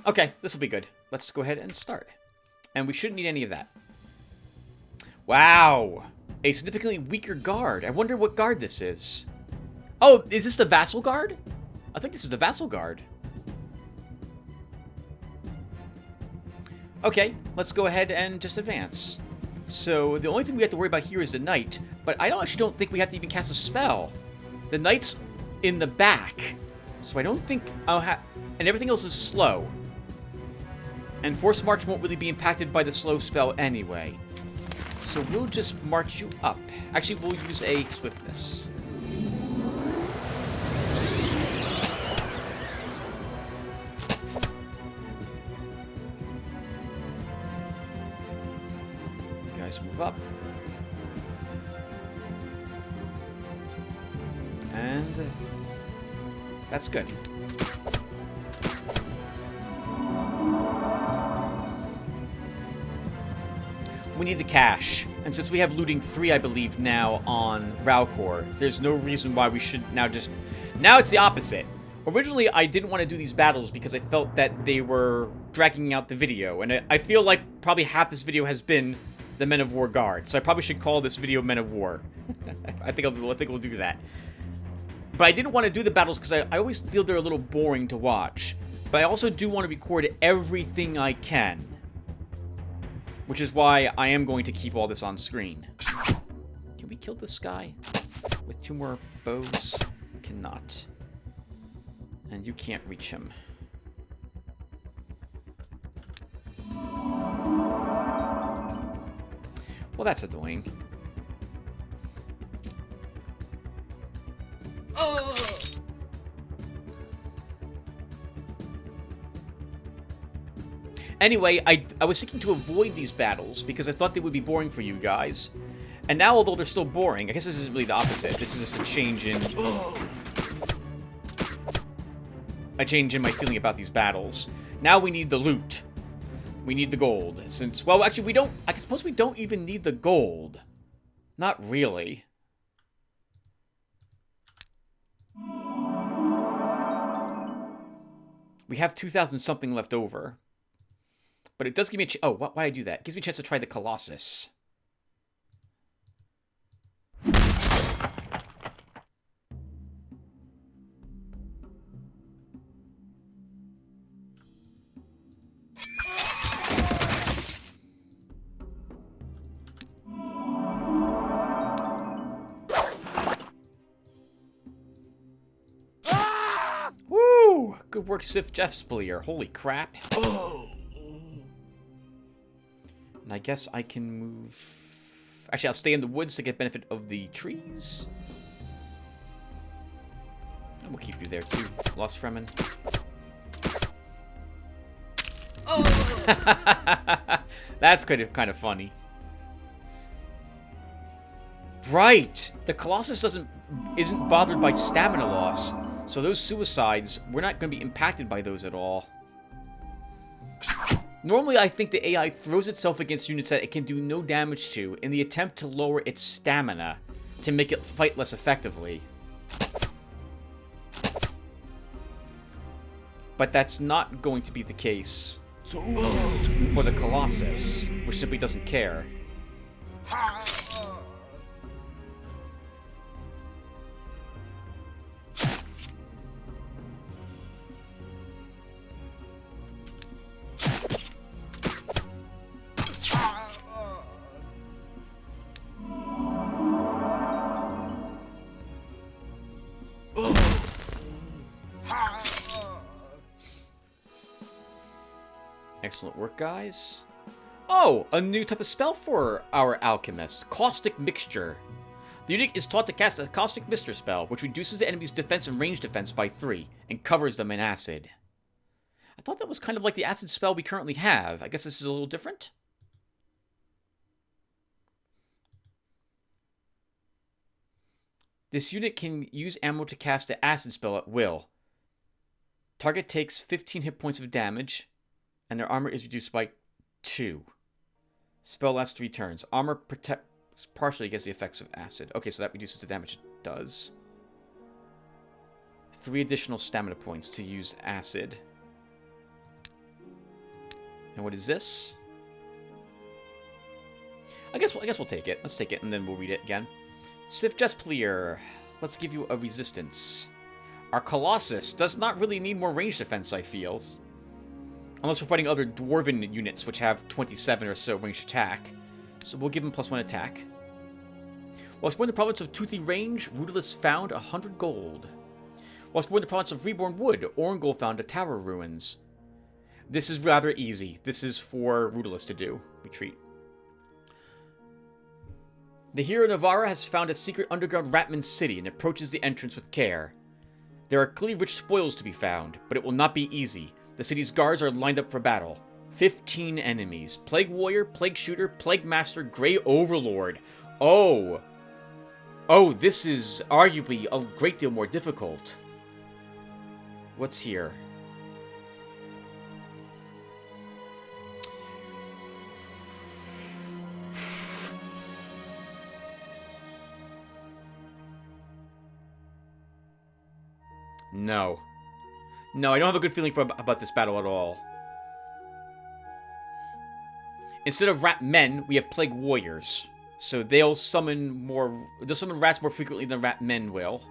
Okay, this will be good. Let's go ahead and start. And we shouldn't need any of that. Wow! A significantly weaker guard. I wonder what guard this is. Oh, is this the Vassal Guard? I think this is the Vassal Guard. Okay, let's go ahead and just advance. So the only thing we have to worry about here is the knight, but I actually don't think we have to even cast a spell. The knight's in the back, so I don't think I'll have... And everything else is slow. And Force March won't really be impacted by the slow spell anyway. So we'll just march you up. Actually, we'll use a swiftness. You guys move up. And that's good. We need the cash. And since we have looting 3, I believe, now on Ralcor, there's no reason why we should now just... Now it's the opposite. Originally, I didn't want to do these battles because I felt that they were dragging out the video. And I feel like probably half this video has been the Men of War Guard. So I probably should call this video Men of War. I think we'll do that. But I didn't want to do the battles because I always feel they're a little boring to watch. But I also do want to record everything I can. Which is why I am going to keep all this on screen. Can we kill this guy with 2 more bows? Cannot. And you can't reach him. Well, that's annoying. Anyway, I was seeking to avoid these battles because I thought they would be boring for you guys. And now, although they're still boring, I guess this isn't really the opposite. This is just a change in... a change in my feeling about these battles. Now we need the loot. We need the gold. Since, well, actually, we don't... I suppose we don't even need the gold. Not really. We have 2,000 something left over. But it does give me a why did I do that? It gives me a chance to try the Colossus. Woo! Good work, Sif Jeffsplier. Holy crap. And I guess I can move... Actually, I'll stay in the woods to get benefit of the trees. And we'll keep you there, too. Lost Fremen. Oh! That's kind of funny. Right! The Colossus isn't bothered by stamina loss. So those suicides, we're not going to be impacted by those at all. Normally, I think the AI throws itself against units that it can do no damage to in the attempt to lower its stamina to make it fight less effectively. But that's not going to be the case for the Colossus, which simply doesn't care. Excellent work, guys. Oh, a new type of spell for our alchemist. Caustic Mixture. The unit is taught to cast a Caustic Mixture spell, which reduces the enemy's defense and range defense by 3, and covers them in acid. I thought that was kind of like the acid spell we currently have. I guess this is a little different? This unit can use ammo to cast the acid spell at will. Target takes 15 hit points of damage, and their armor is reduced by 2. Spell lasts 3 turns. Armor protects partially against the effects of acid. Okay, so that reduces the damage it does. 3 additional stamina points to use acid. And what is this? I guess we'll take it. Let's take it, and then we'll read it again. Sif Jespleer. let's give you a resistance. Our Colossus does not really need more range defense, I feel. Unless we're fighting other Dwarven units, which have 27 or so range attack. So we'll give him +1 attack. While exploring the province of Toothy Range, Rudolus found 100 gold. While exploring the province of Reborn Wood, Orangol found a tower ruins. This is rather easy. This is for Rudolus to do. Retreat. The hero Navarra has found a secret underground Ratman city and approaches the entrance with care. There are clearly rich spoils to be found, but it will not be easy. The city's guards are lined up for battle. 15 enemies. Plague Warrior, Plague Shooter, Plague Master, Grey Overlord. Oh! Oh, this is arguably a great deal more difficult. What's here? No. No, I don't have a good feeling about this battle at all. Instead of rat men, we have plague warriors. So they'll summon rats more frequently than rat men will.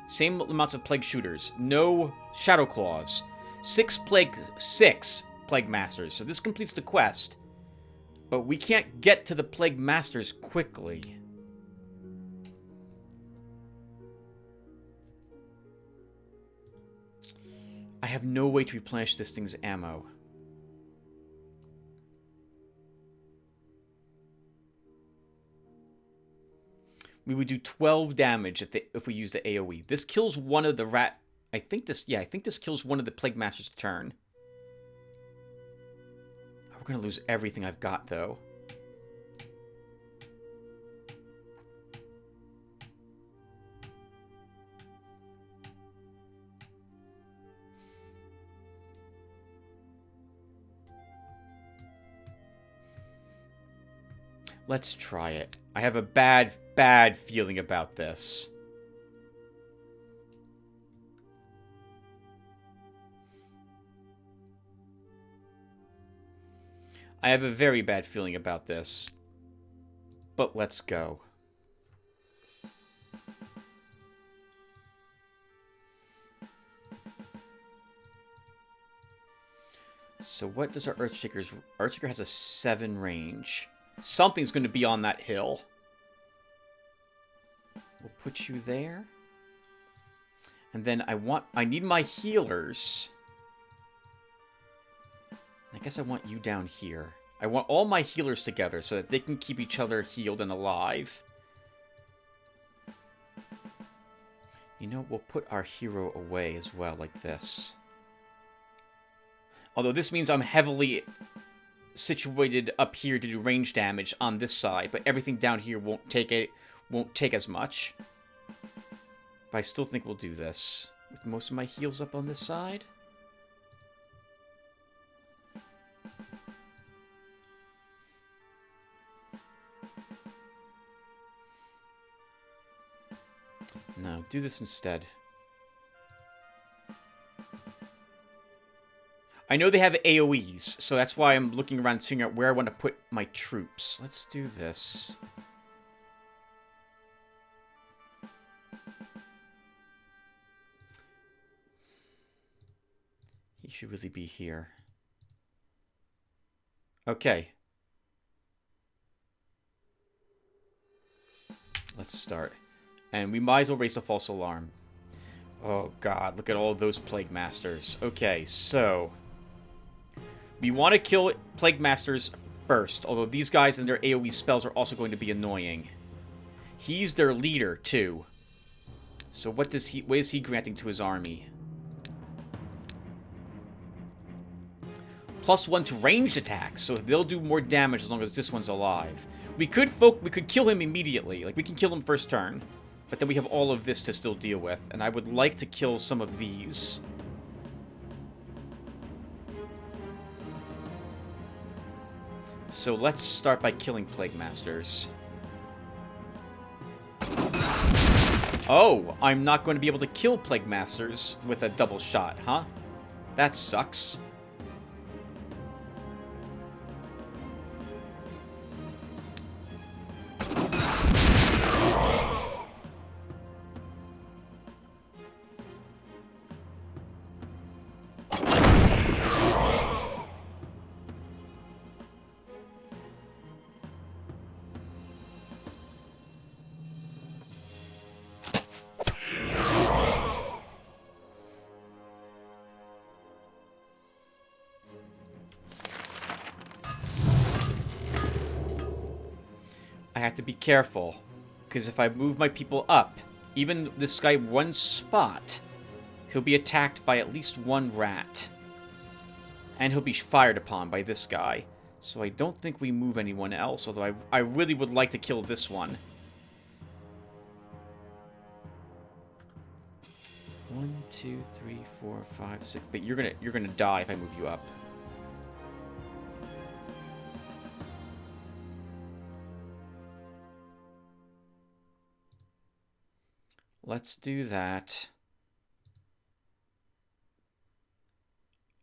Same amounts of plague shooters. No shadow claws. 6 plague masters. So this completes the quest. But we can't get to the plague masters quickly. I have no way to replenish this thing's ammo. We would do 12 damage if we use the AoE. This kills one of the rat... I think this kills one of the Plague Masters a turn. We're going to lose everything I've got, though. Let's try it. I have a bad feeling about this. I have a very bad feeling about this. But let's go. So what does our Earthshaker's... Earthshaker has a 7 range. Something's going to be on that hill. We'll put you there. And then I need my healers. I guess I want you down here. I want all my healers together so that they can keep each other healed and alive. You know, we'll put our hero away as well, like this. Although this means I'm heavily situated up here to do range damage on this side, but everything down here won't take as much. But I still think we'll do this with most of my heals up on this side. No, do this instead. I know they have AoEs, so that's why I'm looking around figuring out where I want to put my troops. Let's do this. He should really be here. Okay. Let's start. And we might as well raise a false alarm. Oh god, look at all those Plague Masters. Okay, so... we want to kill Plague Masters first, although these guys and their AoE spells are also going to be annoying. He's their leader, too. So what is he granting to his army? +1 to ranged attacks, so they'll do more damage as long as this one's alive. We could kill him immediately, like we can kill him first turn, but then we have all of this to still deal with, and I would like to kill some of these. So let's start by killing Plague Masters. Oh, I'm not going to be able to kill Plague Masters with a double shot, huh? That sucks. have to be careful. Because if I move my people up, even this guy one spot, he'll be attacked by at least one rat. And he'll be fired upon by this guy. So I don't think we move anyone else, although I really would like to kill this one. 1, 2, 3, 4, 5, 6. But you're gonna die if I move you up. Let's do that.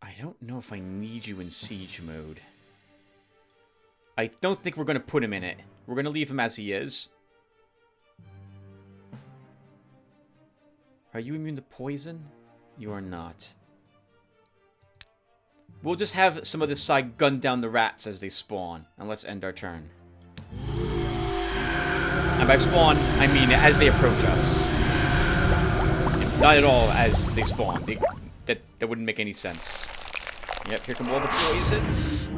I don't know if I need you in siege mode. I don't think we're going to put him in it. We're going to leave him as he is. Are you immune to poison? You are not. We'll just have some of this side gun down the rats as they spawn. And let's end our turn. And by spawn, I mean as they approach us. Not at all as they spawn. That wouldn't make any sense. Yep, here come all the poisons.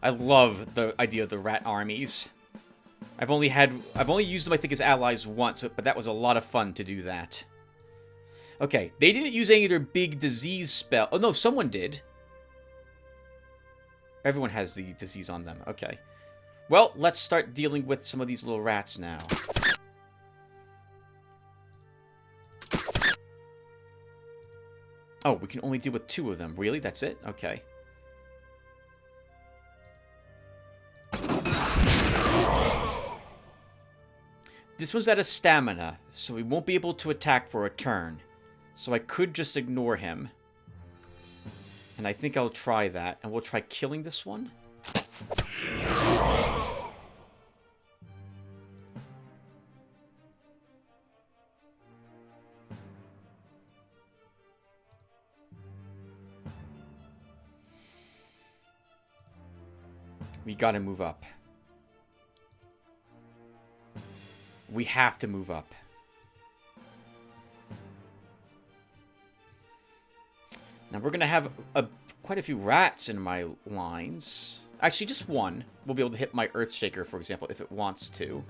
I love the idea of the rat armies. I've only used them, I think, as allies once, but that was a lot of fun to do that. Okay, they didn't use any of their big disease spell. Oh no, someone did. Everyone has the disease on them. Okay. Well, let's start dealing with some of these little rats now. Oh, we can only deal with 2 of them. Really? That's it? Okay. This one's out of stamina, so he won't be able to attack for a turn. So I could just ignore him. And I think I'll try that. And we'll try killing this one. We gotta move up. We have to move up. Now we're gonna have quite a few rats in my lines. Actually, just one. We'll be able to hit my Earthshaker, for example, if it wants to.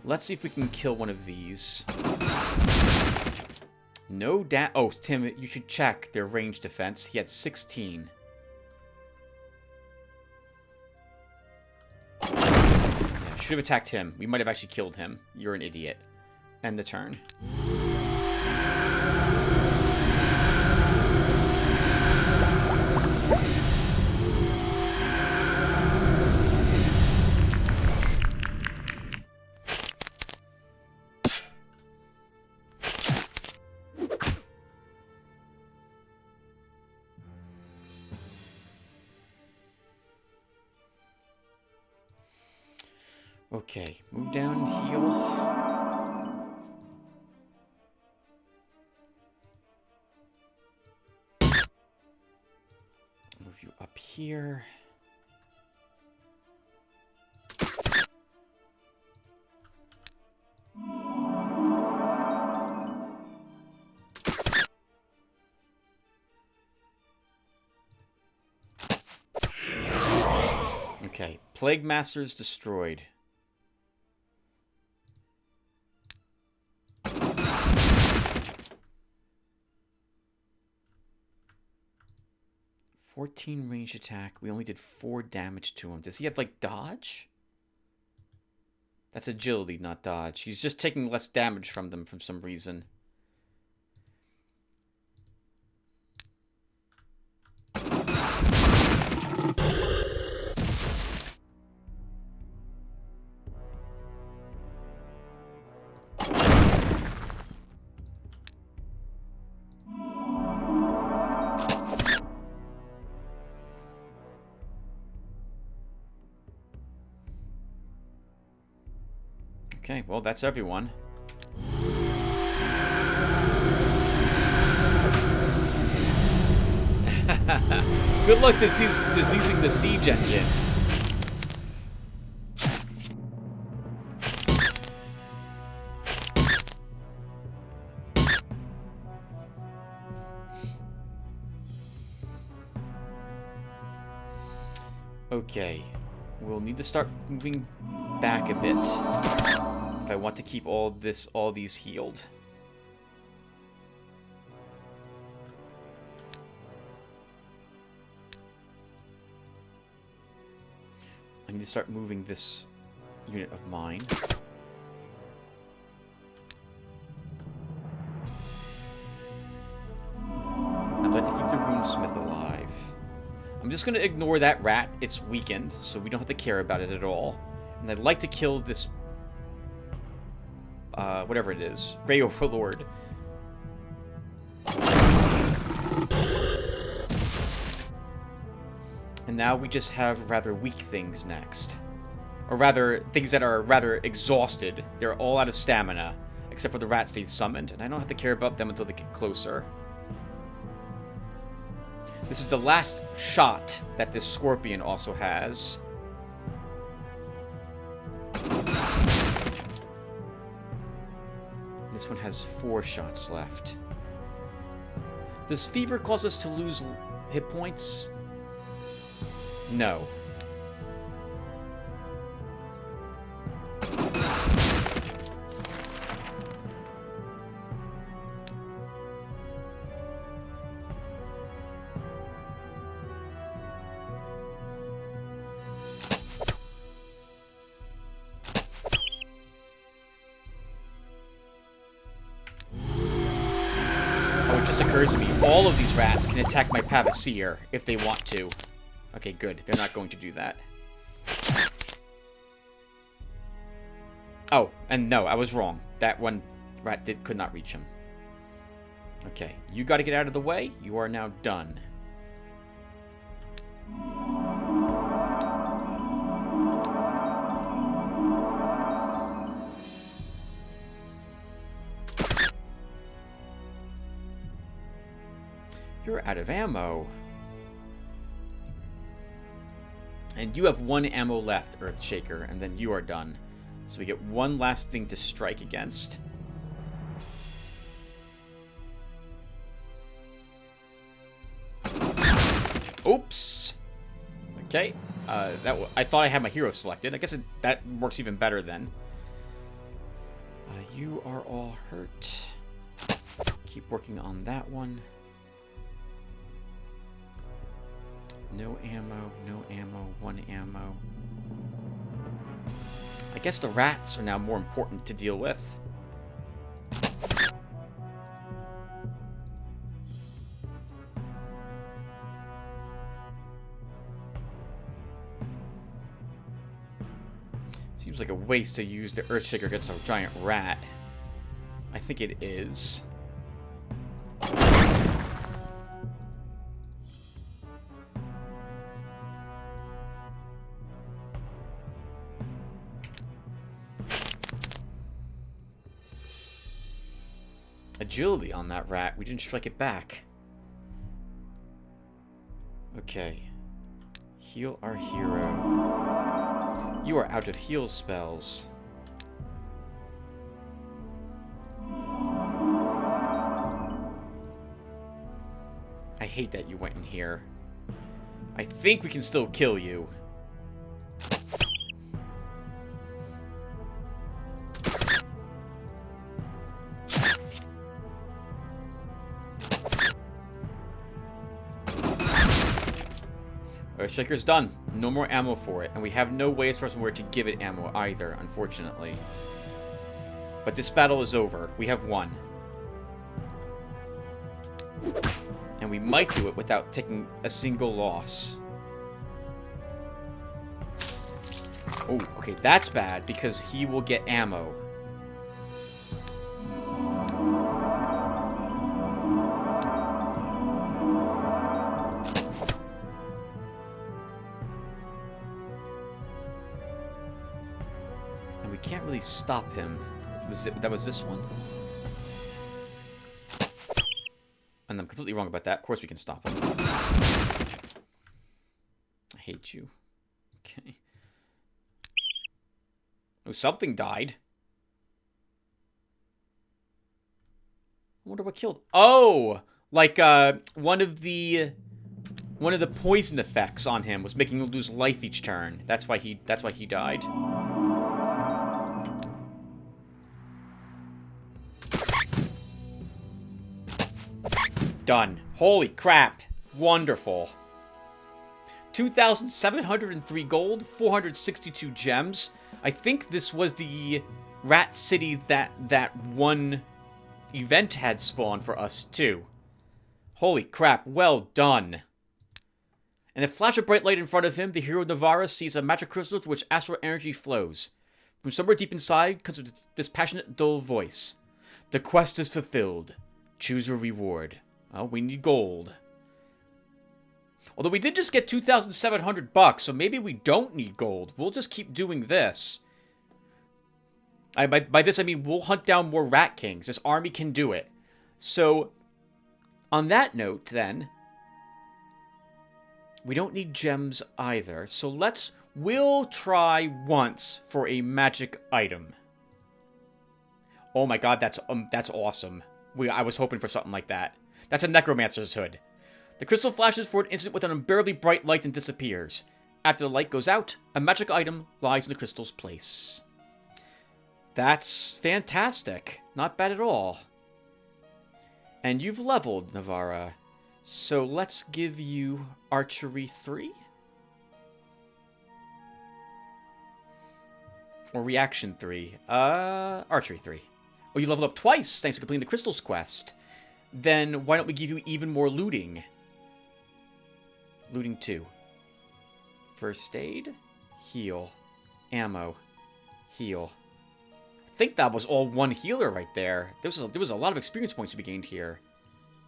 Let's see if we can kill one of these. No oh, Tim, you should check their range defense. He had 16. Yeah, should have attacked him. We might have actually killed him. You're an idiot. End the turn. Okay, move down, heal. Move you up here. Okay, Plague Masters destroyed. (14 range attack. We only did 4 damage to him. Does he have, like, dodge? That's agility, not dodge. He's just taking less damage from them for some reason. Okay, well, that's everyone. Good luck diseasing the siege engine. Okay. We'll need to start moving back a bit if I want to keep all these healed. I need to start moving this unit of mine. I'd like to keep the runesmith alive. I'm just going to ignore that rat. It's weakened, so we don't have to care about it at all. And I'd like to kill this... whatever it is. Grey Overlord. And now we just have rather weak things next. Or rather, things that are rather exhausted. They're all out of stamina. Except for the rats they've summoned. And I don't have to care about them until they get closer. This is the last shot that this scorpion also has. This one has 4 shots left. Does fever cause us to lose hit points? No. Oh, it just occurs to me, all of these rats can attack my Pavasir if they want to. Okay, good. They're not going to do that. Oh, and no, I was wrong. That one rat could not reach him. Okay, you got to get out of the way. You are now done. You're out of ammo. And you have 1 ammo left, Earthshaker, and then you are done. So we get one last thing to strike against. Oops. Okay. I thought I had my hero selected. I guess that works even better then. You are all hurt. Keep working on that one. No ammo, no ammo, 1 ammo. I guess the rats are now more important to deal with. Seems like a waste to use the Earthshaker against a giant rat. I think it is. Agility on that rat. We didn't strike it back. Okay. Heal our hero. You are out of heal spells. I hate that you went in here. I think we can still kill you. Earthshaker's done. No more ammo for it, and we have no way as far as where to give it ammo either, unfortunately. But this battle is over. We have won. And we might do it without taking a single loss. Oh, okay, that's bad, because he will get ammo. And we can't really stop him. That was this one. And I'm completely wrong about that. Of course we can stop him. I hate you. Okay. Oh, something died. I wonder what killed. Oh! Like, one of the One of the poison effects on him was making him lose life each turn. That's why he died. Done. Holy crap. Wonderful. 2,703 gold, 462 gems. I think this was the Rat City that one event had spawned for us, too. Holy crap, well done. In a flash of bright light in front of him, the hero Navarra sees a magic crystal through which astral energy flows. From somewhere deep inside comes a dispassionate, dull voice. The quest is fulfilled. Choose your reward. Oh, we need gold. Although we did just get 2,700 bucks, so maybe we don't need gold. We'll just keep doing this. By this, I mean we'll hunt down more Rat Kings. This army can do it. So, on that note, then, we don't need gems either. So we'll try once for a magic item. Oh my god, that's awesome. I was hoping for something like that. That's a Necromancer's Hood. The crystal flashes for an instant with an unbearably bright light and disappears. After the light goes out, a magic item lies in the crystal's place. That's fantastic. Not bad at all. And you've leveled, Navarra. So let's give you Archery 3? Or Reaction 3? Archery 3. Oh, you leveled up twice thanks to completing the Crystal's quest. Then why don't we give you even more looting? Looting 2. First aid. Heal. Ammo. Heal. I think that was all one healer right there. There was a lot of experience points to be gained here.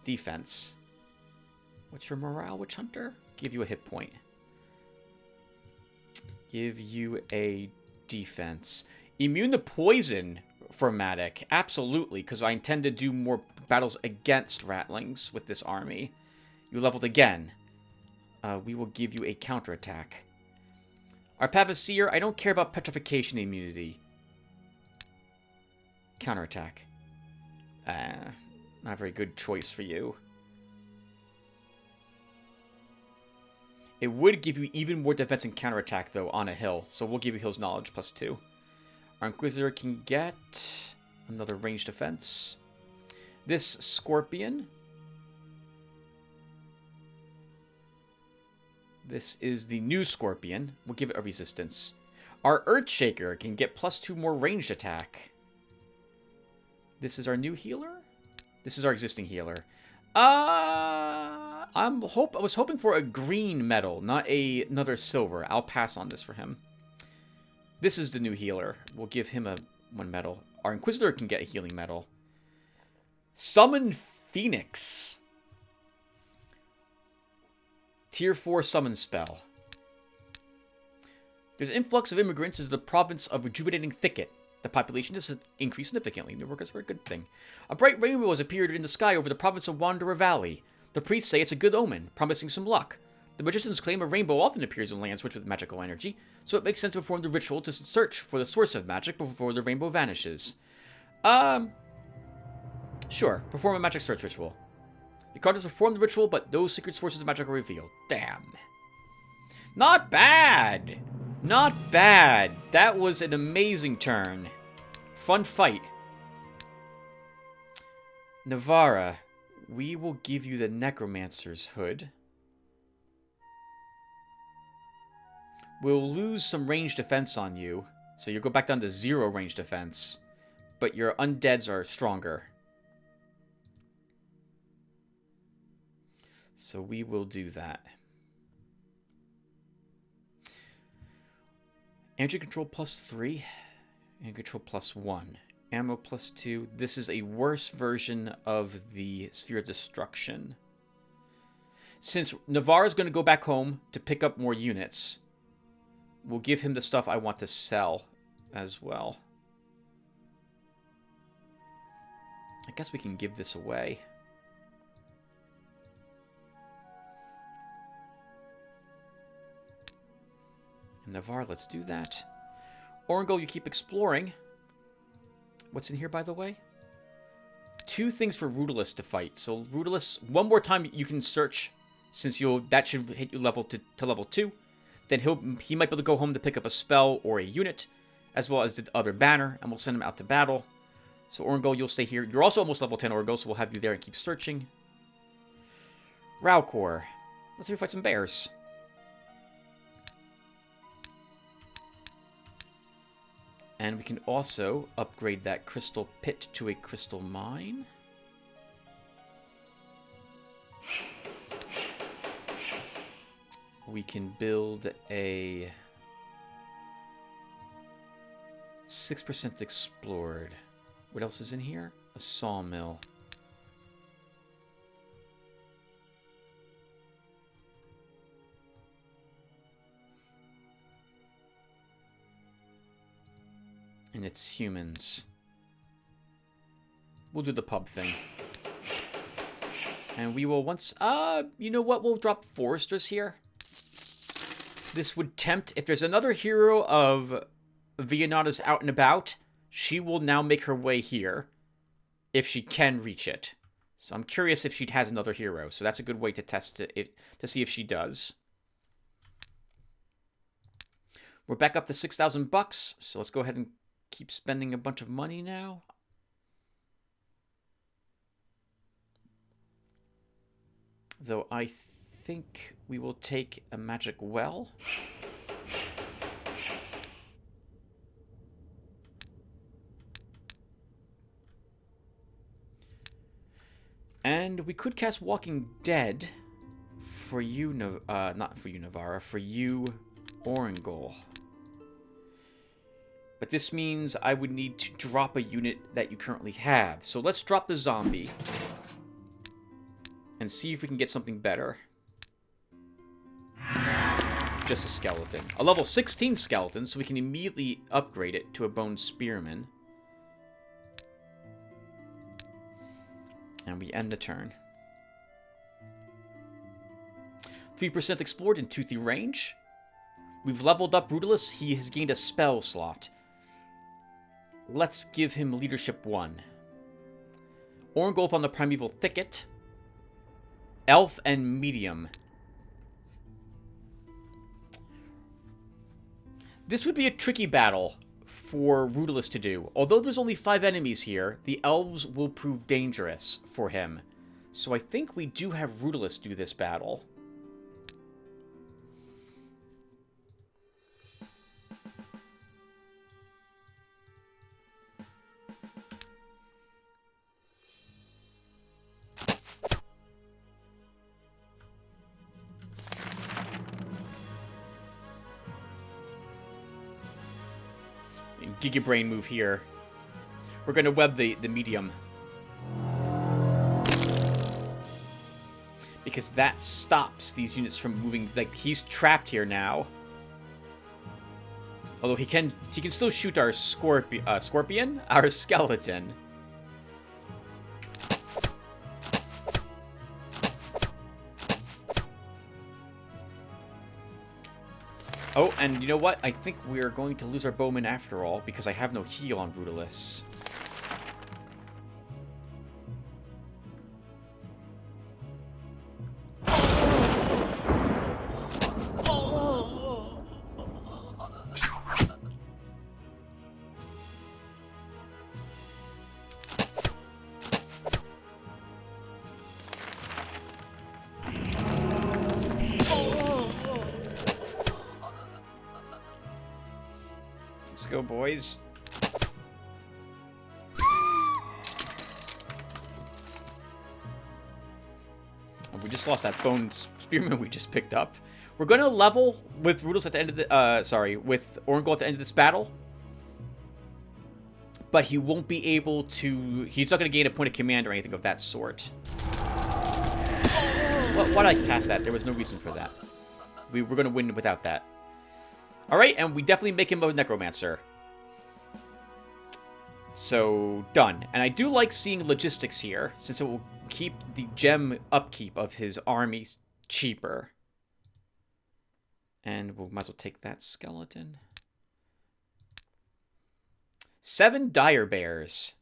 Defense. What's your morale, Witch Hunter? Give you a hit point. Give you a defense. Immune to poison for Matic. Absolutely, because I intend to do more battles against Ratlings with this army. You leveled again. We will give you a counterattack. Arpaviseer, I don't care about petrification immunity. Counterattack. Not a very good choice for you. It would give you even more defense and counterattack, though, on a hill. So we'll give you Hill's Knowledge +2. Our Inquisitor can get another ranged defense. This Scorpion. This is the new Scorpion. We'll give it a resistance. Our Earthshaker can get +2 more ranged attack. This is our new healer? This is our existing healer. I was hoping for a green medal, not another silver. I'll pass on this for him. This is the new healer. We'll give him one medal. Our Inquisitor can get a healing medal. Summon Phoenix. Tier 4 summon spell. There's an influx of immigrants into the province of Rejuvenating Thicket. The population has increased significantly. New workers were a good thing. A bright rainbow has appeared in the sky over the province of Wanderer Valley. The priests say it's a good omen, promising some luck. The magicians claim a rainbow often appears in lands rich with magical energy, so it makes sense to perform the ritual to search for the source of magic before the rainbow vanishes. Sure, perform a magic search ritual. The carters perform the ritual, but no secret sources of magic are revealed. Damn. Not bad! Not bad. That was an amazing turn. Fun fight. Navarra, we will give you the Necromancer's Hood. We'll lose some range defense on you, so you'll go back down to 0 range defense, but your undeads are stronger. So we will do that. Energy control +3, and control +1. Ammo +2. This is a worse version of the Sphere of Destruction. Since Navarre's going to go back home to pick up more units, we'll give him the stuff I want to sell as well. I guess we can give this away. Navarre, let's do that. Orengo, you keep exploring. What's in here, by the way? 2 things for Rudalus to fight. So, Rudalus, one more time you can search since that should hit you level to level 2. Then he might be able to go home to pick up a spell or a unit, as well as the other banner, and we'll send him out to battle. So Orangol, you'll stay here. You're also almost level 10, Orangol, so we'll have you there and keep searching. Raukor. Let's see if we fight some bears. And we can also upgrade that crystal pit to a crystal mine. We can build a 6% explored. What else is in here? A sawmill. And it's humans. We'll do the pub thing. And we will once... you know what? We'll drop foresters here. This would tempt... If there's another hero of Vianata's out and about, she will now make her way here. If she can reach it. So I'm curious if she has another hero. So that's a good way to test it, to see if she does. We're back up to 6,000 bucks. So let's go ahead and keep spending a bunch of money now. Though I think we will take a magic well. And we could cast Walking Dead for you, not for you, Navarra, for you, Orangol. But this means I would need to drop a unit that you currently have. So let's drop the zombie. And see if we can get something better. Just a skeleton. A level 16 skeleton, so we can immediately upgrade it to a bone spearman. And we end the turn. 3% explored in toothy range. We've leveled up Brutalist. He has gained a spell slot. Let's give him Leadership 1. Orangolf on the Primeval Thicket. Elf and Medium. This would be a tricky battle for Brutalist to do. Although there's only 5 enemies here, the elves will prove dangerous for him. So I think we do have Brutalist do this battle. Giga Brain move here. We're going to web the medium. Because that stops these units from moving. Like, he's trapped here now. Although he can still shoot our scorpion? Our skeleton. Oh, and you know what? I think we're going to lose our bowman after all, because I have no heal on Brutalists. Go, boys. We just lost that bone spearman we just picked up. We're going to level with Rudels at the end of the... with Orangol at the end of this battle. But he won't be able to... He's not going to gain a point of command or anything of that sort. Well, why did I cast that? There was no reason for that. We're going to win without that. Alright, and we definitely make him a necromancer. So, done. And I do like seeing logistics here, since it will keep the gem upkeep of his army cheaper. And we might as well take that skeleton. 7 dire bears.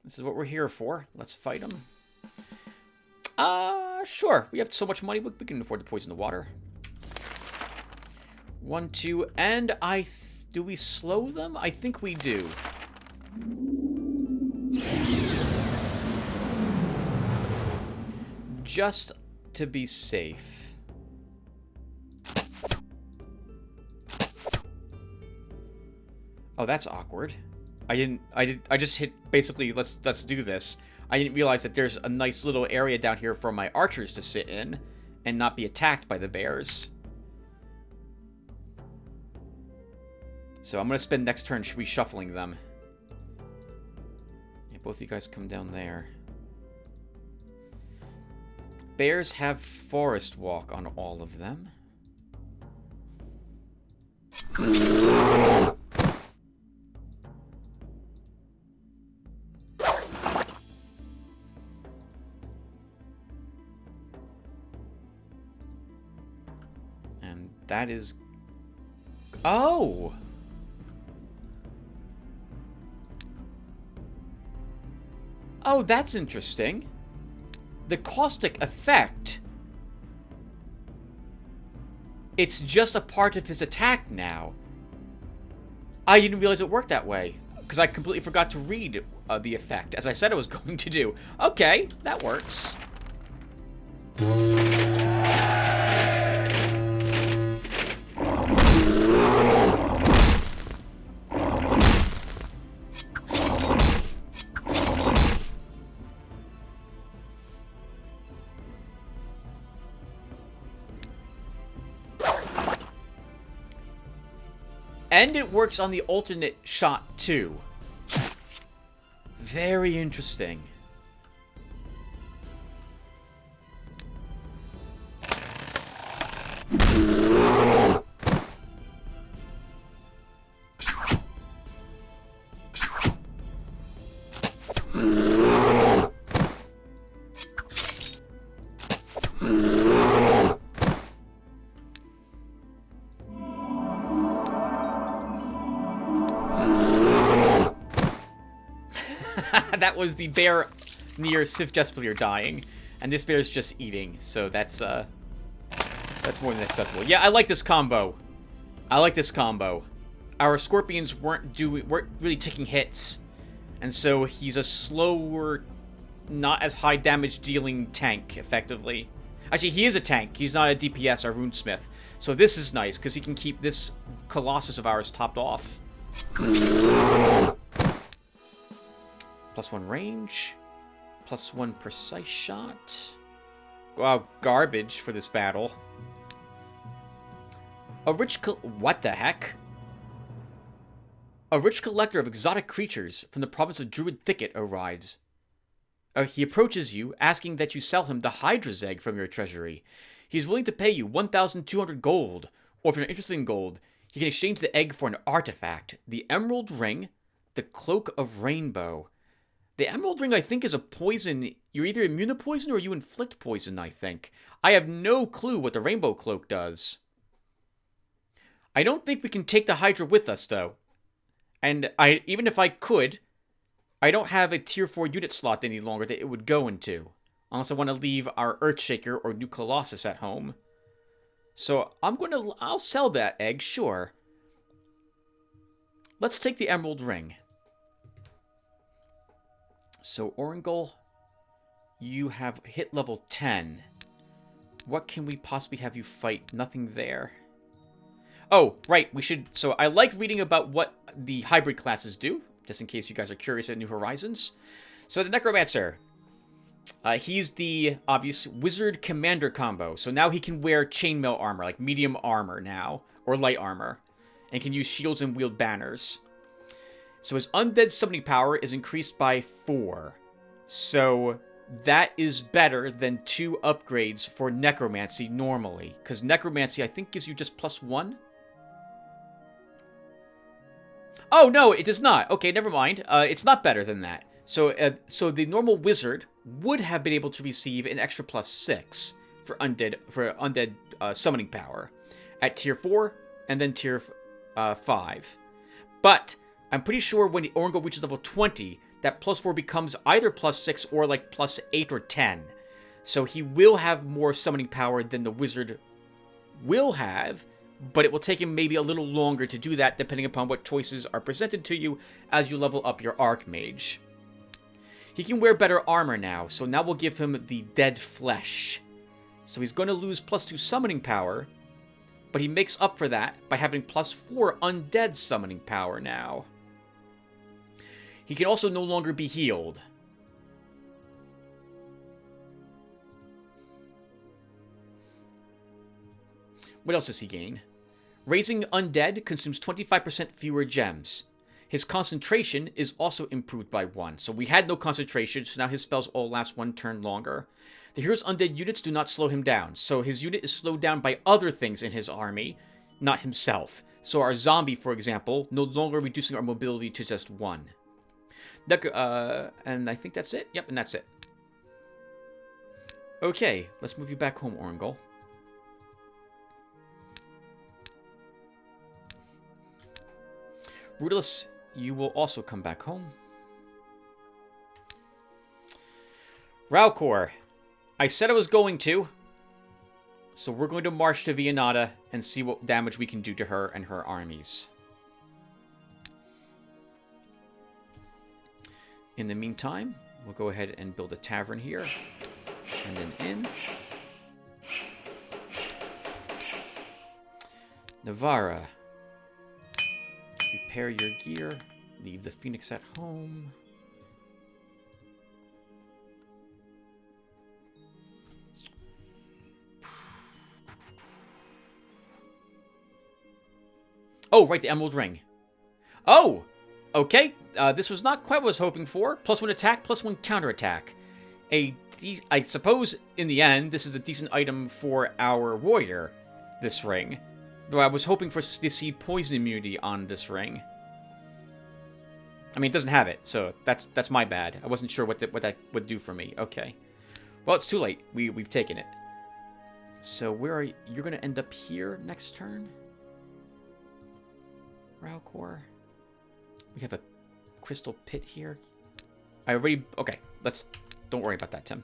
This is what we're here for. Let's fight them. Sure. We have so much money, we can afford to poison the water. 1, 2, and do we slow them? I think we do. Just to be safe. Oh, that's awkward. I just hit, basically, let's do this. I didn't realize that there's a nice little area down here for my archers to sit in and not be attacked by the bears. So I'm going to spend next turn reshuffling them. Yeah, both of you guys come down there. Bears have forest walk on all of them. And that is... Oh! Oh, that's interesting. The caustic effect. It's just a part of his attack now. I didn't realize it worked that way, because I completely forgot to read the effect, as I said I was going to do. Okay, that works. And it works on the alternate shot, too. Very interesting. That was the bear near Sif Jespalier dying, and this bear's just eating, so that's more than acceptable. Yeah, I like this combo. I like this combo. Our scorpions weren't really taking hits, and so he's a slower, not as high damage dealing tank, effectively. Actually, he is a tank. He's not a DPS or runesmith, so this is nice because he can keep this Colossus of ours topped off. +1 range. +1 precise shot. Wow, garbage for this battle. What the heck? A rich collector of exotic creatures from the province of Druid Thicket arrives. He approaches you, asking that you sell him the Hydra's egg from your treasury. He is willing to pay you 1,200 gold, or if you're interested in gold, he can exchange the egg for an artifact, the Emerald Ring, the Cloak of Rainbow. The Emerald Ring, I think, is a poison. You're either immune to poison or you inflict poison, I think. I have no clue what the Rainbow Cloak does. I don't think we can take the Hydra with us, though. And even if I could, I don't have a tier 4 unit slot any longer that it would go into. Unless I want to leave our Earthshaker or New Colossus at home. So I'll sell that egg, sure. Let's take the Emerald Ring. So, Orangol, you have hit level 10. What can we possibly have you fight? Nothing there. Oh, right, we should... So, I like reading about what the hybrid classes do, just in case you guys are curious at New Horizons. So, the Necromancer. He's the obvious Wizard Commander combo. So, now he can wear chainmail armor, like medium armor now, or light armor. And can use shields and wield banners. So his undead summoning power is increased by 4. So that is better than 2 upgrades for Necromancy normally. Because Necromancy, I think, gives you just +1. Oh, no, it does not. Okay, never mind. It's not better than that. So the normal wizard would have been able to receive an extra +6 for undead summoning power at tier 4 and then tier 5. But I'm pretty sure when the Orangol reaches level 20, that +4 becomes either +6 or like +8 or 10. So he will have more summoning power than the wizard will have, but it will take him maybe a little longer to do that depending upon what choices are presented to you as you level up your Archmage. He can wear better armor now, so now we'll give him the Dead Flesh. So he's going to lose +2 summoning power, but he makes up for that by having +4 undead summoning power now. He can also no longer be healed. What else does he gain? Raising Undead consumes 25% fewer gems. His concentration is also improved by 1. So we had no concentration, so now his spells all last 1 turn longer. The hero's undead units do not slow him down. So his unit is slowed down by other things in his army, not himself. So our zombie, for example, no longer reducing our mobility to just 1. And I think that's it. Yep, and that's it. Okay, let's move you back home, Orangol. Rudolus, you will also come back home. Ralcor, I said I was going to. So we're going to march to Viennata and see what damage we can do to her and her armies. In the meantime, we'll go ahead and build a tavern here. And an inn. Navarra. Repair your gear. Leave the Phoenix at home. Oh, right, the Emerald Ring. Oh! Okay, this was not quite what I was hoping for. +1 attack, +1 counterattack. I suppose, in the end, this is a decent item for our warrior, this ring. Though I was hoping for to see poison immunity on this ring. I mean, it doesn't have it, so that's my bad. I wasn't sure what that would do for me. Okay. Well, it's too late. We've taken it. So where are you? You're going to end up here next turn? Ralcor. We have a crystal pit here. Okay, don't worry about that, Tim.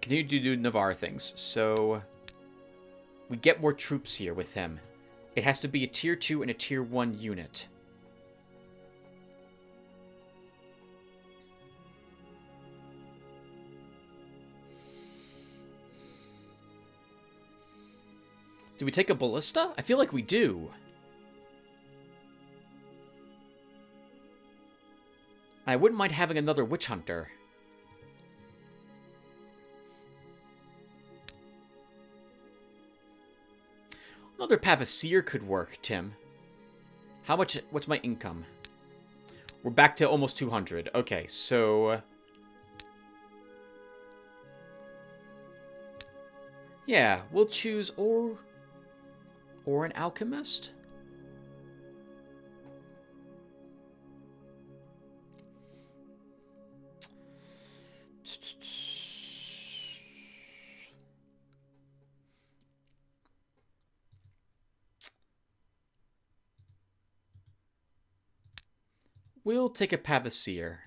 Continue to do Navarre things. So we get more troops here with him. It has to be a tier 2 and a tier 1 unit. Do we take a ballista? I feel like we do. I wouldn't mind having another witch hunter. Another Pavasir could work, Tim. What's my income? We're back to almost 200. Okay, so yeah, we'll choose or an alchemist. We'll take a Pavasir.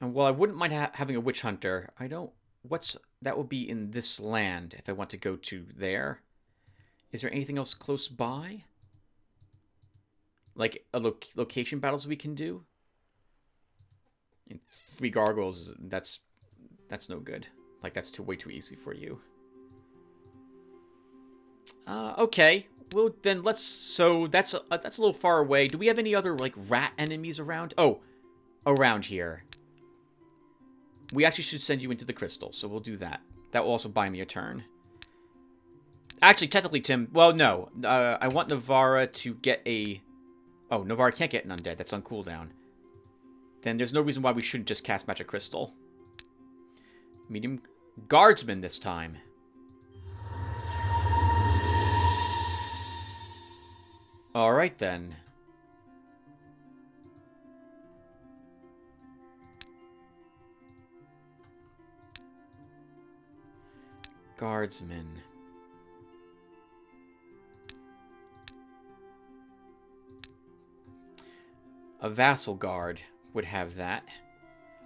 And while I wouldn't mind having a witch hunter, I don't... that would be in this land if I want to go to there. Is there anything else close by? Like a location battles we can do? 3 gargoyles, that's no good. Like, that's way too easy for you. Okay. Well, then so that's a little far away. Do we have any other, like, rat enemies around? Oh, around here. We actually should send you into the crystal, so we'll do that. That will also buy me a turn. Actually, technically, Tim... Well, no. I want Navarra to get a... Oh, Navarra can't get an undead. That's on cooldown. Then there's no reason why we shouldn't just cast Magic Crystal. Medium Guardsman this time. Alright, then. Guardsman. A Vassal Guard would have that.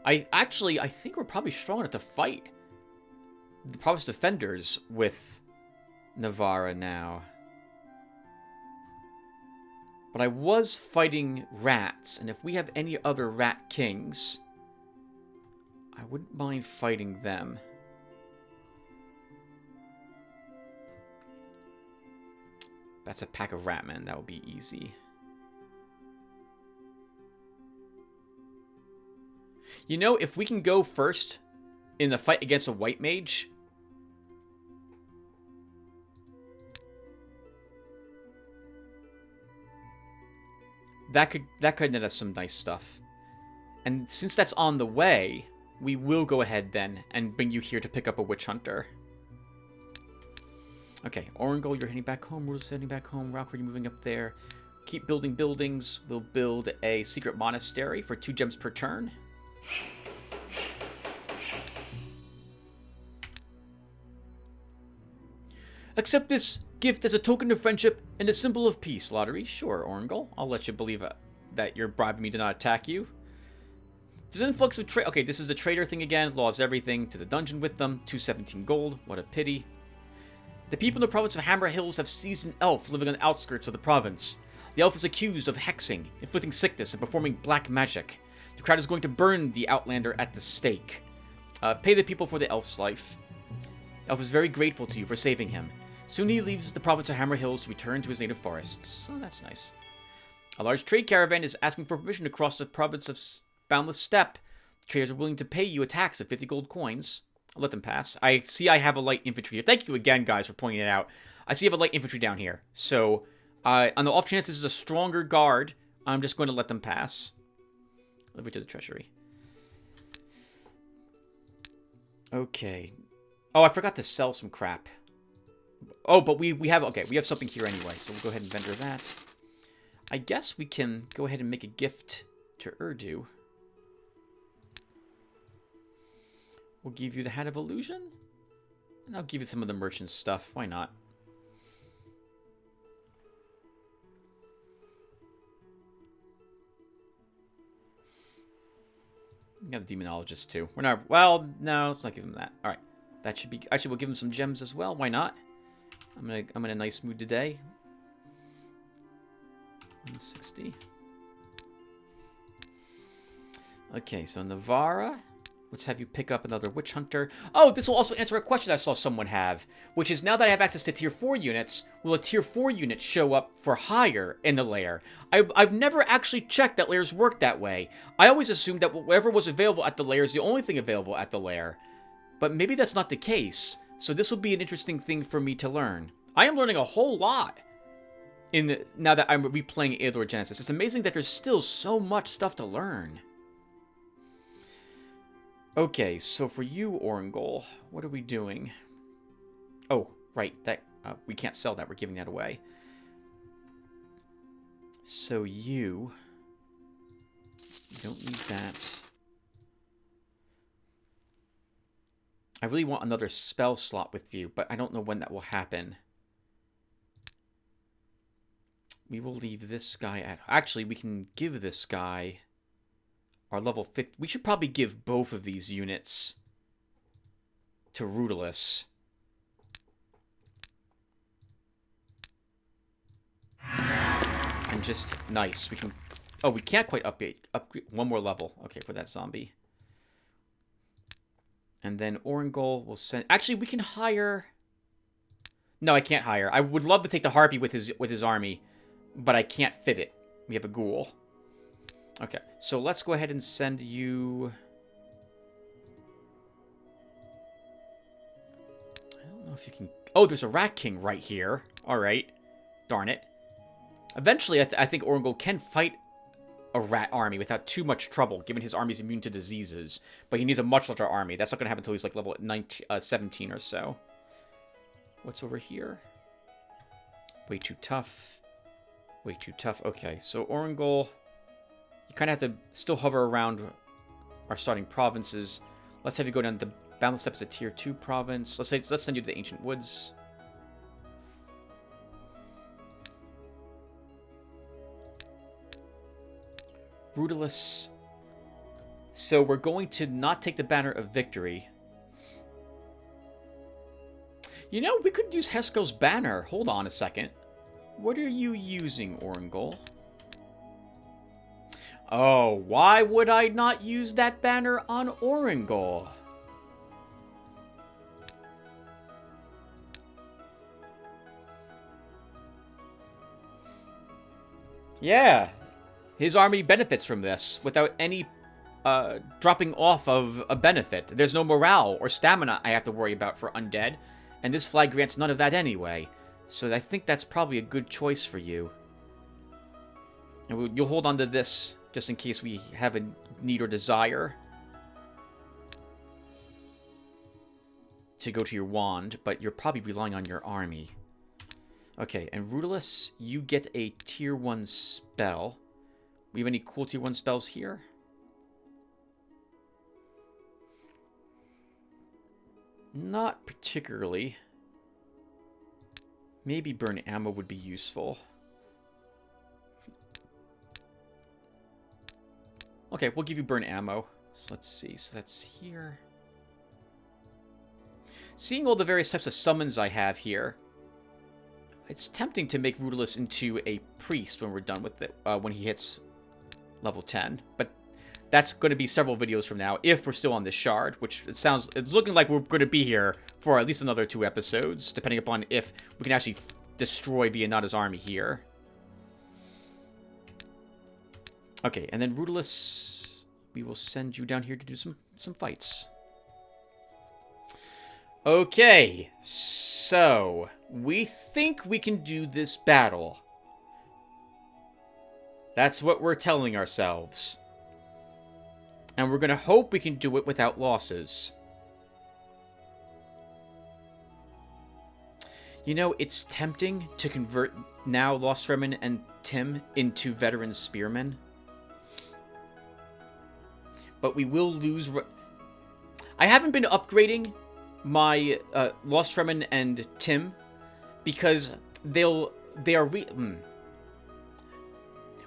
I think we're probably strong enough to fight the province defenders with Navarra now. But I was fighting rats, and if we have any other rat kings, I wouldn't mind fighting them. That's a pack of ratmen. That would be easy. You know, if we can go first in the fight against a white mage, that could net us some nice stuff. And since that's on the way, we will go ahead then and bring you here to pick up a witch hunter. Okay, Orangol, you're heading back home. Rule's heading back home. Ralph, you're moving up there. Keep building buildings. We'll build a secret monastery for 2 gems per turn. Accept this gift as a token of friendship and a symbol of peace, Lotaeri. Sure, Orangol. I'll let you believe that you're bribing me to not attack you. There's an influx of trade. Okay, this is the trader thing again. Laws everything to the dungeon with them. 217 gold. What a pity. The people in the province of Hammer Hills have seized an elf living on the outskirts of the province. The elf is accused of hexing, inflicting sickness, and performing black magic. The crowd is going to burn the outlander at the stake. Pay the people for the elf's life. The elf is very grateful to you for saving him. Soon he leaves the province of Hammer Hills to return to his native forests. Oh, that's nice. A large trade caravan is asking for permission to cross the province of Boundless Steppe. The traders are willing to pay you a tax of 50 gold coins. I'll let them pass. I see I have a light infantry here. Thank you again, guys, for pointing it out. I see I have a light infantry down here. So, on the off chance this is a stronger guard, I'm just going to let them pass. Over to the treasury. Okay. Oh, I forgot to sell some crap. Oh, but we have something here anyway, so we'll go ahead and vendor that. I guess we can go ahead and make a gift to Urdu. We'll give you the Hat of Illusion, and I'll give you some of the merchant stuff. Why not? We got the Demonologist too. We're not. Well, no, let's not give him that. All right, that should be. Actually, we'll give him some gems as well. Why not? I'm in a nice mood today. 160. Okay, so Navarra. Let's have you pick up another Witch Hunter. Oh, this will also answer a question I saw someone have, which is now that I have access to Tier 4 units, will a Tier 4 unit show up for hire in the lair? I've never actually checked that lairs work that way. I always assumed that whatever was available at the lair is the only thing available at the lair. But maybe that's not the case, so this will be an interesting thing for me to learn. I am learning a whole lot now that I'm replaying Eador Genesis. It's amazing that there's still so much stuff to learn. Okay, so for you, Orangol, what are we doing? Oh, right, that we can't sell that. We're giving that away. So you don't need that. I really want another spell slot with you, but I don't know when that will happen. We will leave this guy at... Actually, we can give this guy... our level 50. We should probably give both of these units to Rudolus. And just nice. We can. Oh, we can't quite upgrade one more level. Okay, for that zombie. And then Orangol will send. Actually, we can hire. No, I can't hire. I would love to take the Harpy with his army, but I can't fit it. We have a ghoul. Okay, so let's go ahead and send you... I don't know if you can... Oh, there's a Rat King right here. Alright. Darn it. Eventually, I think Orangol can fight a rat army without too much trouble, given his army is immune to diseases. But he needs a much larger army. That's not going to happen until he's like level 17 or so. What's over here? Way too tough. Way too tough. Okay, so Orangol... You kind of have to still hover around our starting provinces. Let's have you go down to Boundless Steppe as a Tier 2 province. Let's send you to the Ancient Woods. Rudolus. So we're going to not take the banner of victory. You know, we could use Heskel's banner. Hold on a second. What are you using, Orangol? Oh, why would I not use that banner on Orangol? Yeah, his army benefits from this without any dropping off of a benefit. There's no morale or stamina I have to worry about for undead, and this flag grants none of that anyway. So I think that's probably a good choice for you. And you'll hold on to this just in case we have a need or desire to go to your wand, but you're probably relying on your army. Okay, and Rudolus, you get a tier 1 spell. We have any cool tier 1 spells here? Not particularly. Maybe burn ammo would be useful. Okay, we'll give you burn ammo. So let's see. So that's here. Seeing all the various types of summons I have here, it's tempting to make Rudolus into a priest when we're done with it, when he hits level 10. But that's going to be several videos from now, if we're still on this shard, which it's looking like we're going to be here for at least another 2 episodes, depending upon if we can actually destroy Vianata's army here. Okay, and then Rudolus, we will send you down here to do some fights. Okay, so we think we can do this battle. That's what we're telling ourselves. And we're going to hope we can do it without losses. You know, it's tempting to convert now Lostremen and Tim into veteran spearmen. But we will lose... I haven't been upgrading my Lostremen and Tim because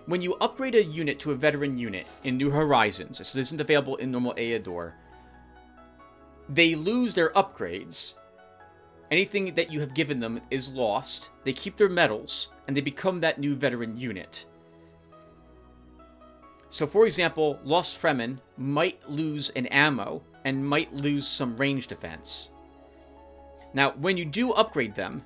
when you upgrade a unit to a veteran unit in New Horizons, this isn't available in normal Eador, they lose their upgrades. Anything that you have given them is lost. They keep their medals, and they become that new veteran unit. So, for example, Lost Fremen might lose an ammo and might lose some range defense. Now, when you do upgrade them,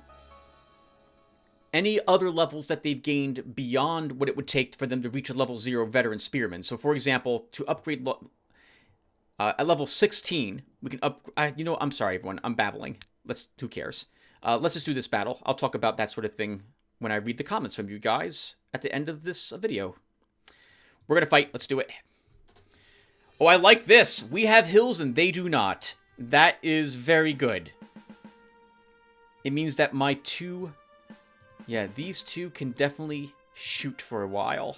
any other levels that they've gained beyond what it would take for them to reach a level 0 veteran spearman. So, for example, to upgrade at level 16, we can I'm sorry, everyone. I'm babbling. Who cares? Let's just do this battle. I'll talk about that sort of thing when I read the comments from you guys at the end of this video. We're going to fight. Let's do it. Oh, I like this. We have hills and they do not. That is very good. It means that my two... Yeah, these two can definitely shoot for a while.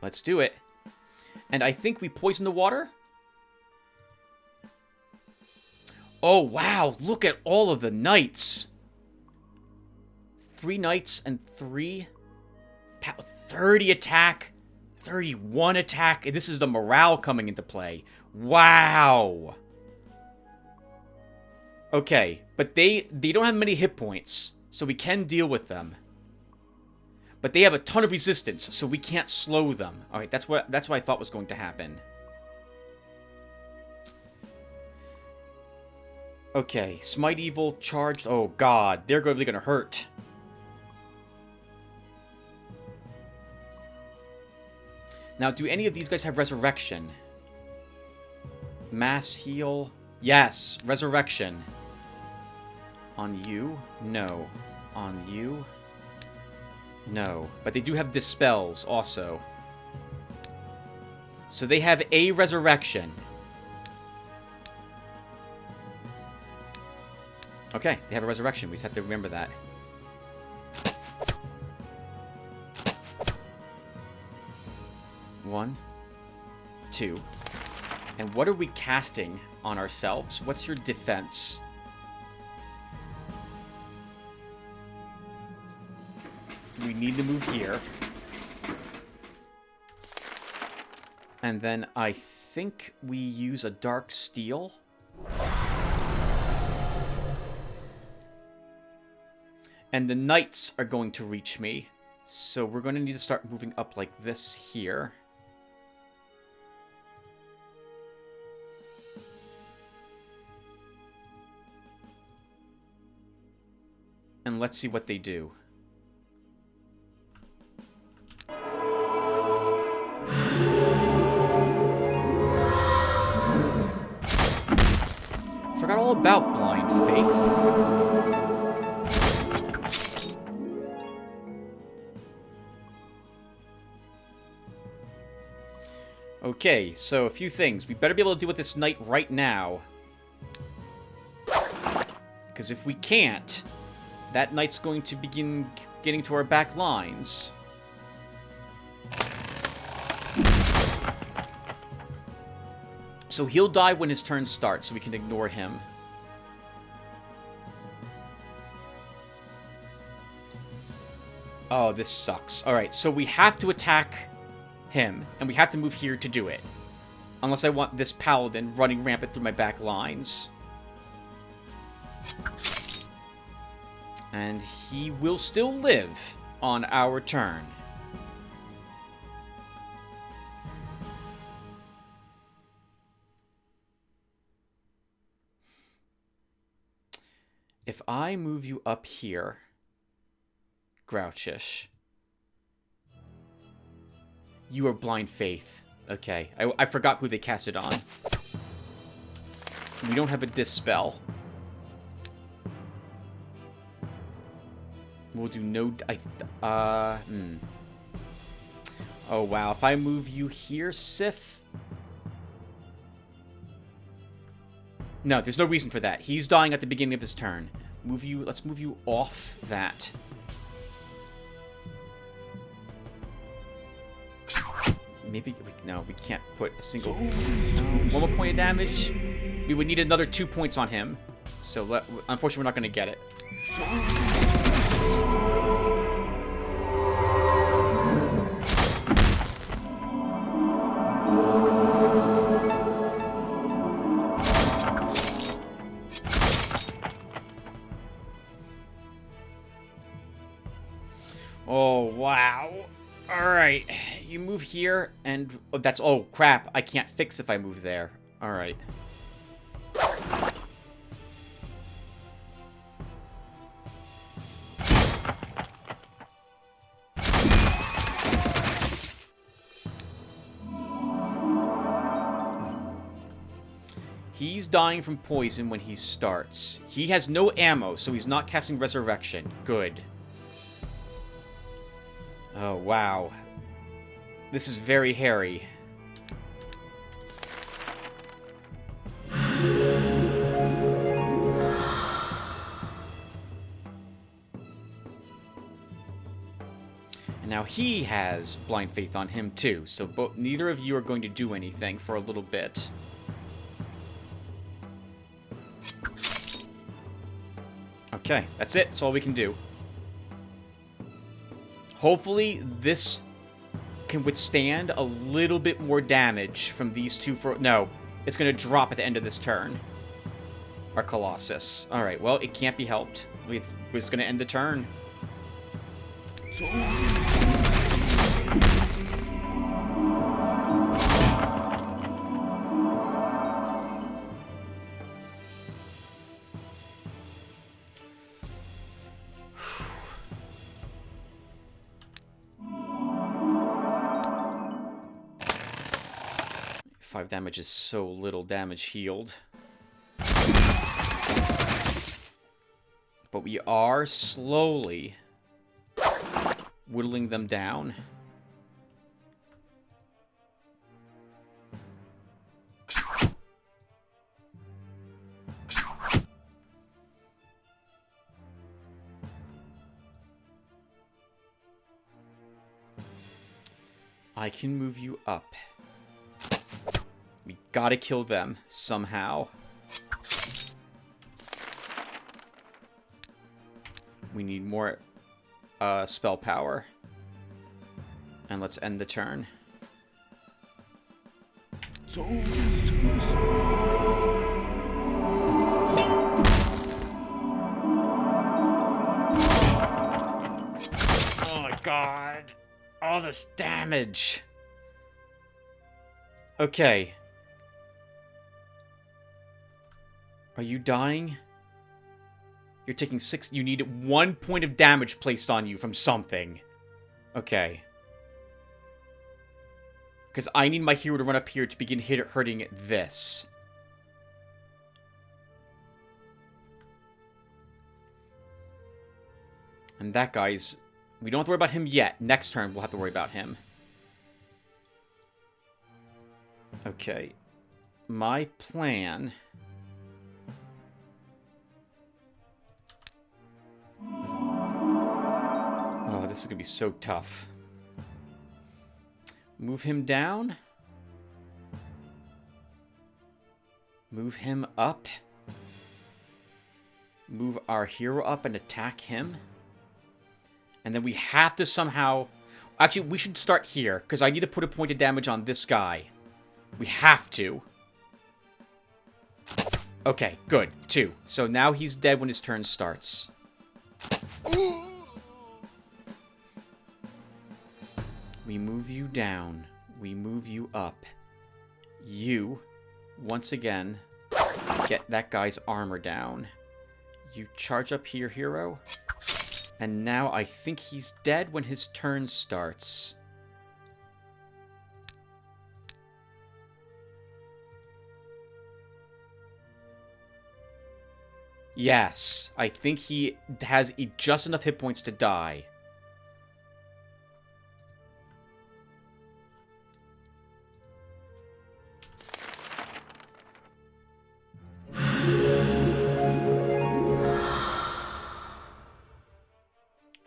Let's do it. And I think we poison the water. Oh, wow. Look at all of the knights. 3 knights and 30 attack, 31 attack. This is the morale coming into play. Wow. Okay, but they don't have many hit points, so we can deal with them. But they have a ton of resistance, so we can't slow them. All right, that's what I thought was going to happen. Okay, Smite Evil charged. Oh god, they're really gonna hurt. Now, do any of these guys have Resurrection? Mass Heal. Yes, Resurrection. On you? No. On you? No. But they do have Dispels also. So they have a Resurrection. Okay, they have a Resurrection. We just have to remember that. One, 2. And what are we casting on ourselves? What's your defense? we need to move here. And then I think we use a dark steel. And the knights are going to reach me. So we're going to need to start moving up like this here. And let's see what they do. Forgot all about blind faith. Okay, so a few things. We better be able to deal with this knight right now. Because if we can't, that knight's going to begin getting to our back lines. So he'll die when his turn starts, so we can ignore him. Oh, this sucks. Alright, so we have to attack him, and we have to move here to do it. Unless I want this paladin running rampant through my back lines. And he will still live on our turn. If I move you up here, Grouchish, you are Blind Faith. Okay, I forgot who they cast it on. We don't have a Dispel. We'll do no... Oh, wow. If I move you here, Sif... No, there's no reason for that. He's dying at the beginning of his turn. Move you... Let's move you off that. Maybe... No, we can't put a single... One more point of damage. We would need another 2 points on him. So, unfortunately, we're not going to get it. Oh, wow. Alright. You move here, and... Oh, that's... Oh, crap. I can't fix if I move there. Alright. He's dying from poison when he starts. He has no ammo, so he's not casting Resurrection. Good. Oh, wow. This is very hairy. And now he has Blind Faith on him, too. So neither of you are going to do anything for a little bit. Okay, that's it. That's all we can do. Hopefully, this can withstand a little bit more damage from these two. No, it's going to drop at the end of this turn. Our Colossus. Alright, well, it can't be helped. We're just going to end the turn. Damage is so little damage healed. But we are slowly whittling them down. I can move you up. We gotta kill them somehow. We need more spell power. And let's end the turn. Oh my god. All this damage. Okay. Are you dying? You're taking 6... You need 1 point of damage placed on you from something. Okay. Because I need my hero to run up here to begin hurting this. And that guy's... We don't have to worry about him yet. Next turn, we'll have to worry about him. Okay. My plan... Oh, this is going to be so tough. Move him down. Move him up. Move our hero up and attack him. And then we have to somehow... Actually, we should start here, because I need to put a point of damage on this guy. We have to. Okay, good. 2. So now he's dead when his turn starts. We move you down. We move you up. You, once again, get that guy's armor down. You charge up here, hero. And now I think he's dead when his turn starts. Yes, I think he has just enough hit points to die.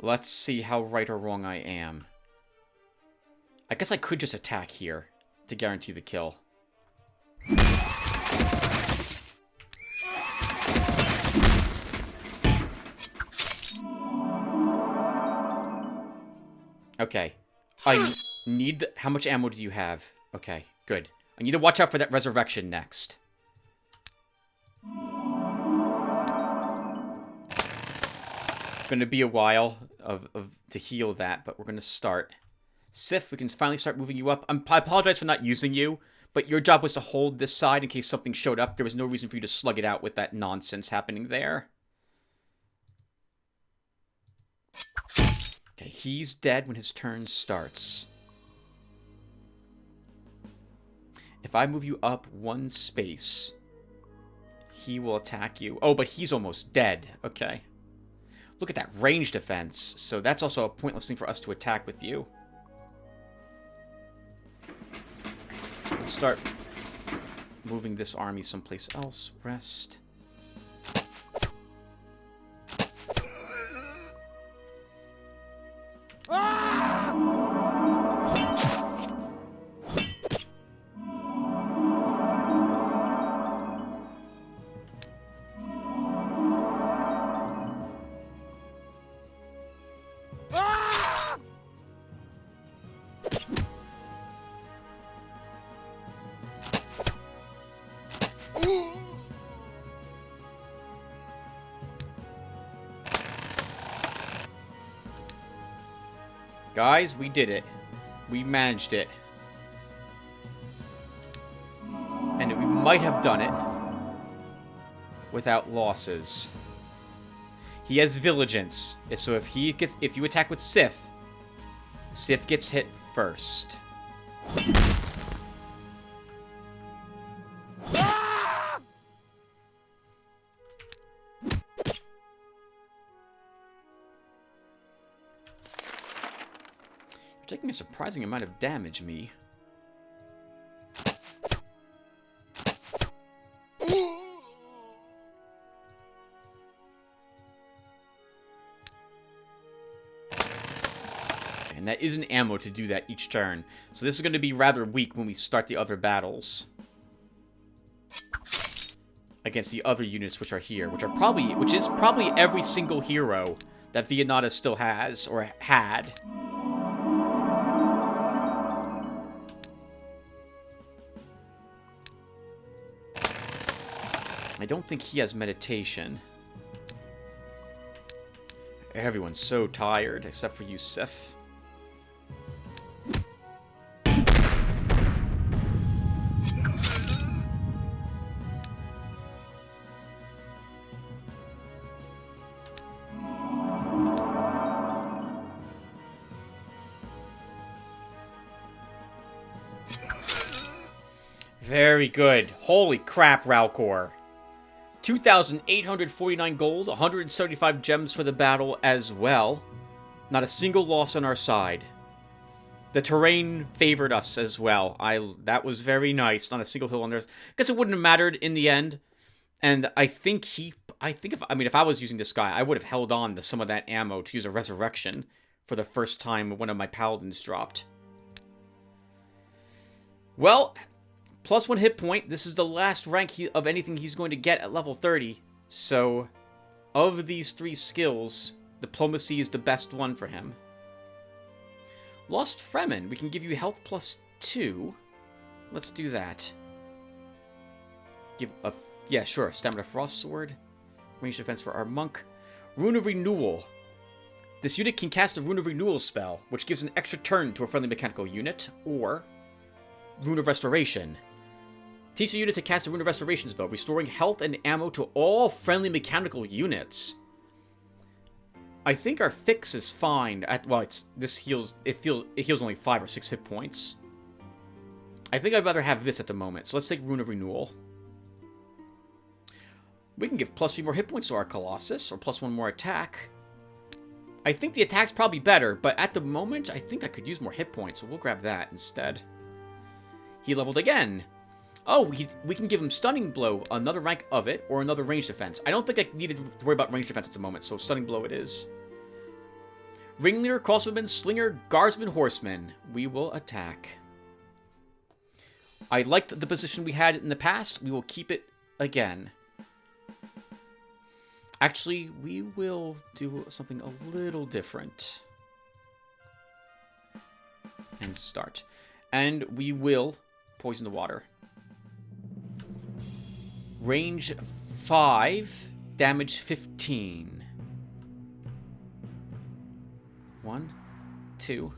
Let's see how right or wrong I am. I guess I could just attack here to guarantee the kill. Okay. I need... How much ammo do you have? Okay, good. I need to watch out for that resurrection next. Gonna be a while to heal that, but we're gonna start. Sif, we can finally start moving you up. I apologize for not using you, but your job was to hold this side in case something showed up. There was no reason for you to slug it out with that nonsense happening there. Okay, he's dead when his turn starts. If I move you up 1 space, he will attack you. Oh, but he's almost dead. Okay. Look at that range defense. So that's also a pointless thing for us to attack with you. Let's start moving this army someplace else. Rest. Guys, we did it. We managed it. And we might have done it without losses. He has vigilance, so if you attack with Sif, Sif gets hit first. Taking a surprising amount of damage, me. And that isn't ammo to do that each turn. So this is going to be rather weak when we start the other battles. Against the other units which are here, which is probably every single hero that Vianata still has, or had. I don't think he has meditation. Everyone's so tired, except for you, Sif. Very good. Holy crap, Ralcor. 2,849 gold, 175 gems for the battle as well. Not a single loss on our side. The terrain favored us as well. That was very nice. Not a single hill on there. Guess it wouldn't have mattered in the end. And I think if I was using this guy, I would have held on to some of that ammo to use a resurrection for the first time one of my paladins dropped. Well, +1 hit point. This is the last rank of anything he's going to get at level 30. So, of these 3 skills, diplomacy is the best one for him. Lost Fremen. We can give you health +2. Let's do that. Yeah, sure. Stamina Frost Sword. Range defense for our monk. Rune of Renewal. This unit can cast a Rune of Renewal spell, which gives an extra turn to a friendly mechanical unit, or Rune of Restoration. Teach the unit to cast a Rune of Restoration spell, restoring health and ammo to all friendly mechanical units. I think our fix is fine. It heals only 5 or 6 hit points. I think I'd rather have this at the moment. So let's take Rune of Renewal. We can give +3 more hit points to our Colossus, or +1 more attack. I think the attack's probably better, but at the moment, I think I could use more hit points, so we'll grab that instead. He leveled again. Oh, we can give him Stunning Blow, another rank of it, or another range defense. I don't think I needed to worry about range defense at the moment, so Stunning Blow it is. Ringleader, Crossbowman, Slinger, Guardsman, Horseman. We will attack. I liked the position we had in the past. We will keep it again. Actually, we will do something a little different. And start. And we will poison the water. Range 5, damage 15. 1, 2.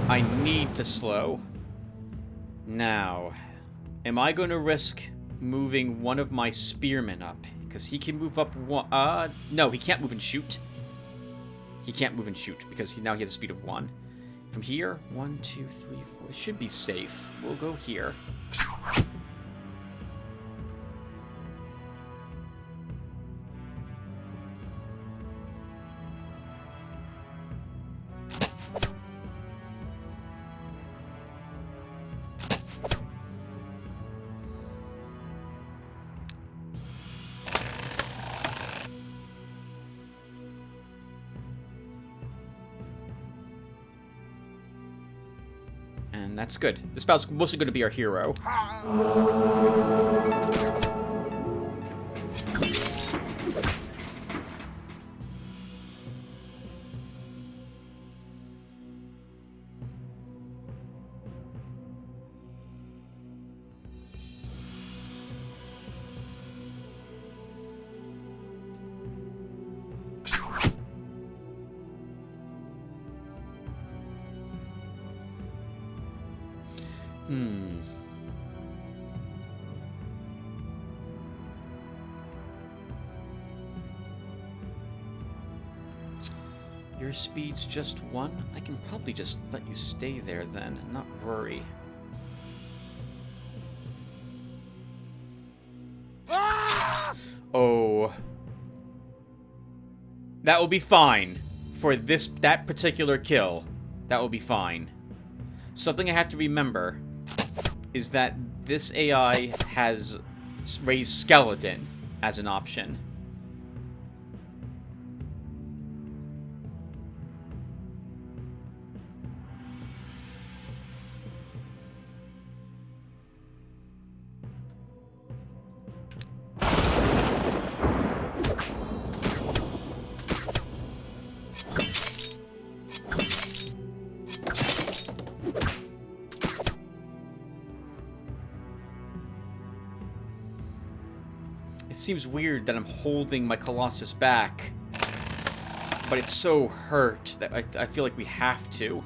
I need to slow. Now, am I going to risk moving one of my spearmen up? Because he can move up one... no, he can't move and shoot. He can't move and shoot, because now he has a speed of 1. From here, 1, 2, 3, 4... It should be safe. We'll go here. And that's good. This battle's mostly going to be our hero. Your speed's just 1? I can probably just let you stay there then, and not worry. Oh. That will be fine. For that particular kill. That will be fine. Something I have to remember is that this AI has raised Skeleton as an option. seems weird that I'm holding my Colossus back. But it's so hurt that I feel like we have to.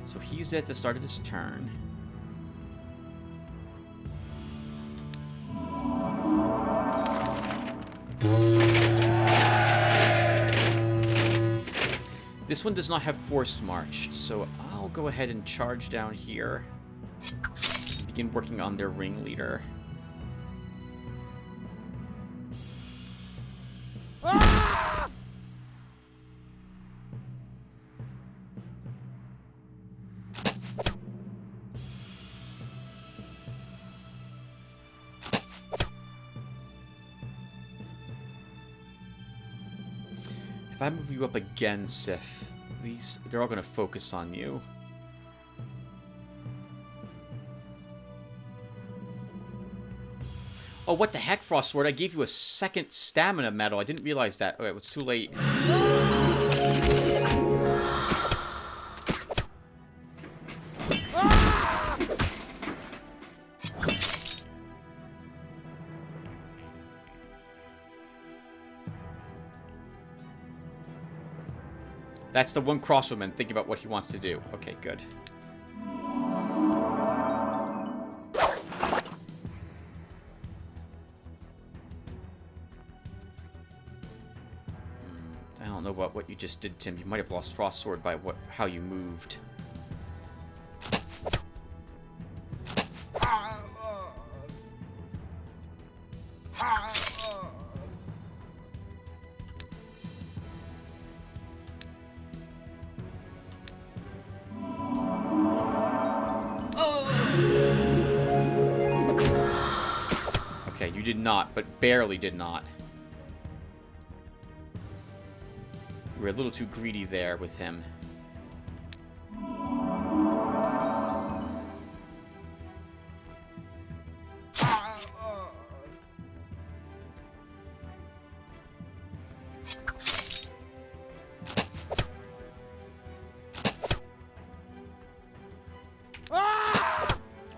So he's at the start of his turn. This one does not have forced march, so I'll go ahead and charge down here. Begin working on their ringleader. If I move you up again, Sif, they're all going to focus on you. Oh, what the heck, Frostsword? I gave you a second stamina medal. I didn't realize that. Oh, it was too late. That's the one crosswoman thinking about what he wants to do. Okay, good. I don't know about what you just did, Tim. You might have lost Frostsword by how you moved. Okay, you did not, but barely did not. You were a little too greedy there with him.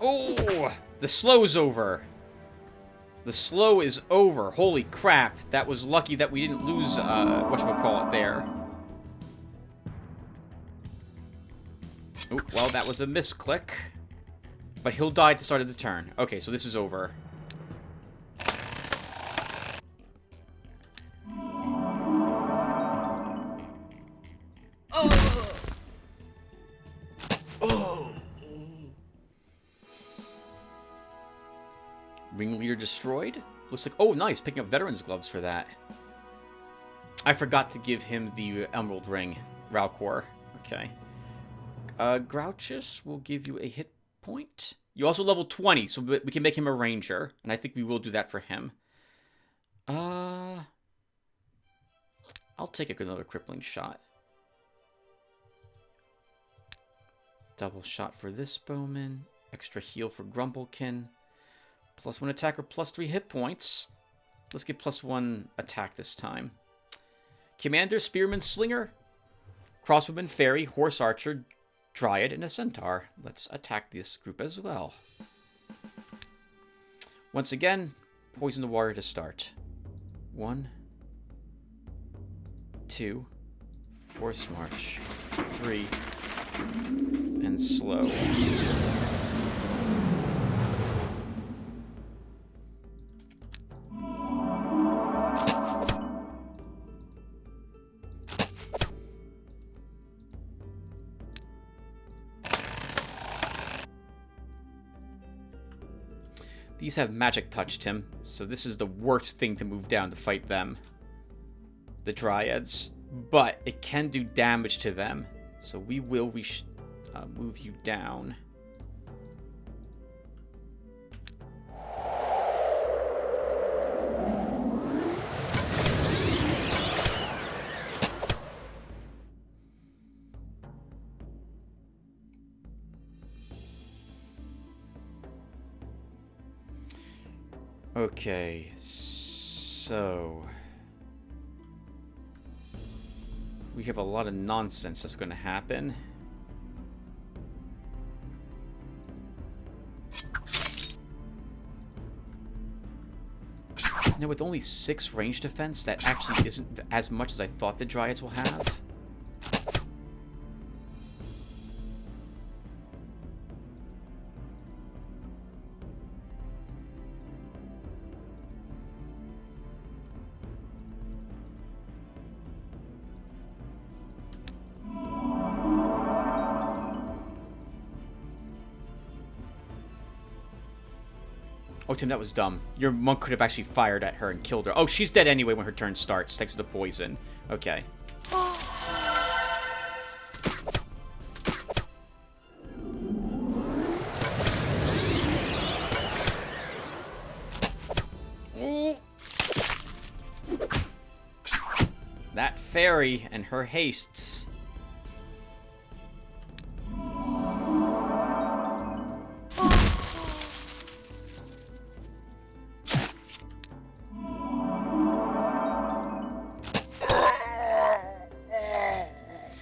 Oh, the slow's over. The slow is over. Holy crap. That was lucky that we didn't lose, whatchamacallit there. Oh, well, that was a misclick. But he'll die at the start of the turn. Okay, so this is over. Ringleader destroyed? Looks like... Oh, nice. Picking up Veteran's Gloves for that. I forgot to give him the Emerald Ring. Ralcor. Okay. Grouchus will give you a hit point. You also level 20, so we can make him a Ranger. And I think we will do that for him. I'll take another Crippling Shot. Double shot for this Bowman. Extra heal for Grumblekin. +1 attacker, +3 hit points. Let's get +1 attack this time. Commander, Spearman, Slinger, Crosswoman, Fairy, Horse Archer, Dryad, and a Centaur. Let's attack this group as well. Once again, Poison the Warrior to start. 1, 2, Force March, 3, and slow. These have magic touch, Tim, so this is the worst thing to move down to fight them. The Dryads. But it can do damage to them, so we will move you down. Okay, so we have a lot of nonsense that's going to happen. Now, with only 6 range defense, that actually isn't as much as I thought the Dryads will have. Oh, Tim, that was dumb. Your monk could have actually fired at her and killed her. Oh, she's dead anyway when her turn starts, thanks to the poison. Okay. That fairy and her hastes.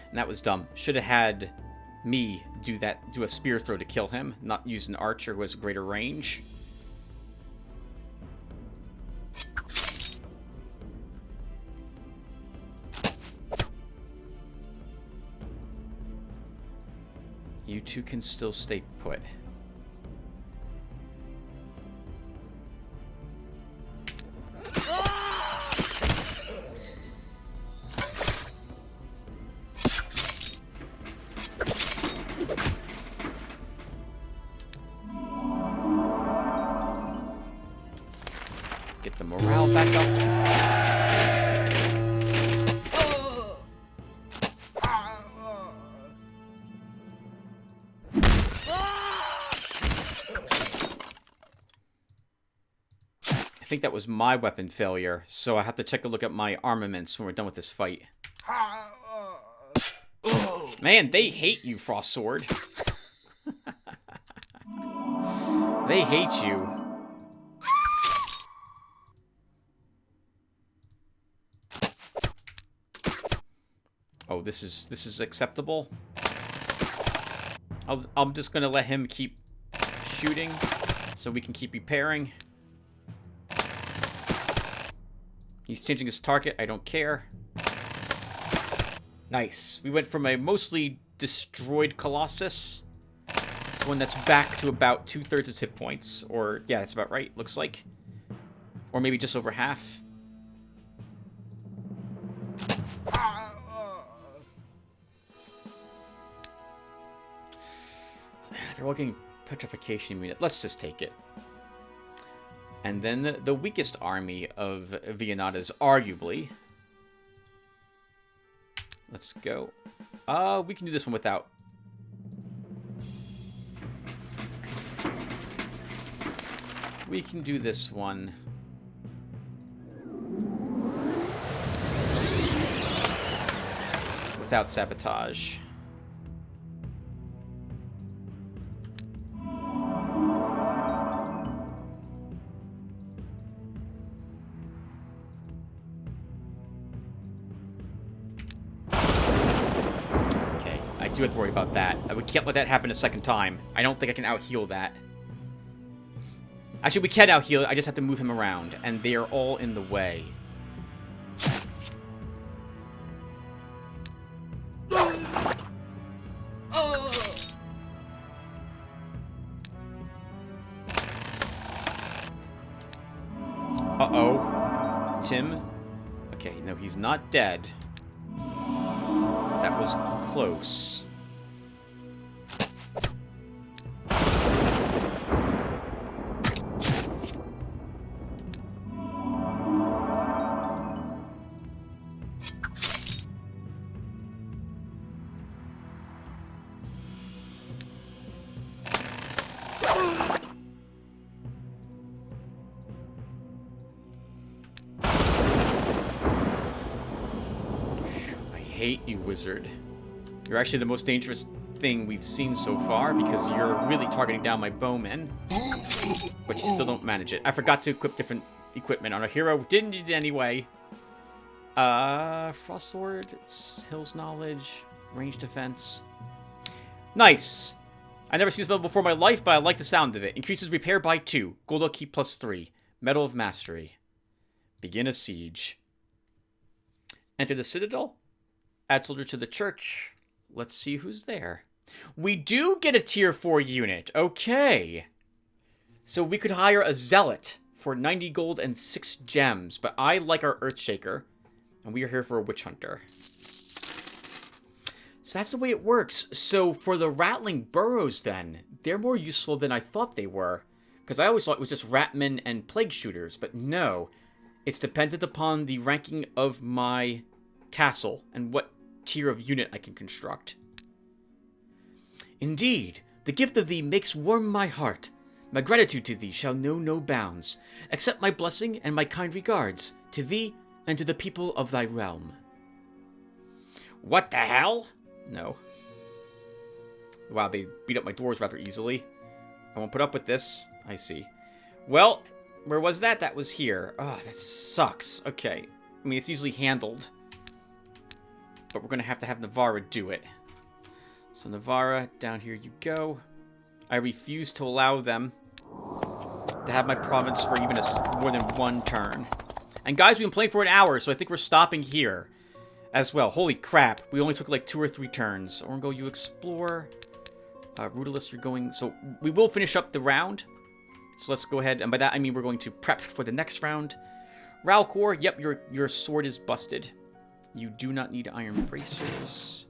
And that was dumb. Should have had me do a spear throw to kill him, not use an archer who has greater range. You two can still stay put. Get the morale back up. I think that was my weapon failure, so I have to take a look at my armaments when we're done with this fight. Man, they hate you, Frost Sword. They hate you. Oh, this is acceptable. I'm just gonna let him keep shooting, so we can keep repairing. He's changing his target. I don't care. Nice. We went from a mostly destroyed Colossus to one that's back to about 2/3 its hit points, or yeah, that's about right. Looks like, or maybe just over half. They're all getting petrification immunity. Let's just take it. And then the weakest army of Viennata's, arguably. Let's go. We can do this one without. We can do this one. Without sabotage. Do have to worry about that. We can't let that happen a second time. I don't think I can out-heal that. Actually, we can out-heal it. I just have to move him around. And they are all in the way. Uh-oh. Tim? Okay, no, he's not dead. That was close. I hate you, wizard. You're actually the most dangerous thing we've seen so far because you're really targeting down my bowmen. But you still don't manage it. I forgot to equip different equipment on our hero. Didn't need it anyway. Frost Sword, it's Hill's Knowledge, range defense. Nice. I never seen this medal before in my life, but I like the sound of it. Increases repair by 2. Gold upkeep plus 3. Medal of Mastery. Begin a siege. Enter the citadel. Add soldier to the church. Let's see who's there. We do get a tier 4 unit. Okay. So we could hire a zealot for 90 gold and 6 gems. But I like our Earthshaker. And we are here for a witch hunter. So that's the way it works. So for the rattling burrows then, they're more useful than I thought they were. Because I always thought it was just ratmen and plague shooters. But no. It's dependent upon the ranking of my castle and what tier of unit I can construct. Indeed, the gift of thee makes warm my heart. My gratitude to thee shall know no bounds. Accept my blessing and my kind regards to thee and to the people of thy realm. What the hell? No. Wow, they beat up my dwarves rather easily. I won't put up with this. I see. Well, where was that? That was here. Oh, that sucks. Okay. I mean, it's easily handled. But we're going to have Navarra do it. So Navarra, down here you go. I refuse to allow them to have my province for even more than one turn. And guys, we've been playing for an hour, so I think we're stopping here as well. Holy crap. We only took like 2 or 3 turns. Orengo, you explore. Rudalist, you're going... So we will finish up the round. So let's go ahead. And by that, I mean we're going to prep for the next round. Ralcor, yep, your sword is busted. You do not need iron bracers.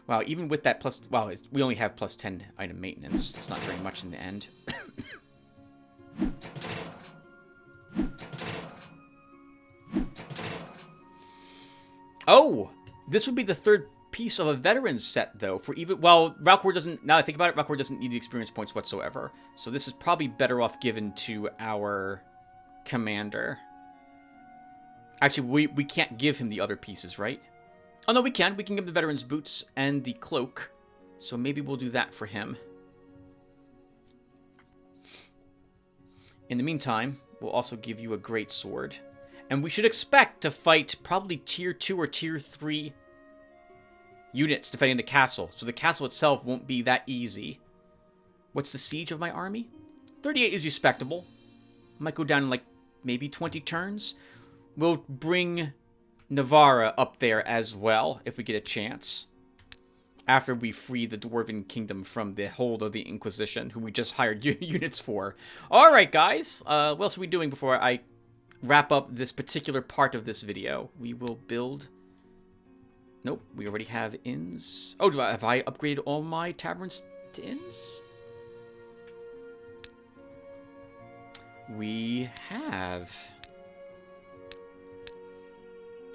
Wow, even with that plus... Wow, we only have plus 10 item maintenance. It's not very much in the end. Oh! This would be the 3rd piece of a veteran set, though, for even... Well, Ralcor doesn't... Now that I think about it, Ralcor doesn't need the experience points whatsoever. So this is probably better off given to our commander. Actually, we can't give him the other pieces, right? Oh, no, we can. We can give him the veteran's boots and the cloak. So maybe we'll do that for him. In the meantime, we'll also give you a great sword. And we should expect to fight probably tier 2 or tier 3 units defending the castle. So the castle itself won't be that easy. What's the siege of my army? 38 is respectable. Might go down in like maybe 20 turns. We'll bring Navarra up there as well, if we get a chance. After we free the Dwarven Kingdom from the hold of the Inquisition, who we just hired units for. Alright, guys. What else are we doing before I wrap up this particular part of this video? We will build... Nope, we already have inns. Oh, have I upgraded all my taverns to inns? We have...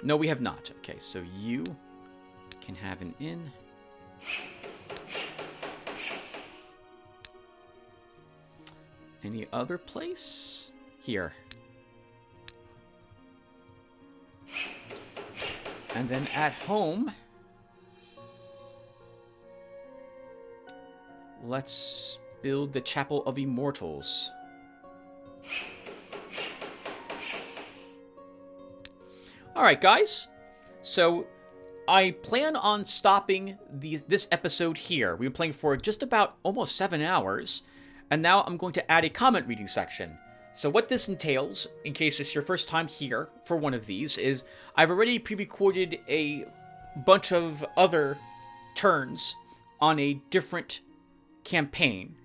No, we have not. Okay, so you can have an inn. Any other place? Here. And then at home, let's build the Chapel of Immortals. Alright, guys. So, I plan on stopping this episode here. We've been playing for just about almost 7 hours. And now I'm going to add a comment reading section. So what this entails, in case it's your first time here for one of these, is I've already pre-recorded a bunch of other turns on a different campaign.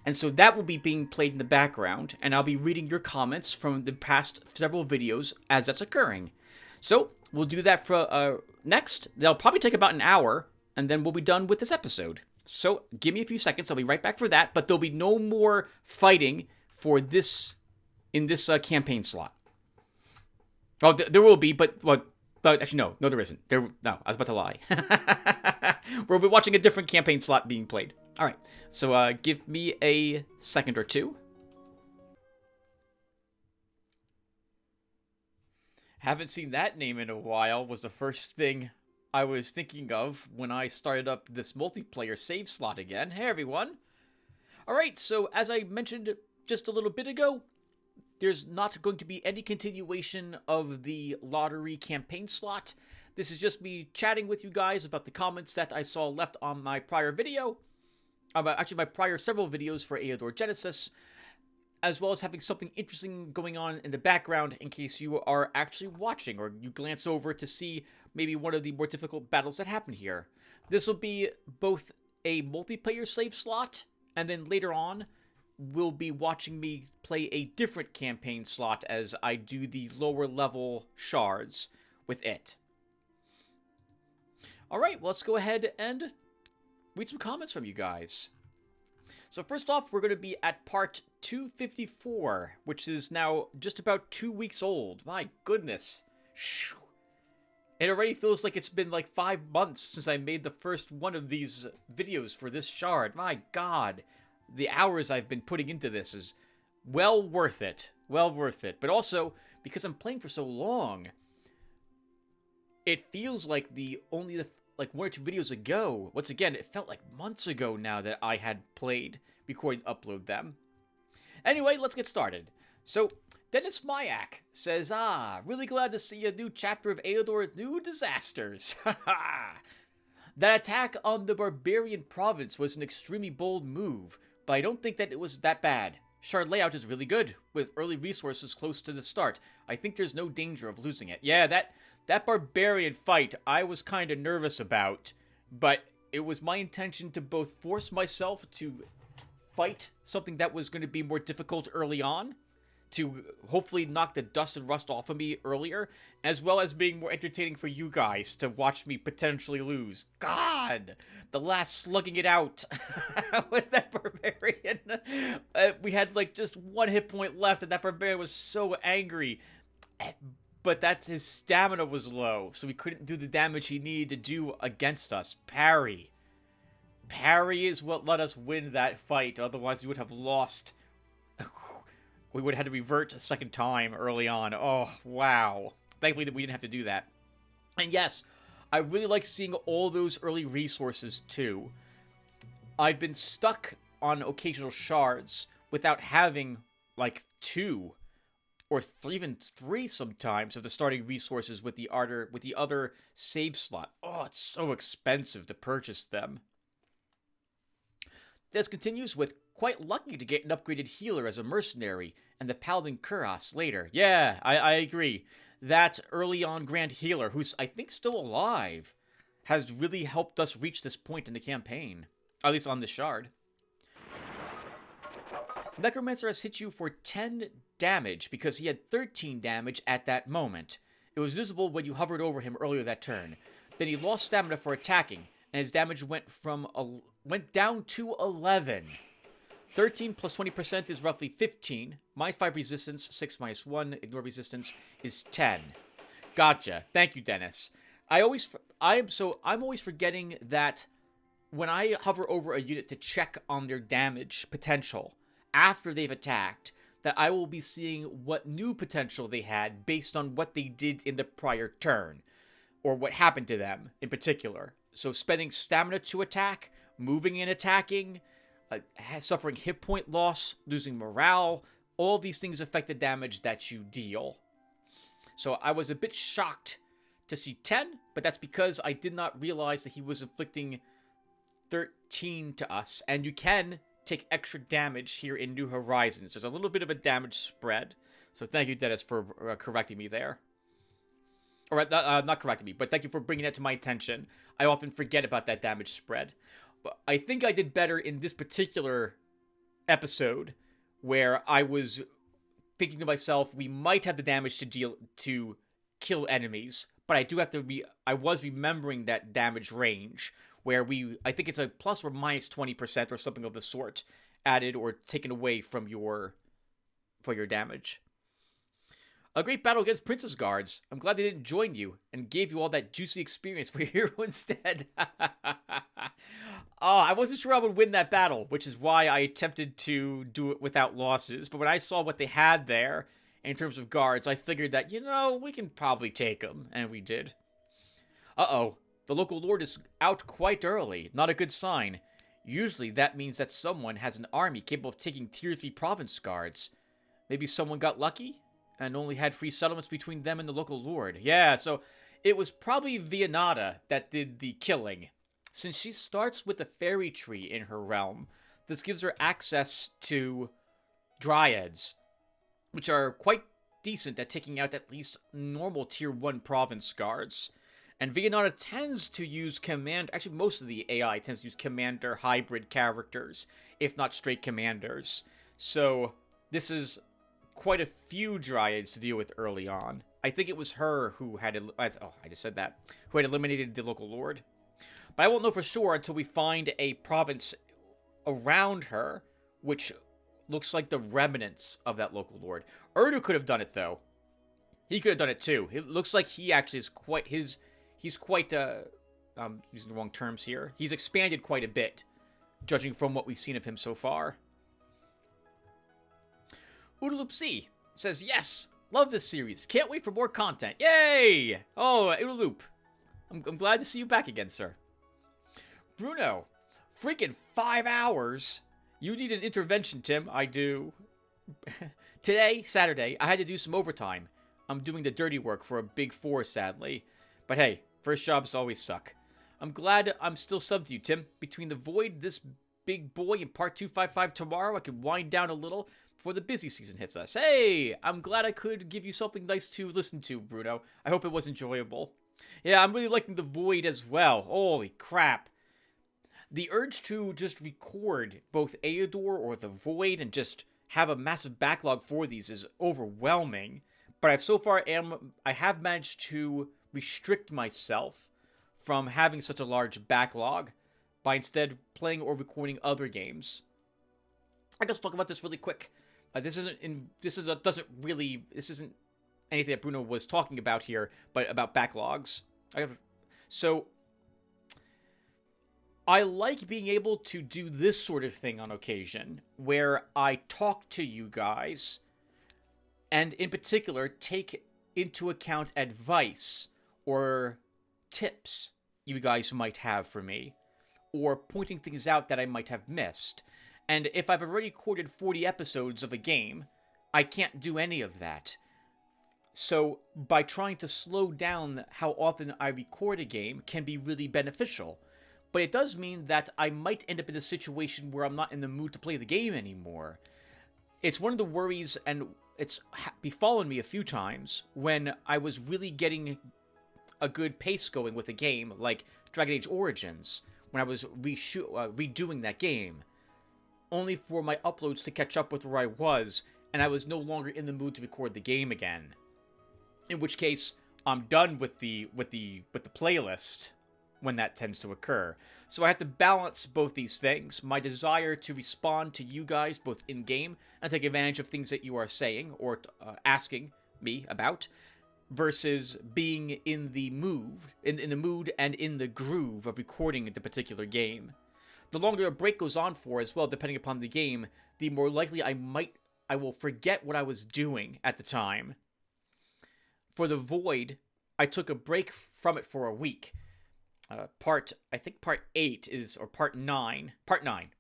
And so that will be being played in the background, and I'll be reading your comments from the past several videos as that's occurring. So we'll do that for next. That'll probably take about an hour, and then we'll be done with this episode. So give me a few seconds. I'll be right back for that. But there'll be no more fighting for this in this campaign slot. Oh, there will be, but actually no, there isn't. No, I was about to lie. We'll be watching a different campaign slot being played. All right. So give me a second or two. Haven't seen that name in a while was the first thing I was thinking of when I started up this multiplayer save slot again. Hey, everyone. Alright, so as I mentioned just a little bit ago, there's not going to be any continuation of the lottery campaign slot. This is just me chatting with you guys about the comments that I saw left on my prior video. Actually, my prior several videos for Eador Genesis. as well as having something interesting going on in the background in case you are actually watching or you glance over to see maybe one of the more difficult battles that happen here. This will be both a multiplayer save slot, and then later on, will be watching me play a different campaign slot as I do the lower level shards with it. Alright, well, let's go ahead and read some comments from you guys. So first off, we're going to be at part 254, which is now just about 2 weeks old. My goodness. It already feels like it's been like 5 months since I made the first one of these videos for this shard. My god. The hours I've been putting into this is well worth it. Well worth it. But also, because I'm playing for so long, it feels like like 1 or 2 videos ago. Once again, it felt like months ago now that I had played, recorded, and upload them. Anyway, let's get started. So, Dennis Mayak says, really glad to see a new chapter of Eador's New Disasters. That attack on the Barbarian province was an extremely bold move, but I don't think that it was that bad. Shard layout is really good, with early resources close to the start. I think there's no danger of losing it. Yeah, that Barbarian fight I was kind of nervous about, but it was my intention to both force myself to fight something that was going to be more difficult early on, to hopefully knock the dust and rust off of me earlier, as well as being more entertaining for you guys to watch me potentially lose. God! The last slugging it out with that Barbarian. We had like just 1 hit point left, and that Barbarian was so angry. But his stamina was low, so he couldn't do the damage he needed to do against us. Parry. Parry is what let us win that fight, otherwise we would have lost. We would have had to revert a second time early on. Oh, wow. Thankfully that we didn't have to do that. And yes, I really like seeing all those early resources too. I've been stuck on occasional shards without having like 2 or even 3 sometimes of the starting resources with the other save slot. Oh, it's so expensive to purchase them. This continues with quite lucky to get an upgraded healer as a mercenary, and the Paladin Kuras later. Yeah, I agree. That early on Grand Healer, who's I think still alive, has really helped us reach this point in the campaign. At least on the shard. Necromancer has hit you for 10 damage because he had 13 damage at that moment. It was visible when you hovered over him earlier that turn. Then he lost stamina for attacking, and his damage went down to 11. 13 plus 20% is roughly 15. Minus 5 resistance, 6 minus 1, ignore resistance, is 10. Gotcha. Thank you, Dennis. I'm always forgetting that when I hover over a unit to check on their damage potential after they've attacked, that I will be seeing what new potential they had based on what they did in the prior turn, or what happened to them in particular. So spending stamina to attack, moving and attacking, suffering hit point loss, losing morale, all these things affect the damage that you deal. So I was a bit shocked to see 10, but that's because I did not realize that he was inflicting 13 to us, and you can take extra damage here in New Horizons. There's a little bit of a damage spread, so thank you, Dennis, for correcting me there. Or not correcting me, but thank you for bringing that to my attention. I often forget about that damage spread. But I think I did better in this particular episode, where I was thinking to myself, we might have the damage to kill enemies, but I do have to I was remembering that damage range, where I think it's a plus or minus 20% or something of the sort added or taken away from for your damage. A great battle against Princess Guards. I'm glad they didn't join you and gave you all that juicy experience for your hero instead. I wasn't sure I would win that battle, which is why I attempted to do it without losses. But when I saw what they had there in terms of guards, I figured that, we can probably take them. And we did. Uh-oh. The local lord is out quite early. Not a good sign. Usually that means that someone has an army capable of taking tier 3 province guards. Maybe someone got lucky and only had free settlements between them and the local lord. Yeah, so it was probably Vianata that did the killing. Since she starts with the fairy tree in her realm, this gives her access to dryads, which are quite decent at taking out at least normal tier 1 province guards. And Viennana tends to use actually most of the AI tends to use commander hybrid characters, if not straight commanders. So this is quite a few dryads to deal with early on. I think it was her who had, I just said that, who had eliminated the local lord. But I won't know for sure until we find a province around her, which looks like the remnants of that local lord. Eador could have done it, though. He could have done it, too. It looks like he actually is quite, he's quite, I'm using the wrong terms here. He's expanded quite a bit, judging from what we've seen of him so far. Oodaloopc says, yes, love this series. Can't wait for more content. Yay! Oh, Oodaloop. I'm glad to see you back again, sir. Bruno, freaking 5 hours. You need an intervention, Tim. I do. Today, Saturday, I had to do some overtime. I'm doing the dirty work for a big 4, sadly. But hey, first jobs always suck. I'm glad I'm still subbed to you, Tim. Between the void, this big boy, and part 255 tomorrow, I can wind down a little before the busy season hits us. Hey, I'm glad I could give you something nice to listen to, Bruno. I hope it was enjoyable. Yeah, I'm really liking the void as well. Holy crap. The urge to just record both Eador or the void and just have a massive backlog for these is overwhelming. But I have managed to restrict myself from having such a large backlog by instead playing or recording other games. I guess we'll talk about this really quick. This isn't anything that Bruno was talking about here, but about backlogs. So I like being able to do this sort of thing on occasion, where I talk to you guys, and in particular, take into account advice or tips you guys might have for me, or pointing things out that I might have missed. And if I've already recorded 40 episodes of a game, I can't do any of that. So by trying to slow down how often I record a game can be really beneficial. But it does mean that I might end up in a situation where I'm not in the mood to play the game anymore. It's one of the worries, and it's befallen me a few times, when I was really getting a good pace going with a game, like Dragon Age Origins, when I was redoing that game, only for my uploads to catch up with where I was, and I was no longer in the mood to record the game again. In which case, I'm done with the playlist when that tends to occur. So I have to balance both these things, my desire to respond to you guys both in-game and take advantage of things that you are saying or asking me about, versus being in the mood and in the groove of recording the particular game. The longer a break goes on for as well, depending upon the game, the more likely I will forget what I was doing at the time. For the Void, I took a break from it for a week. Part 8 is, or part 9. Part 9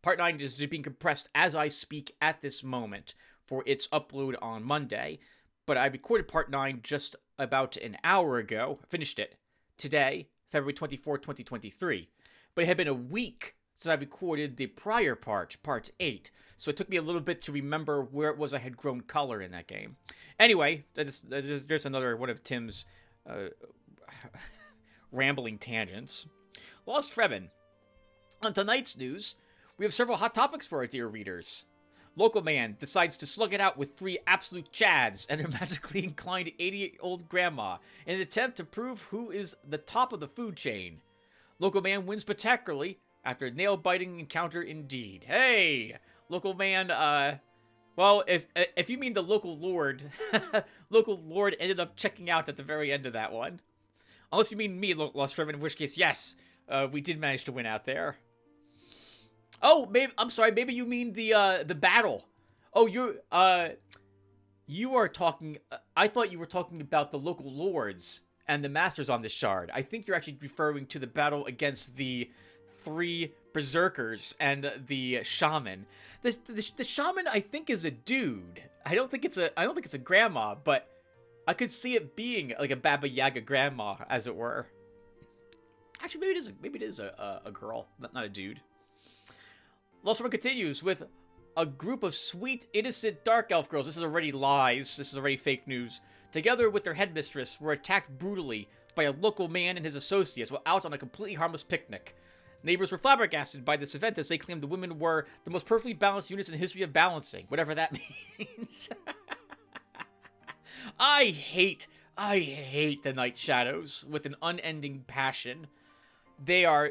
is just being compressed as I speak at this moment for its upload on Monday. But I recorded part 9 just about an hour ago. I finished it today, February 24, 2023. But it had been a week since I recorded the prior part 8. So it took me a little bit to remember where it was I had grown color in that game. Anyway, there's another one of Tim's rambling tangents. Lost Fremen. On tonight's news, we have several hot topics for our dear readers. Local man decides to slug it out with 3 absolute chads and their magically inclined 88-year-old grandma in an attempt to prove who is the top of the food chain. Local man wins spectacularly after a nail-biting encounter indeed. Hey! Local man, well, if you mean the local lord, local lord ended up checking out at the very end of that one. Unless you mean me, Lost Fremen, in which case, yes, we did manage to win out there. Oh, I'm sorry, maybe you mean the battle. Oh, you are talking, I thought you were talking about the local lords and the masters on the shard. I think you're actually referring to the battle against the 3 berserkers and the shaman. The shaman, I think, is a dude. I don't think it's a grandma, but I could see it being like a Baba Yaga grandma, as it were. Actually, maybe it is a girl, not a dude. Lost One continues with a group of sweet, innocent dark elf girls, this is already lies, this is already fake news, together with their headmistress, were attacked brutally by a local man and his associates while out on a completely harmless picnic. Neighbors were flabbergasted by this event as they claimed the women were the most perfectly balanced units in the history of balancing, whatever that means. I hate the Night Shadows with an unending passion. They are,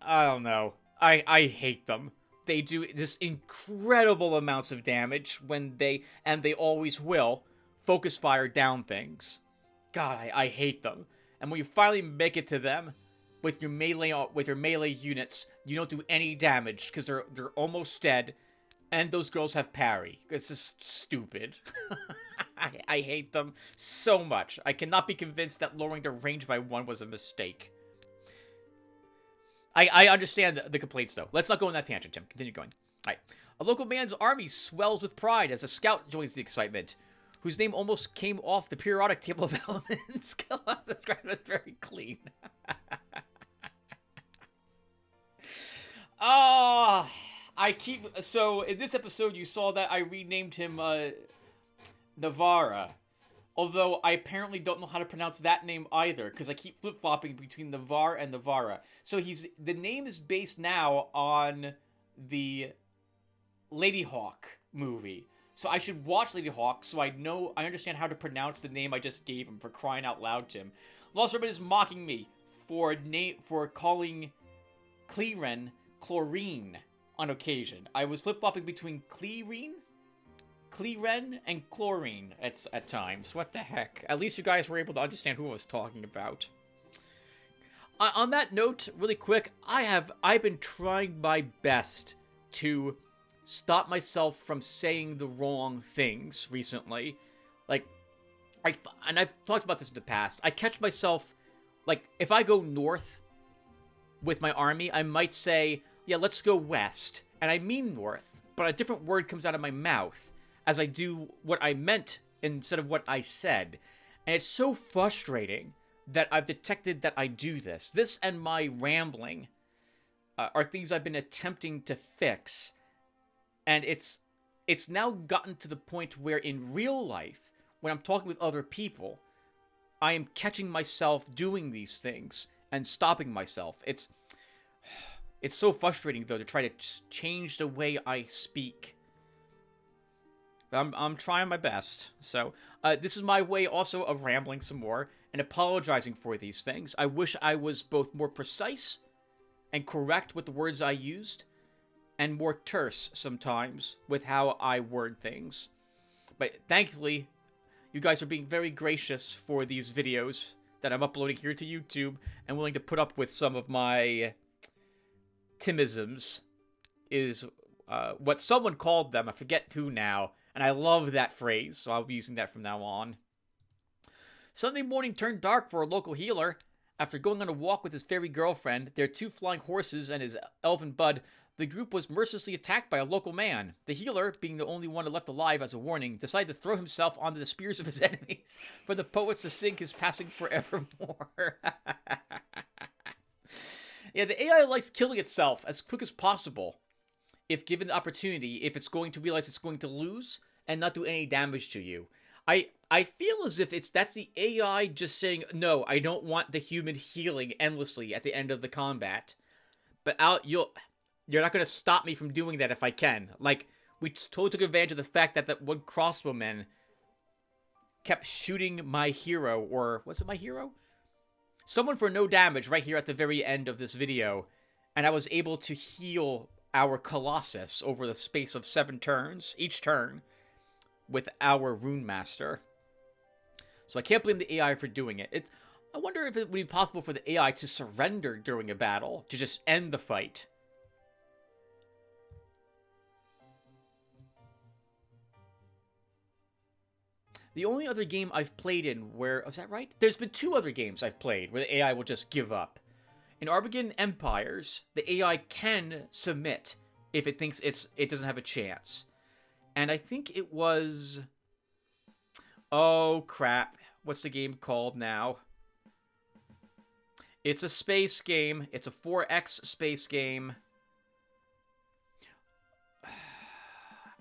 I don't know, I hate them. They do just incredible amounts of damage when they always will, focus fire down things. God, I hate them. And when you finally make it to them, with your melee units, you don't do any damage because they're almost dead, and those girls have parry. It's just stupid. I hate them so much. I cannot be convinced that lowering their range by 1 was a mistake. I understand the complaints, though. Let's not go on that tangent, Tim. Continue going. All right. A local man's army swells with pride as a scout joins the excitement, whose name almost came off the periodic table of elements. Described as very clean. So in this episode, you saw that I renamed him, Navara. Although I apparently don't know how to pronounce that name either, because I keep flip-flopping between Navar and Navara. So the name is based now on the Lady Hawk movie. So I should watch Lady Hawk so I understand how to pronounce the name I just gave him, for crying out loud, Tim. Lost Ribbon is mocking me for calling Clearen chlorine on occasion. I was flip-flopping between Clearen and chlorine at times. What the heck? At least you guys were able to understand who I was talking about. On that note, really quick, I've been trying my best to stop myself from saying the wrong things recently. Like, and I've talked about this in the past. I catch myself, like, if I go north with my army, I might say, yeah, let's go west. And I mean north, but a different word comes out of my mouth as I do what I meant instead of what I said. And it's so frustrating that I've detected that I do this. This and my rambling are things I've been attempting to fix. And it's now gotten to the point where in real life, when I'm talking with other people, I am catching myself doing these things and stopping myself. It's so frustrating, though, to try to change the way I speak. I'm trying my best. So, this is my way also of rambling some more and apologizing for these things. I wish I was both more precise and correct with the words I used, and more terse sometimes with how I word things. But thankfully, you guys are being very gracious for these videos that I'm uploading here to YouTube, and willing to put up with some of my Timisms, is what someone called them. I forget who now, and I love that phrase, so I'll be using that from now on. Sunday morning turned dark for a local healer. After going on a walk with his fairy girlfriend, their 2 flying horses, and his elven bud, the group was mercilessly attacked by a local man. The healer, being the only one left alive as a warning, decided to throw himself onto the spears of his enemies for the poets to sing his passing forevermore. Yeah, the AI likes killing itself as quick as possible if given the opportunity, if it's going to realize it's going to lose and not do any damage to you. I feel as if that's the AI just saying, no, I don't want the human healing endlessly at the end of the combat. But you're not going to stop me from doing that if I can. Like, we totally took advantage of the fact that that one crossbowman kept shooting my hero, or was it my hero? Someone for no damage right here at the very end of this video, and I was able to heal our Colossus over the space of 7 turns, each turn, with our Rune Master. So I can't blame the AI for doing it. I wonder if it would be possible for the AI to surrender during a battle, to just end the fight. The only other game I've played in where... is that right? There's been 2 other games I've played where the AI will just give up. In Armageddon Empires, the AI can submit if it thinks it doesn't have a chance. And I think it was... oh, crap. What's the game called now? It's a space game. It's a 4X space game.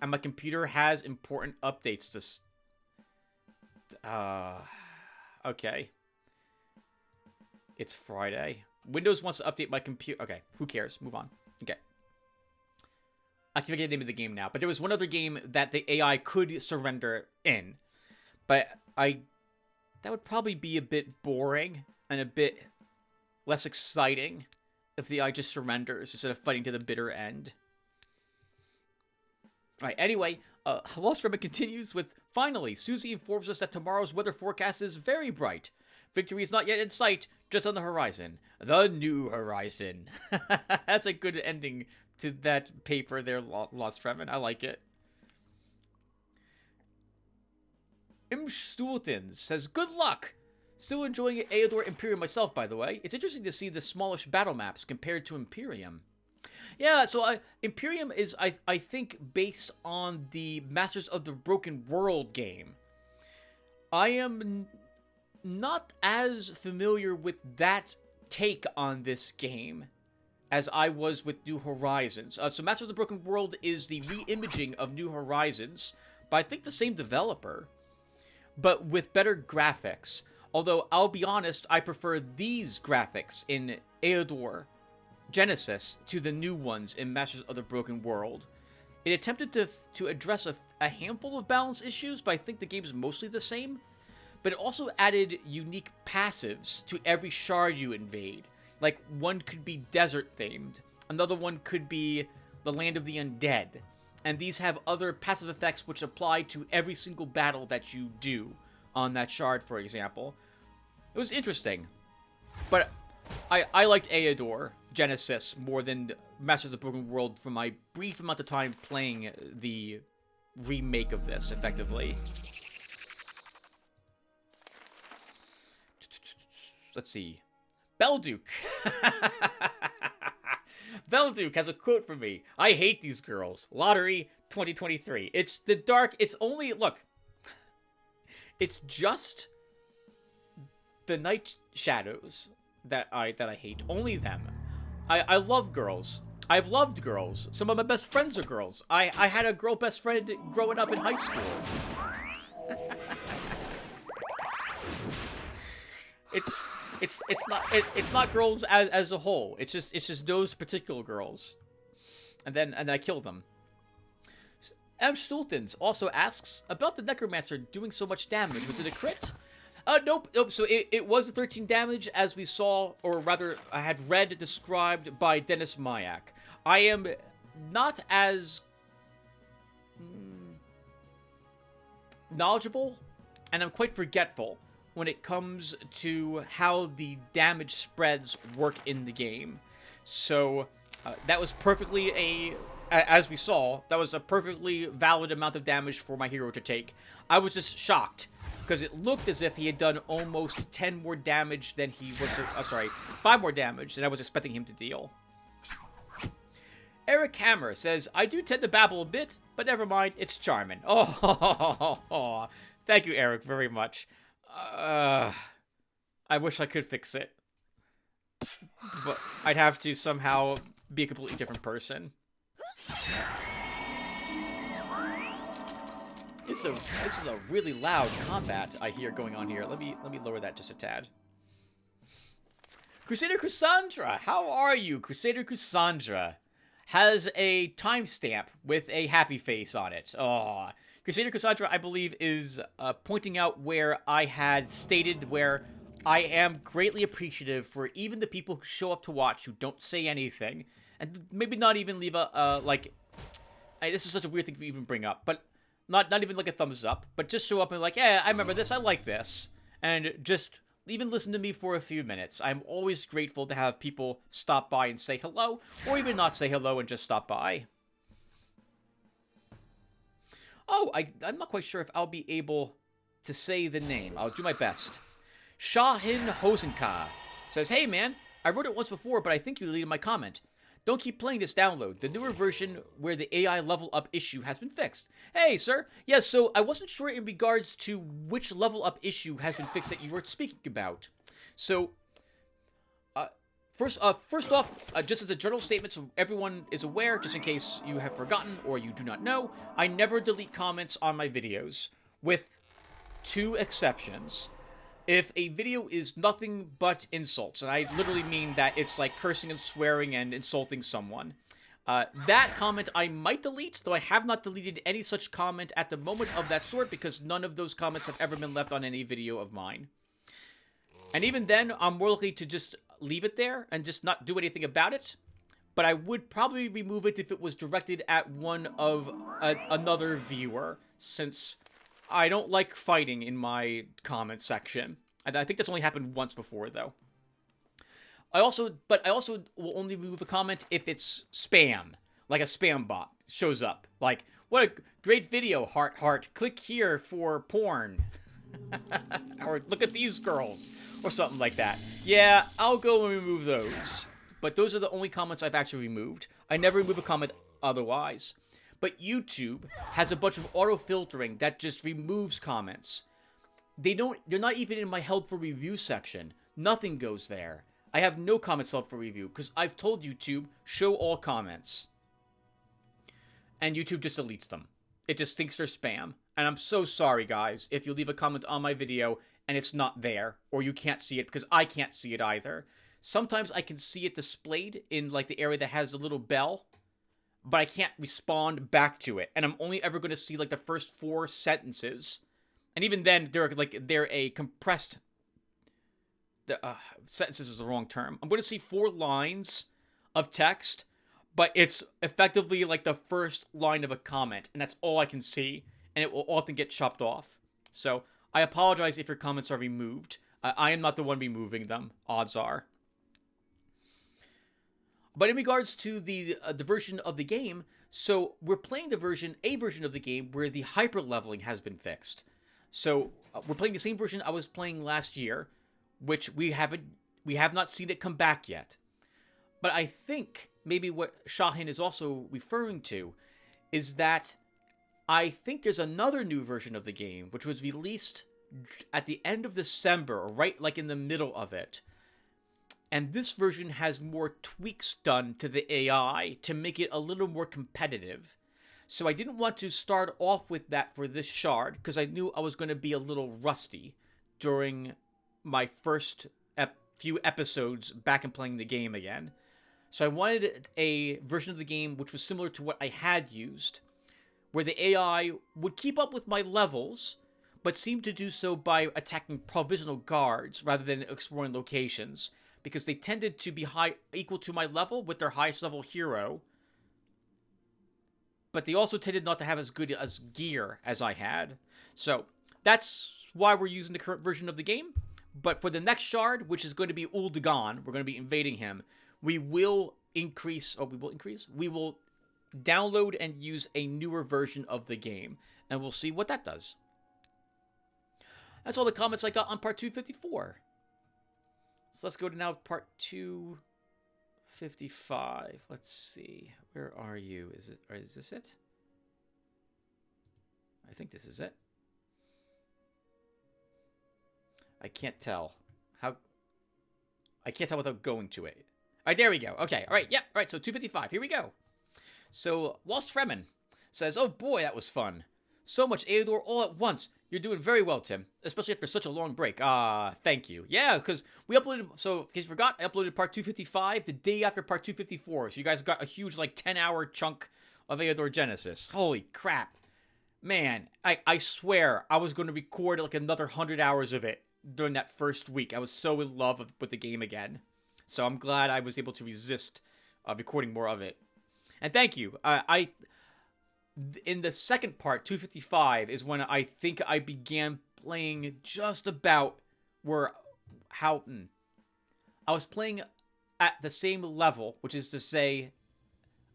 and my computer has important updates to... Okay. It's Friday. Windows wants to update my computer. Okay, who cares? Move on. Okay. I can forget the name of the game now, but there was one other game that the AI could surrender in. But that would probably be a bit boring and a bit less exciting if the AI just surrenders instead of fighting to the bitter end. Alright, anyway, Lost Remnant continues with, finally, Susie informs us that tomorrow's weather forecast is very bright. Victory is not yet in sight, just on the horizon. The new horizon. That's a good ending to that paper there, Lost Remnant. I like it. Imstultins says, good luck! Still enjoying Eador Imperium myself, by the way. It's interesting to see the smallish battle maps compared to Imperium. Yeah, so Imperium is, I think, based on the Masters of the Broken World game. I am not as familiar with that take on this game as I was with New Horizons. So Masters of the Broken World is the re-imaging of New Horizons, but I think the same developer, but with better graphics. Although, I'll be honest, I prefer these graphics in Eador Genesis to the new ones in Masters of the Broken World. It attempted to address a handful of balance issues, but I think the game is mostly the same. But it also added unique passives to every shard you invade. Like, one could be desert-themed, another one could be the Land of the Undead. And these have other passive effects which apply to every single battle that you do on that shard, for example. It was interesting. But I liked Eador Genesis more than Masters of the Broken World for my brief amount of time playing the remake of this, effectively. Let's see. Belduke. Belduke has a quote for me. I hate these girls. Lotaeri 2023. It's the dark. It's only... Look. It's just the night shadows that I hate. Only them. I love girls. I've loved girls. Some of my best friends are girls. I had a girl best friend growing up in high school. It's not girls as a whole. It's just those particular girls. And then I kill them. M. Stultens also asks about the Necromancer doing so much damage. Was it a crit? Nope. So it was a 13 damage, as we saw, or rather, I had read described by Dennis Mayak. I am not as knowledgeable, and I'm quite forgetful when it comes to how the damage spreads work in the game. So that was perfectly as we saw, that was a perfectly valid amount of damage for my hero to take. I was just shocked, because it looked as if he had done almost 10 more damage than he was, 5 more damage than I was expecting him to deal. Eric Hammer says, I do tend to babble a bit, but never mind, it's charming. Oh, thank you, Eric, very much. I wish I could fix it. But I'd have to somehow be a completely different person. This is a really loud combat I hear going on here. Let me lower that just a tad. Crusader Cassandra, how are you? Crusader Cassandra has a timestamp with a happy face on it. Oh, Crusader Cassandra, I believe, is pointing out where I had stated where I am greatly appreciative for even the people who show up to watch who don't say anything, and maybe not even leave a this is such a weird thing to even bring up, but not even like a thumbs up, but just show up and like, yeah, I remember this, I like this, and just even listen to me for a few minutes. I'm always grateful to have people stop by and say hello, or even not say hello and just stop by. Oh, I'm not quite sure if I'll be able to say the name. I'll do my best. Shahin Hosenka says, hey man, I wrote it once before, but I think you deleted my comment. Don't keep playing this download. The newer version where the AI level up issue has been fixed. Hey, sir. Yes, so I wasn't sure in regards to which level up issue has been fixed that you were speaking about. So, First off, just as a general statement so everyone is aware, just in case you have forgotten or you do not know, I never delete comments on my videos, with 2 exceptions. If a video is nothing but insults, and I literally mean that it's like cursing and swearing and insulting someone, that comment I might delete, though I have not deleted any such comment at the moment of that sort because none of those comments have ever been left on any video of mine. And even then, I'm more likely to just leave it there and just not do anything about it. But I would probably remove it if it was directed at one of another viewer, since I don't like fighting in my comment section. And I think that's only happened once before, though. I also will only remove a comment if it's spam, like a spam bot shows up. Like, what a great video, heart, heart. Click here for porn. Or look at these girls. Or something like that. Yeah, I'll go and remove those. But those are the only comments I've actually removed. I never remove a comment otherwise. But YouTube has a bunch of auto-filtering that just removes comments. They're not even in my held for review section. Nothing goes there. I have no comments held for review because I've told YouTube, show all comments. And YouTube just deletes them. It just thinks they're spam. And I'm so sorry, guys, if you leave a comment on my video and it's not there, or you can't see it, because I can't see it either. Sometimes I can see it displayed in, like, the area that has a little bell, but I can't respond back to it, and I'm only ever going to see, like, the first 4 sentences, and even then, they're a compressed, sentences is the wrong term. I'm going to see 4 lines of text, but it's effectively, like, the first line of a comment, and that's all I can see, and it will often get chopped off. So I apologize if your comments are removed. I am not the one removing them, odds are. But in regards to the version of the game, so we're playing a version of the game where the hyper leveling has been fixed. So we're playing the same version I was playing last year, which we have not seen it come back yet. But I think maybe what Shahin is also referring to is that I think there's another new version of the game, which was released at the end of December, right like in the middle of it. And this version has more tweaks done to the AI to make it a little more competitive. So I didn't want to start off with that for this shard, because I knew I was going to be a little rusty during my first few episodes back in playing the game again. So I wanted a version of the game which was similar to what I had used, where the AI would keep up with my levels, but seemed to do so by attacking provisional guards rather than exploring locations, because they tended to be equal to my level with their highest level hero, but they also tended not to have as good as gear as I had. So that's why we're using the current version of the game. But for the next shard, which is going to be Uldagon, we're going to be invading him, we will download and use a newer version of the game, and we'll see what that does. That's all the comments I got on part 254. So let's go to now part 255. Let's see. Where are you? Is this it? I think this is it. I can't tell. I can't tell without going to it. All right, there we go. Okay, all right, yep. All right, so 255. Here we go. So, Lost Fremen says, "Oh boy, that was fun. So much Eador all at once. You're doing very well, Tim, especially after such a long break." Thank you. Yeah, because we uploaded, so in case you forgot, I uploaded part 255 the day after part 254. So you guys got a huge, like, 10-hour chunk of Eador Genesis. Holy crap. Man, I swear I was going to record, like, another 100 hours of it during that first week. I was so in love with the game again. So I'm glad I was able to resist recording more of it. And thank you. In the second part, 255, is when I think I began playing just about I was playing at the same level, which is to say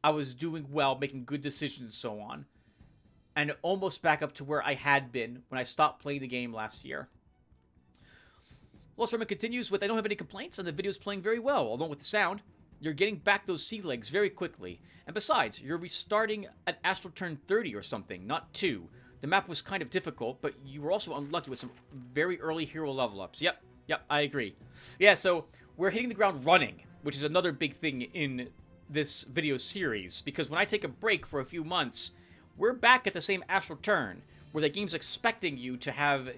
I was doing well, making good decisions and so on, and almost back up to where I had been when I stopped playing the game last year. Lost Remnant continues with, "I don't have any complaints, and the video's playing very well, along with the sound. You're getting back those sea legs very quickly. And besides, you're restarting at Astral Turn 30 or something, not 2. The map was kind of difficult, but you were also unlucky with some very early hero level ups." Yep, I agree. Yeah, so we're hitting the ground running which is another big thing in this video series, because when I take a break for a few months, we're back at the same astral turn, where the game's expecting you to have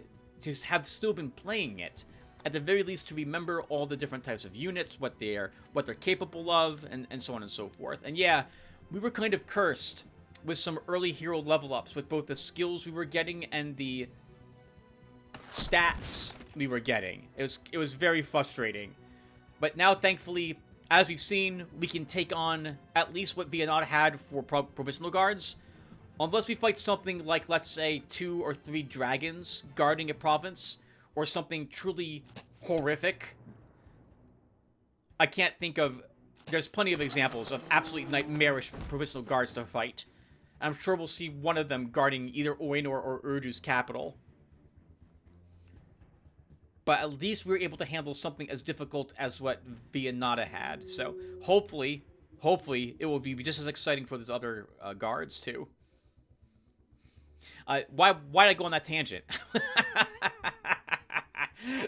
still been playing it, at the very least to remember all the different types of units, what they're capable of, and so on and so forth. And yeah, we were kind of cursed with some early hero level ups, with both the skills we were getting and the stats we were getting. It was very frustrating. But now, thankfully, as we've seen, we can take on at least what Vianata had for provisional guards. Unless we fight something like, let's say, 2 or 3 dragons guarding a province, or something truly horrific. I can't think of... There's plenty of examples of absolutely nightmarish provincial guards to fight. I'm sure we'll see one of them guarding either Oinor or Urdu's capital. But at least we were able to handle something as difficult as what Vianata had. So hopefully it will be just as exciting for those other guards too. Why did I go on that tangent?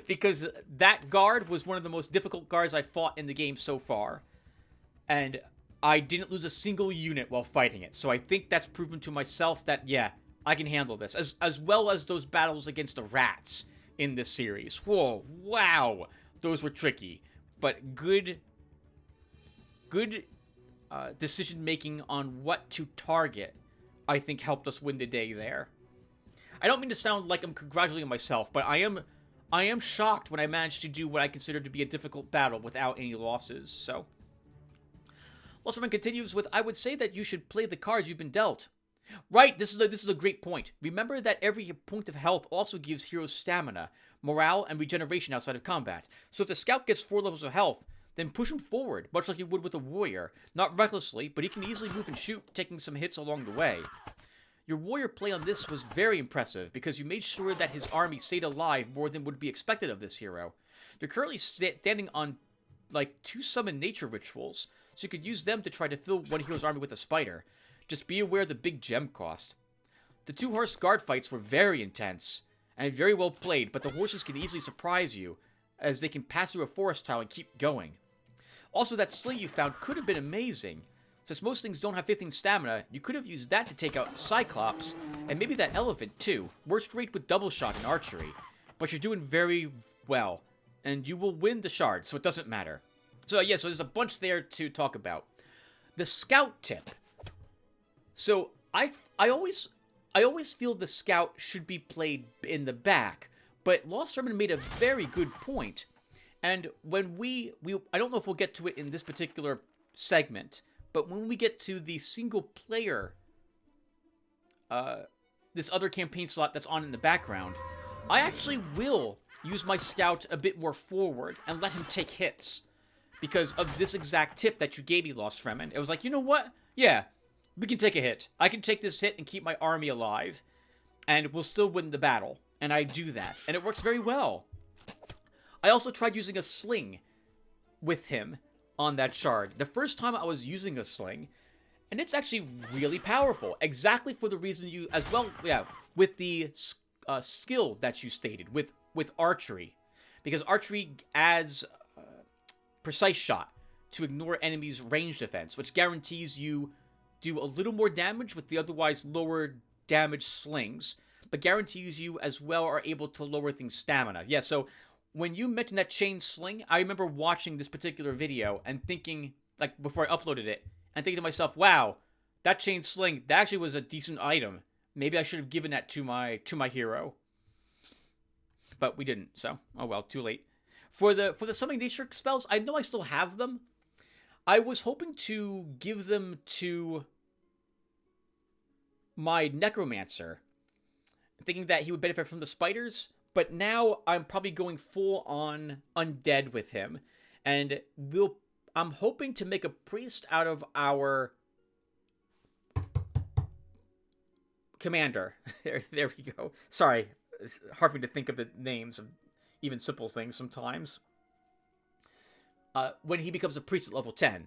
Because that guard was one of the most difficult guards I fought in the game so far. And I didn't lose a single unit while fighting it. So I think that's proven to myself that, yeah, I can handle this. As well as those battles against the rats in this series. Whoa, wow. Those were tricky. But good decision-making on what to target, I think, helped us win the day there. I don't mean to sound like I'm congratulating myself, but I am shocked when I managed to do what I consider to be a difficult battle without any losses, so... Losterman continues with, I would say that you should play the cards you've been dealt. Right, this is a great point. Remember that every point of health also gives heroes stamina, morale, and regeneration outside of combat. So if the scout gets 4 levels of health, then push him forward, much like you would with a warrior. Not recklessly, but he can easily move and shoot, taking some hits along the way. Your warrior play on this was very impressive, because you made sure that his army stayed alive more than would be expected of this hero. You're currently standing on, like, 2 summon nature rituals, so you could use them to try to fill one hero's army with a spider. Just be aware of the big gem cost. The 2 horse guard fights were very intense, and very well played, but the horses can easily surprise you, as they can pass through a forest tile and keep going. Also, that sling you found could have been amazing. Since most things don't have 15 stamina, you could have used that to take out Cyclops, and maybe that elephant too. Works great with double shot in archery, but you're doing very well, and you will win the shard, so it doesn't matter. So yeah, so there's a bunch there to talk about. The scout tip. So I always feel the scout should be played in the back, but Lost Sermon made a very good point. And when we I don't know if we'll get to it in this particular segment, but when we get to the single player, this other campaign slot that's on in the background, I actually will use my scout a bit more forward and let him take hits. Because of this exact tip that you gave me, Lost Fremen. It was like, you know what? Yeah, we can take a hit. I can take this hit and keep my army alive. And we'll still win the battle. And I do that. And it works very well. I also tried using a sling with him on that shard. The first time I was using a sling, and it's actually really powerful. Exactly for the reason you, as well, yeah, with the skill that you stated, with archery. Because archery adds precise shot to ignore enemies' range defense, which guarantees you do a little more damage with the otherwise lower damage slings, but guarantees you as well are able to lower things' stamina. Yeah, so when you mentioned that chain sling, I remember watching this particular video and thinking, like, before I uploaded it, and thinking to myself, wow, that chain sling, that actually was a decent item. Maybe I should have given that to my hero. But we didn't, so, oh well, too late. For the summoning nature spells, I know I still have them. I was hoping to give them to my necromancer, thinking that he would benefit from the spiders, but now I'm probably going full on undead with him, and I'm hoping to make a priest out of our commander. There we go. Sorry, it's hard for me to think of the names of even simple things sometimes. When he becomes a priest at level 10.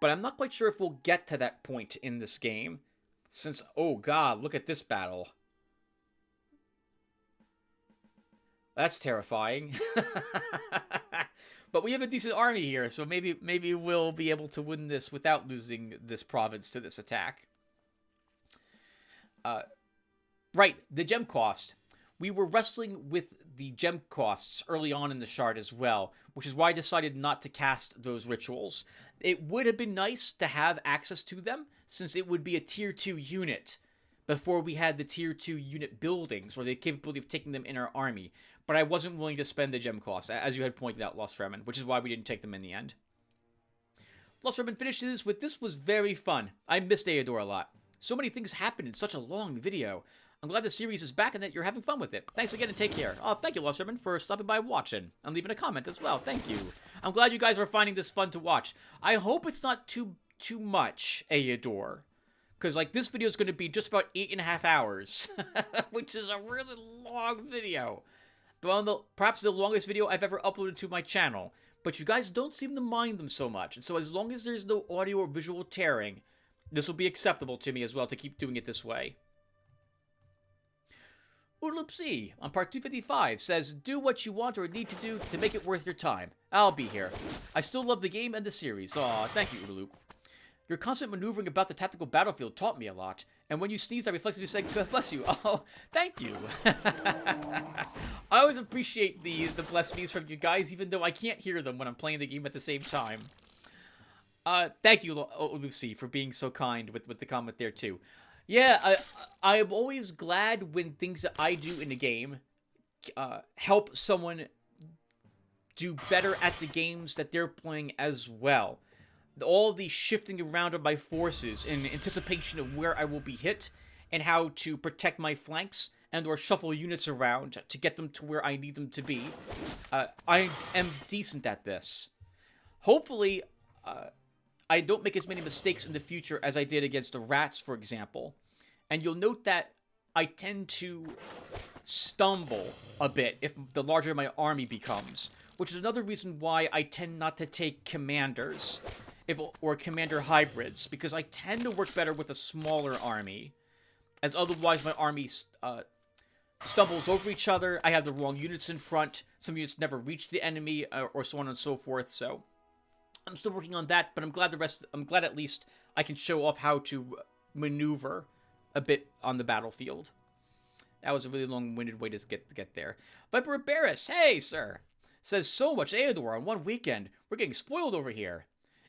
But I'm not quite sure if we'll get to that point in this game. Since, oh god, look at this battle. That's terrifying. But we have a decent army here, so maybe we'll be able to win this without losing this province to this attack. Right, the gem cost. We were wrestling with the gem costs early on in the shard as well, which is why I decided not to cast those rituals. It would have been nice to have access to them, since it would be a tier 2 unit before we had the tier 2 unit buildings, or the capability of taking them in our army. But I wasn't willing to spend the gem costs, as you had pointed out, Lost Fremen, which is why we didn't take them in the end. Lost Fremen finishes with, "This was very fun. I missed Eador a lot. So many things happened in such a long video. I'm glad the series is back and that you're having fun with it. Thanks again and take care." Oh, thank you, Lost Fremen, for stopping by and watching. And leaving a comment as well. Thank you. I'm glad you guys are finding this fun to watch. I hope it's not too much Eador. Because, like, this video is going to be just about 8.5 hours. Which is a really long video. Perhaps the longest video I've ever uploaded to my channel. But you guys don't seem to mind them so much. And so as long as there's no audio or visual tearing, this will be acceptable to me as well to keep doing it this way. Oodalopsy on part 255 says, "Do what you want or need to do to make it worth your time. I'll be here. I still love the game and the series." Aw, thank you, Oodaloop. "Your constant maneuvering about the tactical battlefield taught me a lot. And when you sneeze, I reflexively say, 'God bless you.'" Oh, thank you. I always appreciate the bless me's from you guys, even though I can't hear them when I'm playing the game at the same time. Thank you, Lucy, for being so kind with the comment there, too. Yeah, I'm always glad when things that I do in the game help someone do better at the games that they're playing as well. All the shifting around of my forces in anticipation of where I will be hit and how to protect my flanks and or shuffle units around to get them to where I need them to be. I am decent at this. Hopefully, I don't make as many mistakes in the future as I did against the rats, for example. And you'll note that I tend to stumble a bit if the larger my army becomes, which is another reason why I tend not to take commanders or commander hybrids, because I tend to work better with a smaller army, as otherwise my army stumbles over each other. I have the wrong units in front. Some units never reach the enemy, or so on and so forth. So I'm still working on that, but I'm glad at least I can show off how to maneuver a bit on the battlefield. That was a really long-winded way to get there. Viper Barris, hey, sir, says, "So much Eador on one weekend. We're getting spoiled over here.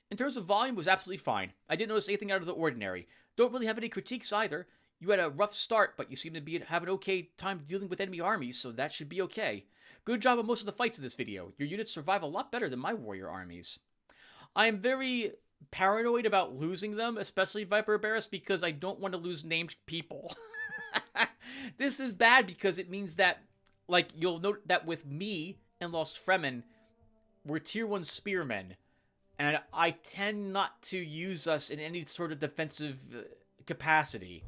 In terms of volume, it was absolutely fine. I didn't notice anything out of the ordinary. Don't really have any critiques either. You had a rough start, but you seem to have an okay time dealing with enemy armies, so that should be okay. Good job on most of the fights in this video. Your units survive a lot better than my warrior armies." I am very paranoid about losing them, especially Viper Barris, because I don't want to lose named people. This is bad because it means that, like, you'll note that with me and Lost Fremen, we're tier 1 spearmen, and I tend not to use us in any sort of defensive capacity.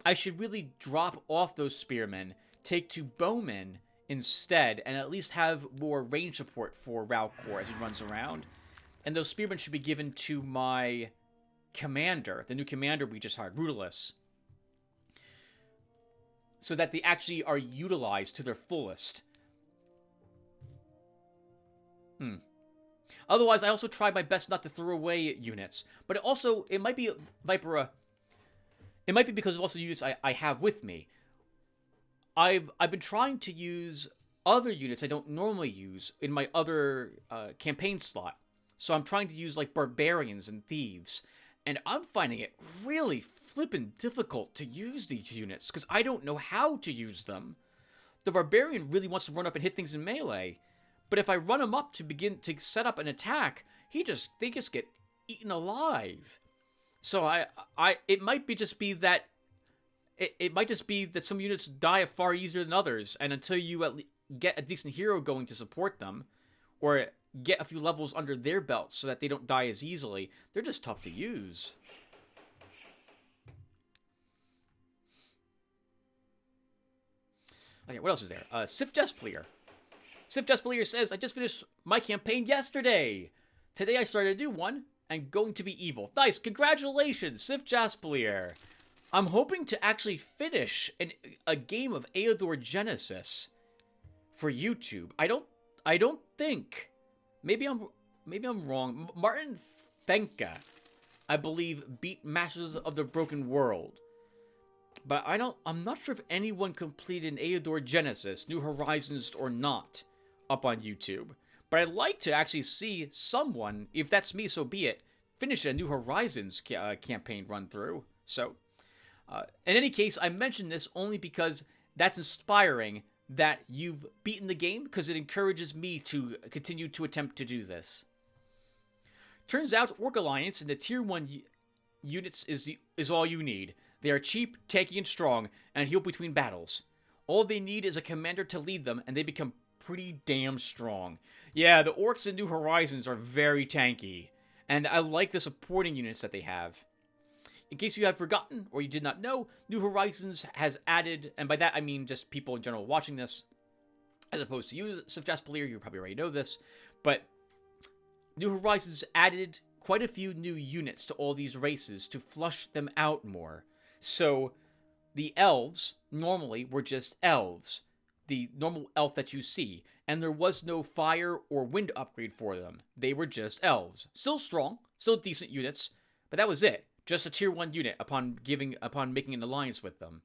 I should really drop off those spearmen, take to bowmen instead, and at least have more range support for Ralcor as he runs around. And those spearmen should be given to my commander, the new commander we just hired, Rudolus, so that they actually are utilized to their fullest. Otherwise, I also try my best not to throw away units. But it might be, Viper, it might be because of also units I have with me. I've been trying to use other units I don't normally use in my other campaign slot. So I'm trying to use, like, barbarians and thieves. And I'm finding it really flippin' difficult to use these units, because I don't know how to use them. The barbarian really wants to run up and hit things in melee. But if I run him up to begin to set up an attack, they just get eaten alive. So it might just be that some units die far easier than others, and until you get a decent hero going to support them, or get a few levels under their belt so that they don't die as easily, they're just tough to use. Okay, what else is there? Sif Despleer. Sif Despleer says, "I just finished my campaign yesterday. Today I started a new one, and going to be evil." Nice, congratulations, Sif Despleer. I'm hoping to actually finish a game of Eador Genesis for YouTube. I don't think maybe I'm wrong. Martin Fenka, I believe, beat Masters of the Broken World. But I'm not sure if anyone completed an Eador Genesis, New Horizons or not, up on YouTube. But I'd like to actually see someone, if that's me, so be it, finish a New Horizons campaign run through. So, in any case, I mention this only because that's inspiring that you've beaten the game, because it encourages me to continue to attempt to do this. Turns out, Orc Alliance in the Tier 1 units is all you need. They are cheap, tanky, and strong, and heal between battles. All they need is a commander to lead them, and they become pretty damn strong. Yeah, the Orcs in New Horizons are very tanky, and I like the supporting units that they have. In case you have forgotten, or you did not know, New Horizons has added, and by that I mean just people in general watching this, as opposed to you, Suggest Player, you probably already know this, but New Horizons added quite a few new units to all these races to flush them out more. So, the elves normally were just elves, the normal elf that you see, and there was no fire or wind upgrade for them. They were just elves. Still strong, still decent units, but that was it. Just a tier 1 unit upon making an alliance with them.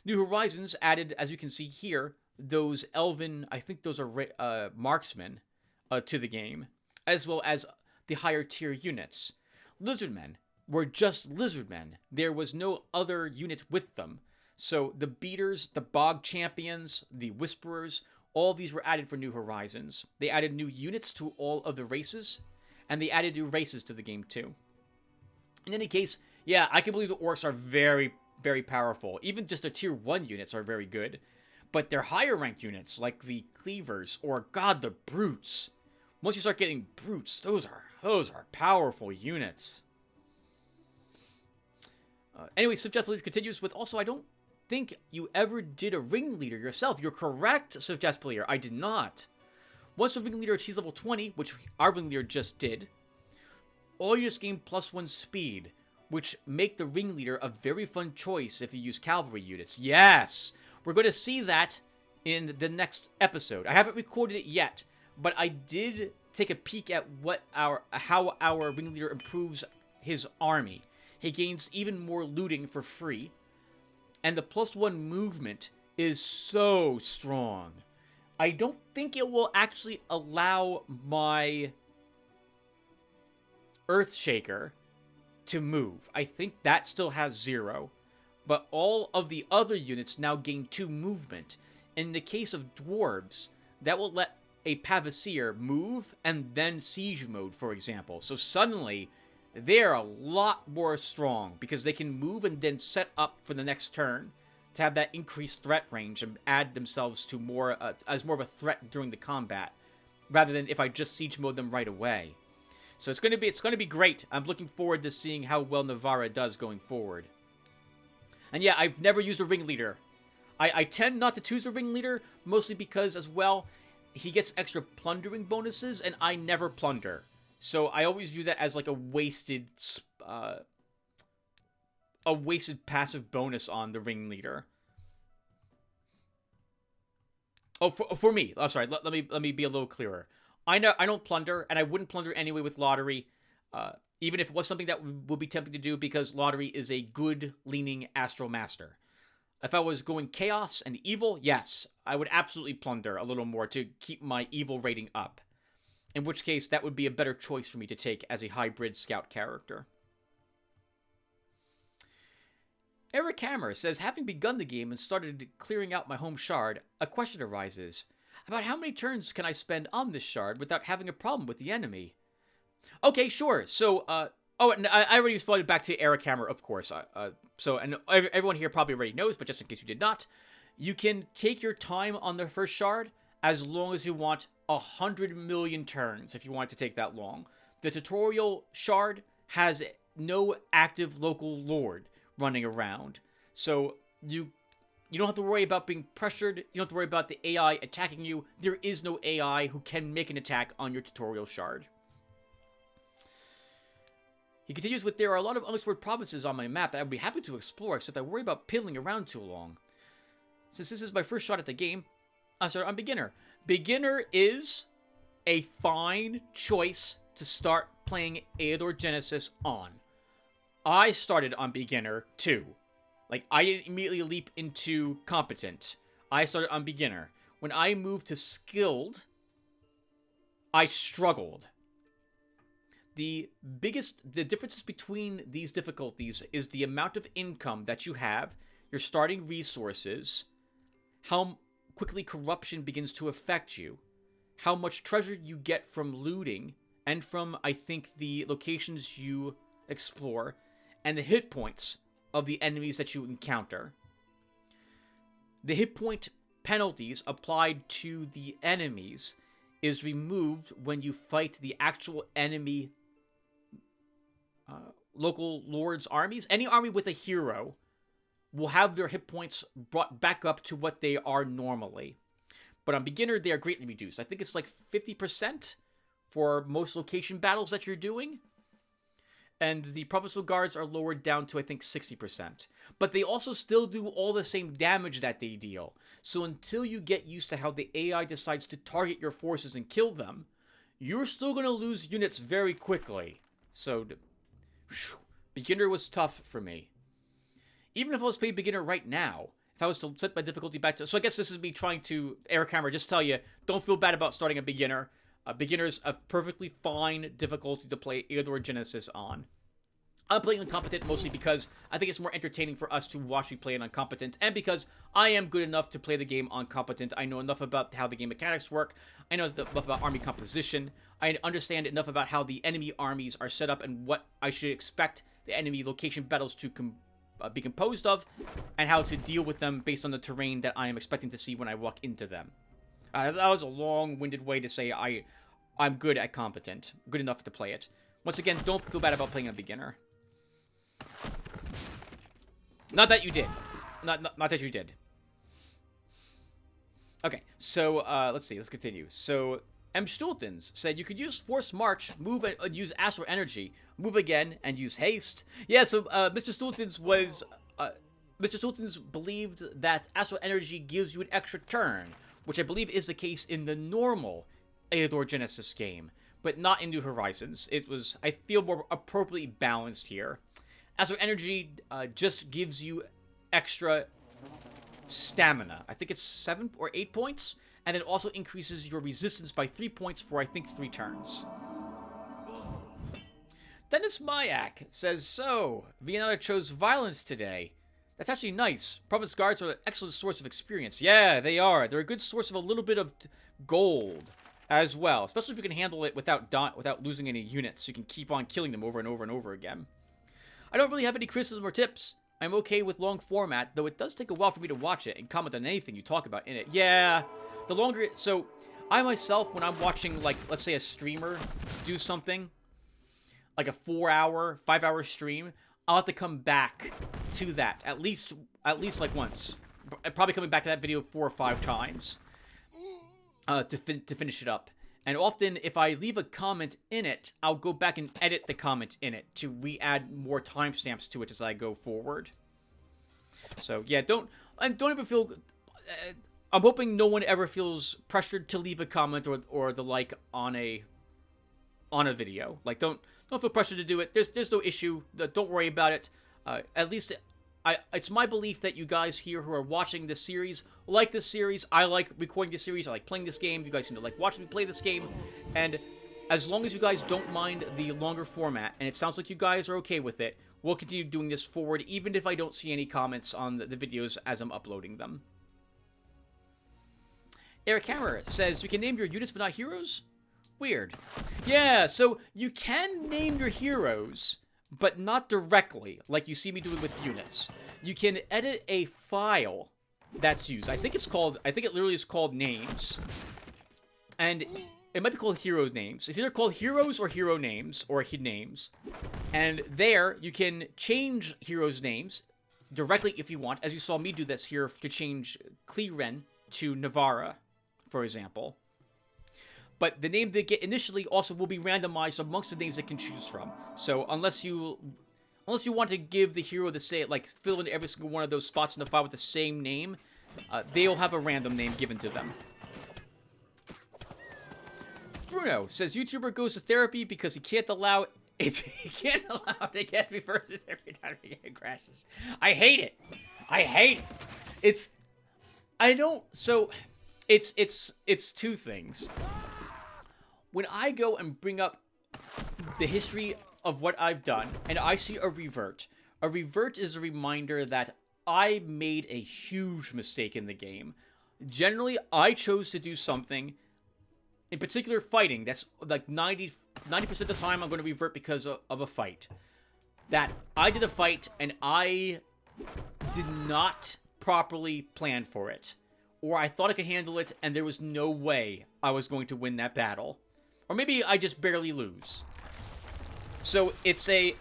New Horizons added, as you can see here, those elven, I think those are marksmen, to the game, as well as the higher tier units. Lizardmen were just lizardmen. There was no other unit with them. So the beaters, the bog champions, the whisperers, all these were added for New Horizons. They added new units to all of the races, and they added new races to the game too. In any case, yeah, I can believe the orcs are very, very powerful. Even just their tier 1 units are very good. But their higher ranked units, like the cleavers, or god, the brutes. Once you start getting brutes, those are powerful units. Anyway, Suggest Player continues with, also, I don't think you ever did a ringleader yourself. You're correct, Suggest Player. I did not. Once the ringleader achieves level 20, which our ringleader just did, all units gain +1 speed, which make the ringleader a very fun choice if you use cavalry units. Yes! We're going to see that in the next episode. I haven't recorded it yet, but I did take a peek at how our ringleader improves his army. He gains even more looting for free, and the +1 movement is so strong. I don't think it will actually allow my Earthshaker to move. I think that still has 0, but all of the other units now gain 2 movement. In the case of dwarves, that will let a Pavasir move and then siege mode, for example. So suddenly, they're a lot more strong because they can move and then set up for the next turn to have that increased threat range and add themselves to more as more of a threat during the combat, rather than if I just siege mode them right away. So it's going to be great. I'm looking forward to seeing how well Navarra does going forward. And yeah, I've never used a ringleader. I tend not to choose a ringleader, mostly because, as well, he gets extra plundering bonuses, and I never plunder. So I always view that as like a wasted passive bonus on the ringleader. Oh, for me. Oh, sorry. Let me be a little clearer. I don't plunder, and I wouldn't plunder anyway with Lotaeri, even if it was something that would be tempting to do, because Lotaeri is a good leaning Astral Master. If I was going chaos and evil, yes, I would absolutely plunder a little more to keep my evil rating up. In which case, that would be a better choice for me to take as a hybrid scout character. Eric Hammer says, having begun the game and started clearing out my home shard, a question arises. About how many turns can I spend on this shard without having a problem with the enemy? Okay, sure. So, and I already responded back to Eric Hammer, of course. And everyone here probably already knows, but just in case you did not, you can take your time on the first shard as long as you want 100 million turns, if you want it to take that long. The tutorial shard has no active local lord running around, so you don't have to worry about being pressured. You don't have to worry about the AI attacking you. There is no AI who can make an attack on your tutorial shard. He continues with, there are a lot of unexplored provinces on my map that I would be happy to explore, except I worry about piddling around too long. Since this is my first shot at the game, I'm beginner. Beginner is a fine choice to start playing Eador Genesis on. I started on beginner too. Like, I didn't immediately leap into competent. I started on beginner. When I moved to skilled, I struggled. The differences between these difficulties is the amount of income that you have, your starting resources, how quickly corruption begins to affect you, how much treasure you get from looting, and from, I think, the locations you explore, and the hit points of the enemies that you encounter. The hit point penalties applied to the enemies is removed when you fight the actual enemy local lords' armies. Any army with a hero will have their hit points brought back up to what they are normally. But on beginner, they are greatly reduced. I think it's like 50% for most location battles that you're doing. And the provincial guards are lowered down to, I think, 60%. But they also still do all the same damage that they deal. So until you get used to how the AI decides to target your forces and kill them, you're still going to lose units very quickly. So, beginner was tough for me. Even if I was playing beginner right now, if I was to set my difficulty back to... So I guess this is me trying to, air camera, just tell you, don't feel bad about starting a beginner. Beginner's a perfectly fine difficulty to play Eador Genesis on. I'm playing on competent mostly because I think it's more entertaining for us to watch me play it on competent, and because I am good enough to play the game on competent. I know enough about how the game mechanics work. I know enough about army composition. I understand enough about how the enemy armies are set up and what I should expect the enemy location battles to be composed of, and how to deal with them based on the terrain that I am expecting to see when I walk into them. That was a long-winded way to say I'm good at competent, good enough to play it. Once again, don't feel bad about playing a beginner. Not that you did. Not that you did. Okay, so let's see. Let's continue. So M. Stultons said you could use Force March, move and use Astral Energy, move again, and use Haste. Yeah, so Mr. Stultons was... Mr. Stultons believed that Astral Energy gives you an extra turn, which I believe is the case in the normal Eador Genesis game, but not in New Horizons. It was, I feel, more appropriately balanced here. Astral Energy just gives you extra stamina. I think it's 7 or 8 points, and it also increases your resistance by 3 points for, I think, 3 turns. Dennis Mayak says, so, Vienna chose violence today. That's actually nice. Province Guards are an excellent source of experience. Yeah, they are. They're a good source of a little bit of gold as well, especially if you can handle it without losing any units. You can keep on killing them over and over and over again. I don't really have any criticism or tips. I'm okay with long format, though it does take a while for me to watch it and comment on anything you talk about in it. Yeah, the longer it... So, I myself, when I'm watching, like, let's say a streamer do something, like a 4-hour, 5-hour stream, I'll have to come back to that at least like once. Probably coming back to that video 4 or 5 times to finish it up. And often, if I leave a comment in it, I'll go back and edit the comment in it to re-add more timestamps to it as I go forward. So yeah, don't ever feel. I'm hoping no one ever feels pressured to leave a comment or the like on a video. Like don't feel pressured to do it. There's no issue. Don't worry about it. At least it's my belief that you guys here who are watching this series like this series. I like recording this series. I like playing this game. You guys seem to like watching me play this game. And as long as you guys don't mind the longer format, and it sounds like you guys are okay with it, we'll continue doing this forward, even if I don't see any comments on the videos as I'm uploading them. Eric Hammer says, you can name your units but not heroes? Weird. Yeah, so you can name your heroes, but not directly, like you see me doing with units. You can edit a file that's used. I think it literally is called names. And it might be called hero names. It's either called heroes or hero names, or names. And there, you can change heroes' names directly if you want, as you saw me do this here to change Clearen to Navarra, for example. But the name they get initially also will be randomized amongst the names they can choose from. So unless you want to give the hero the same, like fill in every single one of those spots in the file with the same name, they'll have a random name given to them. Bruno says YouTuber goes to therapy because he can't allow it to get reverses every time the game crashes. I hate it. I hate it. It's two things. When I go and bring up the history of what I've done and I see a revert is a reminder that I made a huge mistake in the game. Generally, I chose to do something, in particular fighting, that's like 90% of the time I'm going to revert because of a fight. That I did a fight and I did not properly plan for it. Or I thought I could handle it and there was no way I was going to win that battle. Or maybe I just barely lose. So it's a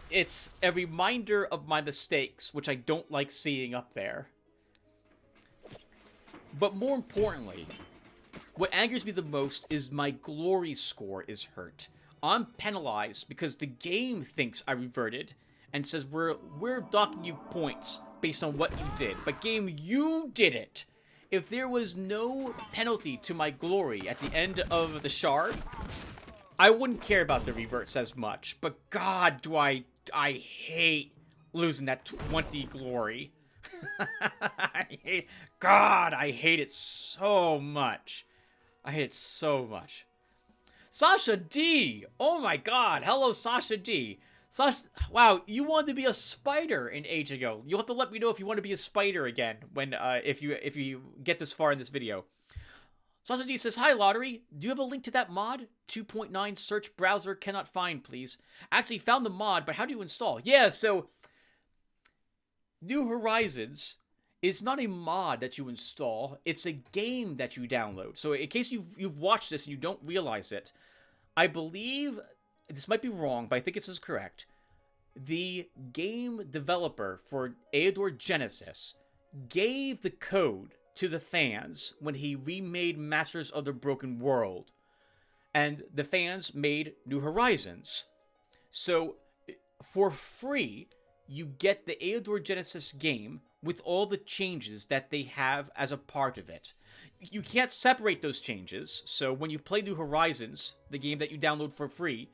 reminder of my mistakes, which I don't like seeing up there. But more importantly, what angers me the most is my glory score is hurt. I'm penalized because the game thinks I reverted and says we're docking you points based on what you did. But game, you did it. If there was no penalty to my glory at the end of the shard, I wouldn't care about the reverts as much. But God, do I hate losing that 20 glory. I hate it so much. I hate it so much. Sasha D! Oh my god, hello Sasha D. Sasha, wow, you wanted to be a spider an age ago. You'll have to let me know if you want to be a spider again when if you get this far in this video. Sasha D says, hi Lotaeri, do you have a link to that mod? 2.9 search browser cannot find, please. Actually found the mod, but how do you install? Yeah, so New Horizons is not a mod that you install, it's a game that you download. So in case you've watched this and you don't realize it, I believe, this might be wrong, but I think this is correct, the game developer for Eador Genesis gave the code to the fans when he remade Masters of the Broken World. And the fans made New Horizons. So, for free, you get the Eador Genesis game with all the changes that they have as a part of it. You can't separate those changes, so when you play New Horizons, the game that you download for free,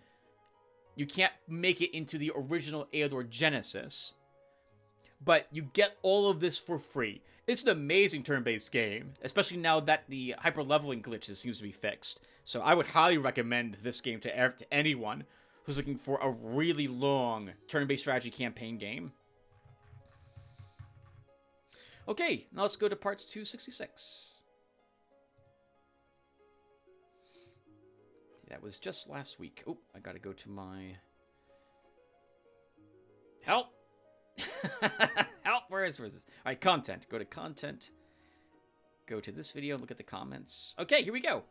you can't make it into the original Eador Genesis, but you get all of this for free. It's an amazing turn-based game, especially now that the hyper-leveling glitches seems to be fixed. So I would highly recommend this game to anyone who's looking for a really long turn-based strategy campaign game. Okay, now let's go to part 266. That was just last week. Oh, I gotta go to my... Help! Help! Where is this? Alright, content. Go to content. Go to this video, look at the comments. Okay, here we go.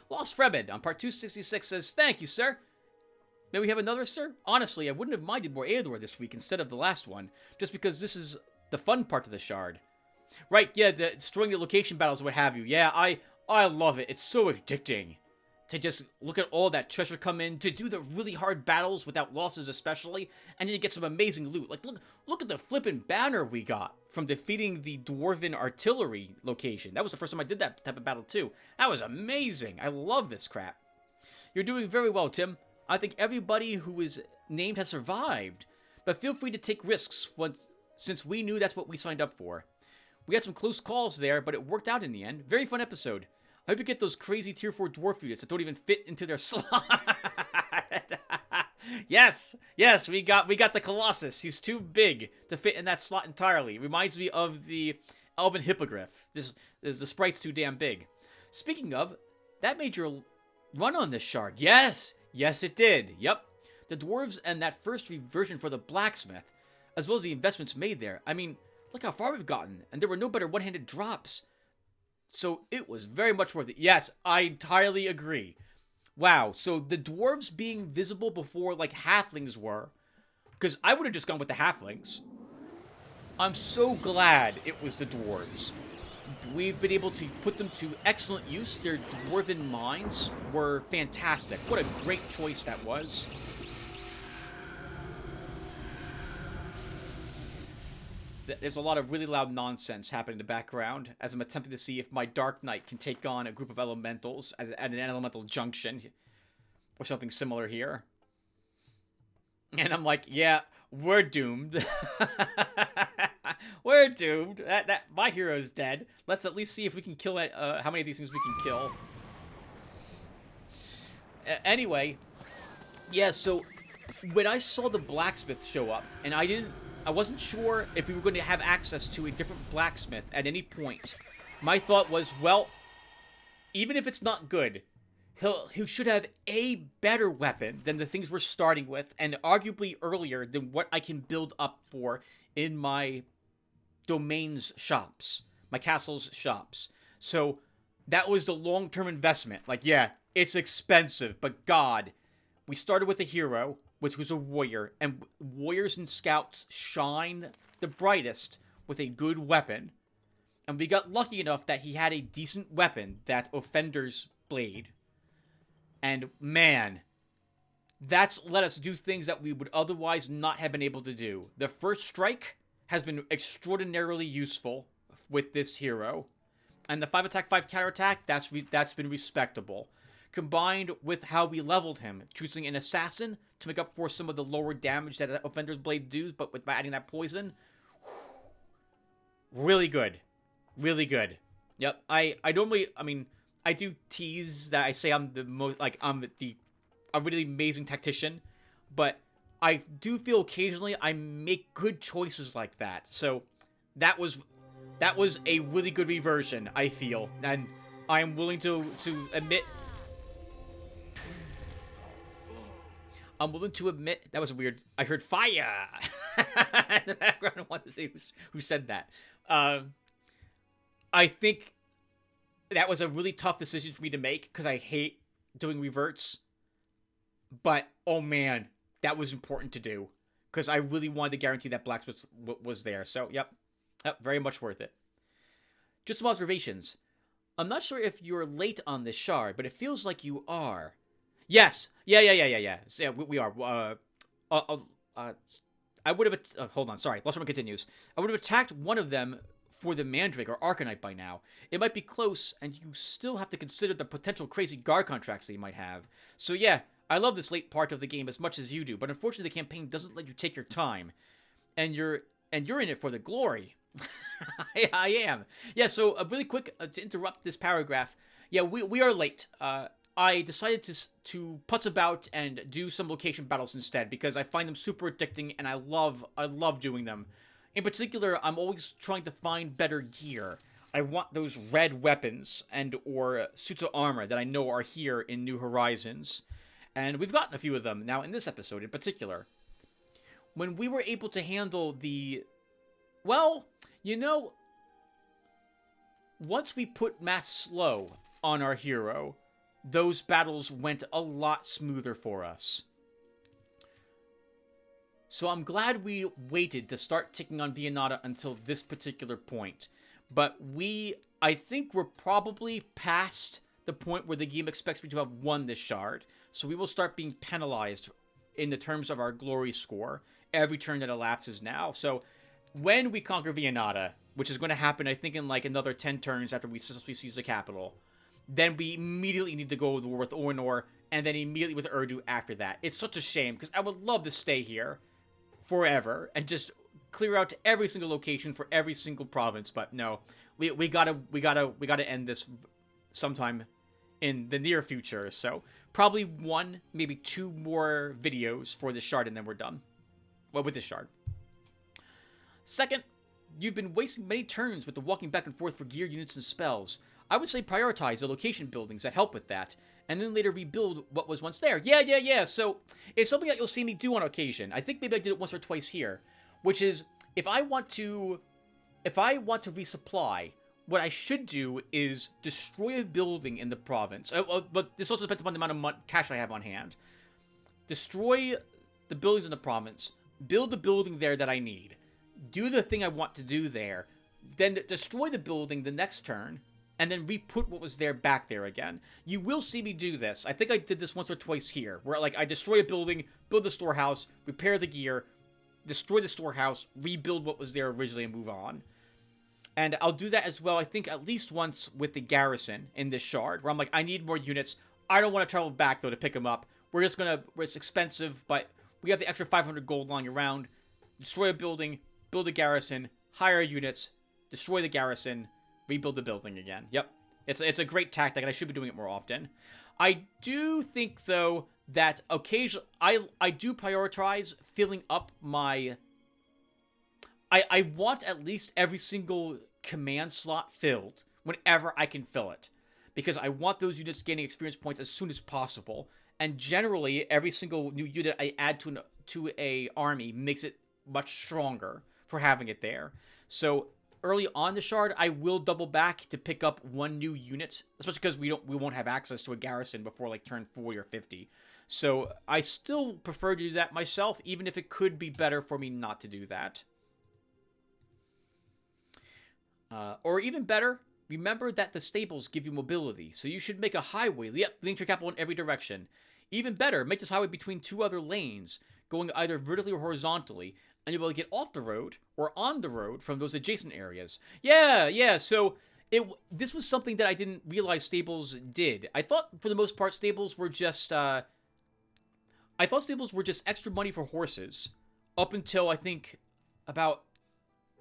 Lost Frebed on part 266 says, thank you, sir. May we have another, sir? Honestly, I wouldn't have minded more Eador this week instead of the last one, just because this is the fun part of the shard. Right, yeah, destroying the location battles, what have you. Yeah, I love it. It's so addicting to just look at all that treasure come in, to do the really hard battles without losses especially, and then you get some amazing loot. Like, look at the flippin' banner we got from defeating the Dwarven artillery location. That was the first time I did that type of battle too. That was amazing. I love this crap. You're doing very well, Tim. I think everybody who is named has survived, but feel free to take risks since we knew that's what we signed up for. We had some close calls there, but it worked out in the end. Very fun episode. I hope you get those crazy tier 4 dwarf units that don't even fit into their slot. Yes, we got the Colossus. He's too big to fit in that slot entirely. Reminds me of the Elven Hippogriff. The sprite's too damn big. Speaking of, that made your run on this shard. Yes, it did. Yep. The dwarves and that first reversion for the blacksmith, as well as the investments made there. I mean, look how far we've gotten, and there were no better one-handed drops. So it was very much worth it. Yes, I entirely agree. Wow, so the dwarves being visible before, like, halflings were, because I would have just gone with the halflings. I'm so glad it was the dwarves. We've been able to put them to excellent use. Their dwarven mines were fantastic. What a great choice that was. There's a lot of really loud nonsense happening in the background as I'm attempting to see if my Dark Knight can take on a group of elementals at an elemental junction. or something similar here. And I'm like, yeah, we're doomed. We're doomed. That my hero's dead. Let's at least see if we can kill it. How many of these things we can kill. Anyway, yeah. So when I saw the blacksmith show up, and I wasn't sure if we were going to have access to a different blacksmith at any point. My thought was, well, even if it's not good, he should have a better weapon than the things we're starting with, and arguably earlier than what I can build up for in my domain's shops, my castle's shops. So that was the long-term investment. Like, yeah, it's expensive, but God, we started with a hero, which was a warrior, and warriors and scouts shine the brightest with a good weapon. And we got lucky enough that he had a decent weapon, that Offender's Blade. And man, that's let us do things that we would otherwise not have been able to do. The first strike has been extraordinarily useful with this hero. And the 5 attack, 5 counterattack, that's been respectable. Combined with how we leveled him, choosing an assassin to make up for some of the lower damage that Offender's Blade does, but by adding that poison, really good. Really good. Yep. I do tease that I say I'm the most, like, a really amazing tactician, but I do feel occasionally I make good choices like that. So that was a really good reversion, I feel, and I am willing to admit. I'm willing to admit that was weird. I heard fire in the background. I wanted to see who said that. I think that was a really tough decision for me to make because I hate doing reverts. But, oh man, that was important to do because I really wanted to guarantee that blacksmith was there. So, yep, very much worth it. Just some observations. I'm not sure if you're late on this shard, but it feels like you are. Yes. Yeah. So, yeah, we are. I would have... hold on, sorry. Last one continues. I would have attacked one of them for the Mandrake or Arcanite by now. It might be close, and you still have to consider the potential crazy guard contracts that you might have. So yeah, I love this late part of the game as much as you do, but unfortunately the campaign doesn't let you take your time. And you're in it for the glory. I am. Yeah, so really quick, to interrupt this paragraph. Yeah, we are late. I decided to putz about and do some location battles instead because I find them super addicting and I love doing them. In particular, I'm always trying to find better gear. I want those red weapons and or suits of armor that I know are here in New Horizons. And we've gotten a few of them now in this episode in particular. When we were able to handle the... Well, you know, once we put Mass Slow on our hero, those battles went a lot smoother for us. So I'm glad we waited to start taking on Vianata until this particular point. But I think we're probably past the point where the game expects me to have won this shard. So we will start being penalized in the terms of our glory score every turn that elapses now. So when we conquer Vianata, which is going to happen, I think, in like another 10 turns after we successfully seize the capital, then we immediately need to go to war with Ornor, and then immediately with Urdu after that. It's such a shame, because I would love to stay here forever and just clear out every single location for every single province, but no, we gotta end this sometime in the near future. So probably 1, maybe 2 more videos for this shard, and then we're done. Well, with this shard. Second, you've been wasting many turns with the walking back and forth for gear units and spells. I would say prioritize the location buildings that help with that, and then later rebuild what was once there. Yeah. So it's something that you'll see me do on occasion. I think maybe I did it once or twice here, which is if I want to resupply, what I should do is destroy a building in the province. But this also depends upon the amount of cash I have on hand. Destroy the buildings in the province, build the building there that I need, do the thing I want to do there, then destroy the building the next turn, and then re-put what was there back there again. You will see me do this. I think I did this once or twice here, where like I destroy a building, build the storehouse, repair the gear, destroy the storehouse, rebuild what was there originally, and move on. And I'll do that as well, I think, at least once with the garrison in this shard, where I'm like, I need more units. I don't want to travel back, though, to pick them up. it's expensive, but we have the extra 500 gold lying around. Destroy a building, build a garrison, hire units, destroy the garrison, rebuild the building again. Yep. It's a great tactic, and I should be doing it more often. I do think, though, that occasionally I do prioritize filling up my... I want at least every single command slot filled whenever I can fill it, because I want those units gaining experience points as soon as possible. And generally, every single new unit I add to a army makes it much stronger for having it there. So early on the shard, I will double back to pick up one new unit, especially because we won't have access to a garrison before like turn 40 or 50. So I still prefer to do that myself, even if it could be better for me not to do that. Or even better, remember that the stables give you mobility, so you should make a highway, leading to your capital in every direction. Even better, make this highway between two other lanes, going either vertically or horizontally, and you'll be able to get off the road or on the road from those adjacent areas. Yeah, so this was something that I didn't realize stables did. I thought, for the most part, stables were just... I thought stables were just extra money for horses, up until, I think, about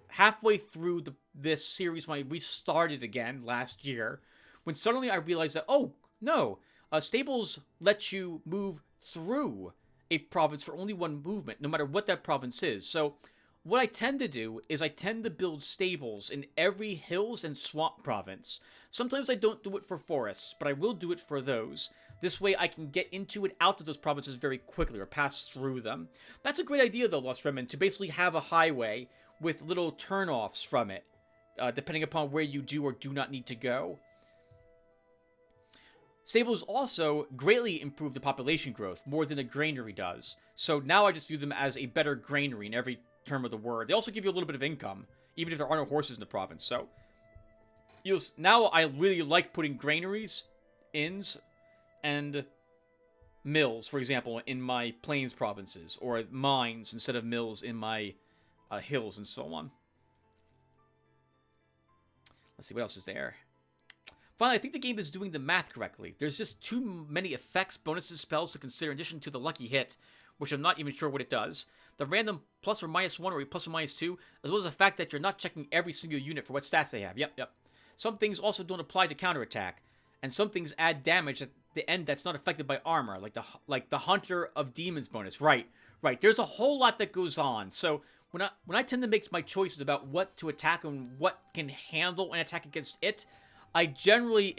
halfway through this series when I restarted again last year, when suddenly I realized that, oh, no, stables let you move through a province for only one movement, no matter what that province is. So what I tend to do is I tend to build stables in every hills and swamp province. Sometimes I don't do it for forests, but I will do it for those. This way I can get into and out of those provinces very quickly, or pass through them. That's a great idea, though, Lost Remnant, to basically have a highway with little turn-offs from it, depending upon where you do or do not need to go. Stables also greatly improve the population growth, more than a granary does. So now I just view them as a better granary in every term of the word. They also give you a little bit of income, even if there are no horses in the province. So now I really like putting granaries, inns, and mills, for example, in my plains provinces, or mines instead of mills in my hills and so on. Let's see, what else is there? Finally, I think the game is doing the math correctly. There's just too many effects, bonuses, spells to consider in addition to the lucky hit, which I'm not even sure what it does. The random plus or minus 1 or plus or minus 2, as well as the fact that you're not checking every single unit for what stats they have. Yep. Some things also don't apply to counterattack, and some things add damage at the end that's not affected by armor, like the Hunter of Demons bonus. Right. There's a whole lot that goes on. So when I tend to make my choices about what to attack and what can handle an attack against it, I generally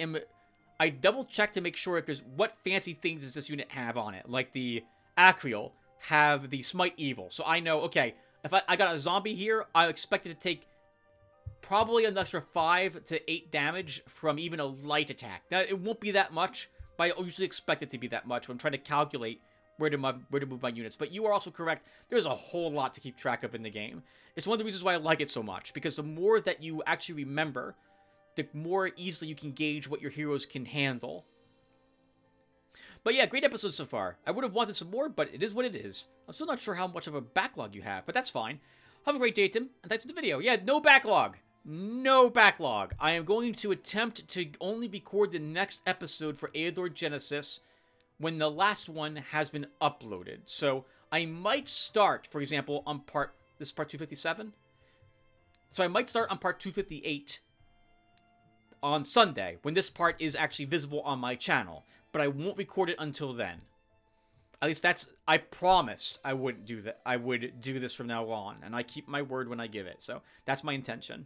I double check to make sure if there's what fancy things does this unit have on it. Like the Acreal have the Smite Evil. So I know, okay, if I got a zombie here, I expect it to take probably an extra 5 to 8 damage from even a light attack. Now, it won't be that much, but I usually expect it to be that much when I'm trying to calculate where to move my units. But you are also correct, there's a whole lot to keep track of in the game. It's one of the reasons why I like it so much, because the more that you actually remember, the more easily you can gauge what your heroes can handle. But yeah, great episode so far. I would have wanted some more, but it is what it is. I'm still not sure how much of a backlog you have, but that's fine. Have a great day, Tim, and thanks for the video. Yeah, no backlog. No backlog. I am going to attempt to only record the next episode for Eador Genesis when the last one has been uploaded. So I might start, for example, on this is part 257? So I might start on part 258 on Sunday, when this part is actually visible on my channel. But I won't record it until then. At least I promised I wouldn't do that. I would do this from now on, and I keep my word when I give it. So that's my intention.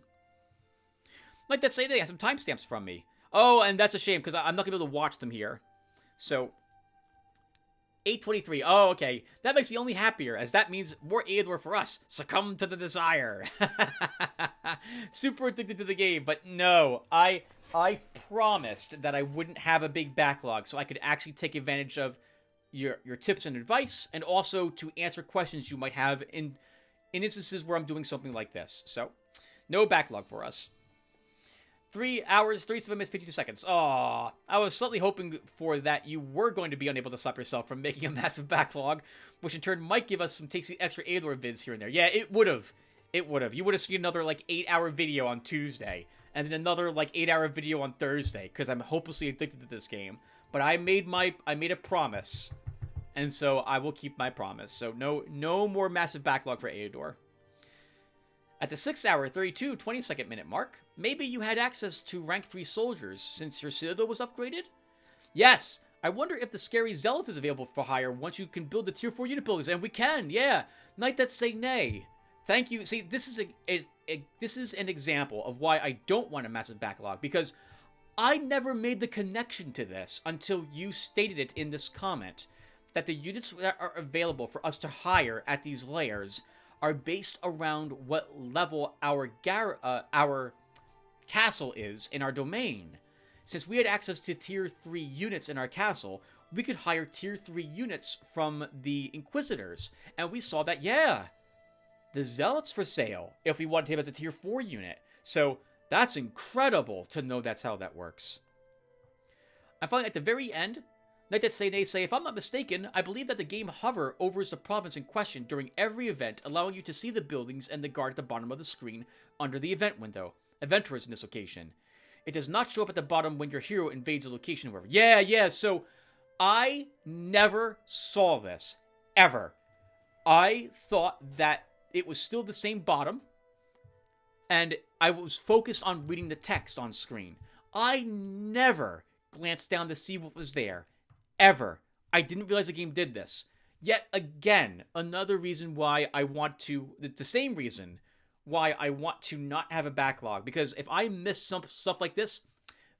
Like that say they have some timestamps from me. Oh, and that's a shame, because I'm not going to be able to watch them here. So 8:23. Oh, okay. That makes me only happier, as that means more Eador for us. Succumb to the desire. Super addicted to the game, but no. I promised that I wouldn't have a big backlog, so I could actually take advantage of your tips and advice, and also to answer questions you might have in instances where I'm doing something like this. So, no backlog for us. 3 hours, 37 minutes, 52 seconds. Aw, I was slightly hoping for that you were going to be unable to stop yourself from making a massive backlog, which in turn might give us some tasty extra Eador vids here and there. Yeah, it would have. It would have. You would have seen another, 8-hour video on Tuesday, and then another, 8-hour video on Thursday, because I'm hopelessly addicted to this game. But I made a promise And so I will keep my promise. So no more massive backlog for Eador. At the 6 hour, 32, 20-second minute mark, maybe you had access to rank 3 soldiers since your citadel was upgraded? Yes! I wonder if the scary zealot is available for hire once you can build the tier 4 unit buildings. And we can, yeah! Knight that say nay. Thank you. See, this is an example of why I don't want a massive backlog, because I never made the connection to this until you stated it in this comment, that the units that are available for us to hire at these layers are based around what level our castle is in our domain. Since we had access to tier 3 units in our castle, we could hire tier 3 units from the Inquisitors, and we saw that, yeah, the Zealot's for sale if we wanted him as a tier 4 unit. So that's incredible to know that's how that works. And finally, at the very end, Knight that say, if I'm not mistaken, I believe that the game hover overs the province in question during every event, allowing you to see the buildings and the guard at the bottom of the screen under the event window. Eventers in this location. It does not show up at the bottom when your hero invades a location, however. Yeah, so I never saw this, ever. I thought that it was still the same bottom, and I was focused on reading the text on screen. I never glanced down to see what was there. Ever. I didn't realize the game did this. Yet again, another reason why I want to, the same reason why I want to not have a backlog. Because if I miss some stuff like this,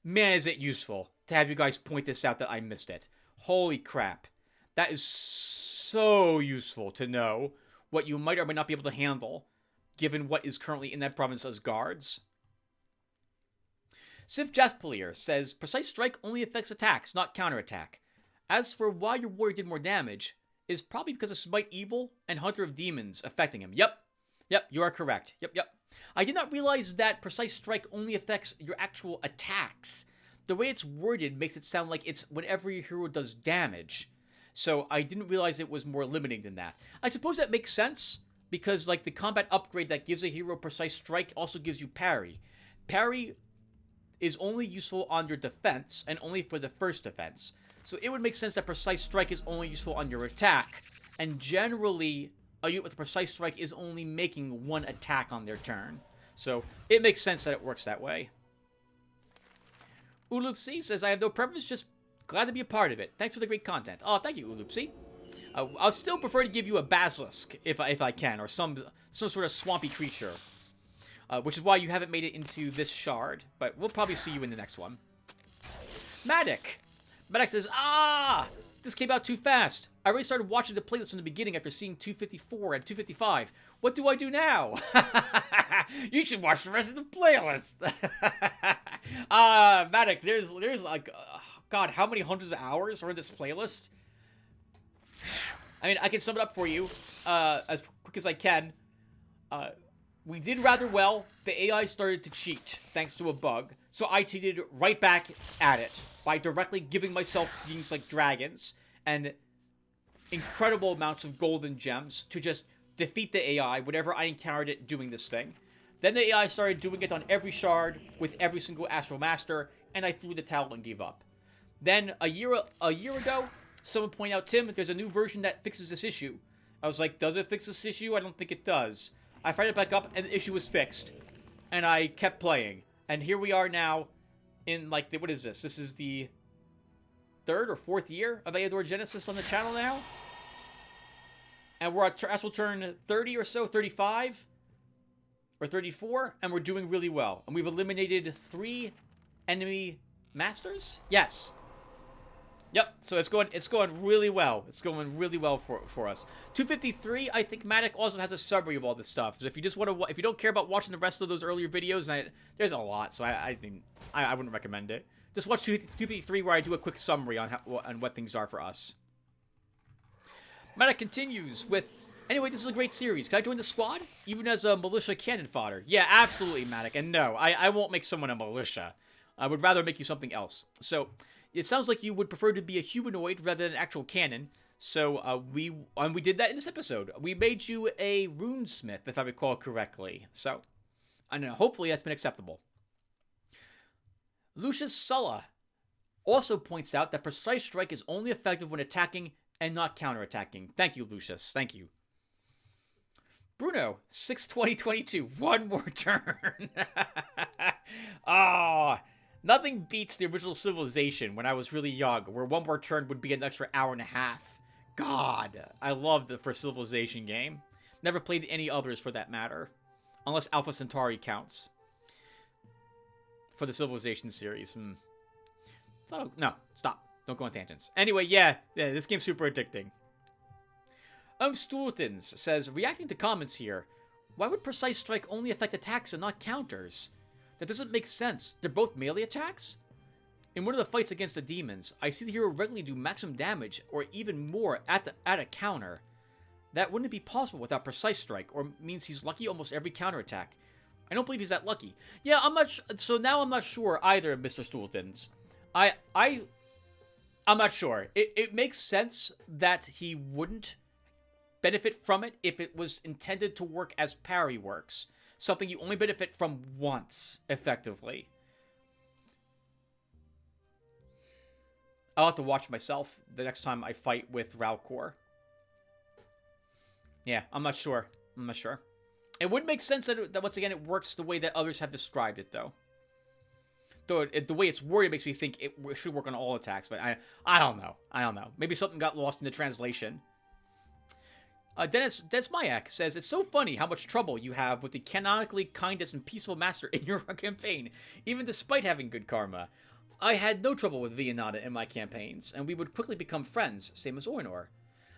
man, is it useful to have you guys point this out that I missed it. Holy crap. That is so useful to know what you might or might not be able to handle, given what is currently in that province as guards. Civ Jaspalier says, Precise Strike only affects attacks, not counterattack. As for why your warrior did more damage, it is probably because of Smite Evil and Hunter of Demons affecting him. Yep, you are correct. Yep. I did not realize that Precise Strike only affects your actual attacks. The way it's worded makes it sound like it's whenever your hero does damage. So I didn't realize it was more limiting than that. I suppose that makes sense, because like the combat upgrade that gives a hero Precise Strike also gives you parry. Parry is only useful on your defense, and only for the first defense. So it would make sense that Precise Strike is only useful on your attack, and generally, a unit with Precise Strike is only making one attack on their turn. So it makes sense that it works that way. Ulupsi says, I have no preference, just glad to be a part of it. Thanks for the great content. Oh, thank you, Ulupsi. I'll still prefer to give you a Basilisk, if I can, or some sort of swampy creature. Which is why you haven't made it into this shard, but we'll probably see you in the next one. Matic says, this came out too fast. I already started watching the playlist from the beginning after seeing 254 and 255. What do I do now? You should watch the rest of the playlist. Matic, there's like, God, how many hundreds of hours are in this playlist? I mean, I can sum it up for you as quick as I can. We did rather well. The AI started to cheat, thanks to a bug. So I cheated right back at it by directly giving myself things like dragons and incredible amounts of golden gems to just defeat the AI whenever I encountered it doing this thing. Then the AI started doing it on every shard with every single Astral Master, and I threw the towel and gave up. Then a year ago, someone pointed out, Tim, there's a new version that fixes this issue. I was like, does it fix this issue? I don't think it does. I fired it back up, and the issue was fixed. And I kept playing. And here we are now in, like, what is this? This is the 3rd or 4th year of Eador Genesis on the channel now. And we're at Astral Turn 30 or so, 35 or 34, and we're doing really well. And we've eliminated 3 enemy masters? Yes. Yep, so it's going really well. It's going really well for us. 253, I think Matic also has a summary of all this stuff. So if you just want to, if you don't care about watching the rest of those earlier videos, there's a lot, so I wouldn't recommend it. Just watch 253 where I do a quick summary on what things are for us. Matic continues with, anyway, this is a great series. Can I join the squad? Even as a militia cannon fodder? Yeah, absolutely, Matic. And no, I won't make someone a militia. I would rather make you something else. So it sounds like you would prefer to be a humanoid rather than an actual cannon. So we did that in this episode. We made you a runesmith, if I recall correctly. So I don't know. Hopefully that's been acceptable. Lucius Sulla also points out that Precise Strike is only effective when attacking and not counterattacking. Thank you, Lucius. Thank you. Bruno, 6/20/22. One more turn. Ah, nothing beats the original Civilization when I was really young, where one more turn would be an extra hour and a half. God, I loved the first Civilization game. Never played any others for that matter. Unless Alpha Centauri counts. For the Civilization series. No, stop. Don't go on tangents. Anyway, yeah, this game's super addicting. Stultons says, reacting to comments here, why would Precise Strike only affect attacks and not counters? That doesn't make sense. They're both melee attacks? In one of the fights against the demons, I see the hero regularly do maximum damage or even more at a counter. That wouldn't be possible without Precise Strike, or means he's lucky almost every counterattack. I don't believe he's that lucky. Yeah, so now I'm not sure either, Mr. Stultons. I'm not sure. It makes sense that he wouldn't benefit from it if it was intended to work as parry works. Something you only benefit from once, effectively. I'll have to watch myself the next time I fight with Ralcor. Yeah, I'm not sure. It would make sense that once again it works the way that others have described it, though. Though the way it's worded makes me think it should work on all attacks, but I don't know. Maybe something got lost in the translation. Dennis Mayak says, it's so funny how much trouble you have with the canonically kindest and peaceful master in your campaign, even despite having good karma. I had no trouble with Vianata in my campaigns, and we would quickly become friends, same as Ornor.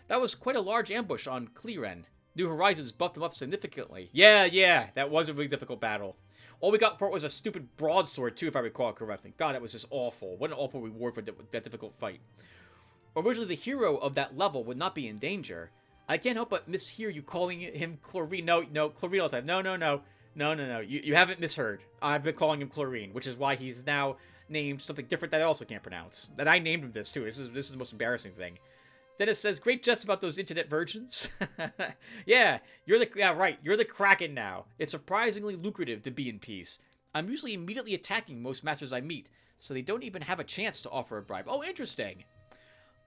That was quite a large ambush on Clearen. New Horizons buffed them up significantly. Yeah, that was a really difficult battle. All we got for it was a stupid broadsword, too, if I recall correctly. God, that was just awful. What an awful reward for that difficult fight. Originally, the hero of that level would not be in danger. I can't help but mishear you calling him Chlorine. No, Chlorine all the time. No. You haven't misheard. I've been calling him Chlorine, which is why he's now named something different that I also can't pronounce. That I named him this, too. This is the most embarrassing thing. Dennis says, great jest about those internet virgins. Yeah, you're the Kraken now. It's surprisingly lucrative to be in peace. I'm usually immediately attacking most masters I meet, so they don't even have a chance to offer a bribe. Oh, interesting.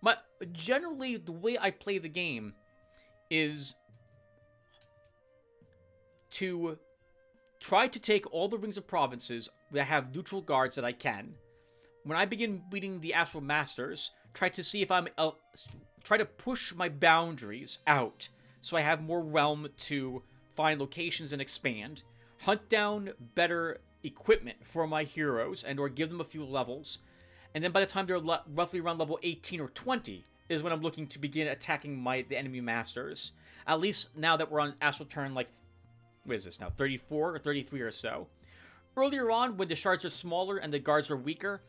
But generally, the way I play the game is to try to take all the rings of provinces that have neutral guards that I can. When I begin beating the Astral Masters, try to see if try to push my boundaries out so I have more realm to find locations and expand. Hunt down better equipment for my heroes and or give them a few levels. And then by the time they're roughly around level 18 or 20 is when I'm looking to begin attacking the enemy masters. At least now that we're on Astral Turn, like, what is this now, 34 or 33 or so. Earlier on, when the shards are smaller and the guards are weaker,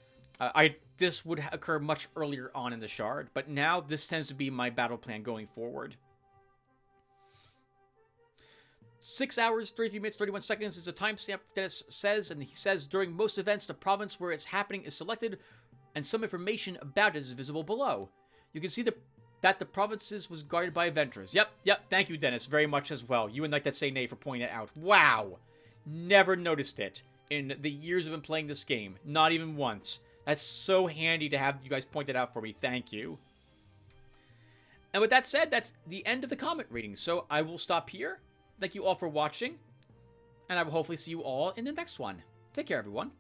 this would occur much earlier on in the shard, but now this tends to be my battle plan going forward. 6 hours, 33 minutes, 31 seconds is a timestamp Dennis says, and he says during most events the province where it's happening is selected and some information about it is visible below. You can see that the provinces was guarded by Aventras. Yep, thank you Dennis very much as well. You and Like That Say Nay for pointing that out. Wow! Never noticed it in the years I've been playing this game. Not even once. That's so handy to have you guys point it out for me. Thank you. And with that said, that's the end of the comment reading. So I will stop here. Thank you all for watching. And I will hopefully see you all in the next one. Take care, everyone.